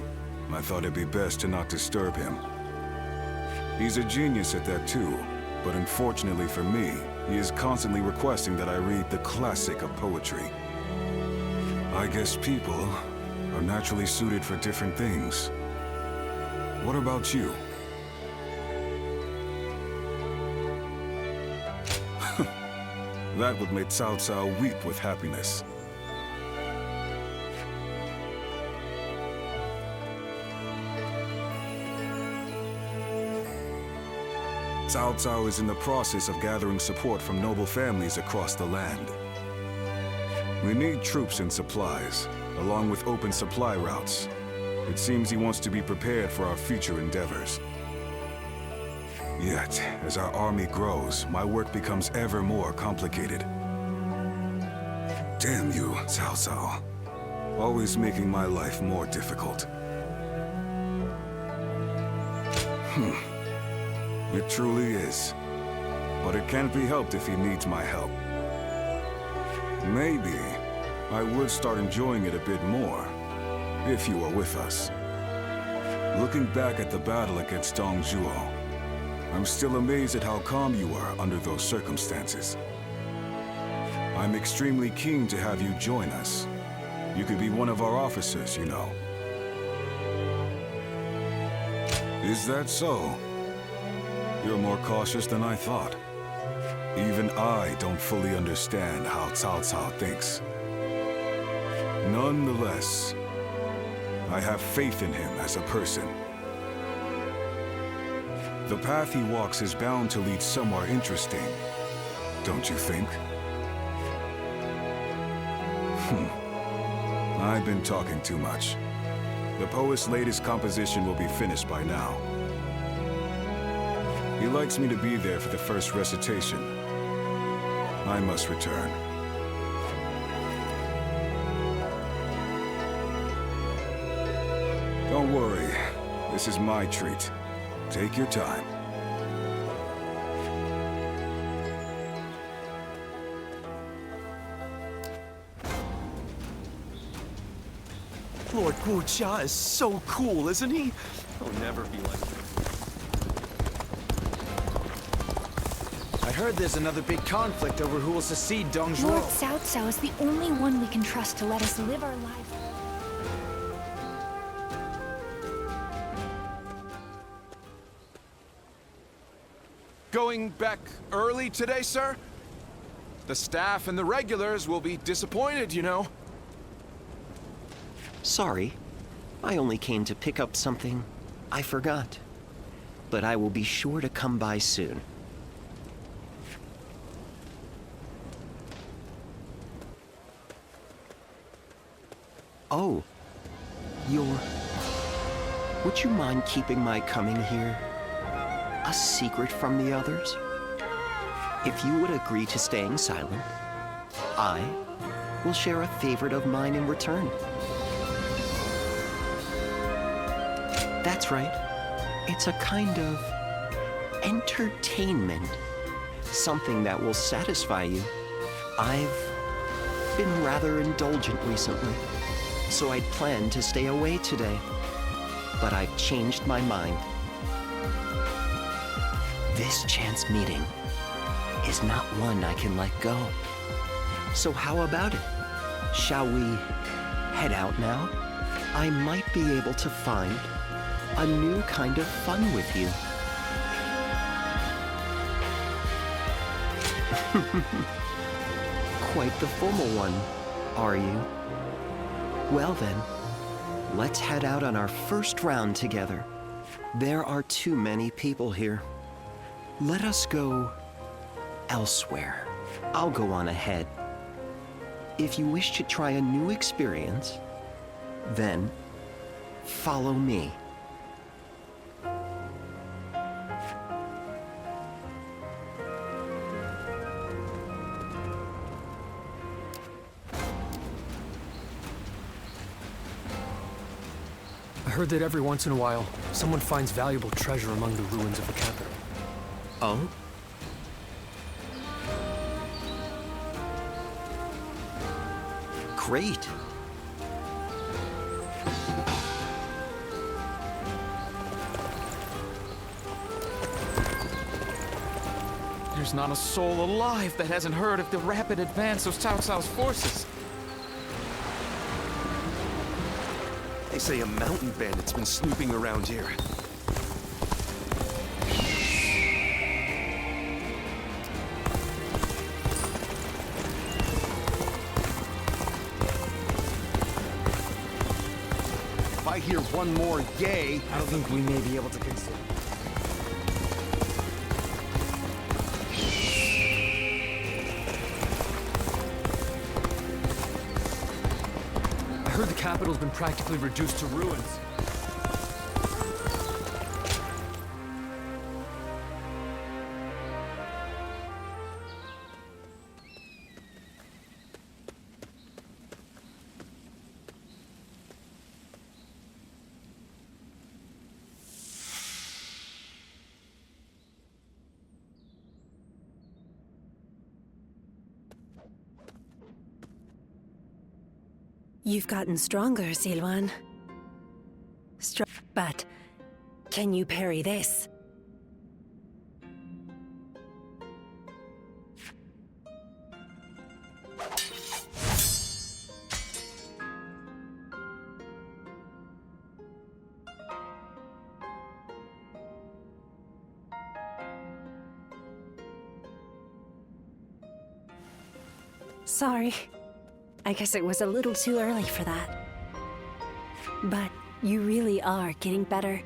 I thought it'd be best to not disturb him. He's a genius at that too, but unfortunately for me, he is constantly requesting that I read the classic of poetry. I guess people are naturally suited for different things. What about you? That would make Cao Cao weep with happiness. Cao Cao is in the process of gathering support from noble families across the land. We need troops and supplies, along with open supply routes. It seems he wants to be prepared for our future endeavors. Yet, as our army grows, my work becomes ever more complicated. Damn you, Cao Cao. Always making my life more difficult. It truly is. But it can't be helped if he needs my help. Maybe I would start enjoying it a bit more, if you were with us. Looking back at the battle against Dong Zhuo, I'm still amazed at how calm you were under those circumstances. I'm extremely keen to have you join us. You could be one of our officers, you know. Is that so? You're more cautious than I thought. Even I don't fully understand how Cao Cao thinks. Nonetheless, I have faith in him as a person. The path he walks is bound to lead somewhere interesting, don't you think? I've been talking too much. The poet's latest composition will be finished by now. He likes me to be there for the first recitation. I must return. Don't worry. This is my treat. Take your time. Lord Wu Jia is so cool, isn't he? He'll never be like this. I heard there's another big conflict over who will succeed Dong Zhuo. Lord Cao Cao is the only one we can trust to let us live our lives. Going back early today, sir? The staff and the regulars will be disappointed, you know. Sorry. I only came to pick up something I forgot. But I will be sure to come by soon. Oh. Would you mind keeping my coming here a secret from the others? If you would agree to staying silent, I will share a favorite of mine in return. That's right. It's a kind of entertainment. Something that will satisfy you. I've been rather indulgent recently, so I'd planned to stay away today. But I've changed my mind. This chance meeting is not one I can let go. So how about it? Shall we head out now? I might be able to find a new kind of fun with you. Quite the formal one, are you? Well then, let's head out on our first round together. There are too many people here. Let us go elsewhere. I'll go on ahead. If you wish to try a new experience, then follow me. I heard that every once in a while, someone finds valuable treasure among the ruins of the capital. Oh? Great. There's not a soul alive that hasn't heard of the rapid advance of Cao Cao's forces. They say a mountain bandit's been snooping around here. If I hear one more yay, I think we may be able to consider. I heard the capital's been practically reduced to ruins. You've gotten stronger, Silwan. But can you parry this? Sorry. I guess it was a little too early for that. But you really are getting better.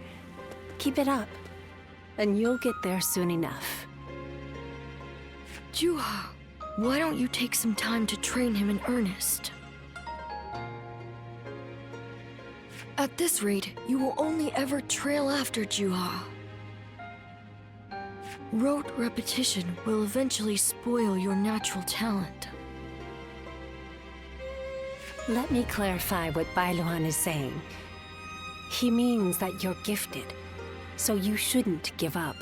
Keep it up, and you'll get there soon enough. Juha, why don't you take some time to train him in earnest? At this rate, you will only ever trail after Juha. Rote repetition will eventually spoil your natural talent. Let me clarify what Bailuan is saying. He means that you're gifted, so you shouldn't give up.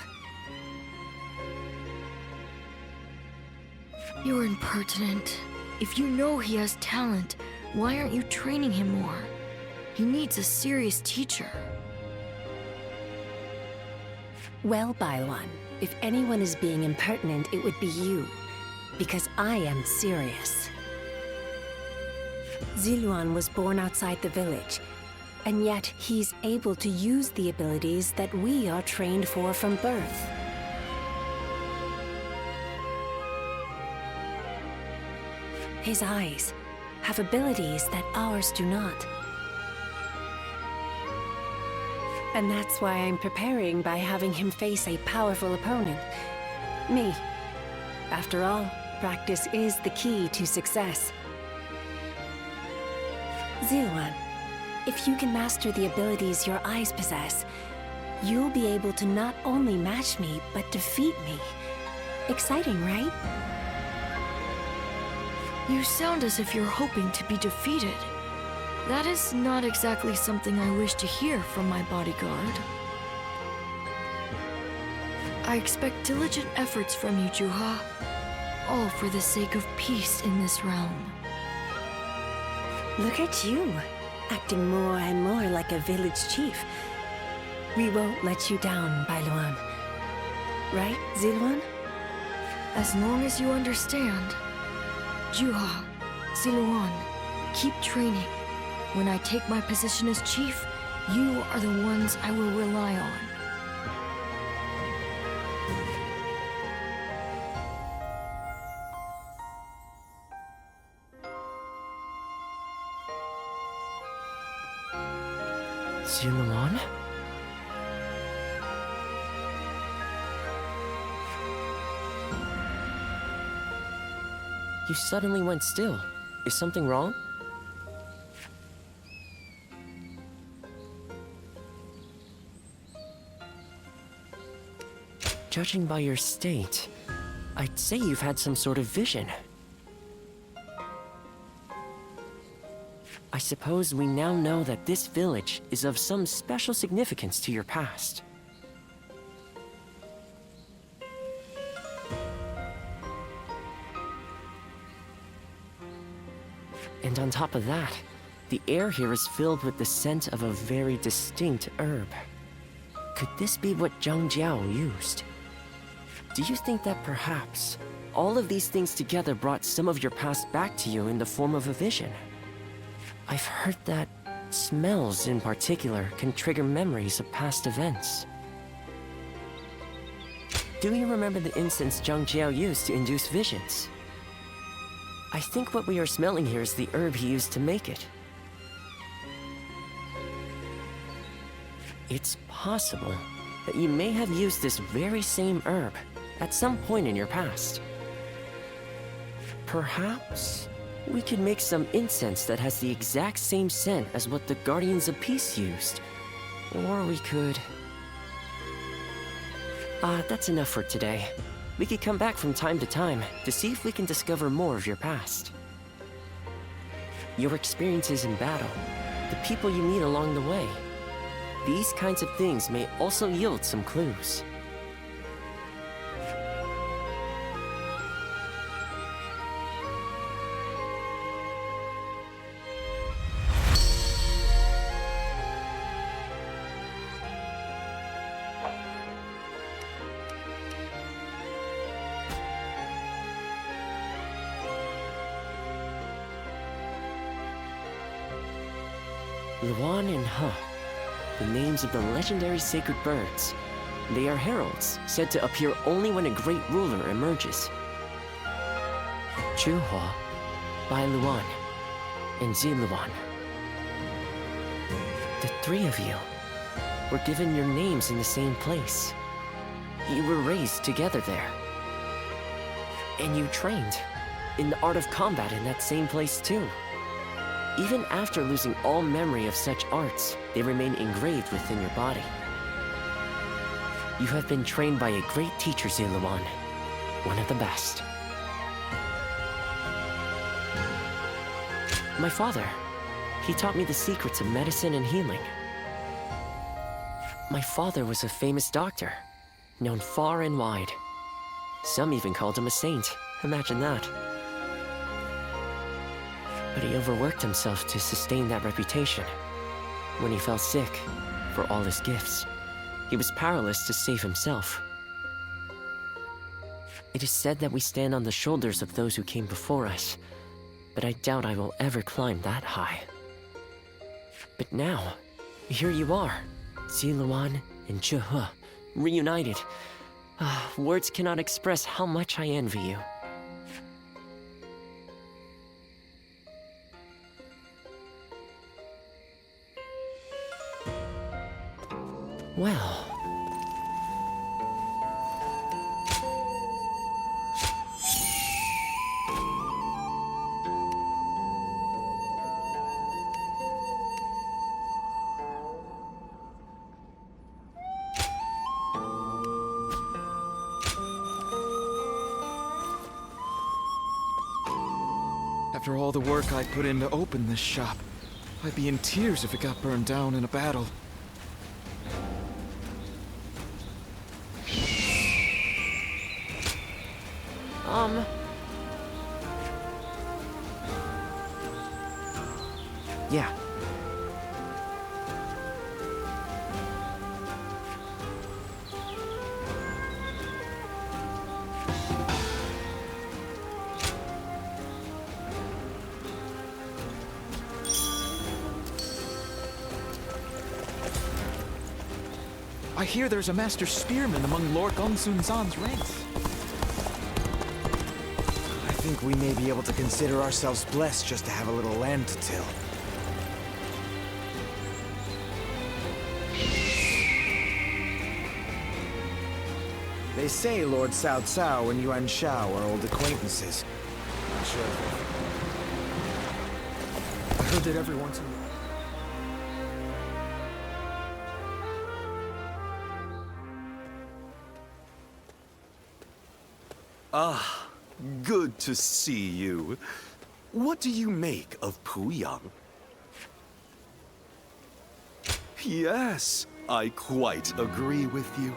You're impertinent. If you know he has talent, why aren't you training him more? He needs a serious teacher. Well, Bailuan, if anyone is being impertinent, it would be you, because I am serious. Ziluan was born outside the village, and yet he's able to use the abilities that we are trained for from birth. His eyes have abilities that ours do not. And that's why I'm preparing by having him face a powerful opponent. Me. After all, practice is the key to success. Ziluan, if you can master the abilities your eyes possess, you'll be able to not only match me, but defeat me. Exciting, right? You sound as if you're hoping to be defeated. That is not exactly something I wish to hear from my bodyguard. I expect diligent efforts from you, Juha. All for the sake of peace in this realm. Look at you, acting more and more like a village chief. We won't let you down, Bailuan. Right, Ziluan? As long as you understand. Juha, Ziluan, keep training. When I take my position as chief, you are the ones I will rely on. Ziluan? You suddenly went still. Is something wrong? Judging by your state, I'd say you've had some sort of vision. I suppose we now know that this village is of some special significance to your past. And on top of that, the air here is filled with the scent of a very distinct herb. Could this be what Zhang Jiao used? Do you think that perhaps all of these things together brought some of your past back to you in the form of a vision? I've heard that smells in particular can trigger memories of past events. Do you remember the incense Zhang Jiao used to induce visions? I think what we are smelling here is the herb he used to make it. It's possible that you may have used this very same herb at some point in your past. Perhaps we could make some incense that has the exact same scent as what the Guardians of Peace used. Or we could... that's enough for today. We could come back from time to time to see if we can discover more of your past. Your experiences in battle, the people you meet along the way. These kinds of things may also yield some clues. Luan and He, the names of the legendary sacred birds. They are heralds, said to appear only when a great ruler emerges. Zhuhua, Bai Luan, and Ziluan. The three of you were given your names in the same place. You were raised together there. And you trained in the art of combat in that same place too. Even after losing all memory of such arts, they remain engraved within your body. You have been trained by a great teacher, Ziluan, one of the best. My father, he taught me the secrets of medicine and healing. My father was a famous doctor, known far and wide. Some even called him a saint. Imagine that. But he overworked himself to sustain that reputation. When he fell sick, for all his gifts, he was powerless to save himself. It is said that we stand on the shoulders of those who came before us, but I doubt I will ever climb that high. But now, here you are, Ziluan and Zhuhua, reunited. Words cannot express how much I envy you. Well... After all the work I put in to open this shop, I'd be in tears if it got burned down in a battle. Yeah. I hear there's a master spearman among Lord Gongsun Zan's ranks. I think we may be able to consider ourselves blessed just to have a little land to till. They say Lord Cao Cao and Yuan Shao are old acquaintances. Not sure. I heard that every once in a while. Ah, good to see you. What do you make of Puyang? Yes, I quite agree with you.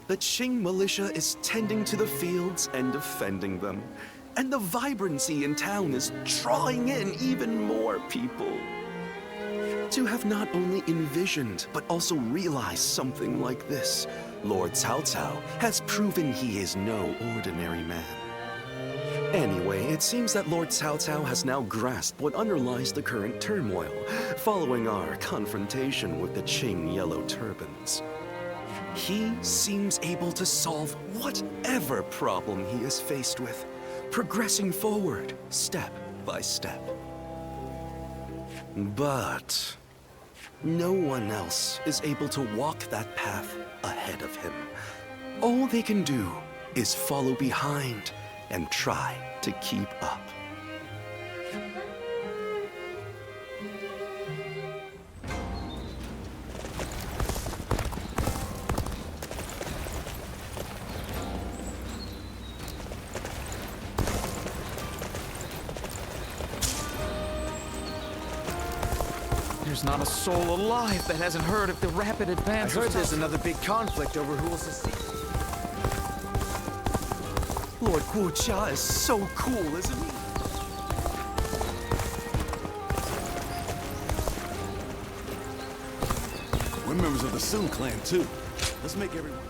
The Qing militia is tending to the fields and defending them. And the vibrancy in town is drawing in even more people. To have not only envisioned, but also realized something like this, Lord Cao Cao has proven he is no ordinary man. Anyway, it seems that Lord Cao Cao has now grasped what underlies the current turmoil, following our confrontation with the Qing Yellow Turbans. He seems able to solve whatever problem he is faced with, progressing forward step by step. But no one else is able to walk that path ahead of him. All they can do is follow behind and try to keep up. There's not a soul alive that hasn't heard of the rapid advance. I heard there's another big conflict over who will succeed. Lord Guojia is so cool, isn't he? We're members of the Sun clan, too. Let's make everyone...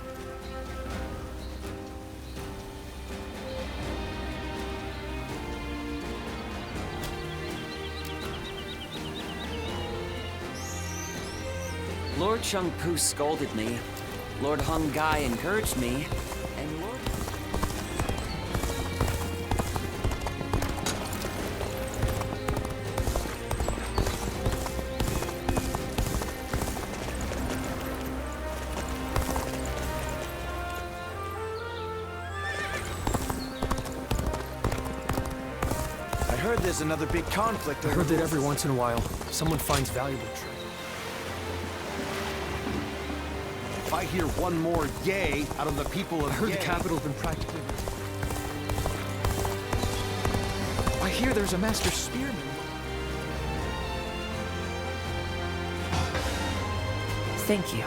Lord Shang Pu scolded me, Lord Hung Gai encouraged me, and Lord... I heard there's another big conflict I over heard that who- every once in a while, someone finds valuable treasure. If I hear one more yay out of the people of I heard Yay, the capital has been practically... I hear there's a master spearman. Thank you.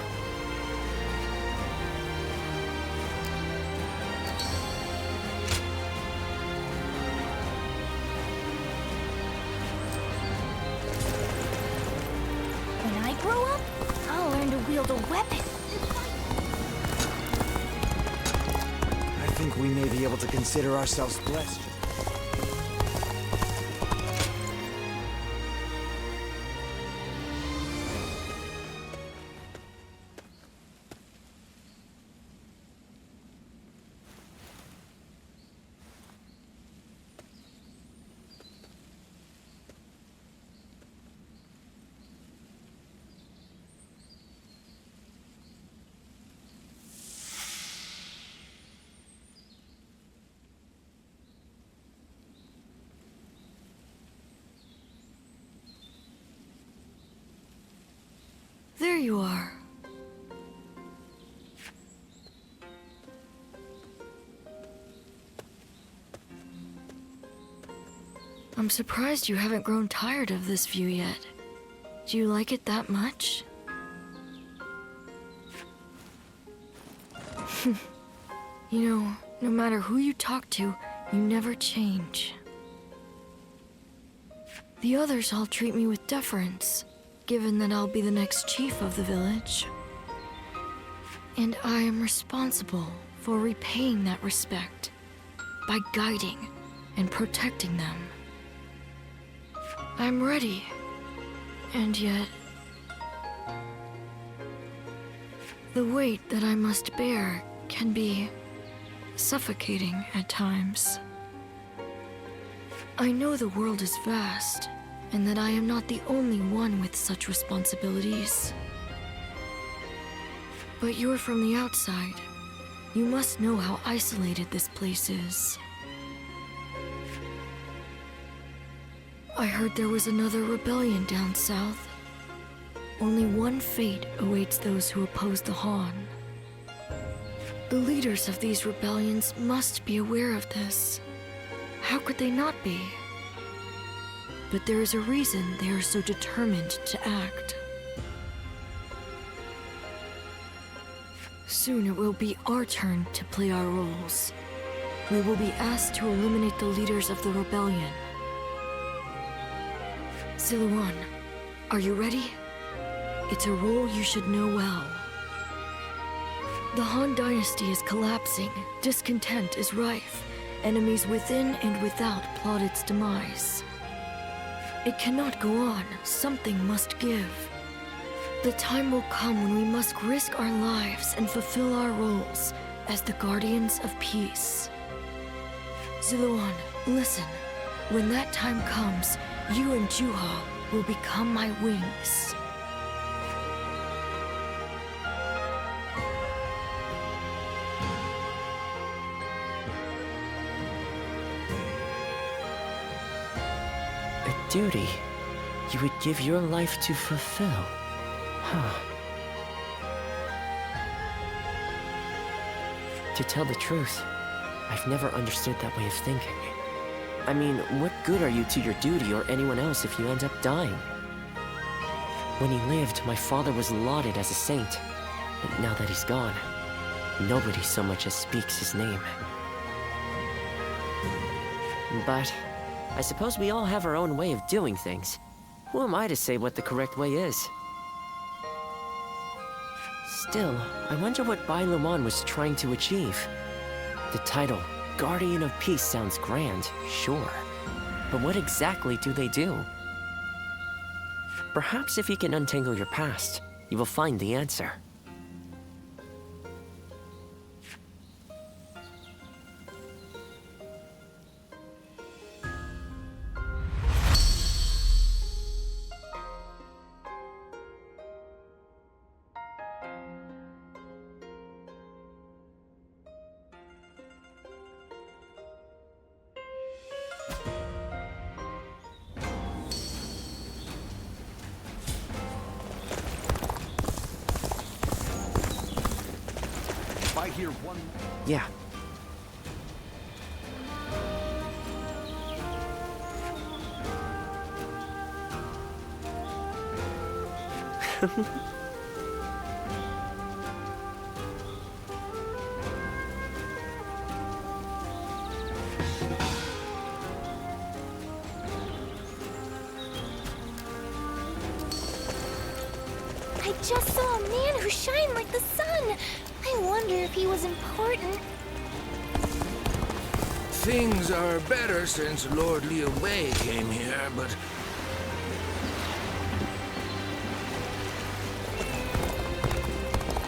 When I grow up, I'll learn to wield a weapon. I think we may be able to consider ourselves blessed. There you are. I'm surprised you haven't grown tired of this view yet. Do you like it that much? You know, no matter who you talk to, you never change. The others all treat me with deference, given that I'll be the next chief of the village. And I am responsible for repaying that respect by guiding and protecting them. I'm ready, and yet... The weight that I must bear can be suffocating at times. I know the world is vast, and that I am not the only one with such responsibilities. But you're from the outside. You must know how isolated this place is. I heard there was another rebellion down south. Only one fate awaits those who oppose the Han. The leaders of these rebellions must be aware of this. How could they not be? But there is a reason they are so determined to act. Soon it will be our turn to play our roles. We will be asked to eliminate the leaders of the rebellion. Siluan, are you ready? It's a role you should know well. The Han Dynasty is collapsing, discontent is rife, enemies within and without plot its demise. It cannot go on, something must give. The time will come when we must risk our lives and fulfill our roles as the guardians of peace. Siluan, listen. When that time comes, you and Juha will become my wings. A duty you would give your life to fulfill. Huh. To tell the truth, I've never understood that way of thinking. I mean, what good are you to your duty or anyone else if you end up dying? When he lived, my father was lauded as a saint. But now that he's gone, nobody so much as speaks his name. But I suppose we all have our own way of doing things. Who am I to say what the correct way is? Still, I wonder what Bai Luan was trying to achieve. The title, Guardian of Peace, sounds grand, sure. But what exactly do they do? Perhaps if you can untangle your past, you will find the answer. I hear one... Yeah. I just saw a man who shined like the sun. I wonder if he was important. Things are better since Lord Liu Bei came here, but...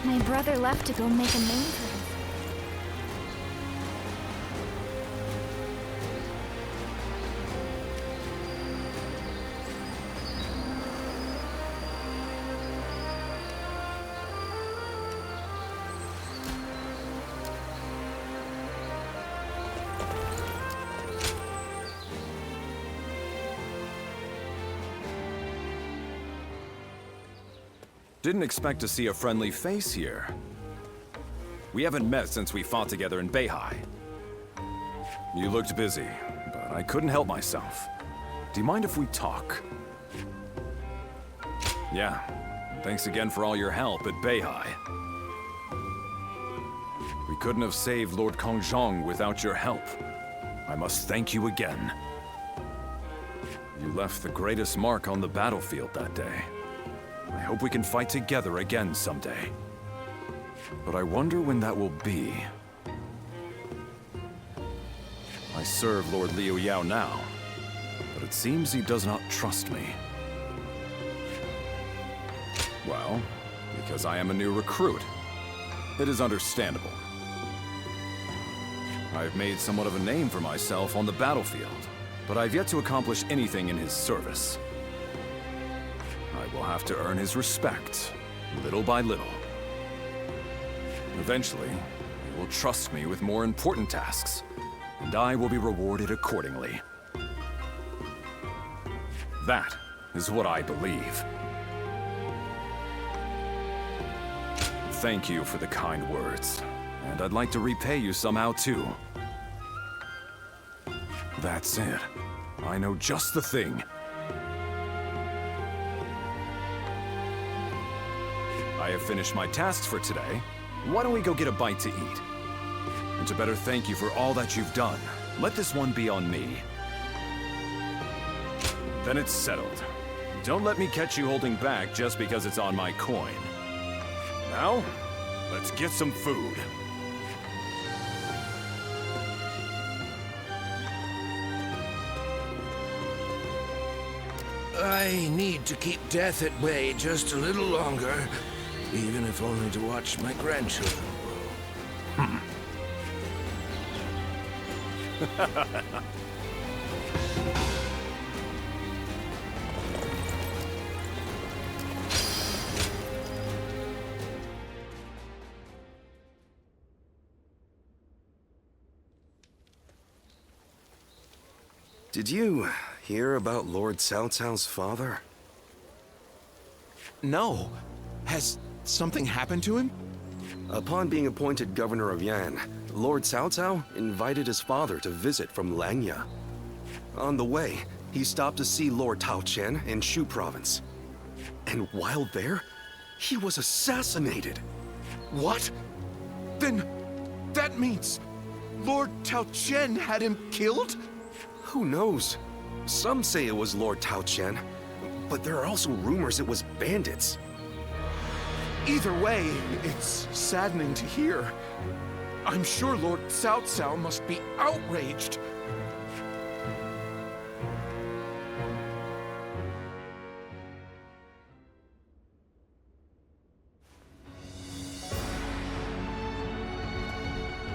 My brother left to go make a name for himself. Didn't expect to see a friendly face here. We haven't met since we fought together in Beihai. You looked busy, but I couldn't help myself. Do you mind if we talk? Yeah, thanks again for all your help at Beihai. We couldn't have saved Lord Kongjong without your help. I must thank you again. You left the greatest mark on the battlefield that day. I hope we can fight together again someday. But I wonder when that will be. I serve Lord Liu Yao now, but it seems he does not trust me. Well, because I am a new recruit. it is understandable. I've made somewhat of a name for myself on the battlefield, but I've yet to accomplish anything in his service. I will have to earn his respect, little by little. Eventually, he will trust me with more important tasks, and I will be rewarded accordingly. That is what I believe. Thank you for the kind words, and I'd like to repay you somehow too. That's it. I know just the thing. I have finished my tasks for today. Why don't we go get a bite to eat? And to better thank you for all that you've done, let this one be on me. Then it's settled. Don't let me catch you holding back just because it's on my coin. Now, let's get some food. I need to keep death at bay just a little longer, even if only to watch my grandchildren grow. Did you hear about Lord Cao Cao's father? No. Has something happened to him? Upon being appointed governor of Yan, Lord Cao Cao invited his father to visit from Langya. On the way, he stopped to see Lord Tao Qian in Shu province. And while there, he was assassinated. What? Then that means Lord Tao Qian had him killed? Who knows? Some say it was Lord Tao Qian, but there are also rumors it was bandits. Either way, it's saddening to hear. I'm sure Lord Cao Cao must be outraged.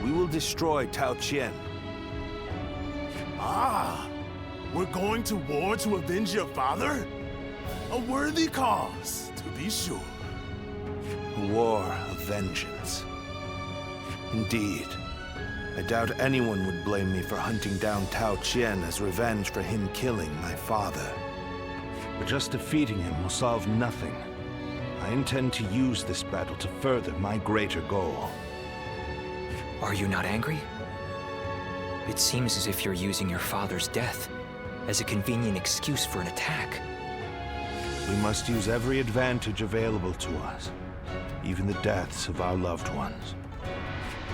We will destroy Tao Qian. Ah, we're going to war to avenge your father? A worthy cause, to be sure. A war of vengeance. Indeed. I doubt anyone would blame me for hunting down Tao Qian as revenge for him killing my father. But just defeating him will solve nothing. I intend to use this battle to further my greater goal. Are you not angry? It seems as if you're using your father's death as a convenient excuse for an attack. We must use every advantage available to us, even the deaths of our loved ones.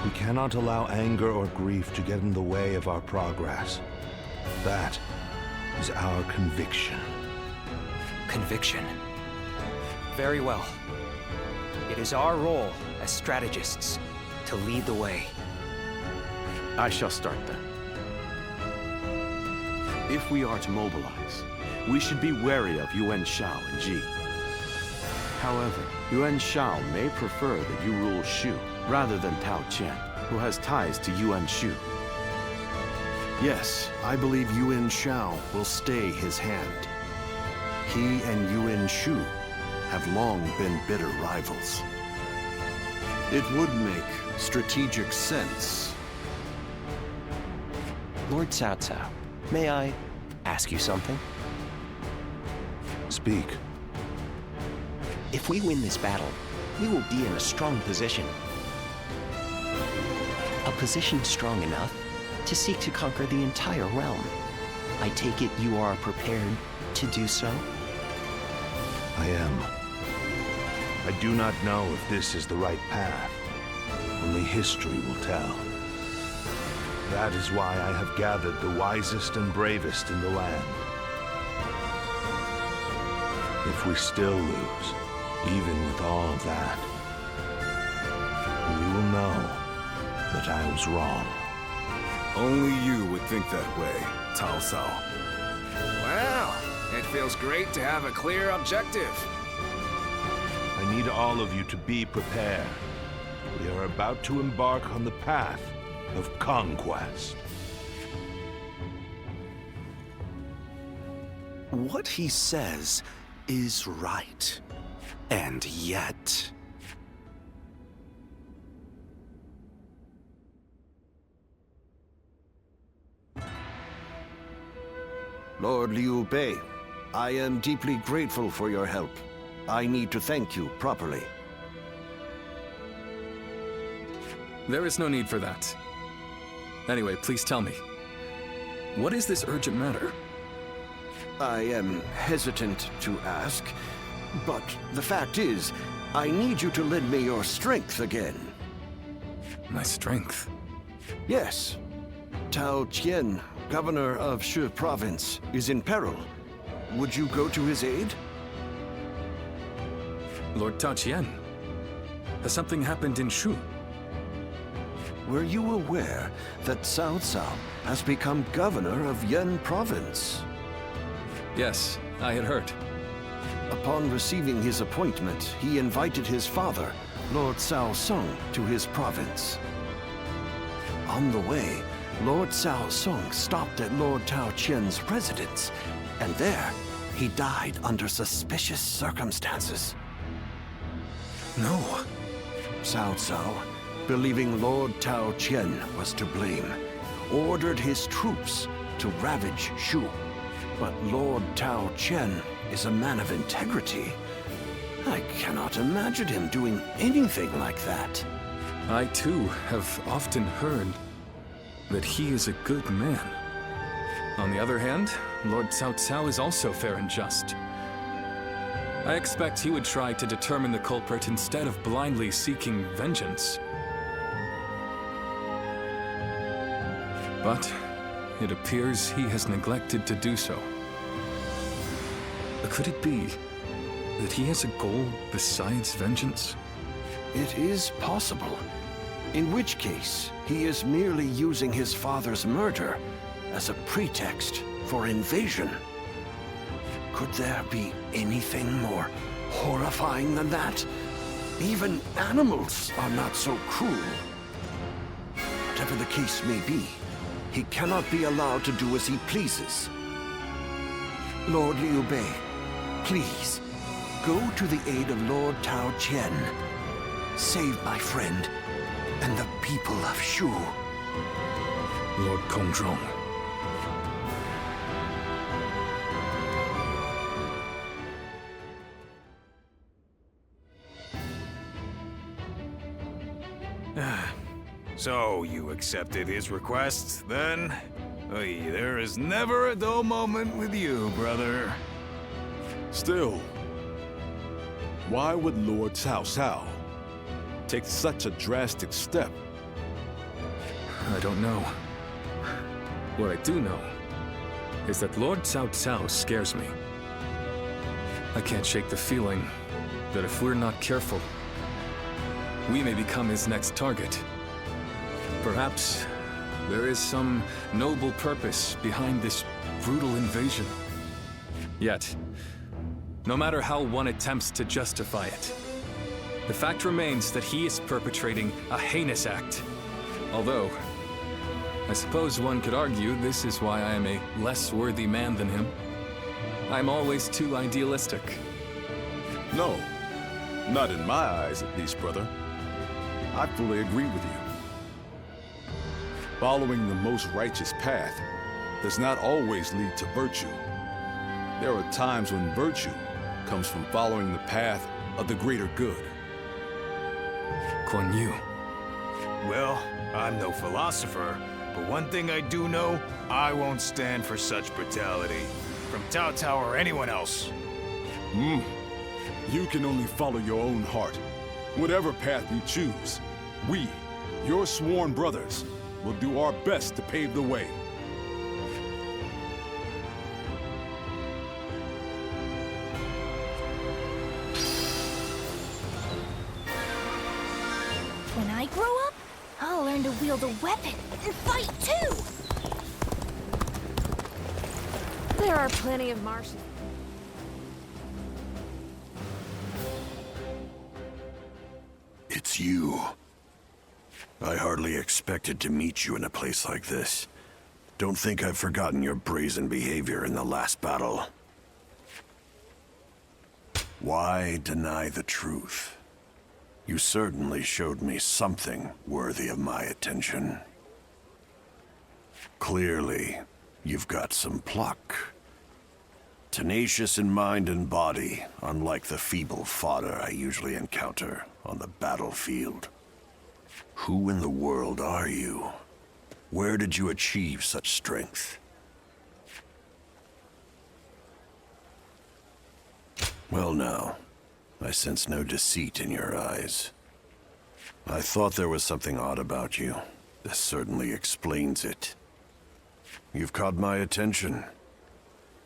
We cannot allow anger or grief to get in the way of our progress. That is our conviction. Conviction? Very well. It is our role as strategists to lead the way. I shall start then. If we are to mobilize, we should be wary of Yuan Shao and Ji. However, Yuan Shao may prefer that you rule Shu rather than Tao Qian, who has ties to Yuan Shu. Yes, I believe Yuan Shao will stay his hand. He and Yuan Shu have long been bitter rivals. It would make strategic sense. Lord Cao Cao, may I ask you something? Speak. If we win this battle, we will be in a strong position. A position strong enough to seek to conquer the entire realm. I take it you are prepared to do so? I am. I do not know if this is the right path. Only history will tell. That is why I have gathered the wisest and bravest in the land. If we still lose, even with all of that, we will know that I was wrong. Only you would think that way, Cao Cao. Well, it feels great to have a clear objective. I need all of you to be prepared. We are about to embark on the path of conquest. What he says is right. And yet... Lord Liu Bei, I am deeply grateful for your help. I need to thank you properly. There is no need for that. Anyway, please tell me. What is this urgent matter? I am hesitant to ask, but the fact is, I need you to lend me your strength again. My strength? Yes. Tao Qian, governor of Shu province, is in peril. Would you go to his aid? Lord Tao Qian? Has something happened in Shu? Were you aware that Cao Cao has become governor of Yan province? Yes, I had heard. Upon receiving his appointment, he invited his father, Lord Cao Song, to his province. On the way, Lord Cao Song stopped at Lord Tao Qian's residence, and there, he died under suspicious circumstances. No. Cao Cao, believing Lord Tao Qian was to blame, ordered his troops to ravage Shu. But Lord Tao Qian is a man of integrity. I cannot imagine him doing anything like that. I too have often heard that he is a good man. On the other hand, Lord Cao Cao is also fair and just. I expect he would try to determine the culprit instead of blindly seeking vengeance. But it appears he has neglected to do so. Could it be that he has a goal besides vengeance? It is possible. In which case, he is merely using his father's murder as a pretext for invasion. Could there be anything more horrifying than that? Even animals are not so cruel. Whatever the case may be, he cannot be allowed to do as he pleases. Lord Liu Bei, please, go to the aid of Lord Tao Qian. Save my friend and the people of Shu. Lord Kongjong. So, you accepted his request, then? Oy, there is never a dull moment with you, brother. Still, why would Lord Cao Cao take such a drastic step? I don't know. What I do know is that Lord Cao Cao scares me. I can't shake the feeling that if we're not careful, we may become his next target. Perhaps there is some noble purpose behind this brutal invasion. Yet, no matter how one attempts to justify it, the fact remains that he is perpetrating a heinous act. Although, I suppose one could argue this is why I am a less worthy man than him. I'm always too idealistic. No, not in my eyes at least, brother. I fully agree with you. Following the most righteous path does not always lead to virtue. There are times when virtue comes from following the path of the greater good. Kuan Yu. Well, I'm no philosopher, but one thing I do know, I won't stand for such brutality. From Cao Cao or anyone else. You can only follow your own heart. Whatever path you choose, we, your sworn brothers, will do our best to pave the way. When I grow up, I'll learn to wield a weapon and fight too! There are plenty of Martians. It's you. I hardly expected to meet you in a place like this. Don't think I've forgotten your brazen behavior in the last battle. Why deny the truth? You certainly showed me something worthy of my attention. Clearly, you've got some pluck. Tenacious in mind and body, unlike the feeble fodder I usually encounter on the battlefield. Who in the world are you? Where did you achieve such strength? Well now, I sense no deceit in your eyes. I thought there was something odd about you. This certainly explains it. You've caught my attention,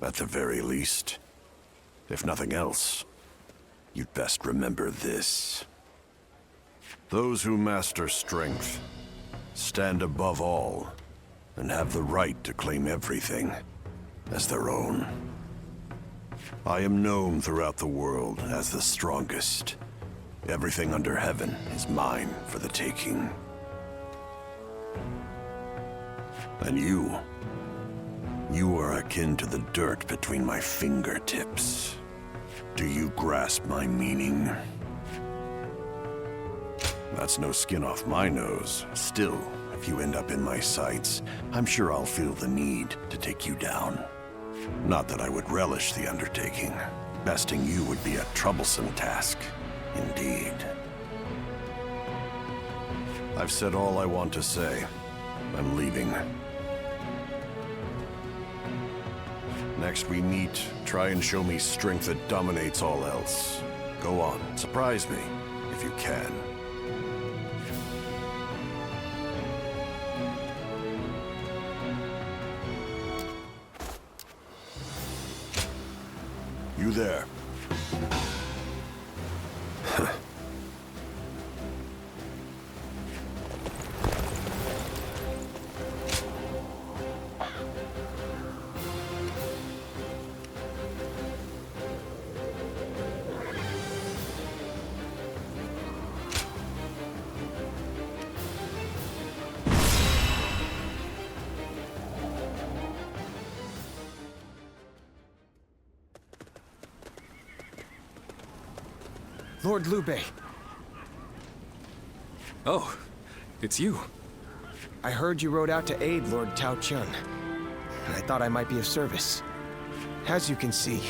at the very least. If nothing else, you'd best remember this. Those who master strength stand above all and have the right to claim everything as their own. I am known throughout the world as the strongest. Everything under heaven is mine for the taking. And you are akin to the dirt between my fingertips. Do you grasp my meaning? That's no skin off my nose. Still, if you end up in my sights, I'm sure I'll feel the need to take you down. Not that I would relish the undertaking. Besting you would be a troublesome task, indeed. I've said all I want to say. I'm leaving. Next we meet, try and show me strength that dominates all else. Go on, surprise me, if you can. You there? Lord Liu Bei. Oh, it's you. I heard you rode out to aid Lord Tao Chun, and I thought I might be of service. As you can see,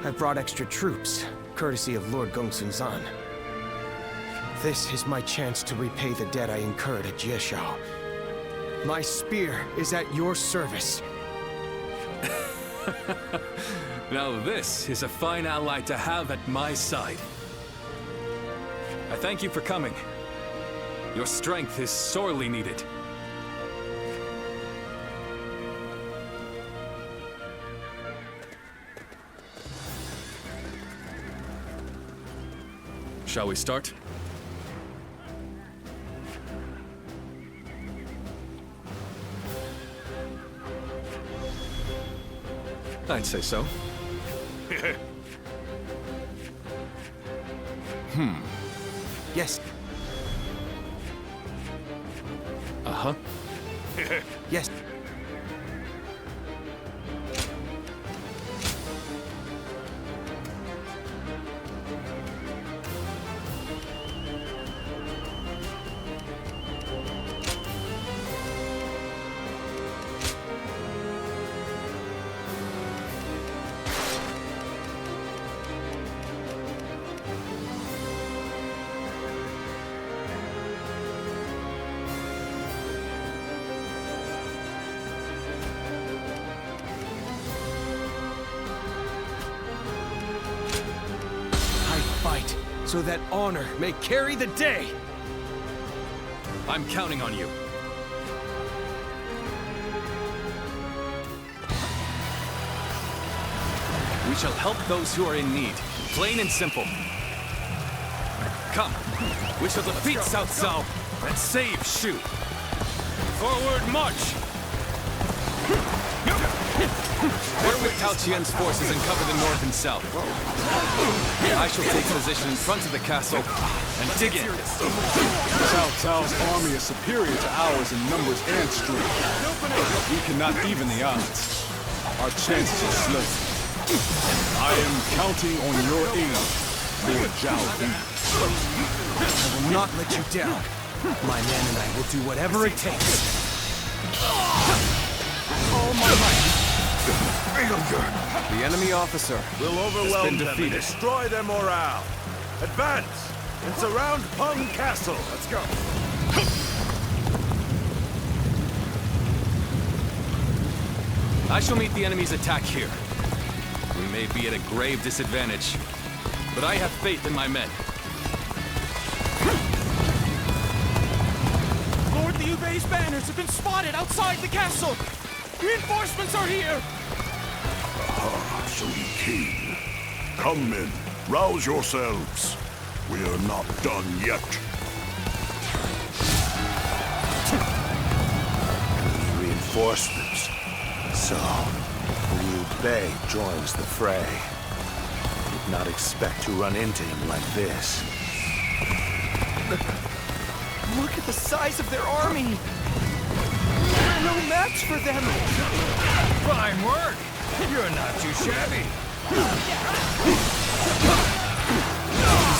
I've brought extra troops, courtesy of Lord Gongsun Zan. This is my chance to repay the debt I incurred at Jieshao. My spear is at your service. Now this is a fine ally to have at my side. I thank you for coming. Your strength is sorely needed. Shall we start? I'd say so. Yes. Uh-huh. Yes. Fight, so that honor may carry the day! I'm counting on you. We shall help those who are in need, plain and simple. Come, we shall defeat Cao Cao and save Shu. Forward march! Work with Tao Qian's forces and cover the north and south. I shall take position in front of the castle and dig in. Cao Cao's army is superior to ours in numbers and strength. We cannot even the odds. Our chances are slim. I am counting on your aid, Lord Zhao Yu. I will not let you down. My man and I will do whatever it takes. All my might. Failure. The enemy officer We'll has overwhelm been them and defeated. destroy their morale. Advance and surround Peng Castle. Let's go. I shall meet the enemy's attack here. We may be at a grave disadvantage, but I have faith in my men. Lord Liu Bei's banners have been spotted outside the castle! Reinforcements are here! Ah, so you came. Come men, rouse yourselves. We are not done yet. Reinforcements. So, Liu Bei joins the fray. Did not expect to run into him like this. Look at the size of their army! We're no match for them! Fine work! You're not too shabby.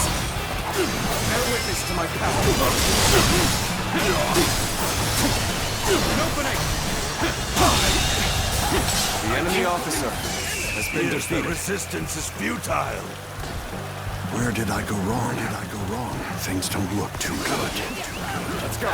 Bear witness to my power. An opening! The enemy officer has been Yes, the defeated. resistance is futile. Where did I go wrong? Things don't look too good. Let's go!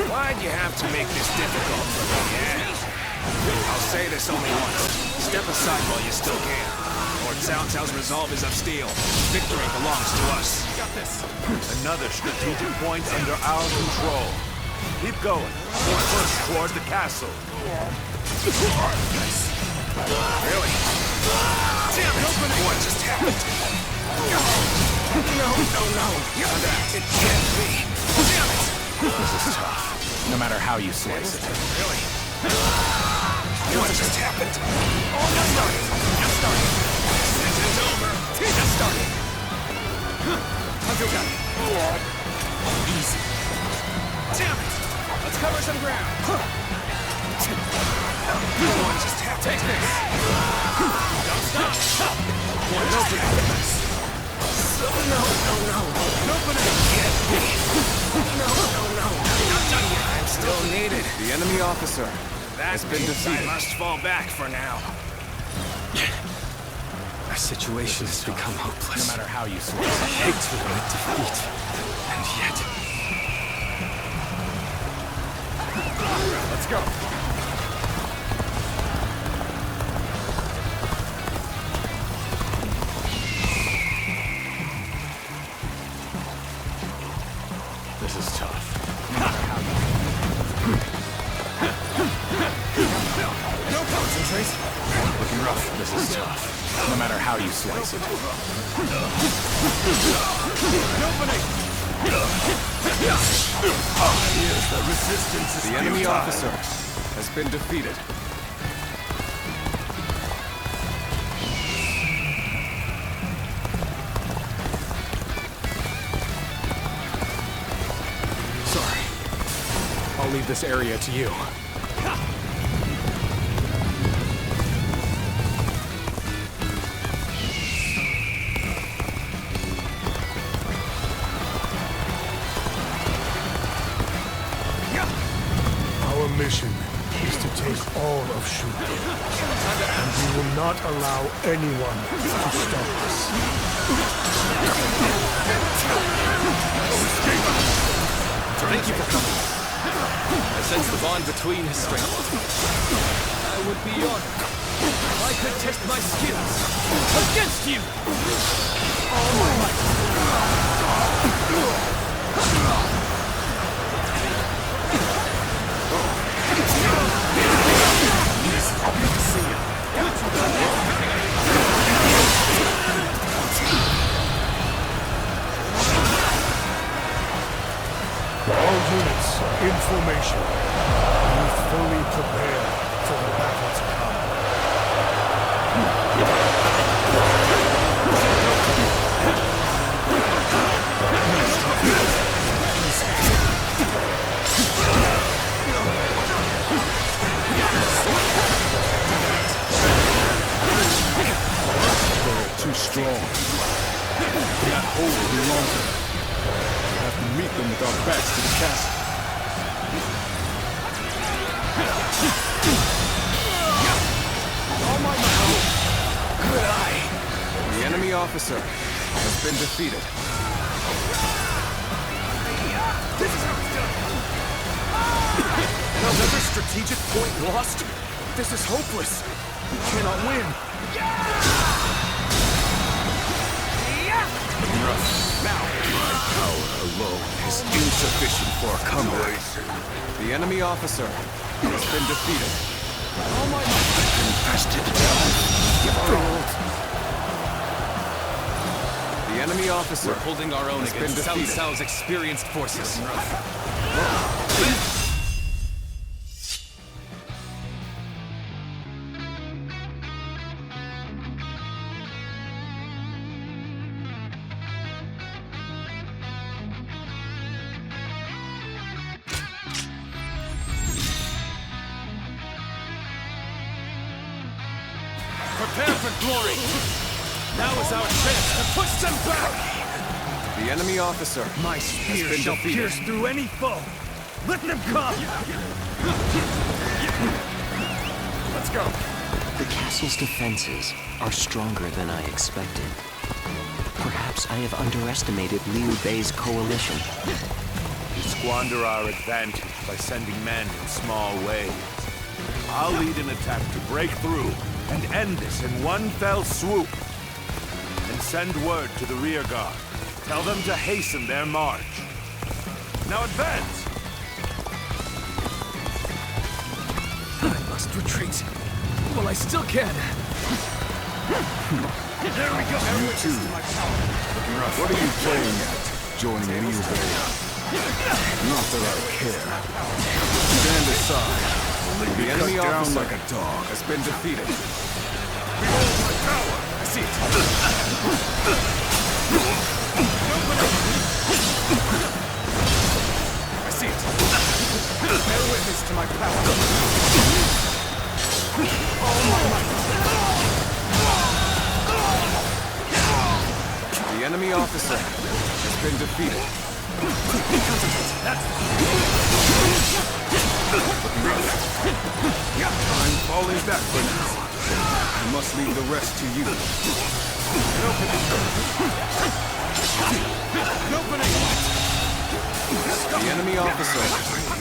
Why'd you have to make this difficult for me, yeah? I'll say this only once. Step aside while you still can. Lord Cao Cao's resolve is of steel. Victory belongs to us. Got this! Another strategic point under our control. Keep going. We'll push toward the castle. Really? Damn it! What just happened? No. It can't be. Damn it! This is tough, no matter how you slice it. Really? What just happened? Oh, just started. This is over. Just started. Hadouken. Easy. Damn it! Let's cover some ground. What just happened? Take this. Don't stop. What just happened? No. Nobody can't be. No. Not done yet. I'm still needed. The enemy officer That has been means defeated. I must fall back for now. Our situation has become hopeless. No matter how you slice I it. hate to admit defeat, and yet... Let's go! This is tough. No concentrate! Looking rough. This is tough. No matter how you slice it. Yes, the resistance is The enemy futile. officer has been defeated. Sorry. I'll leave this area to you. Our mission is to take all of Shu, and we will not allow anyone to stop us. Thank you for coming. I sense the bond between has strengthened. I would be honored if I could test my skills against you. All my might. In formation. Be fully prepared for the battle to come. They're too strong. Can't hold any longer. We have to meet them with our backs to the castle. All my might. Good eye. The enemy officer has been defeated. This is how it's done! Another strategic point lost? This is hopeless. We cannot win. Now, My power alone is insufficient for a comeback. the enemy officer has been defeated. Infested. The enemy officer We're holding our own has been against Cao defeated. Cao's experienced forces. Prepare for glory! Now is our chance to push them back! The enemy officer My has spear been shall defeated. pierce through any foe! Let them come! Let's go. The castle's defenses are stronger than I expected. Perhaps I have underestimated Liu Bei's coalition. You squander our advantage by sending men in small waves. I'll lead an attack to break through and end this in one fell swoop. And send word to the rear guard. Tell them to hasten their march. Now advance! I must retreat. Well, I still can. There we go. You too. What are you playing at? Joining Liu Bei? Not that I care. Stand aside. The enemy Cut down officer like a dog. has been defeated. Behold my power! I see it. I see it. Bear witness to my power. The enemy officer has been defeated. I'm falling back for now. I must leave the rest to you. The enemy officer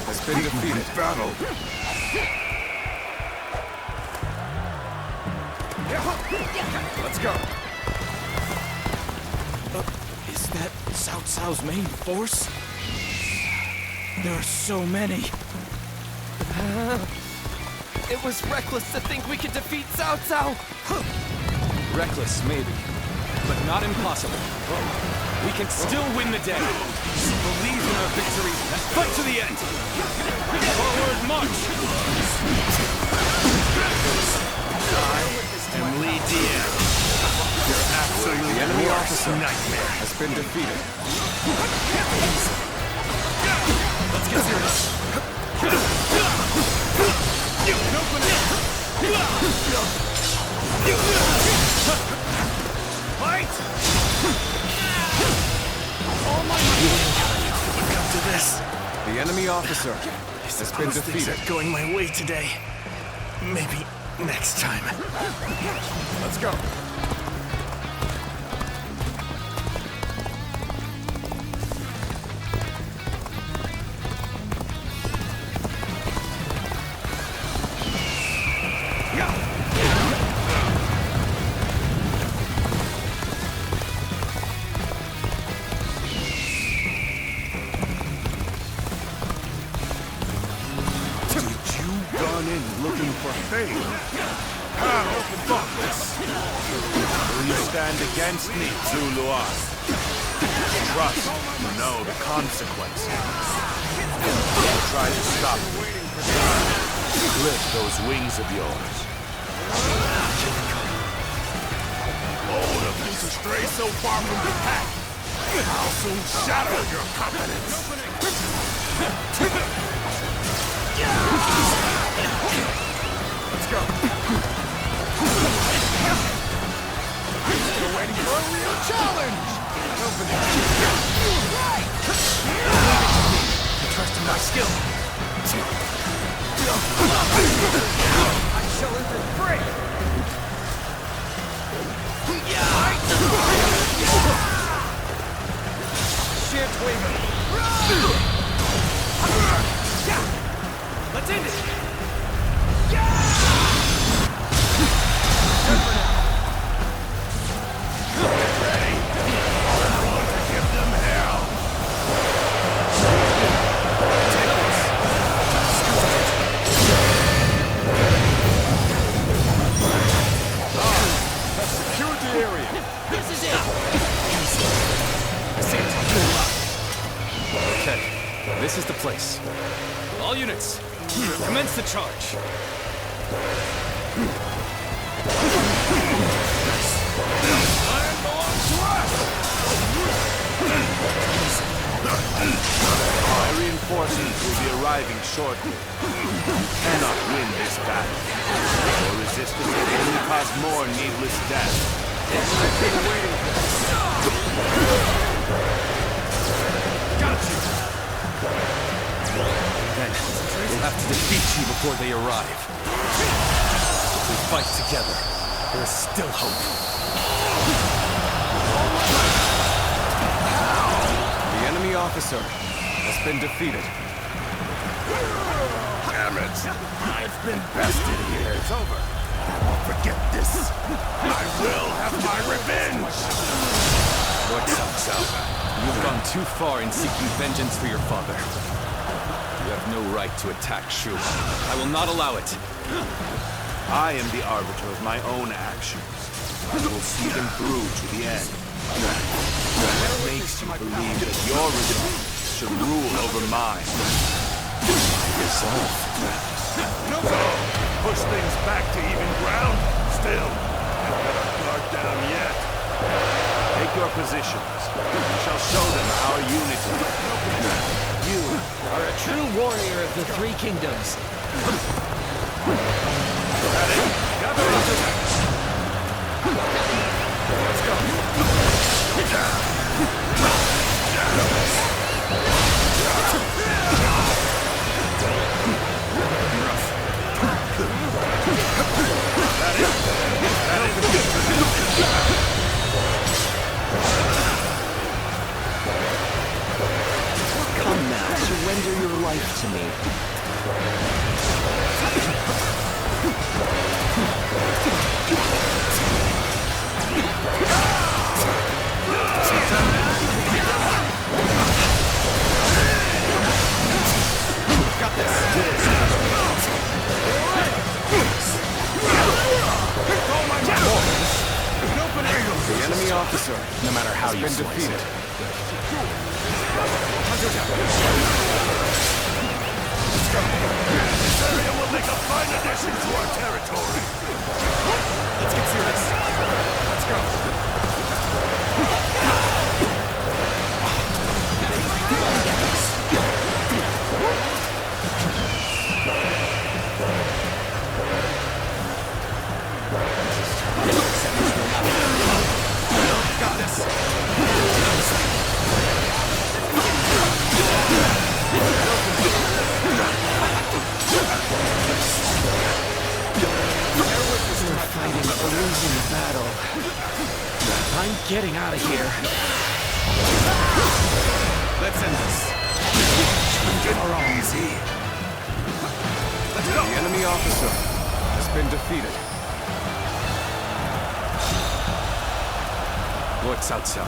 has been defeated. Battle. Let's go. Is that Cao Cao's main force? There are so many. It was reckless to think we could defeat Cao Cao. Reckless, maybe, but not impossible. We can still win the day. Believe in our victory and fight to the end. Forward march! And Li Dian. Your absolute The enemy worst officer nightmare has been defeated. Let's get serious. Fight! Oh my God! Come to this. The enemy officer has been defeated. Going my way today. Maybe next time. Let's go. Looking for fame. How thoughtless. Will you stand against me, Zuluan? trust to know the consequences. Don't try to stop me. Lift those wings of yours. Lord of it. To stray so far from the pack, I'll soon shatter your confidence. Let's go. Still waiting for a real challenge. Open it. I trust in my skill. I shall infiltrate. Shift wing. Let's end it. This is the place. All units, commence the charge. Land belongs to us! My reinforcements will be arriving shortly. You cannot win this battle. Your resistance will only cause more needless death. I've been waiting for this. Got you! Then, we'll have to defeat you before they arrive. If we fight together, there is still hope. The enemy officer has been defeated. Damn it! I've been bested here. It's over. I won't forget this. I will have my revenge! Lord Cao Cao, you have gone too far in seeking vengeance for your father. You have no right to attack Shu. I will not allow it. I am the arbiter of my own actions. I will see them through to the end. What makes you believe that your resolve should rule over mine? My resolve? No! So, push things back to even ground? Still, I've got our guard down yet. Take your positions. We shall show them our unity. You are a true warrior of the Three Kingdoms. Gather up. Let's go. Come now, surrender your life to me. Got this. The enemy officer, no matter how you slice it, This area will make a fine addition to our territory. Let's get serious. Let's go. Got this. We're fighting a losing battle. I'm getting out of here. Let's end this. Easy. Let's go. the enemy officer has been defeated. Lord Cao Cao,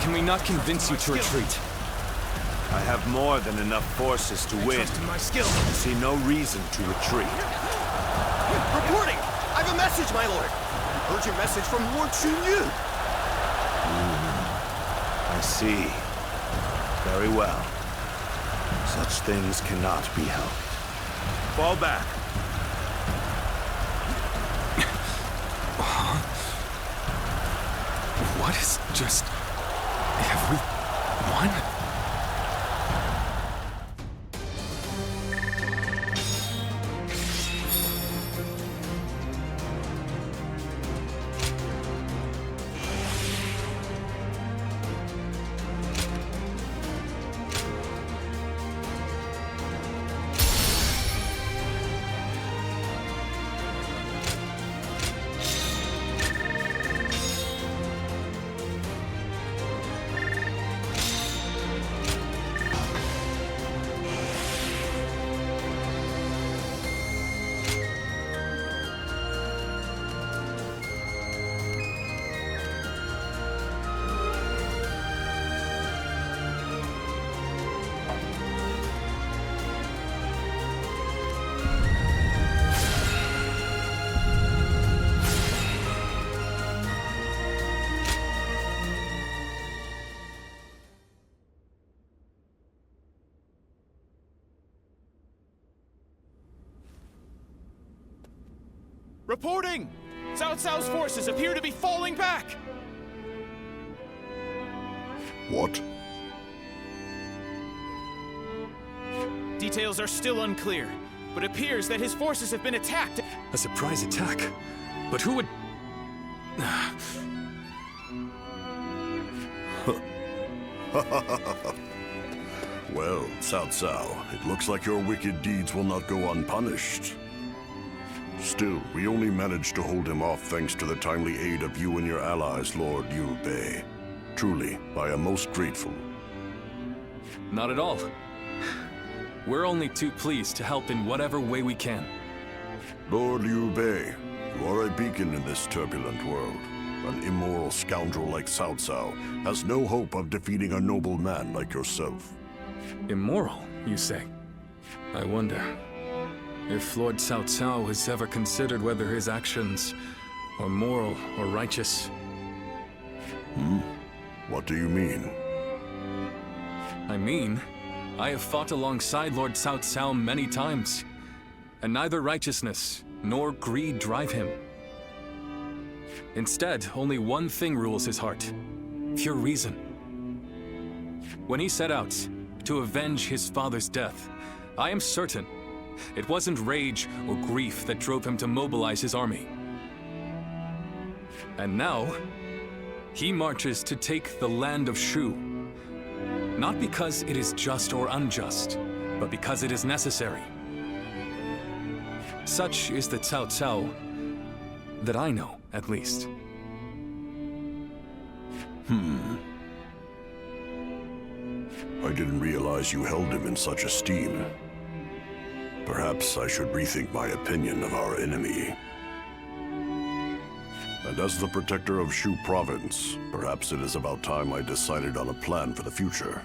can we not convince you to retreat? I have more than enough forces to win. My skill. I see no reason to retreat. Reporting! I have a message, my lord! Urgent message from Lord Xunyu! I I see. Very well. Such things cannot be helped. Fall back. What is just everyone? Reporting! Cao Cao's forces appear to be falling back! What? Details are still unclear, but it appears that his forces have been attacked. A surprise attack? But who would... Well, Cao Cao, it looks like your wicked deeds will not go unpunished. Still, we only managed to hold him off thanks to the timely aid of you and your allies, Lord Liu Bei. Truly, I am most grateful. Not at all. We're only too pleased to help in whatever way we can. Lord Liu Bei, you are a beacon in this turbulent world. An immoral scoundrel like Cao Cao has no hope of defeating a noble man like yourself. Immoral, you say? I wonder if Lord Cao Cao has ever considered whether his actions are moral or righteous. What do you mean? I mean, I have fought alongside Lord Cao Cao many times, and neither righteousness nor greed drive him. Instead, only one thing rules his heart: pure reason. When he set out to avenge his father's death, I am certain it wasn't rage or grief that drove him to mobilize his army. And now, he marches to take the land of Shu. Not because it is just or unjust, but because it is necessary. Such is the Cao Cao that I know, at least. I didn't realize you held him in such esteem. Perhaps I should rethink my opinion of our enemy. And as the protector of Shu Province, perhaps it is about time I decided on a plan for the future.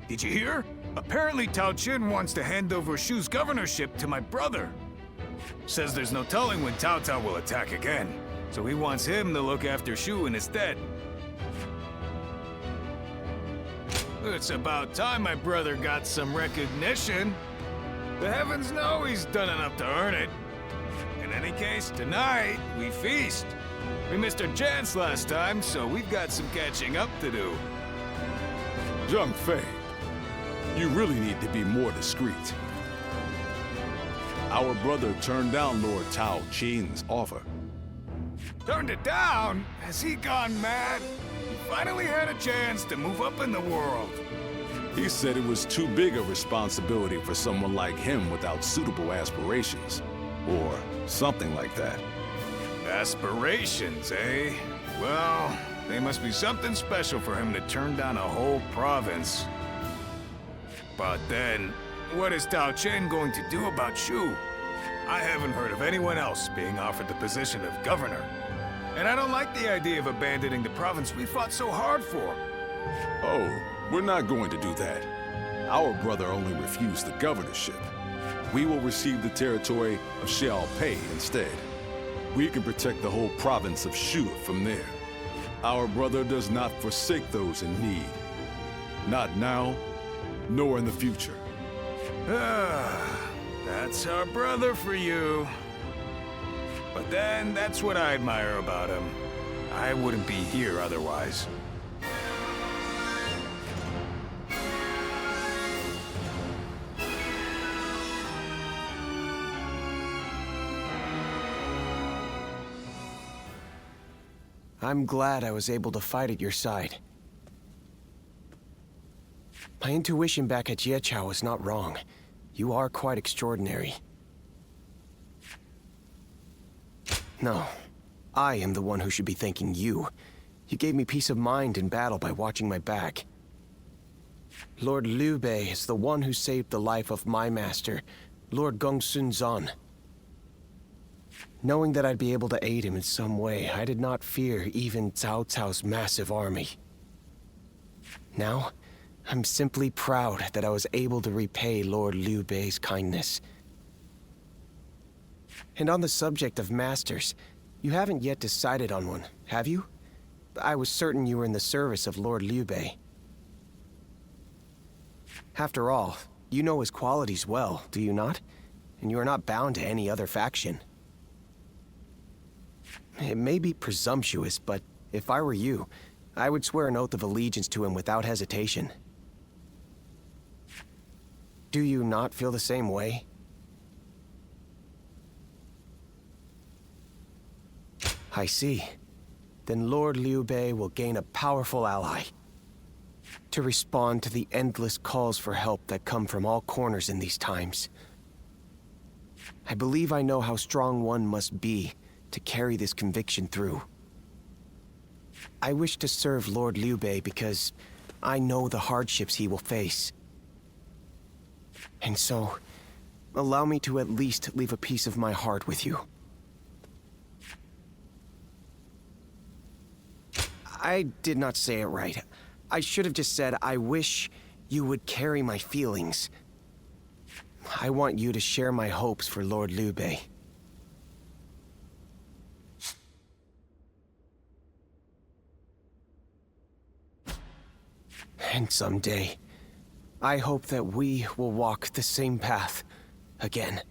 Did you hear? Apparently Tao Qin wants to hand over Shu's governorship to my brother. Says there's no telling when Cao Cao will attack again, so he wants him to look after Shu in his stead. It's about time my brother got some recognition. The heavens know he's done enough to earn it. In any case, tonight, we feast. We missed our chance last time, so we've got some catching up to do. Zhang Fei, you really need to be more discreet. Our brother turned down Lord Tao Qin's offer. Turned it down? Has he gone mad? He finally had a chance to move up in the world. He said it was too big a responsibility for someone like him without suitable aspirations. Or something like that. Aspirations, eh? Well, they must be something special for him to turn down a whole province. But then, what is Tao Qin going to do about Shu? I haven't heard of anyone else being offered the position of governor. And I don't like the idea of abandoning the province we fought so hard for. Oh, we're not going to do that. Our brother only refused the governorship. We will receive the territory of Xiaopei instead. We can protect the whole province of Shu from there. Our brother does not forsake those in need. Not now, nor in the future. Ah, that's our brother for you. But then, that's what I admire about him. I wouldn't be here otherwise. I'm glad I was able to fight at your side. My intuition back at Jiechao was not wrong. You are quite extraordinary. No, I am the one who should be thanking you. You gave me peace of mind in battle by watching my back. Lord Liu Bei is the one who saved the life of my master, Lord Gongsun Zan. Knowing that I'd be able to aid him in some way, I did not fear even Cao Cao's massive army. Now, I'm simply proud that I was able to repay Lord Liu Bei's kindness. And on the subject of masters, you haven't yet decided on one, have you? I was certain you were in the service of Lord Liu Bei. After all, you know his qualities well, do you not? And you are not bound to any other faction. It may be presumptuous, but if I were you, I would swear an oath of allegiance to him without hesitation. Do you not feel the same way? I see. Then Lord Liu Bei will gain a powerful ally to respond to the endless calls for help that come from all corners in these times. I believe I know how strong one must be to carry this conviction through. I wish to serve Lord Liu Bei because I know the hardships he will face. And so, allow me to at least leave a piece of my heart with you. I did not say it right. I should have just said, I wish you would carry my feelings. I want you to share my hopes for Lord Liu Bei. And someday, I hope that we will walk the same path again.